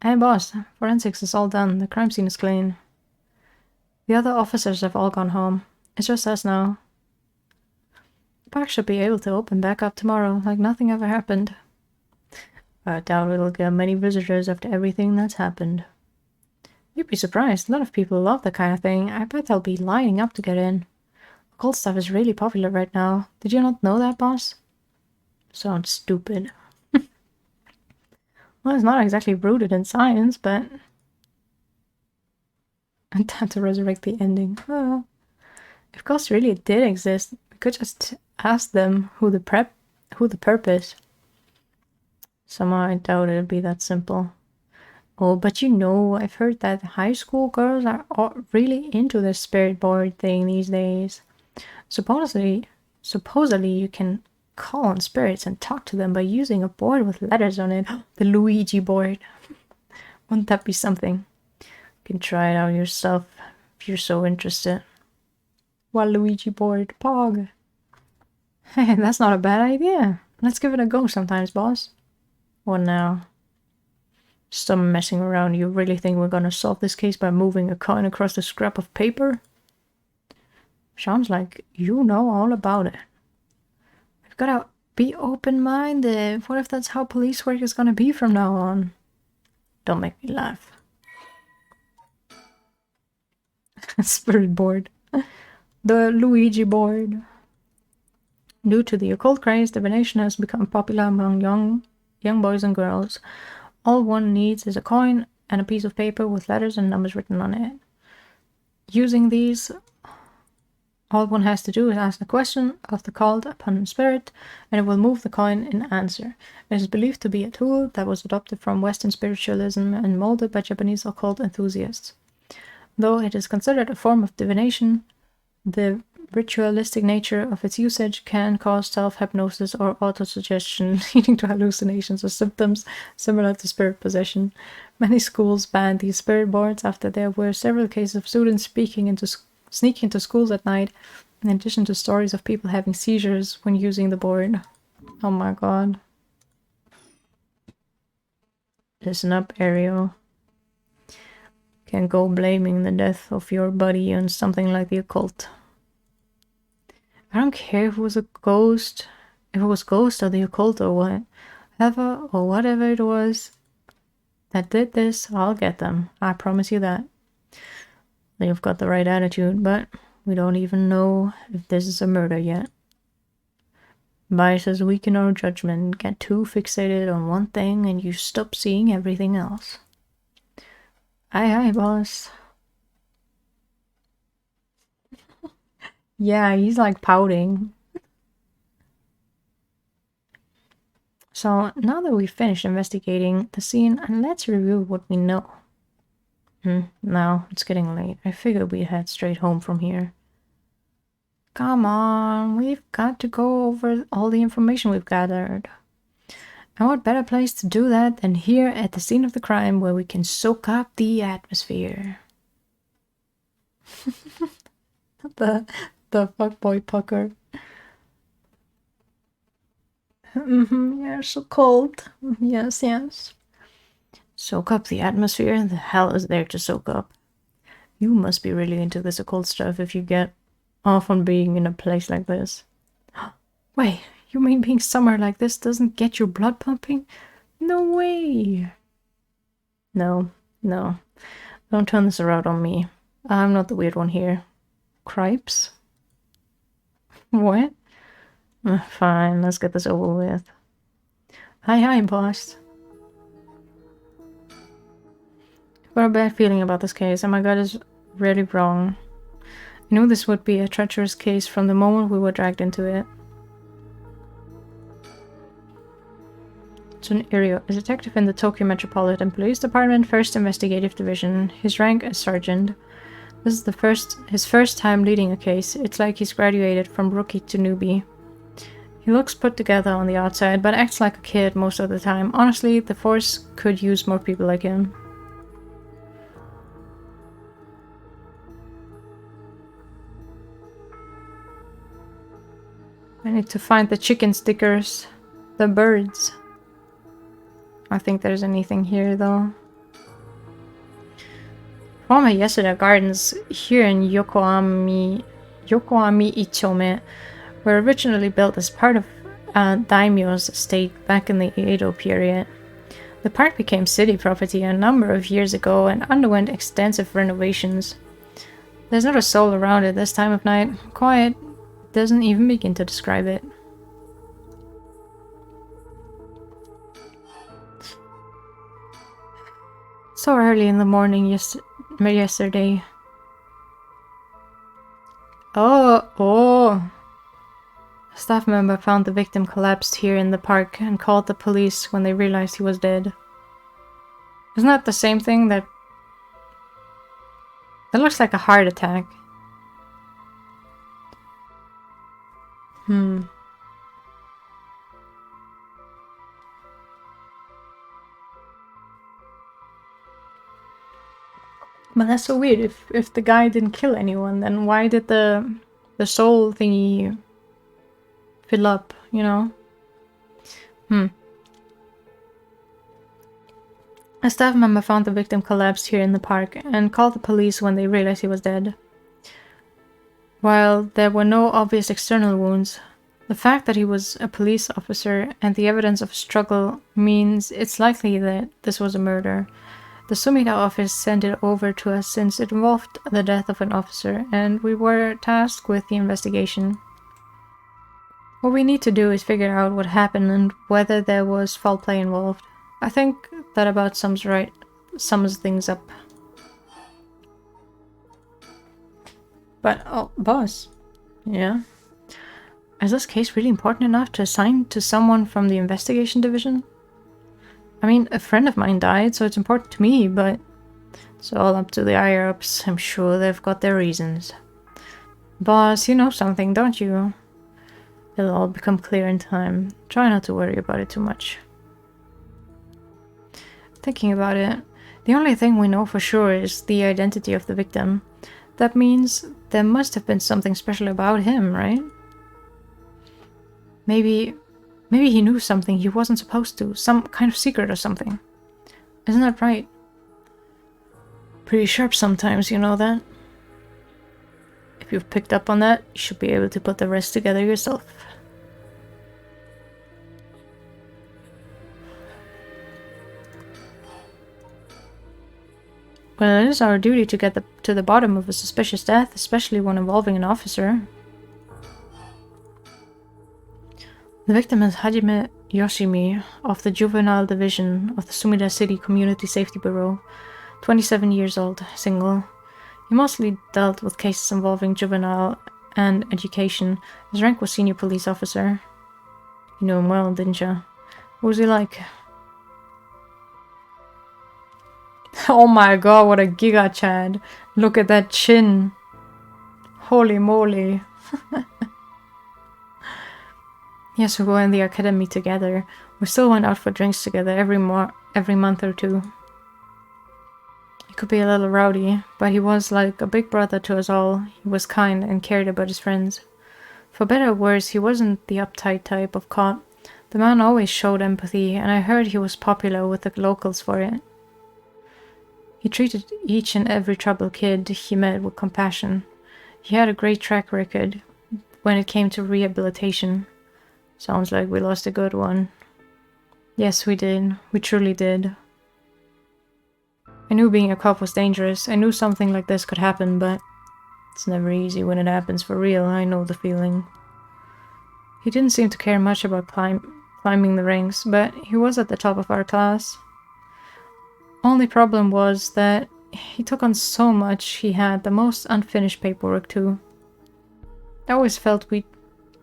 Hey boss, forensics is all done. The crime scene is clean. The other officers have all gone home. It's just us now. The park should be able to open back up tomorrow, like nothing ever happened. I doubt it'll get many visitors after everything that's happened. You'd be surprised. A lot of people love that kind of thing. I bet they'll be lining up to get in. Occult stuff is really popular right now. Did you not know that, boss? Sounds stupid. Well, it's not exactly rooted in science, but... And time to resurrect the ending. Oh. If ghosts really did exist, we could just ask them who the purpose. Somehow I doubt it'd be that simple. Oh, but you know, I've heard that high school girls are really into this spirit board thing these days. Supposedly you can call on spirits and talk to them by using a board with letters on it. The Luigi board. Wouldn't that be something? You can try it out yourself if you're so interested. Waluigi board. Pog. Hey, that's not a bad idea. Let's give it a go sometimes, boss. What now? Stop messing around. You really think we're gonna solve this case by moving a coin across a scrap of paper? Sounds like you know all about it. We've gotta be open-minded. What if that's how police work is gonna be from now on? Don't make me laugh. Spirit board. The Luigi board. Due to the occult craze, divination has become popular among young boys and girls. All one needs is a coin and a piece of paper with letters and numbers written on it. Using these, all one has to do is ask the question of the called upon spirit, and it will move the coin in answer. It is believed to be a tool that was adopted from Western spiritualism and molded by Japanese occult enthusiasts. Though it is considered a form of divination, the ritualistic nature of its usage can cause self-hypnosis or autosuggestion, leading to hallucinations or symptoms similar to spirit possession. Many schools banned these spirit boards after there were several cases of students sneaking into schools at night, in addition to stories of people having seizures when using the board. Oh my god. Listen up, Ariel. Can't go blaming the death of your buddy on something like the occult. I don't care if it was a ghost, or the occult or whatever it was that did this, I'll get them. I promise you that. They've got the right attitude, but we don't even know if this is a murder yet. Biases weaken our judgment, get too fixated on one thing, and you stop seeing everything else. Aye, boss. Yeah, he's like pouting. So now that we've finished investigating the scene, let's review what we know. Now it's getting late. I figured we'd head straight home from here. Come on, we've got to go over all the information we've gathered. And what better place to do that than here at the scene of the crime, where we can soak up the atmosphere. the fuckboy pucker. Yeah, so cold. Yes. Soak up the atmosphere. The hell is there to soak up? You must be really into this occult stuff if you get off on being in a place like this. Wait, you mean being somewhere like this doesn't get your blood pumping? No way! No. Don't turn this around on me. I'm not the weird one here. Cripes? What? Fine, let's get this over with. Hi, boss. I've got a bad feeling about this case, and my gut is really wrong. I knew this would be a treacherous case from the moment we were dragged into it. Tsuniryu, a detective in the Tokyo Metropolitan Police Department, 1st Investigative Division. His rank is sergeant. This is his first time leading a case. It's like he's graduated from rookie to newbie. He looks put together on the outside, but acts like a kid most of the time. Honestly, the force could use more people like him. I need to find the chicken stickers. The birds. I think there's anything here though. Former Yasuda Gardens here in Yokohama Ichome were originally built as part of daimyo's estate back in the Edo period. The park became city property a number of years ago and underwent extensive renovations. There's not a soul around it this time of night. Quiet doesn't even begin to describe it. So early in the morning yesterday. Oh! A staff member found the victim collapsed here in the park and called the police when they realized he was dead. Isn't that the same thing that... That looks like a heart attack. But that's so weird. If the guy didn't kill anyone, then why did the soul thingy fill up, you know? A staff member found the victim collapsed here in the park and called the police when they realized he was dead. While there were no obvious external wounds, the fact that he was a police officer and the evidence of a struggle means it's likely that this was a murder. The Sumida office sent it over to us since it involved the death of an officer, and we were tasked with the investigation. What we need to do is figure out what happened and whether there was foul play involved. I think that about sums things up. But, oh, boss. Yeah? Is this case really important enough to assign to someone from the investigation division? I mean, a friend of mine died, so it's important to me, but it's all up to the higher-ups. I'm sure they've got their reasons. Boss, you know something, don't you? It'll all become clear in time. Try not to worry about it too much. Thinking about it, the only thing we know for sure is the identity of the victim. That means there must have been something special about him, right? Maybe he knew something he wasn't supposed to. Some kind of secret or something. Isn't that right? Pretty sharp sometimes, you know that? If you've picked up on that, you should be able to put the rest together yourself. Well, it is our duty to get to the bottom of a suspicious death, especially one involving an officer. The victim is Hajime Yoshimi of the Juvenile Division of the Sumida City Community Safety Bureau, 27 years old, single. He mostly dealt with cases involving juvenile and education. His rank was senior police officer. You knew him well, didn't you? What was he like? Oh my god, what a giga Chad. Look at that chin. Holy moly. Yes, we were in the academy together. We still went out for drinks together every month or two. He could be a little rowdy, but he was like a big brother to us all. He was kind and cared about his friends. For better or worse, he wasn't the uptight type of cop. The man always showed empathy, and I heard he was popular with the locals for it. He treated each and every troubled kid he met with compassion. He had a great track record when it came to rehabilitation. Sounds like we lost a good one. Yes, we did. We truly did. I knew being a cop was dangerous. I knew something like this could happen, but it's never easy when it happens for real. I know the feeling. He didn't seem to care much about climbing the ranks, but he was at the top of our class. Only problem was that he took on so much. He had the most unfinished paperwork too. I always felt we'd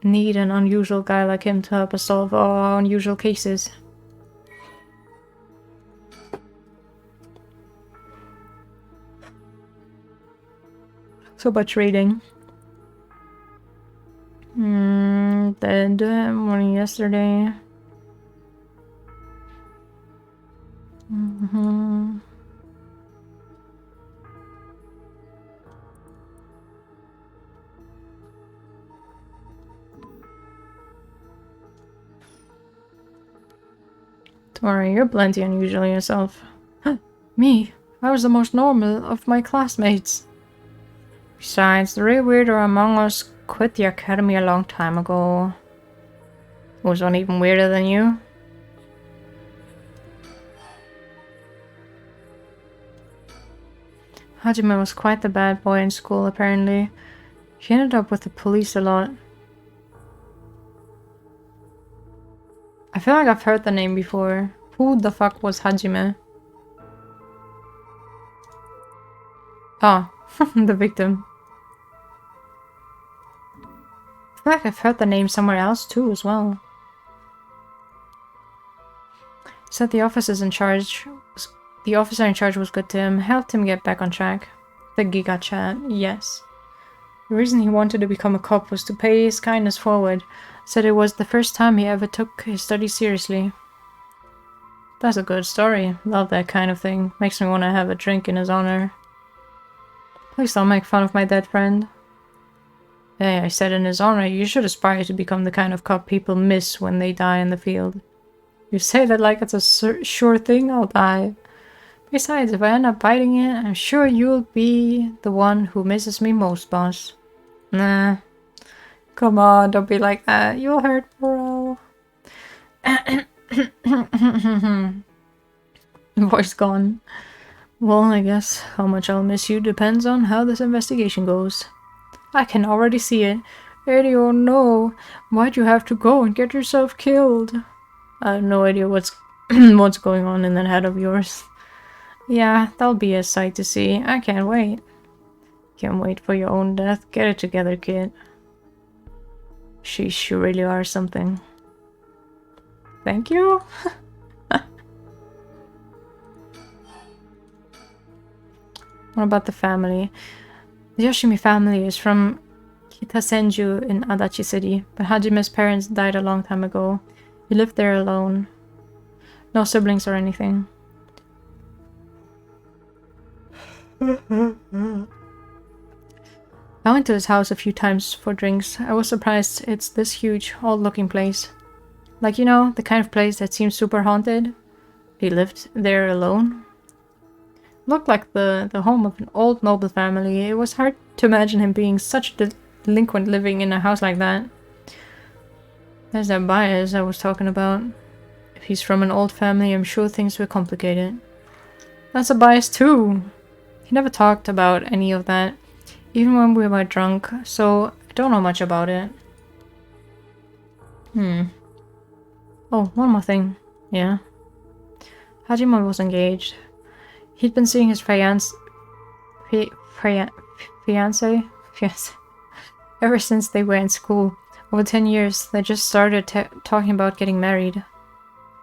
need an unusual guy like him to help us solve all our unusual cases. So much reading. Dead morning yesterday. Tomorrow, you're plenty unusual yourself. Me? I was the most normal of my classmates. Besides, the real weirdo among us quit the academy a long time ago. Was one even weirder than you? Hajime was quite the bad boy in school, apparently. He ended up with the police a lot. I feel like I've heard the name before. Who the fuck was Hajime? Ah, the victim. I feel like I've heard the name somewhere else too as well. Said the officer in charge was good to him, helped him get back on track. The Giga Chat, yes. The reason he wanted to become a cop was to pay his kindness forward. Said it was the first time he ever took his studies seriously. That's a good story. Love that kind of thing. Makes me want to have a drink in his honor. Please don't make fun of my dead friend. Hey, I said in his honor, you should aspire to become the kind of cop people miss when they die in the field. You say that like it's a sure thing, I'll die. Besides, if I end up biting it, I'm sure you'll be the one who misses me most, boss. Nah. Come on, don't be like that. You'll hurt morale. Voice gone. Well, I guess how much I'll miss you depends on how this investigation goes. I can already see it. Eddie, oh no. Why'd you have to go and get yourself killed? I have no idea what's what's going on in that head of yours. Yeah, that'll be a sight to see. I can't wait. Can't wait for your own death. Get it together, kid. Sheesh, you really are something. Thank you? What about the family? The Yoshimi family is from Kitasenju in Adachi City, but Hajime's parents died a long time ago. He lived there alone. No siblings or anything. I went to his house a few times for drinks. I was surprised it's this huge, old-looking place. Like, you know, the kind of place that seems super haunted. He lived there alone. Looked like the home of an old noble family. It was hard to imagine him being such a delinquent living in a house like that. There's that bias I was talking about. If he's from an old family, I'm sure things were complicated. That's a bias too. He never talked about any of that, even when we were drunk, so I don't know much about it. Oh, one more thing. Yeah. Hajime was engaged. He'd been seeing his fiancé ever since they were in school. Over 10 years, they just started talking about getting married.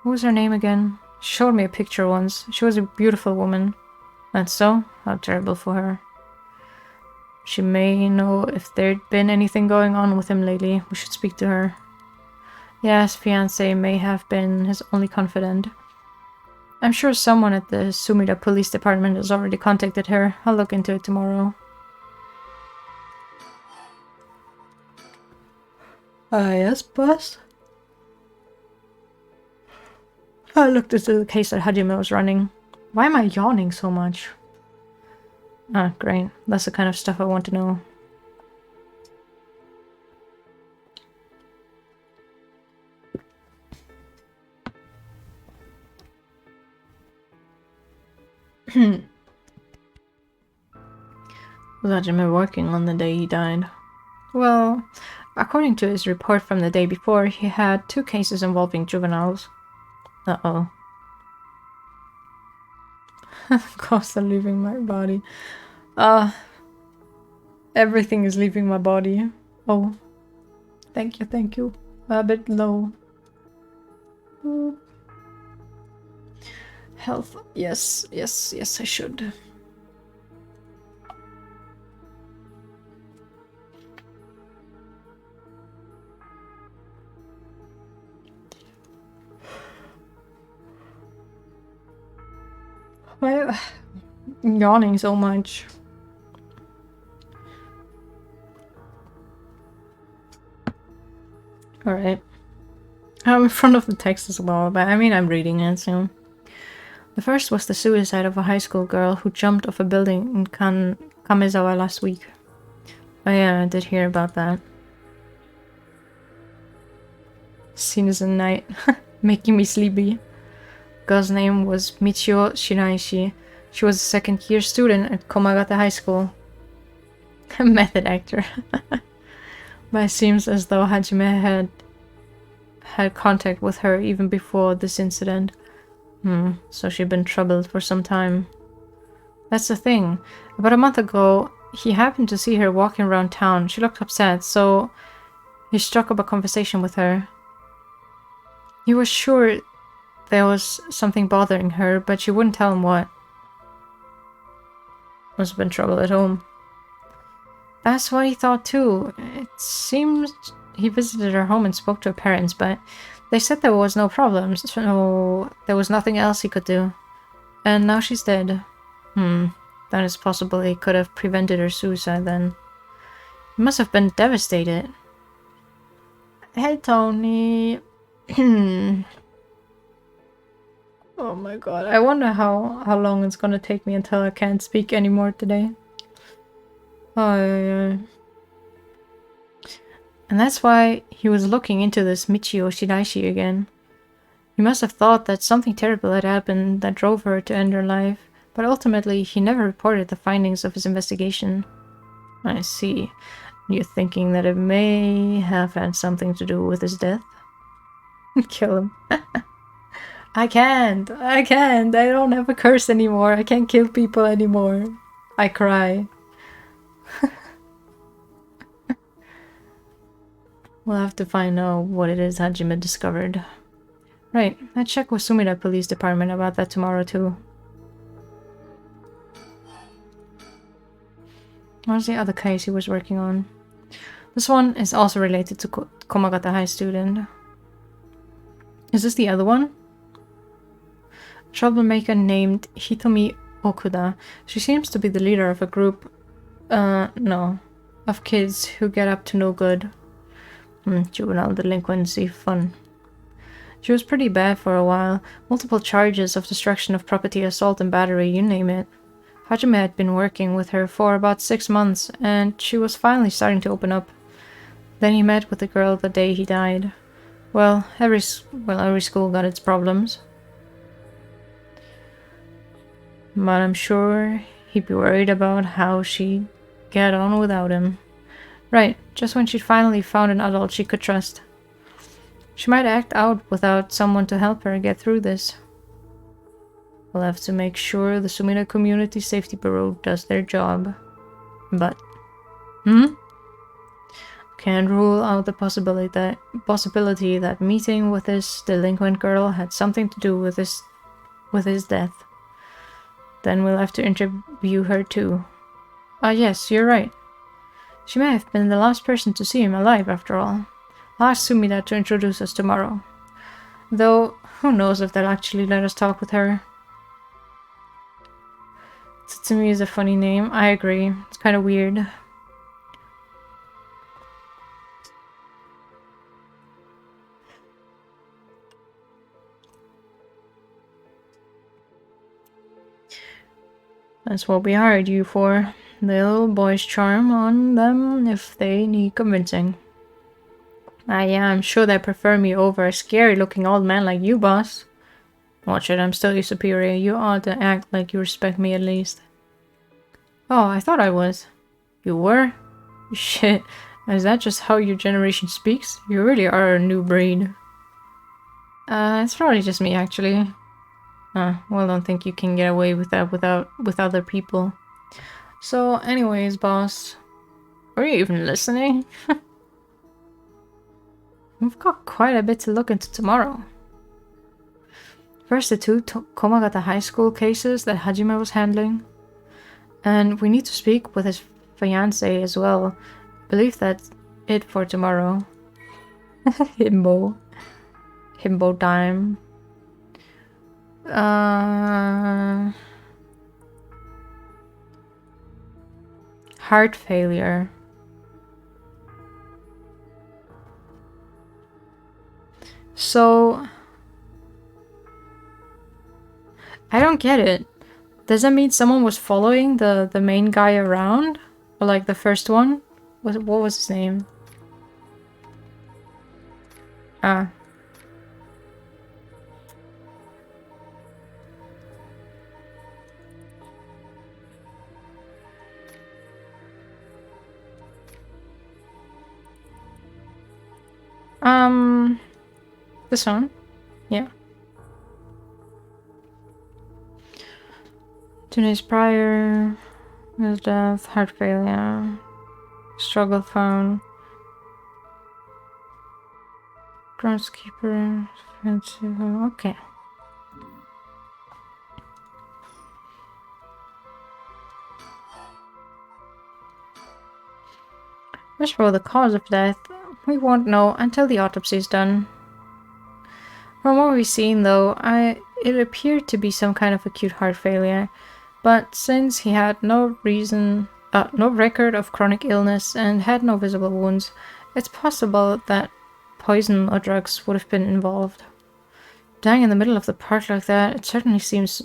What was her name again? She showed me a picture once. She was a beautiful woman. That's so? How terrible for her. She may know if there'd been anything going on with him lately. We should speak to her. Yes, fiancé may have been his only confidant. I'm sure someone at the Sumida police department has already contacted her. I'll look into it tomorrow. Yes, boss? I looked into the case that Hajime was running. Why am I yawning so much? Ah, great. That's the kind of stuff I want to know. Was Hajime working on the day he died? Well, according to his report from the day before, he had 2 cases involving juveniles. Uh-oh. Ghosts are leaving my body. Everything is leaving my body. Oh. Thank you, thank you. A bit low. Boop. Health. Yes, yes, yes, I should. I'm yawning so much. Alright. I'm in front of the text as well, but I mean I'm reading it soon. The first was the suicide of a high school girl who jumped off a building in Kamezawa last week. Oh yeah, I did hear about that. Scene is a night, making me sleepy. Girl's name was Michio Shiraishi. She was a second-year student at Komagata High School. A method actor. But it seems as though Hajime had contact with her even before this incident. So she'd been troubled for some time. That's the thing. About a month ago, he happened to see her walking around town. She looked upset, so he struck up a conversation with her. He was sure there was something bothering her, but she wouldn't tell him what. Must have been trouble at home. That's what he thought too. It seems he visited her home and spoke to her parents, but they said there was no problem, so there was nothing else he could do. And now she's dead. Then it's possible he could have prevented her suicide then. He must have been devastated. Hey, Tony. Oh my god. I wonder how long it's gonna take me until I can't speak anymore today. Oh, yeah. And that's why he was looking into this Michio Shiraishi again. He must have thought that something terrible had happened that drove her to end her life, but ultimately he never reported the findings of his investigation. I see. You're thinking that it may have had something to do with his death? Kill him. I can't. I don't have a curse anymore. I can't kill people anymore. I cry. We'll have to find out what it is Hajime discovered. Right, I'll check with Sumida Police Department about that tomorrow too. What was the other case he was working on? This one is also related to Komagata High student. Is this the other one? Troublemaker named Hitomi Okuda. She seems to be the leader of a group, of kids who get up to no good. Juvenile delinquency, fun. She was pretty bad for a while. Multiple charges of destruction of property, assault and battery, you name it. Hajime had been working with her for about 6 months, and she was finally starting to open up. Then he met with the girl the day he died. Well, every school got its problems. But I'm sure he'd be worried about how she'd get on without him. Right, just when she'd finally found an adult she could trust. She might act out without someone to help her get through this. We'll have to make sure the Sumida Community Safety Bureau does their job. But... Can't rule out the possibility that meeting with this delinquent girl had something to do with his death. Then we'll have to interview her too. Ah yes, you're right. She may have been the last person to see him alive after all. I'll ask Sumida to introduce us tomorrow. Though, who knows if they'll actually let us talk with her. Tsutsumi is a funny name, I agree. It's kind of weird. That's what we hired you for. The little boy's charm on them if they need convincing. Yeah, I'm sure they prefer me over a scary-looking old man like you, boss. Watch it, I'm still your superior. You ought to act like you respect me at least. Oh, I thought I was. You were? Shit, is that just how your generation speaks? You really are a new breed. It's probably just me, actually. Well, don't think you can get away with that with other people. So, anyways, boss, are you even listening? We've got quite a bit to look into tomorrow. First, the two Komagata High School cases that Hajime was handling. And we need to speak with his fiancée as well. I believe that's it for tomorrow. Himbo. Himbo time. Heart failure. So I don't get it. Does that mean someone was following the main guy around? Or like the first one? What was his name? This one? Yeah. 2 days prior, his death, heart failure, struggle phone, groundskeeper, okay. As for the cause of death, we won't know until the autopsy is done. From what we've seen, though, it appeared to be some kind of acute heart failure, but since he had no record of chronic illness and had no visible wounds, it's possible that poison or drugs would have been involved. Dying in the middle of the park like that, it certainly seems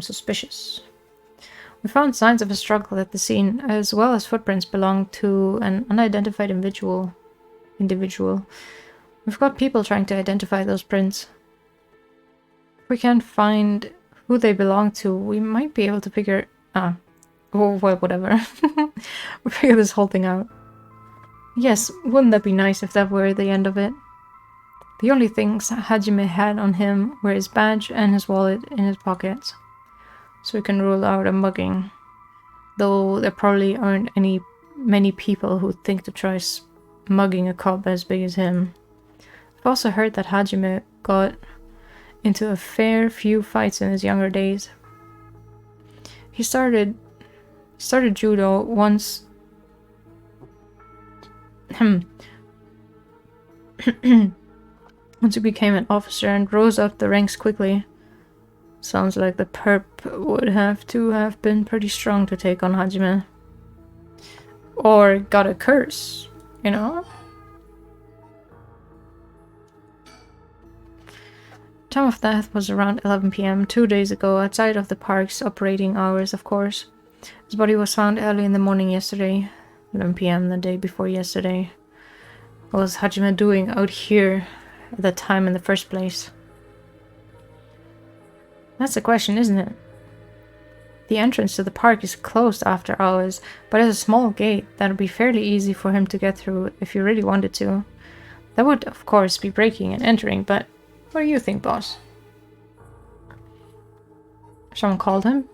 suspicious. We found signs of a struggle at the scene, as well as footprints belonging to an unidentified individual. We've got people trying to identify those prints. If we can't find who they belong to, we might be able to figure... well, whatever. We'll figure this whole thing out. Yes, wouldn't that be nice if that were the end of it? The only things Hajime had on him were his badge and his wallet in his pockets. So we can rule out a mugging. Though there probably aren't many people who think to try mugging a cop as big as him. I've also heard that Hajime got into a fair few fights in his younger days. He started judo once. Once he became an officer and rose up the ranks quickly. Sounds like the perp would have to have been pretty strong to take on Hajime. Or got a curse, you know? Time of death was around 11 PM 2 days ago, outside of the park's operating hours, of course. His body was found early in the morning yesterday, 11 PM the day before yesterday. What was Hajime doing out here at that time in the first place? That's the question, isn't it? The entrance to the park is closed after hours, but there's a small gate that would be fairly easy for him to get through if you really wanted to. That would, of course, be breaking and entering, but what do you think, boss? Someone called him?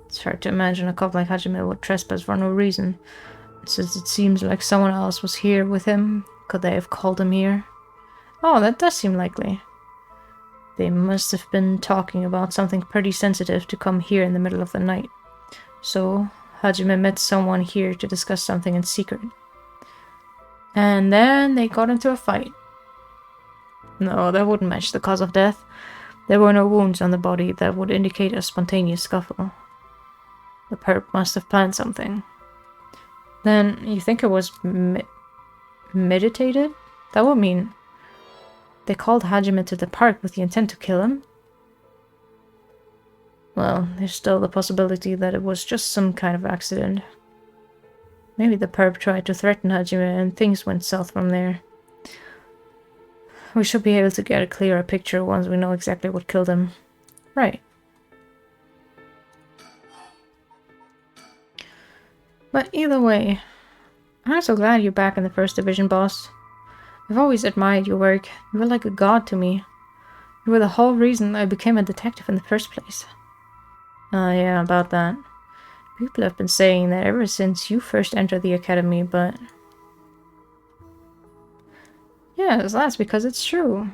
It's hard to imagine a cop like Hajime would trespass for no reason. Since it seems like someone else was here with him, could they have called him here? Oh, that does seem likely. They must have been talking about something pretty sensitive to come here in the middle of the night. So, Hajime met someone here to discuss something in secret. And then they got into a fight. No, that wouldn't match the cause of death. There were no wounds on the body that would indicate a spontaneous scuffle. The perp must have planned something. Then, you think it was meditated? That would mean they called Hajime to the park with the intent to kill him? Well, there's still the possibility that it was just some kind of accident. Maybe the perp tried to threaten Hajime and things went south from there. We should be able to get a clearer picture once we know exactly what killed him. Right. But either way, I'm so glad you're back in the First Division, boss. I've always admired your work. You were like a god to me. You were the whole reason I became a detective in the first place. Yeah, about that. People have been saying that ever since you first entered the academy, but... Yes, that's because it's true.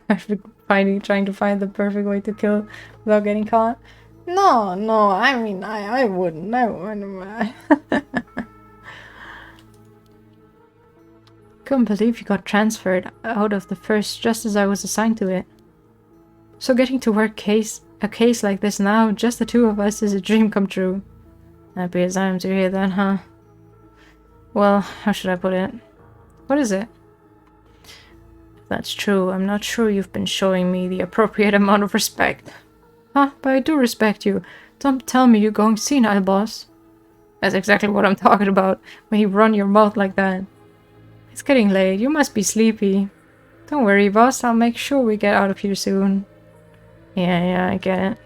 Trying to find the perfect way to kill without getting caught. No, I mean, I wouldn't. Couldn't believe you got transferred out of the first just as I was assigned to it. So getting to work a case like this now, just the two of us, is a dream come true. Happy as I am to hear that, huh? Well, how should I put it? What is it? If that's true, I'm not sure you've been showing me the appropriate amount of respect. Huh? But I do respect you. Don't tell me you're going senile, boss. That's exactly what I'm talking about, when you run your mouth like that. It's getting late. You must be sleepy. Don't worry, boss. I'll make sure we get out of here soon. Yeah, I get it.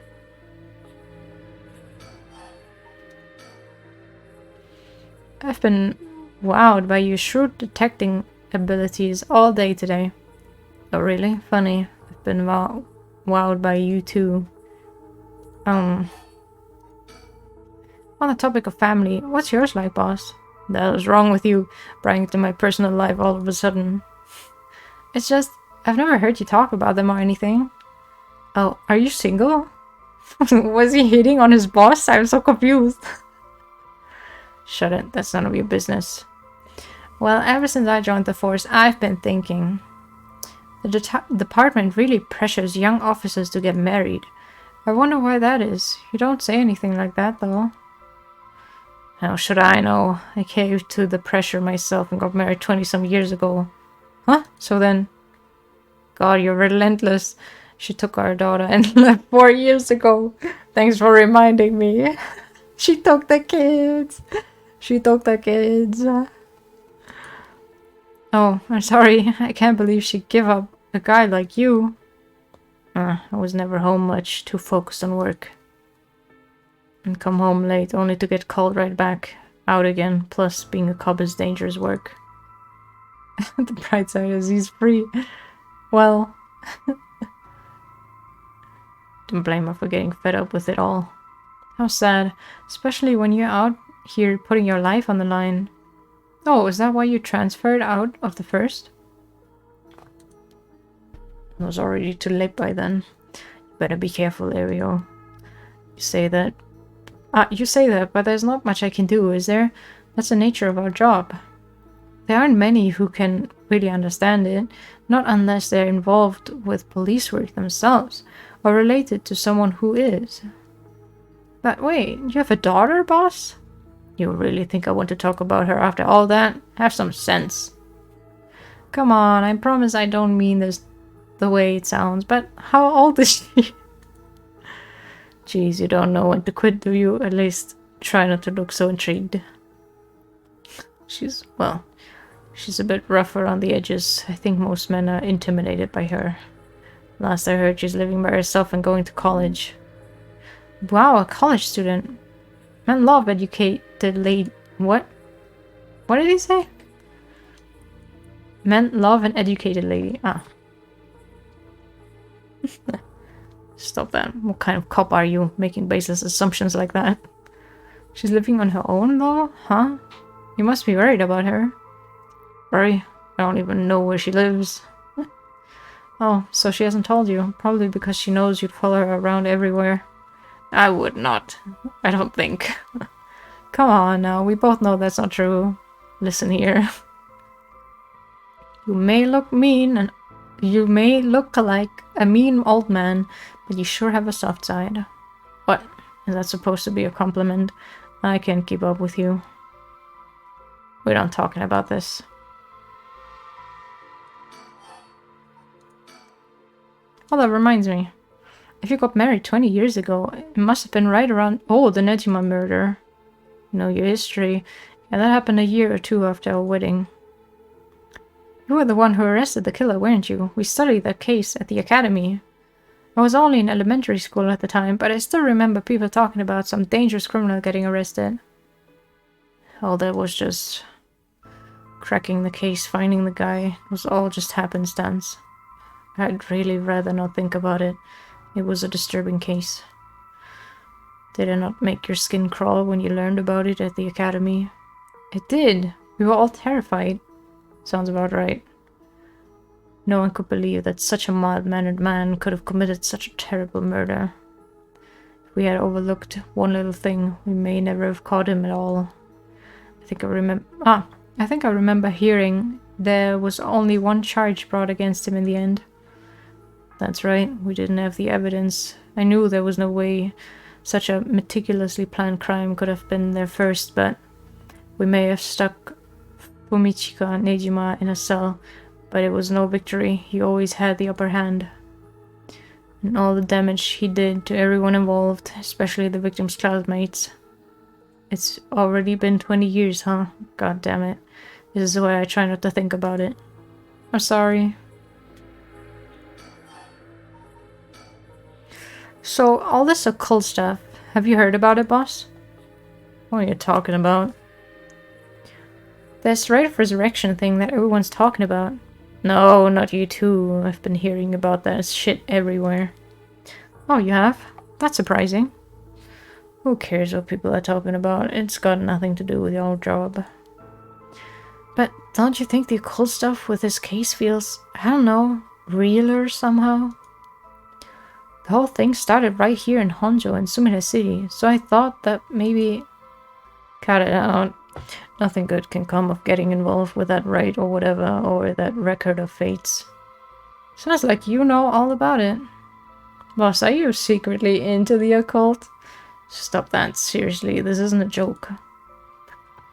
I've been wowed by your shrewd detecting abilities all day today. Oh, really? Funny. I've been wowed by you too. On the topic of family, what's yours like, boss? The hell is wrong with you, prying into my personal life all of a sudden? It's just, I've never heard you talk about them or anything. Oh, are you single? Was he hitting on his boss? I'm so confused. Shut it, that's none of your business. Well, ever since I joined the force, I've been thinking. The department really pressures young officers to get married. I wonder why that is. You don't say anything like that, though. How should I know? I caved to the pressure myself and got married 20-some years ago. Huh? So then... God, you're relentless. She took our daughter and left 4 years ago. Thanks for reminding me. She took the kids. She took the kids. Oh, I'm sorry. I can't believe she'd give up a guy like you. I was never home much, too focused on work. And come home late, only to get called right back out again. Plus, being a cop is dangerous work. The bright side is he's free. Well... Don't blame her for getting fed up with it all. How sad, especially when you're out here putting your life on the line. Oh, is that why you transferred out of the first? It was already too late by then. You better be careful, Ariel. You say that, but there's not much I can do, is there? That's the nature of our job. There aren't many who can really understand it, not unless they're involved with police work themselves, or related to someone who is. But wait, you have a daughter, boss? You really think I want to talk about her after all that? Have some sense. Come on, I promise I don't mean this the way it sounds, but how old is she? Jeez, you don't know when to quit, do you? At least try not to look so intrigued. She's a bit rough around the edges. I think most men are intimidated by her. Last I heard, she's living by herself and going to college. Wow, a college student. Men love educated lady. What? What did he say? Men love an educated lady. Ah. Stop that. What kind of cop are you, making baseless assumptions like that? She's living on her own, though? Huh? You must be worried about her. Worry? I don't even know where she lives. Oh, so she hasn't told you. Probably because she knows you'd follow her around everywhere. I would not. I don't think. Come on now, we both know that's not true. Listen here. You may look mean and you may look like a mean old man, but you sure have a soft side. What? Is that supposed to be a compliment? I can't keep up with you. We're not talking about this. Oh, that reminds me. If you got married 20 years ago, it must have been right around... Oh, the Nejima murder. You know your history. And that happened a year or two after our wedding. You were the one who arrested the killer, weren't you? We studied that case at the academy. I was only in elementary school at the time, but I still remember people talking about some dangerous criminal getting arrested. All that was just cracking the case, finding the guy. It was all just happenstance. I'd really rather not think about it. It was a disturbing case. Did it not make your skin crawl when you learned about it at the academy? It did. We were all terrified. Sounds about right. No one could believe that such a mild-mannered man could have committed such a terrible murder. If we had overlooked one little thing, we may never have caught him at all. I think I remember hearing there was only one charge brought against him in the end. That's right, we didn't have the evidence. I knew there was no way such a meticulously planned crime could have been there first, but we may have stuck Fumichika Nejima in a cell. But it was no victory. He always had the upper hand. And all the damage he did to everyone involved, especially the victim's classmates. It's already been 20 years, huh? God damn it. This is why I try not to think about it. I'm sorry. So, all this occult stuff, have you heard about it, boss? What are you talking about? This rite of resurrection thing that everyone's talking about. No, not you too. I've been hearing about that shit everywhere. Oh, you have? That's surprising. Who cares what people are talking about? It's got nothing to do with your job. But don't you think the occult stuff with this case feels, I don't know, realer somehow? The whole thing started right here in Honjo in Sumida City, so I thought that maybe... Cut it out. Nothing good can come of getting involved with that rite or whatever, or that record of fates. Sounds like you know all about it. Boss, are you secretly into the occult? Stop that, seriously, this isn't a joke.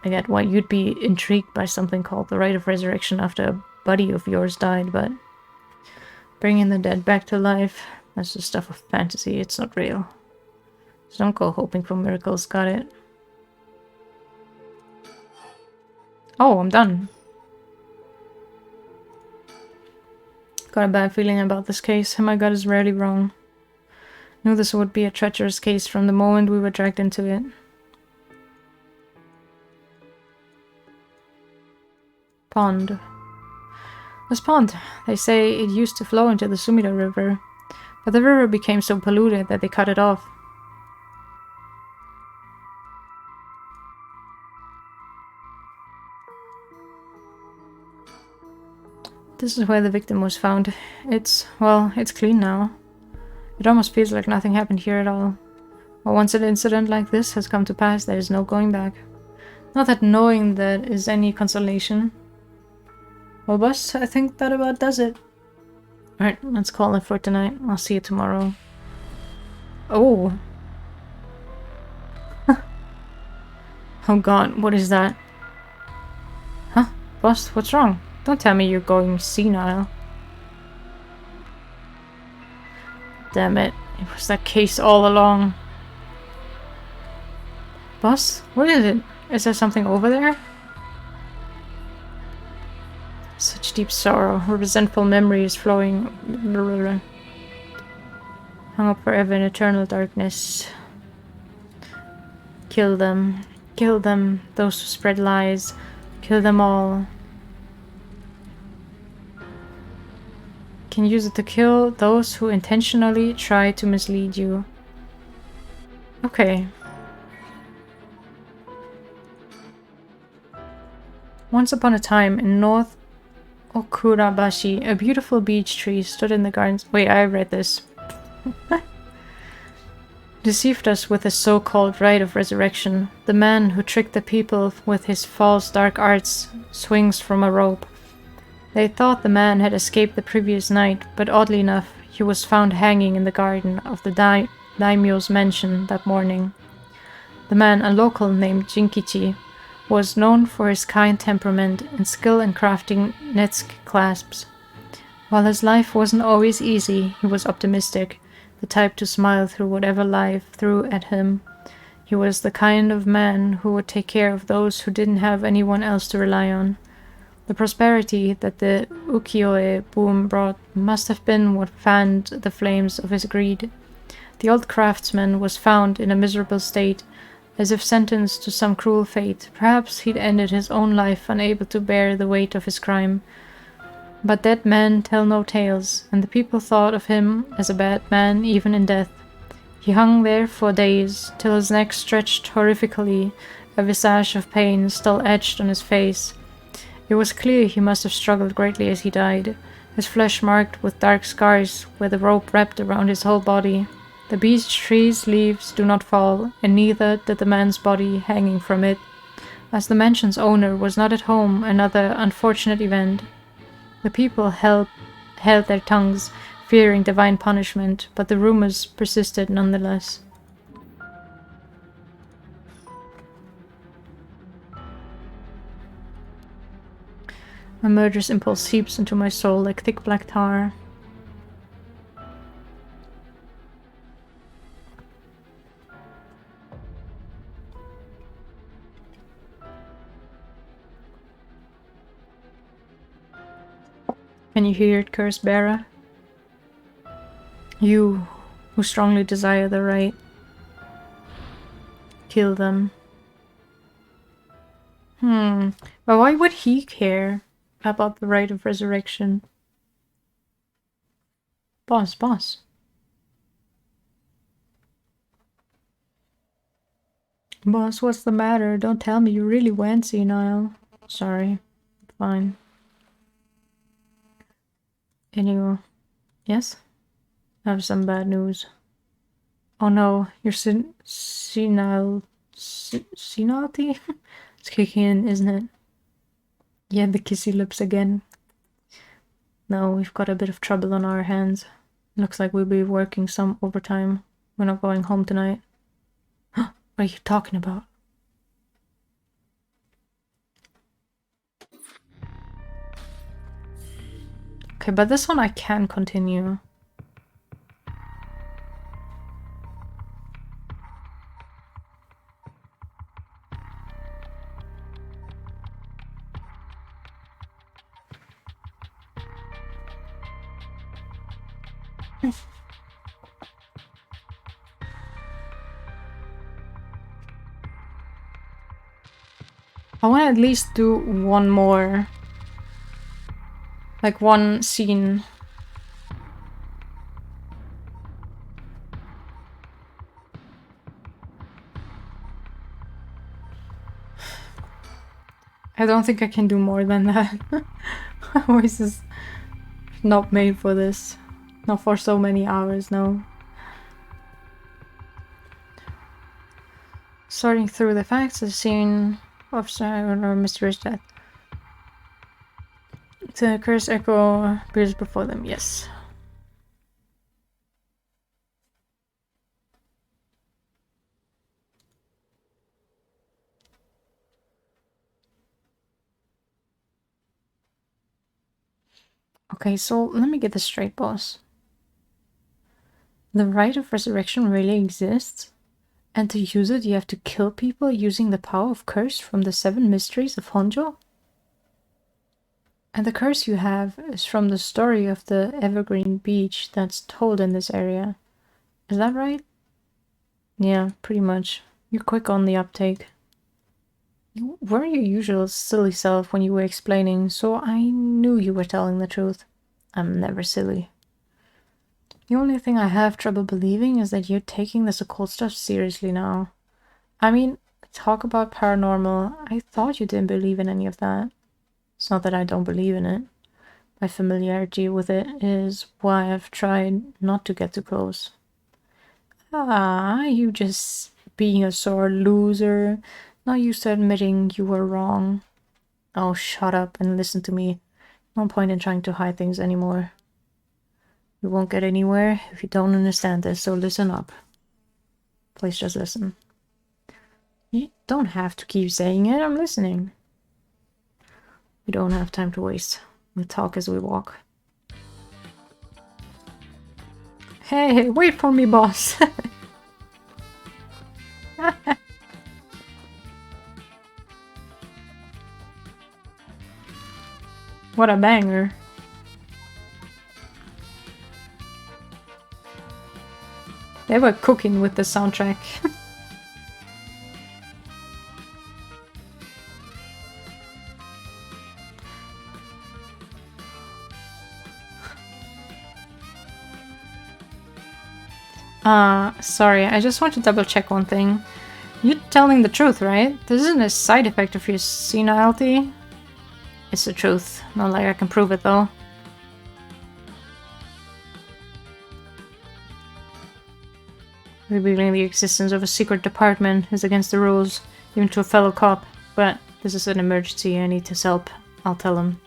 I get why you'd be intrigued by something called the Rite of Resurrection after a buddy of yours died, but bringing the dead back to life, that's the stuff of fantasy, it's not real. So don't go hoping for miracles, got it? Oh, I'm done. Got a bad feeling about this case, and my gut is rarely wrong. Knew this would be a treacherous case from the moment we were dragged into it. Pond. This pond, they say it used to flow into the Sumida River, but the river became so polluted that they cut it off. This is where the victim was found. It's clean now. It almost feels like nothing happened here at all. But once an incident like this has come to pass, there is no going back. Not that knowing that is any consolation. Well, boss, I think that about does it. Alright, let's call it for tonight. I'll see you tomorrow. Oh. Oh god, what is that? Huh? Boss, what's wrong? Don't tell me you're going senile. Damn it. It was that case all along. Boss, what is it? Is there something over there? Such deep sorrow. Resentful memories flowing. Hung up forever in eternal darkness. Kill them. Kill them. Those who spread lies. Kill them all. Can use it to kill those who intentionally try to mislead you. Okay. Once upon a time in North Okurabashi, a beautiful beech tree stood in the gardens. Wait, I read this. Deceived us with his so-called rite of resurrection. The man who tricked the people with his false dark arts swings from a rope. They thought the man had escaped the previous night, but oddly enough, he was found hanging in the garden of the daimyo's mansion that morning. The man, a local named Jinkichi, was known for his kind temperament and skill in crafting netsuke clasps. While his life wasn't always easy, he was optimistic, the type to smile through whatever life threw at him. He was the kind of man who would take care of those who didn't have anyone else to rely on. The prosperity that the ukiyo-e boom brought must have been what fanned the flames of his greed. The old craftsman was found in a miserable state, as if sentenced to some cruel fate. Perhaps he'd ended his own life unable to bear the weight of his crime. But dead men tell no tales, and the people thought of him as a bad man even in death. He hung there for days, till his neck stretched horrifically, a visage of pain still etched on his face. It was clear he must have struggled greatly as he died, his flesh marked with dark scars where the rope wrapped around his whole body. The beech tree's leaves do not fall, and neither did the man's body hanging from it. As the mansion's owner was not at home, another unfortunate event. The people held their tongues, fearing divine punishment, but the rumors persisted nonetheless. A murderous impulse seeps into my soul like thick black tar. Can you hear it, cursed bearer? You, who strongly desire the right, kill them. But why would he care about the right of resurrection? Boss. Boss, what's the matter? Don't tell me you really went senile. Sorry. Fine. Anyway, yes? I have some bad news. Oh no, your senility? It's kicking in, isn't it? Yeah, the kissy lips again. No, we've got a bit of trouble on our hands. Looks like we'll be working some overtime. We're not going home tonight. What are you talking about? Okay, but this one I can continue. I want to at least do one more. Like one scene. I don't think I can do more than that. My voice is not made for this. Not for so many hours, no. Sorting through the facts, the scene of or mysterious death. The cursed echo appears before them, yes. Okay, so let me get this straight, boss. The right of resurrection really exists? And to use it, you have to kill people using the power of curse from the 7 mysteries of Honjo? And the curse you have is from the story of the evergreen beech that's told in this area. Is that right? Yeah, pretty much. You're quick on the uptake. You weren't your usual silly self when you were explaining, so I knew you were telling the truth. I'm never silly. The only thing I have trouble believing is that you're taking this occult stuff seriously now. I mean, talk about paranormal. I thought you didn't believe in any of that. It's not that I don't believe in it. My familiarity with it is why I've tried not to get too close. Ah, you just being a sore loser, not used to admitting you were wrong. Oh, shut up and listen to me. No point in trying to hide things anymore. You won't get anywhere if you don't understand this, so listen up. Please just listen. You don't have to keep saying it, I'm listening. We don't have time to waste. We'll talk as we walk. Hey, wait for me, boss. What a banger. They were cooking with the soundtrack. Sorry, I just want to double check one thing. You're telling the truth, right? This isn't a side effect of your senility. It's the truth. Not like I can prove it, though. Revealing the existence of a secret department is against the rules, even to a fellow cop. But this is an emergency, I need his help. I'll tell him.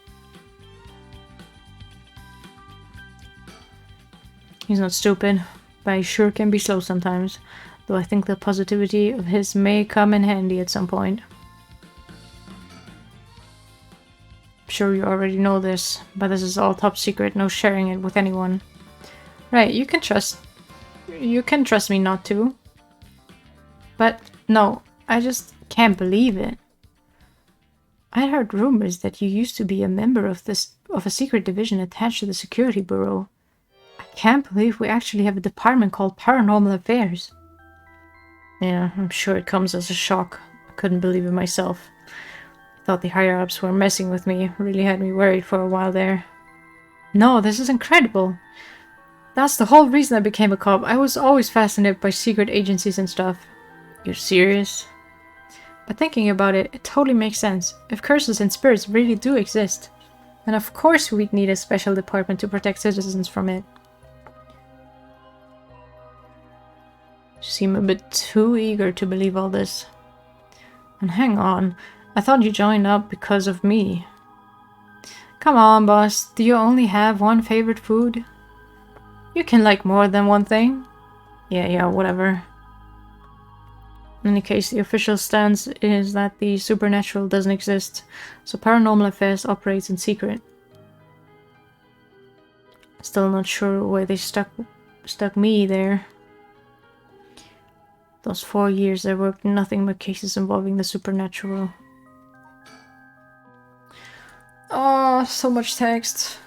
He's not stupid, but he sure can be slow sometimes. Though I think the positivity of his may come in handy at some point. I'm sure you already know this, but this is all top secret, no sharing it with anyone. Right, you can trust me not to. But no, I just can't believe it. I heard rumors that you used to be a member of a secret division attached to the Security Bureau. I can't believe we actually have a department called Paranormal Affairs. Yeah, I'm sure it comes as a shock. I couldn't believe it myself. I thought the higher-ups were messing with me. Really had me worried for a while there. No, this is incredible. That's the whole reason I became a cop. I was always fascinated by secret agencies and stuff. You're serious? But thinking about it, it totally makes sense. If curses and spirits really do exist, then of course we'd need a special department to protect citizens from it. You seem a bit too eager to believe all this. And hang on, I thought you joined up because of me. Come on, boss, do you only have one favorite food? You can like more than one thing. Yeah, whatever. In any case, the official stance is that the supernatural doesn't exist, so Paranormal Affairs operates in secret. Still not sure why they stuck me there. Those 4 years I worked nothing but cases involving the supernatural. Oh, so much text.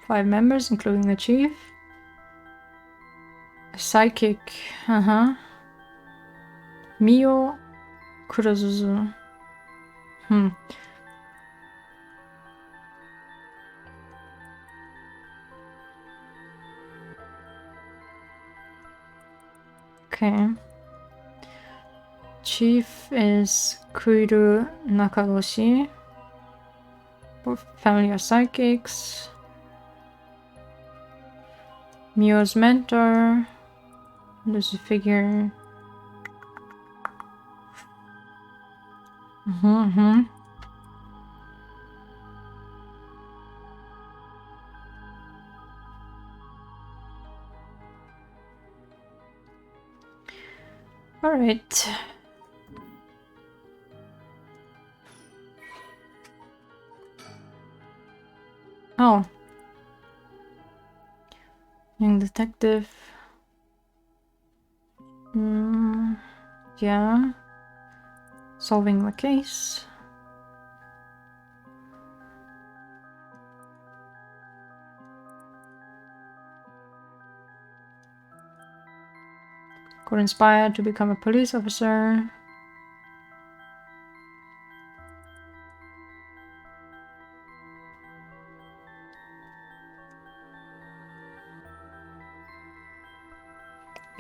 Five members, including the chief. A psychic, Mio Kurozuzu. Okay. Chief is Kuiru Nakagoshi. Both family are psychics. Mio's mentor. There's a figure. Alright. Oh. Young detective. Yeah. Solving the case. Got inspired to become a police officer.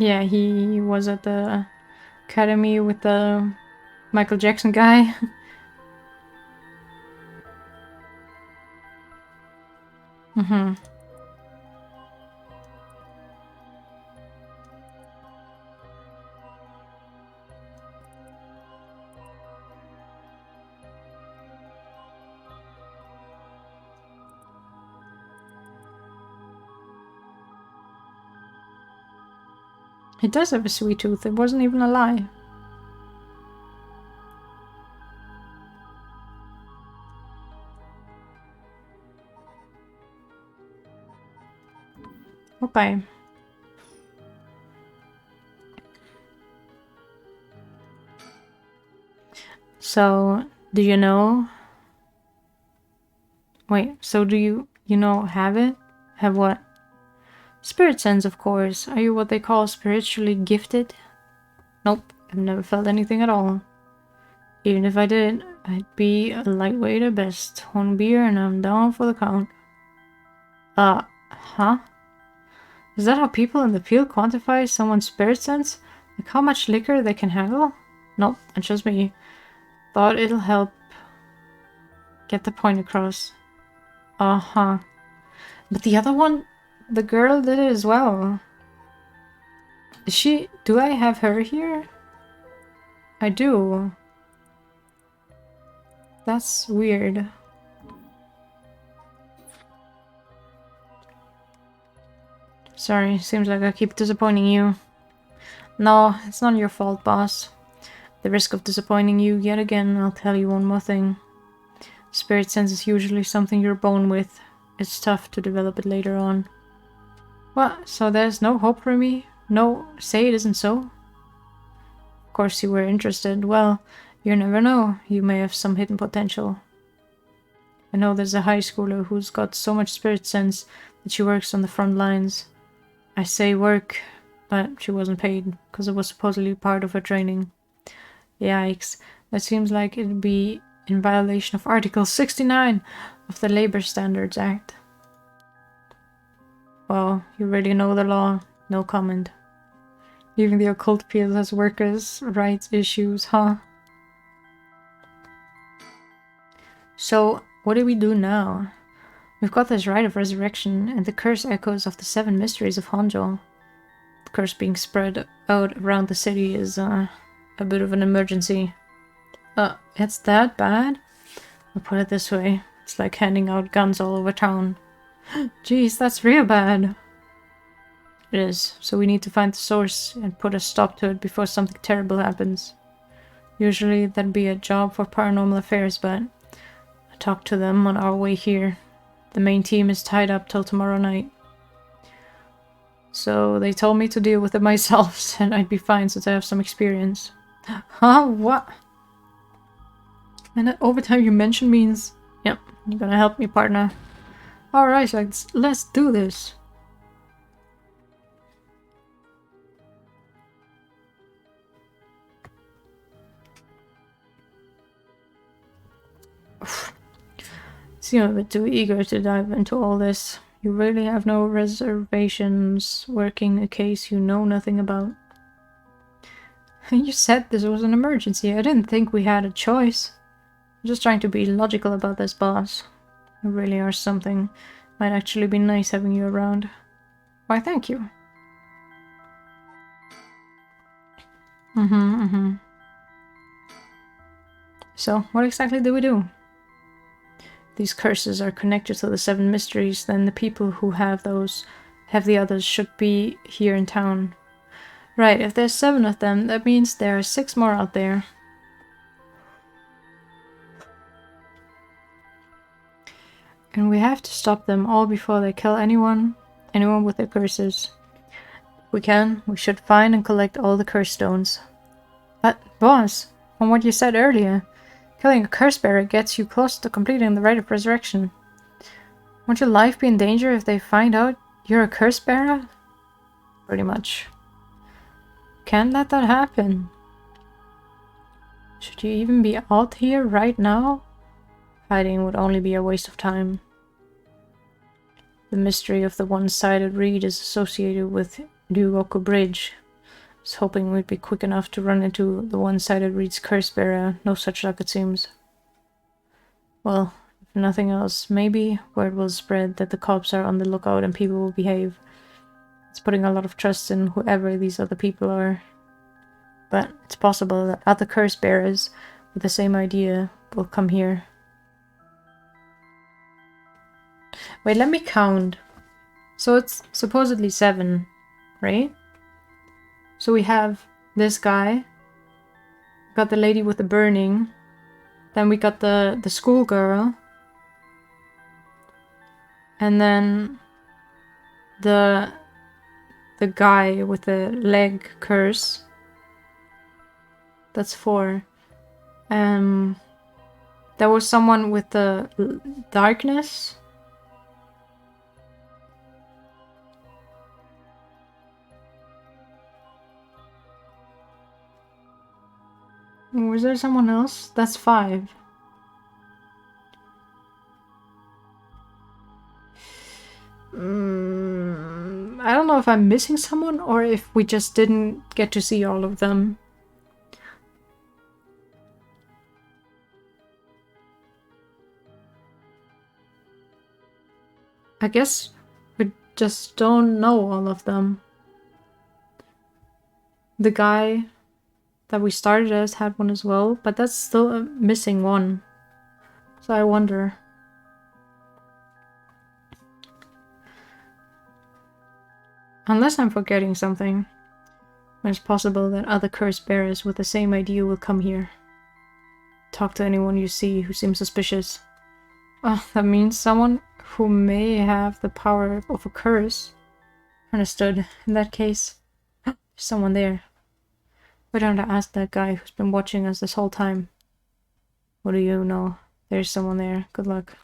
Yeah, he was at the academy with the Michael Jackson guy. He does have a sweet tooth. It wasn't even a lie. Okay. So, do you know? Wait, so do you know, have it? Have what? Spirit sense, of course. Are you what they call spiritually gifted? Nope, I've never felt anything at all. Even if I did, I'd be a lightweight at best. One beer and I'm down for the count. Huh? Is that how people in the field quantify someone's spirit sense? Like how much liquor they can handle? Nope, that's just me. Thought it'll help get the point across. Uh-huh. But the other one, the girl did it as well. Is she... Do I have her here? I do. That's weird. Sorry, seems like I keep disappointing you. No, it's not your fault, boss. The risk of disappointing you yet again, I'll tell you one more thing. Spirit sense is usually something you're born with. It's tough to develop it later on. What? So there's no hope for me? No, say it isn't so? Of course you were interested. Well, you never know. You may have some hidden potential. I know there's a high schooler who's got so much spirit sense that she works on the front lines. I say work, but she wasn't paid, because it was supposedly part of her training. Yikes. That seems like it'd be in violation of Article 69 of the Labor Standards Act. Well, you really know the law. No comment. Even the occult field has workers' rights issues, huh? So, what do we do now? We've got this rite of resurrection, and the curse echoes of the 7 mysteries of Honjo. The curse being spread out around the city is a bit of an emergency. It's that bad? I'll put it this way. It's like handing out guns all over town. Jeez, that's real bad. It is, so we need to find the source and put a stop to it before something terrible happens. Usually that'd be a job for paranormal affairs, but I talked to them on our way here. The main team is tied up till tomorrow night. So they told me to deal with it myself, said I'd be fine since I have some experience. Huh? What? And that overtime you mentioned means... Yep, you're gonna help me, partner. Alright, let's do this. Seem a bit too eager to dive into all this. You really have no reservations working a case you know nothing about. You said this was an emergency. I didn't think we had a choice. I'm just trying to be logical about this, boss. You really are something. Might actually be nice having you around. Why, thank you. So, what exactly do we do? These curses are connected to the 7 mysteries, then the people who have the others should be here in town. Right, if there's 7 of them, that means there are 6 more out there. And we have to stop them all before they kill anyone with their curses. If we can, we should find and collect all the curse stones. But, boss, from what you said earlier, killing a curse bearer gets you close to completing the rite of resurrection. Won't your life be in danger if they find out you're a curse bearer? Pretty much. Can't let that happen. Should you even be out here right now? Hiding would only be a waste of time. The mystery of the one-sided reed is associated with Ryugoku Bridge. I was hoping we'd be quick enough to run into the one-sided reed's curse bearer. No such luck, it seems. Well, if nothing else, maybe word will spread that the cops are on the lookout and people will behave. It's putting a lot of trust in whoever these other people are. But it's possible that other curse bearers with the same idea will come here. Wait, let me count. So it's supposedly 7, right? So we have this guy. Got the lady with the burning. Then we got the schoolgirl. And then the guy with the leg curse. That's 4. There was someone with the darkness. Was there someone else? That's 5. I don't know if I'm missing someone or if we just didn't get to see all of them. I guess we just don't know all of them. The guy that we started as had one as well, but that's still a missing one. So I wonder. Unless I'm forgetting something. It's possible that other curse bearers with the same idea will come here. Talk to anyone you see who seems suspicious. Oh, that means someone who may have the power of a curse. Understood. In that case, there's someone there. Why don't I ask that guy who's been watching us this whole time? What do you know? There's someone there. Good luck.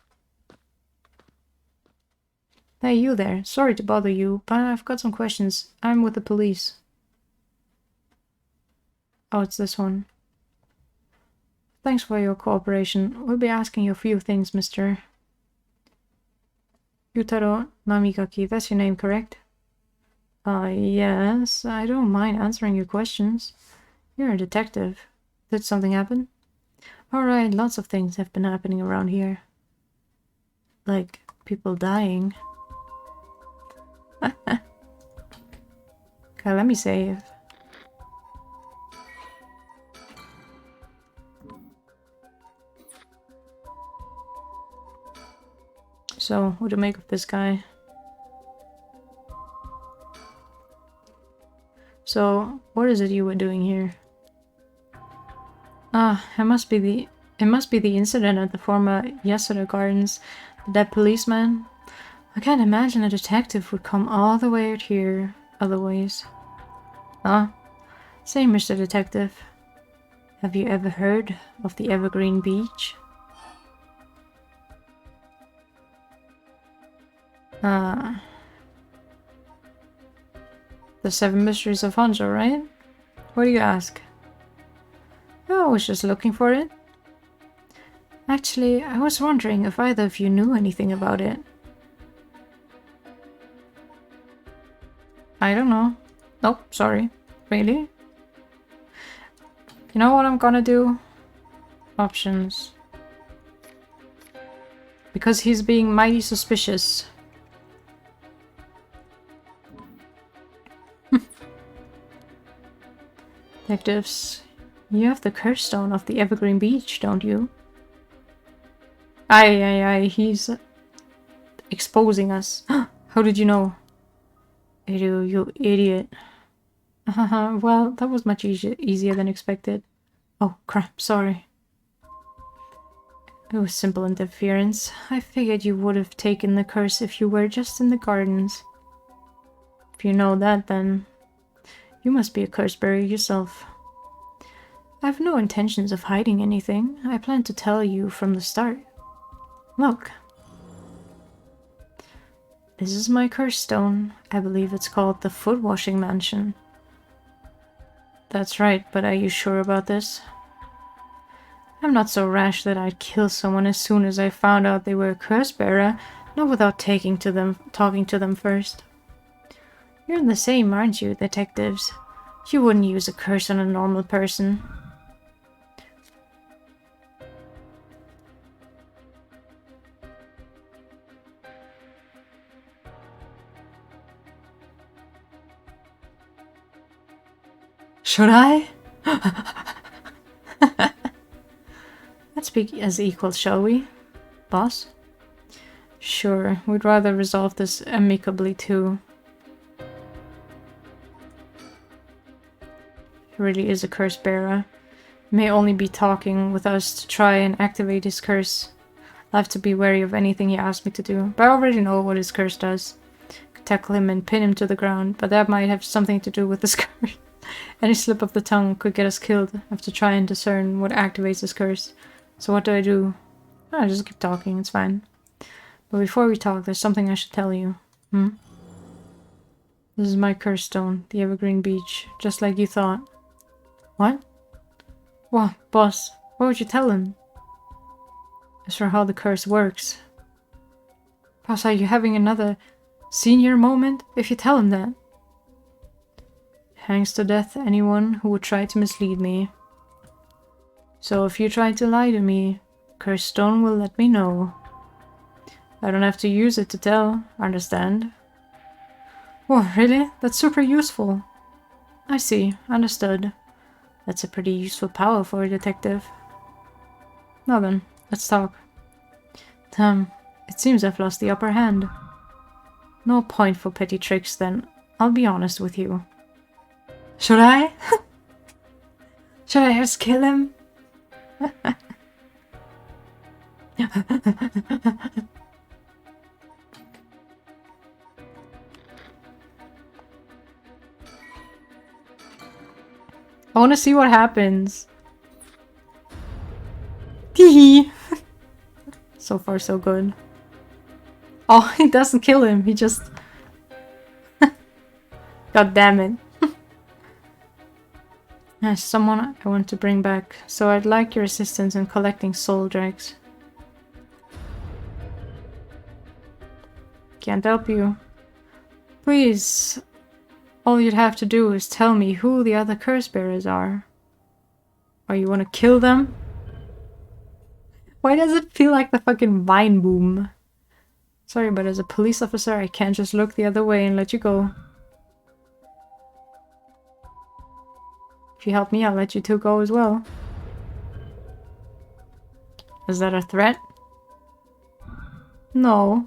Hey, you there. Sorry to bother you, but I've got some questions. I'm with the police. Oh, it's this one. Thanks for your cooperation. We'll be asking you a few things, Mr. Yutaro Namigaki. That's your name, correct? Yes. I don't mind answering your questions. You're a detective. Did something happen? Alright, lots of things have been happening around here. Like, people dying. Okay, let me save. So, what do you make of this guy? So, what is it you were doing here? Ah, it must be the incident at the former Yasuda Gardens. That policeman. I can't imagine a detective would come all the way out here otherwise. Ah, say, Mr. Detective, have you ever heard of the Evergreen Beach? Ah. The 7 Mysteries of Honjo, right? What do you ask? Oh, I was just looking for it. Actually, I was wondering if either of you knew anything about it. I don't know. Nope, sorry. Really? You know what I'm gonna do? Options. Because he's being mighty suspicious. Detectives, you have the curse stone of the Evergreen Beach, don't you? Aye, he's exposing us. How did you know? You idiot. Well, that was much easier than expected. Oh, crap, sorry. It was simple interference. I figured you would have taken the curse if you were just in the gardens. If you know that, then you must be a curse bearer yourself. I have no intentions of hiding anything. I plan to tell you from the start. Look. This is my curse stone. I believe it's called the Foot Washing Mansion. That's right, but are you sure about this? I'm not so rash that I'd kill someone as soon as I found out they were a curse bearer, not without talking to them first. You're the same, aren't you, detectives? You wouldn't use a curse on a normal person. Should I? Let's speak as equals, shall we, boss? Sure, we'd rather resolve this amicably too. He really is a curse bearer. He may only be talking with us to try and activate his curse. I'll have to be wary of anything he asks me to do, but I already know what his curse does. I could tackle him and pin him to the ground, but that might have something to do with his curse. Any slip of the tongue could get us killed. I have to try and discern what activates his curse. So what do? I just keep talking, it's fine. But before we talk, there's something I should tell you. This is my curse stone, the evergreen beech, just like you thought. What? What, boss? What would you tell him? As for how the curse works. Boss, are you having another senior moment? If you tell him that. Hangs to death anyone who would try to mislead me. So if you try to lie to me, the cursed stone will let me know. I don't have to use it to tell, understand? Oh, really? That's super useful. I see, understood. That's a pretty useful power for a detective. Now then, let's talk. Damn, it seems I've lost the upper hand. No point for petty tricks then, I'll be honest with you. Should I? Should I just kill him? I want to see what happens. Teehee. So far, so good. Oh, he doesn't kill him. He just... God damn it. There's someone I want to bring back, so I'd like your assistance in collecting soul dregs. Can't help you. Please, all you'd have to do is tell me who the other curse bearers are. Or you want to kill them? Why does it feel like the fucking Vine Boom? Sorry, but as a police officer, I can't just look the other way and let you go. If you help me, I'll let you two go as well. Is that a threat? No.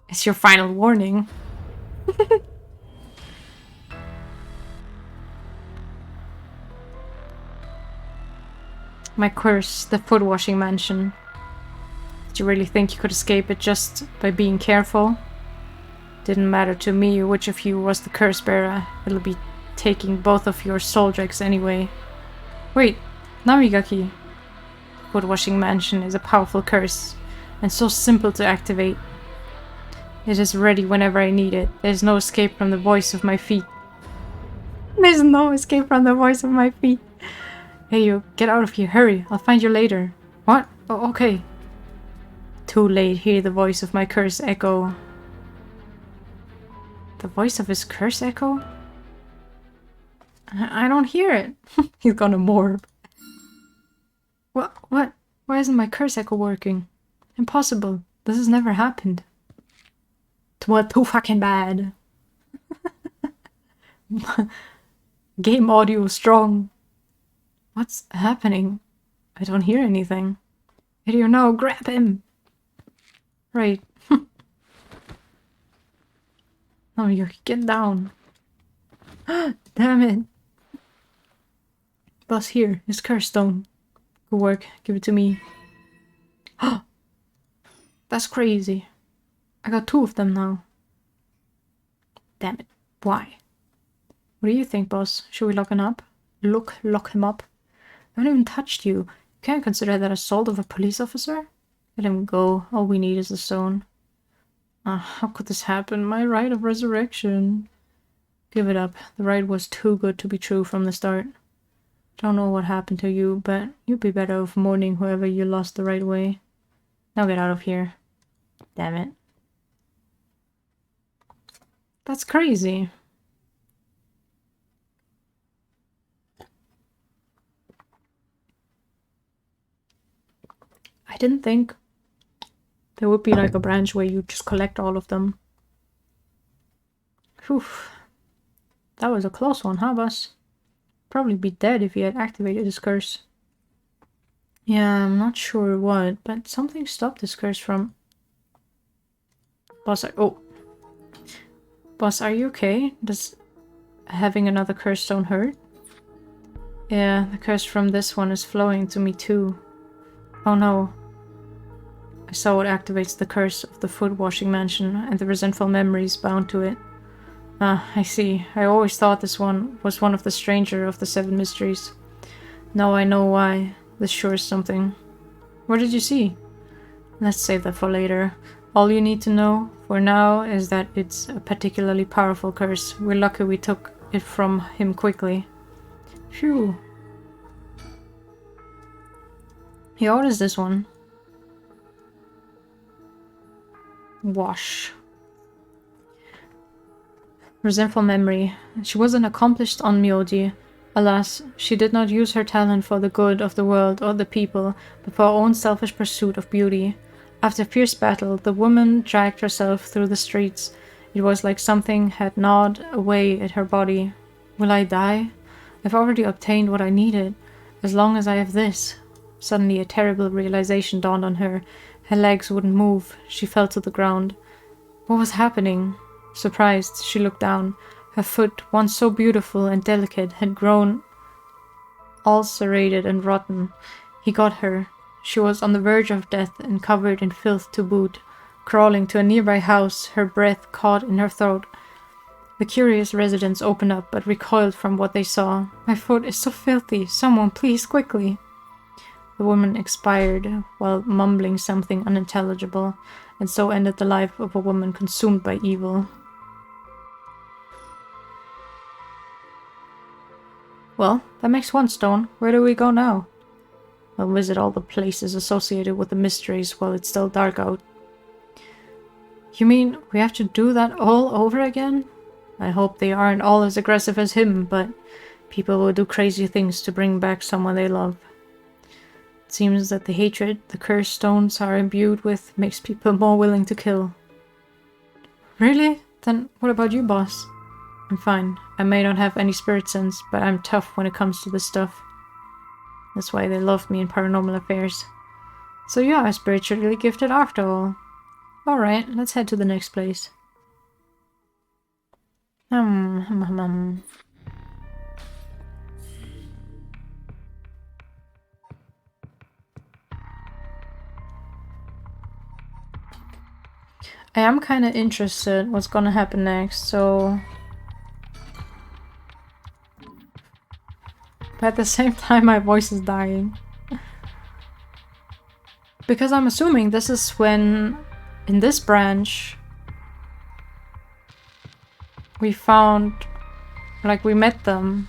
It's your final warning. My curse, the foot washing mansion. Did you really think you could escape it just by being careful? Didn't matter to me which of you was the curse bearer. It'll be taking both of your soul dregs anyway. Wait, Namigaki. Foot washing mansion is a powerful curse, and so simple to activate. It is ready whenever I need it. There's no escape from the voice of my feet. There's no escape from the voice of my feet. Hey you, get out of here, hurry, I'll find you later. What? Oh, okay. Too late, hear the voice of my curse echo. The voice of his curse echo? I don't hear it. He's gonna morph. What? Why isn't my curse echo working? Impossible. This has never happened. Too fucking bad. Game audio strong. What's happening? I don't hear anything. How do you know? Grab him! Right. No, you get down. Damn it. Boss, here, his curse stone. Good work, give it to me. That's crazy. I got 2 of them now. Damn it. Why? What do you think, boss? Should we lock him up? Lock him up? I haven't even touched you. You can't consider that assault of a police officer? Let him go. All we need is the stone. How could this happen? My right of resurrection. Give it up. The right was too good to be true from the start. Don't know what happened to you, but you'd be better off mourning whoever you lost the right way. Now get out of here. Damn it. That's crazy. I didn't think there would be like a branch where you just collect all of them. Whew. That was a close one, huh, boss? Probably be dead if he had activated his curse. Yeah, I'm not sure what, but something stopped this curse from... Boss, Boss, are you okay? having another curse don't hurt? Yeah, the curse from this one is flowing to me too. Oh no. I saw what activates the curse of the foot washing mansion and the resentful memories bound to it. Ah, I see. I always thought this one was one of the stranger of the 7 mysteries. Now I know why. This sure is something. What did you see? Let's save that for later. All you need to know for now is that it's a particularly powerful curse. We're lucky we took it from him quickly. Phew. Yeah, what is this one? Wash. Resentful memory. She was an accomplished onmyoji. Alas, she did not use her talent for the good of the world or the people, but for her own selfish pursuit of beauty. After fierce battle, the woman dragged herself through the streets. It was like something had gnawed away at her body. Will I die? I've already obtained what I needed. As long as I have this. Suddenly a terrible realization dawned on her. Her legs wouldn't move. She fell to the ground. What was happening? Surprised, she looked down. Her foot, once so beautiful and delicate, had grown ulcerated and rotten. He got her. She was on the verge of death and covered in filth to boot. Crawling to a nearby house, her breath caught in her throat. The curious residents opened up, but recoiled from what they saw. My foot is so filthy. Someone, please, quickly. The woman expired while mumbling something unintelligible, and so ended the life of a woman consumed by evil. Well, that makes one stone. Where do we go now? I'll visit all the places associated with the mysteries while it's still dark out. You mean we have to do that all over again? I hope they aren't all as aggressive as him, but people will do crazy things to bring back someone they love. It seems that the hatred the cursed stones are imbued with makes people more willing to kill. Really? Then what about you, boss? I'm fine. I may not have any spirit sense, but I'm tough when it comes to this stuff. That's why they loved me in Paranormal Affairs. So you are spiritually gifted after all. Alright, let's head to the next place. I am kind of interested what's gonna happen next, so... But at the same time my voice is dying. Because I'm assuming this is when, in this branch, we found, like, we met them.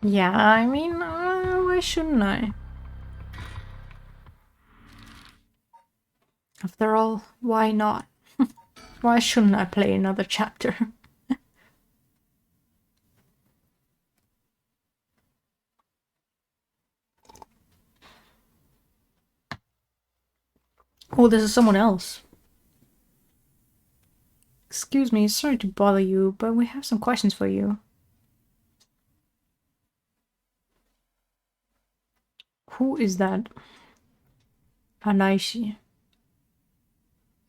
Yeah, I mean, why shouldn't I? After all, why not? Why shouldn't I play another chapter? Oh, this is someone else. Excuse me, sorry to bother you, but we have some questions for you. Who is that? Anaishi.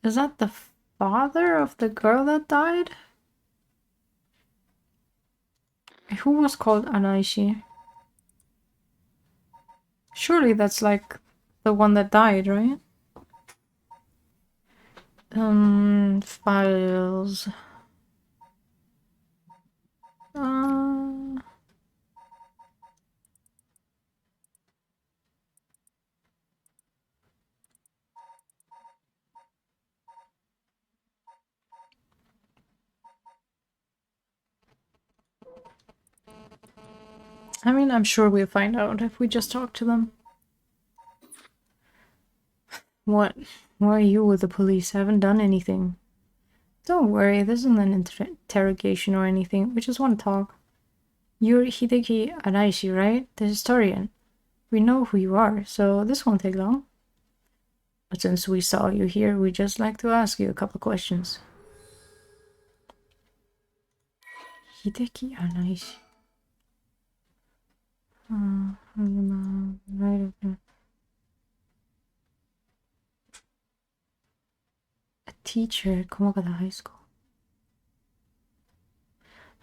Is that the father of the girl that died? Who was called Anaishi? Surely that's like the one that died, right? Files. I mean, I'm sure we'll find out if we just talk to them. What? Why are you with the police? I haven't done anything. Don't worry, this isn't an interrogation or anything. We just want to talk. You're Hideki Araishi, right? The historian. We know who you are, so this won't take long. But since we saw you here, we'd just like to ask you a couple questions. Hideki Araishi. Right. teacher at Komogata High School.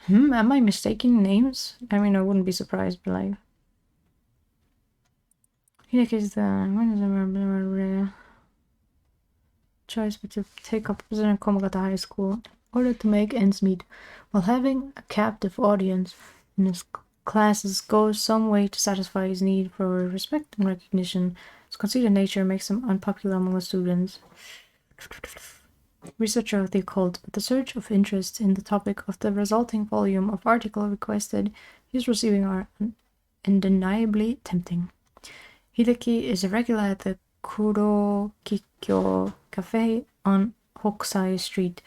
Am I mistaking names? I mean, I wouldn't be surprised, but like... Hideki's the choice but to take up a position at Komogata High School in order to make ends meet, while having a captive audience in his classes goes some way to satisfy his need for respect and recognition. His conceited nature makes him unpopular among the students. Researcher of the occult, but the surge of interest in the topic of the resulting volume of article requested he is receiving are undeniably tempting. Hideki is a regular at the Kurokikyo Cafe on Hokusai Street,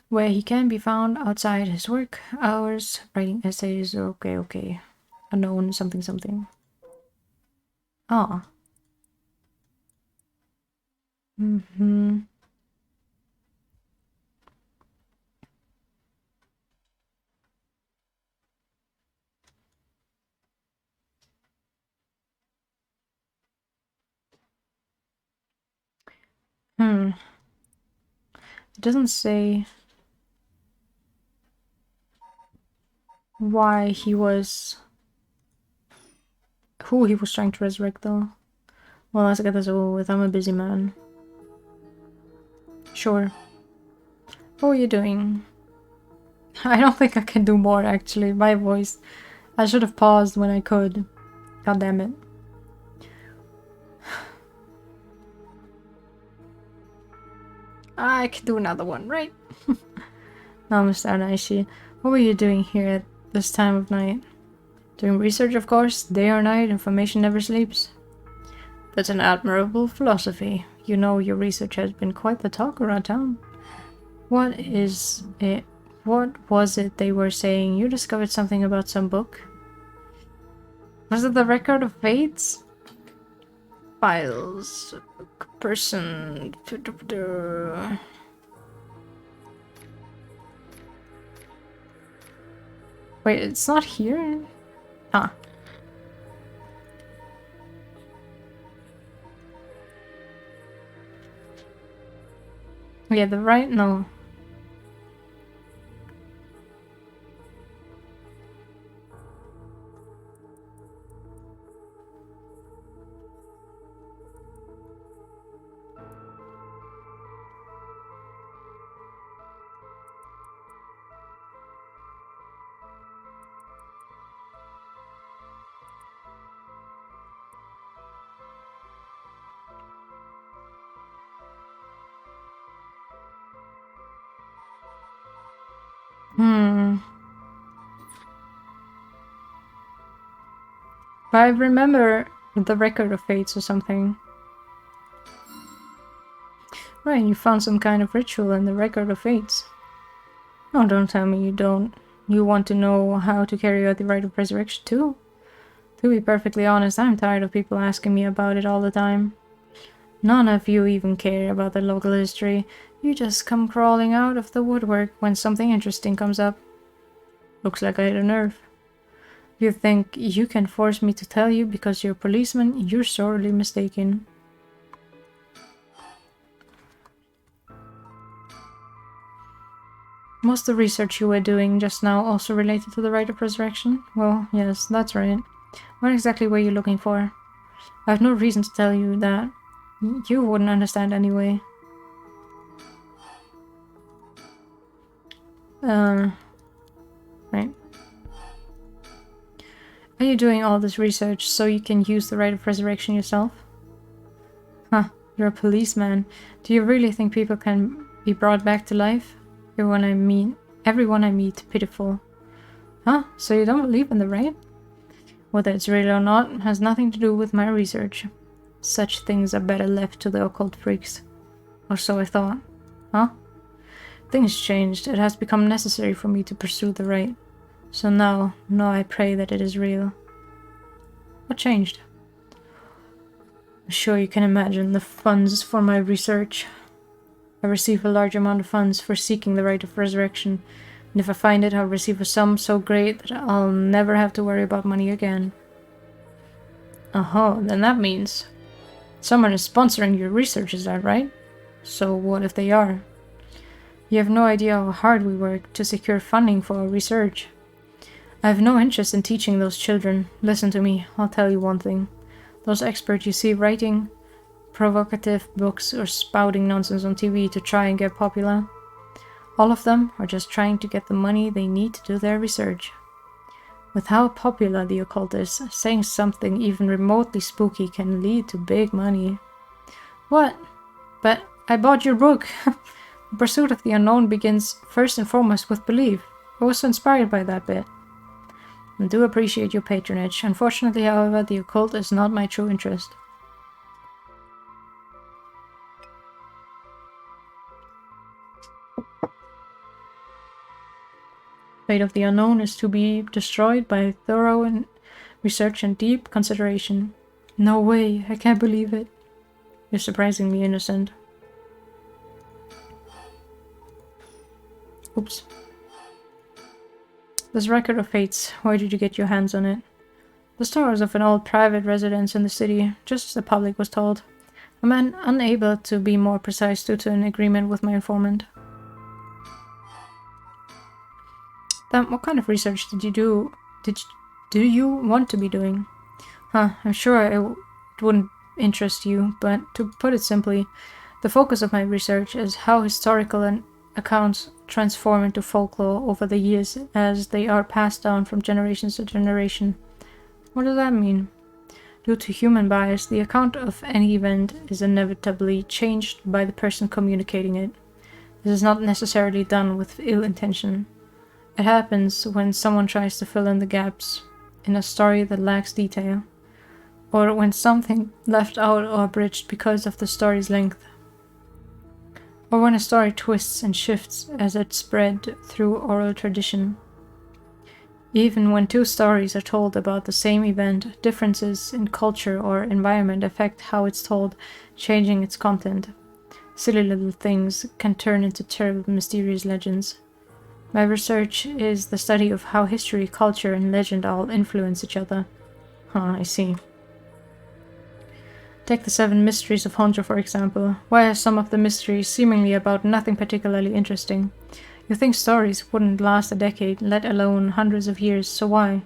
where he can be found outside his work hours, writing essays. Okay. Unknown something. Ah. It doesn't say why he was... who he was trying to resurrect, though. Well, let's get this over with. I'm a busy man. Sure. What are you doing? I don't think I can do more, actually. My voice. I should have paused when I could. God damn it. I can do another one, right? Now, Mr. Anaishi, what were you doing here at this time of night? Doing research, of course. Day or night, information never sleeps. That's an admirable philosophy. You know, your research has been quite the talk around town. What is it? What was it they were saying? You discovered something about some book? Was it the Record of Fates? Files. Person. Wait, it's not here? Huh. Yeah, the right? No. But I remember the Record of Fates or something. Right, you found some kind of ritual in the Record of Fates. Oh, don't tell me you don't. You want to know how to carry out the rite of resurrection too? To be perfectly honest, I'm tired of people asking me about it all the time. None of you even care about the local history. You just come crawling out of the woodwork when something interesting comes up. Looks like I hit a nerve. If you think you can force me to tell you because you're a policeman, you're sorely mistaken. Was the research you were doing just now also related to the rite of resurrection? Well, yes, that's right. What exactly were you looking for? I have no reason to tell you that. You wouldn't understand anyway. Right. Are you doing all this research so you can use the rite of resurrection yourself? Huh, you're a policeman. Do you really think people can be brought back to life? Everyone I meet, pitiful. Huh? So you don't believe in the rite? Whether it's real or not has nothing to do with my research. Such things are better left to the occult freaks. Or so I thought. Huh? Things changed. It has become necessary for me to pursue the rite. So now I pray that it is real. What changed? I'm sure you can imagine the funds for my research. I receive a large amount of funds for seeking the rite of resurrection, and if I find it, I'll receive a sum so great that I'll never have to worry about money again. Then that means someone is sponsoring your research, is that right? So what if they are? You have no idea how hard we work to secure funding for our research. I have no interest in teaching those children. Listen to me, I'll tell you one thing. Those experts you see writing provocative books or spouting nonsense on TV to try and get popular, all of them are just trying to get the money they need to do their research. With how popular the occult is, saying something even remotely spooky can lead to big money. What? But I bought your book. The pursuit of the unknown begins first and foremost with belief. I was so inspired by that bit. I do appreciate your patronage. Unfortunately, however, the occult is not my true interest. Fate of the unknown is to be destroyed by thorough research and deep consideration. No way, I can't believe it. You're surprisingly innocent. Oops. This record of fates, where did you get your hands on it? The stores of an old private residence in the city, just as the public was told. A man unable to be more precise due to an agreement with my informant. Then what kind of research did you do? Do you want to be doing? I'm sure it wouldn't interest you, but to put it simply, the focus of my research is how historical accounts transform into folklore over the years as they are passed down from generation to generation. What does that mean? Due to human bias, the account of any event is inevitably changed by the person communicating it. This is not necessarily done with ill intention. It happens when someone tries to fill in the gaps in a story that lacks detail, or when something left out or abridged because of the story's length, or when a story twists and shifts as it spread through oral tradition. Even when two stories are told about the same event, differences in culture or environment affect how it's told, changing its content. Silly little things can turn into terrible, mysterious legends. My research is the study of how history, culture, and legend all influence each other. I see. Take the 7 mysteries of Honjo, for example. Why are some of the mysteries seemingly about nothing particularly interesting? You think stories wouldn't last a decade, let alone hundreds of years, so why?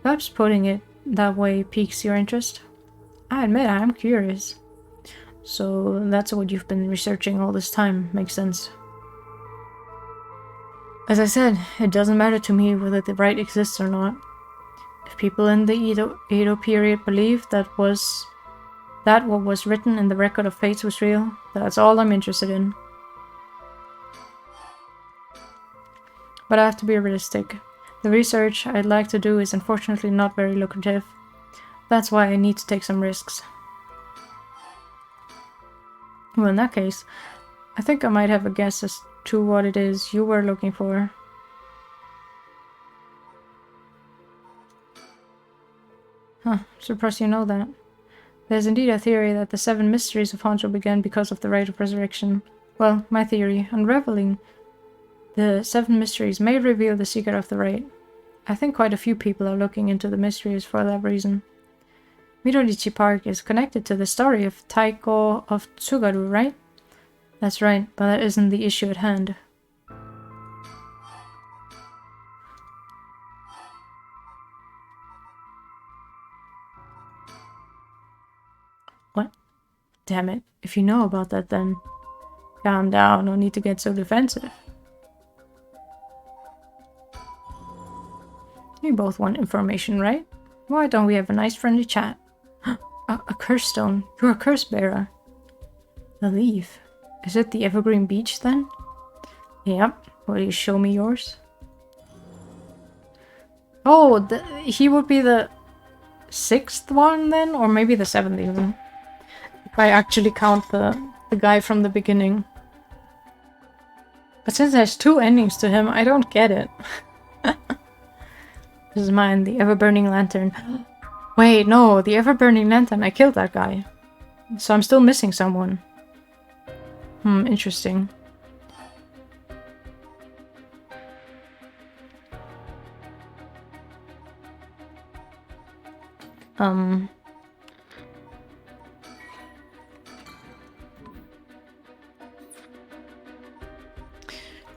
Perhaps putting it that way piques your interest? I admit I am curious. So that's what you've been researching all this time, makes sense. As I said, it doesn't matter to me whether the right exists or not. If people in the Edo period believe that what was written in the record of fates was real, that's all I'm interested in. But I have to be realistic. The research I'd like to do is unfortunately not very lucrative. That's why I need to take some risks. Well, in that case, I think I might have a guess as to what it is you were looking for. Surprised you know that. There's indeed a theory that the 7 mysteries of Honjo began because of the rite of resurrection. Well, my theory, unraveling the 7 mysteries may reveal the secret of the rite. I think quite a few people are looking into the mysteries for that reason. Midorichi Park is connected to the story of Taiko of Tsugaru, right? That's right, but that isn't the issue at hand. What? Damn it. If you know about that, then calm down. No need to get so defensive. You both want information, right? Why don't we have a nice friendly chat? A curse stone. You're a curse bearer. A leaf. Is it the Evergreen Beach, then? Yep. Will you show me yours? Oh, he would be the 6th one, then? Or maybe the 7th, even. If I actually count the guy from the beginning. But since there's 2 endings to him, I don't get it. This is mine, the ever-burning lantern. Wait, no, the ever-burning lantern. I killed that guy. So I'm still missing someone. Interesting.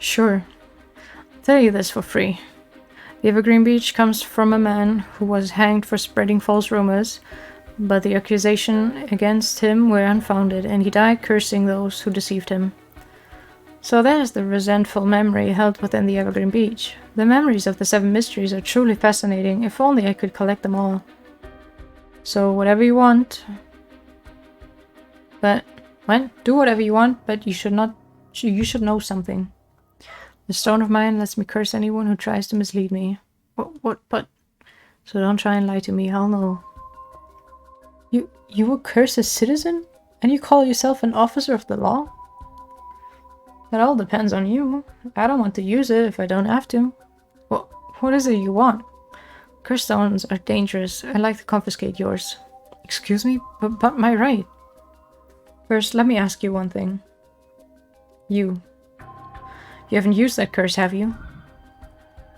Sure. I'll tell you this for free. The Evergreen Beach comes from a man who was hanged for spreading false rumors, but the accusation against him were unfounded, and he died cursing those who deceived him. So that is the resentful memory held within the Evergreen Beach. The memories of the 7 mysteries are truly fascinating, if only I could collect them all. So whatever you want. But, well, do whatever you want, but you should know something. The stone of mine lets me curse anyone who tries to mislead me. But... So don't try and lie to me, I'll know. You will curse a citizen? And you call yourself an officer of the law? That all depends on you. I don't want to use it if I don't have to. What is it you want? Curse stones are dangerous. I'd like to confiscate yours. Excuse me? But my right. First, let me ask you one thing. You haven't used that curse, have you?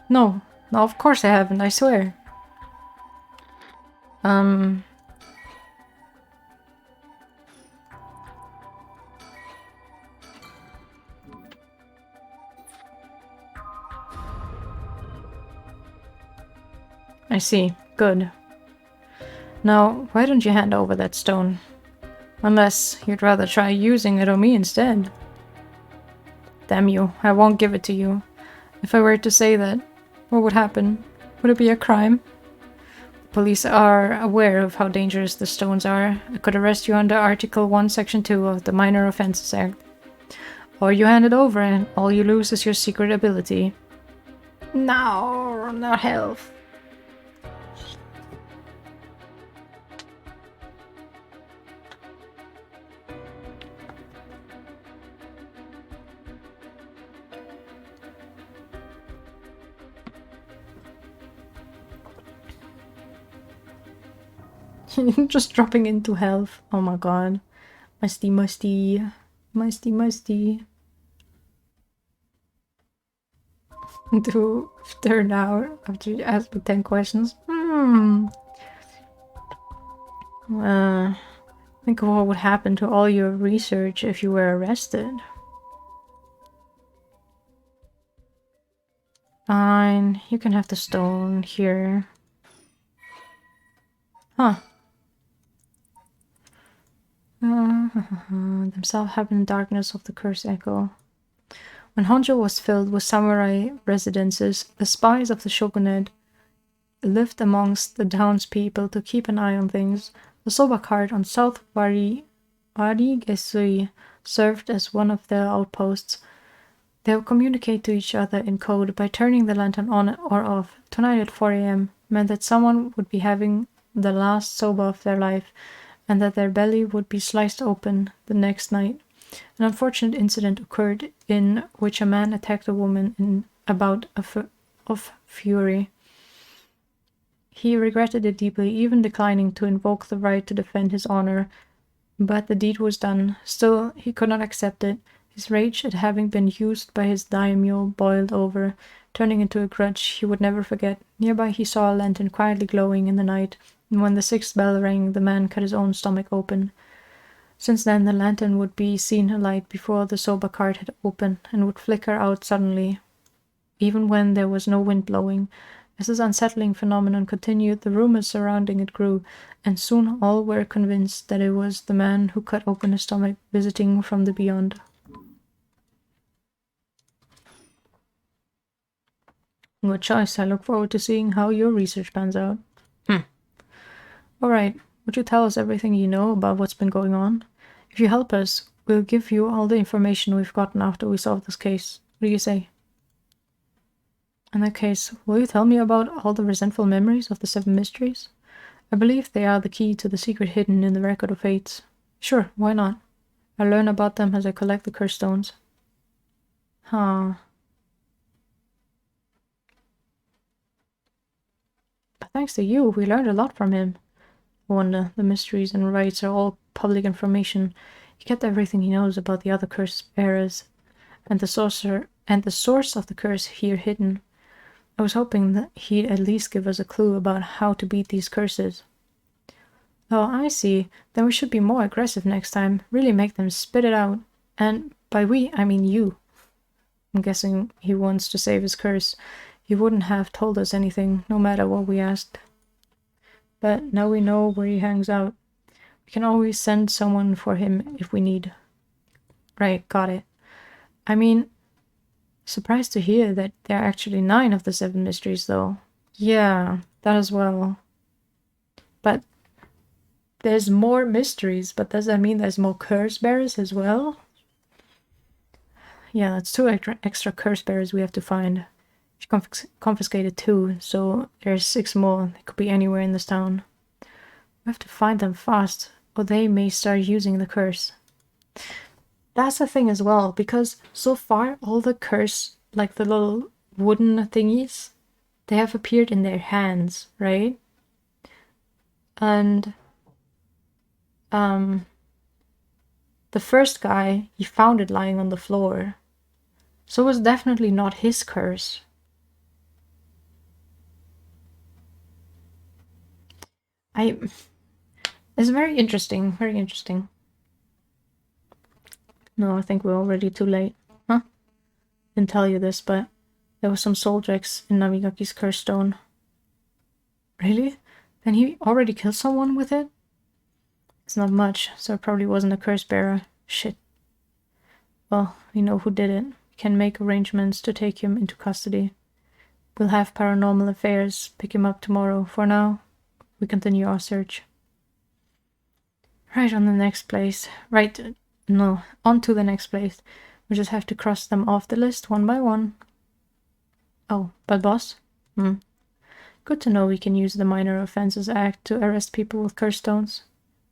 No, of course I haven't, I swear. I see. Good. Now, why don't you hand over that stone? Unless you'd rather try using it on me instead. Damn you, I won't give it to you. If I were to say that, what would happen? Would it be a crime? The police are aware of how dangerous the stones are. I could arrest you under Article 1, Section 2 of the Minor Offences Act. Or you hand it over and all you lose is your secret ability. No, not health. Just dropping into health. Oh my god. Musty. To turn out after you ask me 10 questions. Think of what would happen to all your research if you were arrested. Fine, you can have the stone here. Huh. Themselves happen in darkness of the curse echo. When Honjo was filled with samurai residences, the spies of the shogunate lived amongst the townspeople to keep an eye on things. The soba cart on South Warigesui served as one of their outposts. They would communicate to each other in code by turning the lantern on or off. Tonight at 4 a.m. meant that someone would be having the last soba of their life, and that their belly would be sliced open the next night. An unfortunate incident occurred in which a man attacked a woman in a bout of fury. He regretted it deeply, even declining to invoke the right to defend his honor, but the deed was done. Still, he could not accept it. His rage at having been used by his daimyo boiled over, turning into a grudge he would never forget. Nearby he saw a lantern quietly glowing in the night, and when the 6th bell rang, the man cut his own stomach open. Since then, the lantern would be seen alight before the soba cart had opened, and would flicker out suddenly, even when there was no wind blowing. As this unsettling phenomenon continued, the rumors surrounding it grew, and soon all were convinced that it was the man who cut open his stomach visiting from the beyond. Good choice. I look forward to seeing how your research pans out. Alright, would you tell us everything you know about what's been going on? If you help us, we'll give you all the information we've gotten after we solve this case. What do you say? In that case, will you tell me about all the resentful memories of the 7 mysteries? I believe they are the key to the secret hidden in the Record of Fates. Sure, why not? I'll learn about them as I collect the curse stones. Huh. But thanks to you, we learned a lot from him. I wonder, the mysteries and rites are all public information. He kept everything he knows about the other curse bearers, and the source of the curse here hidden. I was hoping that he'd at least give us a clue about how to beat these curses. Oh, I see. Then we should be more aggressive next time. Really make them spit it out. And by we, I mean you. I'm guessing he wants to save his curse. He wouldn't have told us anything, no matter what we asked. But now we know where he hangs out. We can always send someone for him if we need. Right, got it. I mean, surprised to hear that there are actually 9 of the 7 mysteries, though. Yeah, that as well. But there's more mysteries, but does that mean there's more curse bearers as well? Yeah, that's 2 extra curse bearers we have to find. She confiscated 2, so there's 6 more. They could be anywhere in this town. We have to find them fast, or they may start using the curse. That's the thing as well, because so far all the curse, like the little wooden thingies, they have appeared in their hands, right? And the first guy, he found it lying on the floor. So it was definitely not his curse. It's very interesting, very interesting. No, I think we're already too late. Huh? Didn't tell you this, but there was some soul Dreks in Namigaki's curse stone. Really? Then he already killed someone with it? It's not much, so it probably wasn't a curse bearer. Shit. Well, we know who did it. We can make arrangements to take him into custody. We'll have paranormal affairs pick him up tomorrow. For now, we continue our search. Right on the next place. On to the next place. We just have to cross them off the list one by one. Oh, but boss? Good to know we can use the Minor Offenses Act to arrest people with curse stones.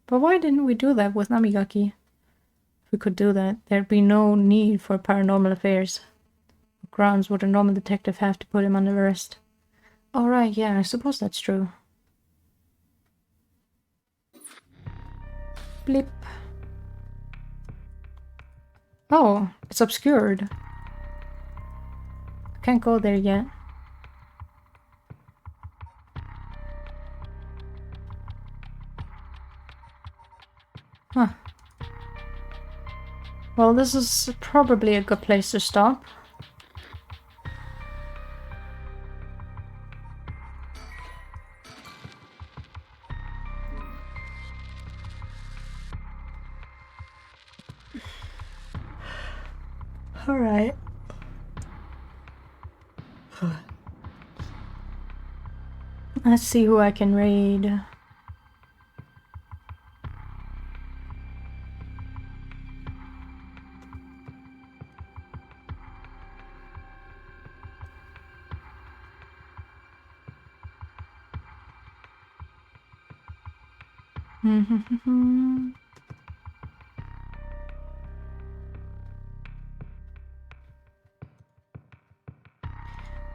But why didn't we do that with Namigaki? If we could do that, there'd be no need for paranormal affairs. What grounds would a normal detective have to put him under arrest? Oh right, yeah, I suppose that's true. Blip. Oh, it's obscured. Can't go there yet. Huh. Well, this is probably a good place to stop. Alright. Let's see who I can raid.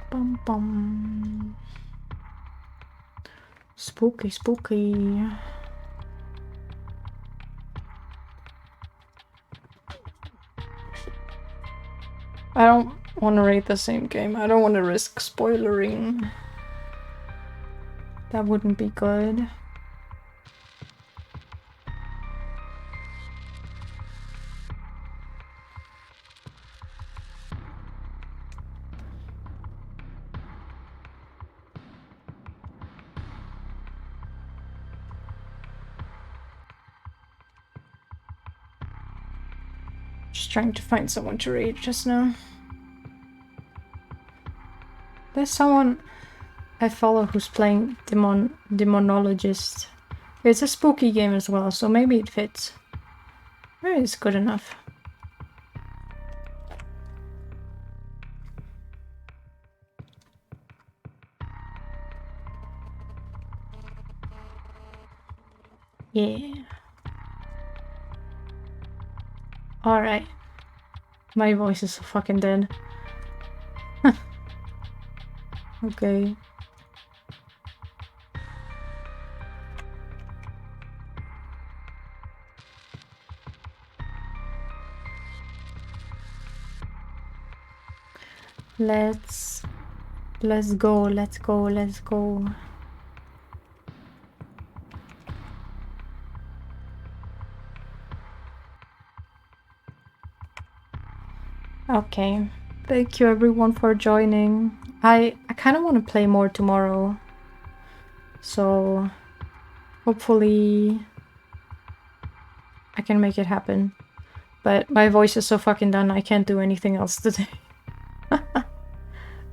Bum bum. Spooky, spooky. I don't want to rate the same game. I don't want to risk spoilering. That wouldn't be good. Just trying to find someone to raid just now. There's someone I follow who's playing Demonologist. It's a spooky game as well, so maybe it fits. Maybe it's good enough. Yeah. Alright. My voice is so fucking dead. Okay. Let's go, let's go, let's go. Okay. Thank you everyone for joining. I kind of want to play more tomorrow. So hopefully I can make it happen. But my voice is so fucking done, I can't do anything else today.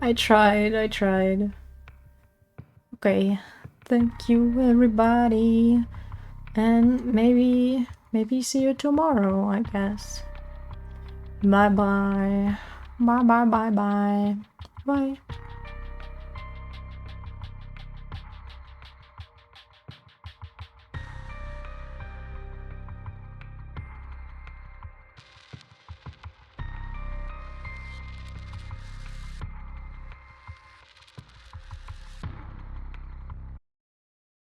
I tried. Okay, thank you everybody. And maybe see you tomorrow, I guess. Bye bye. Bye.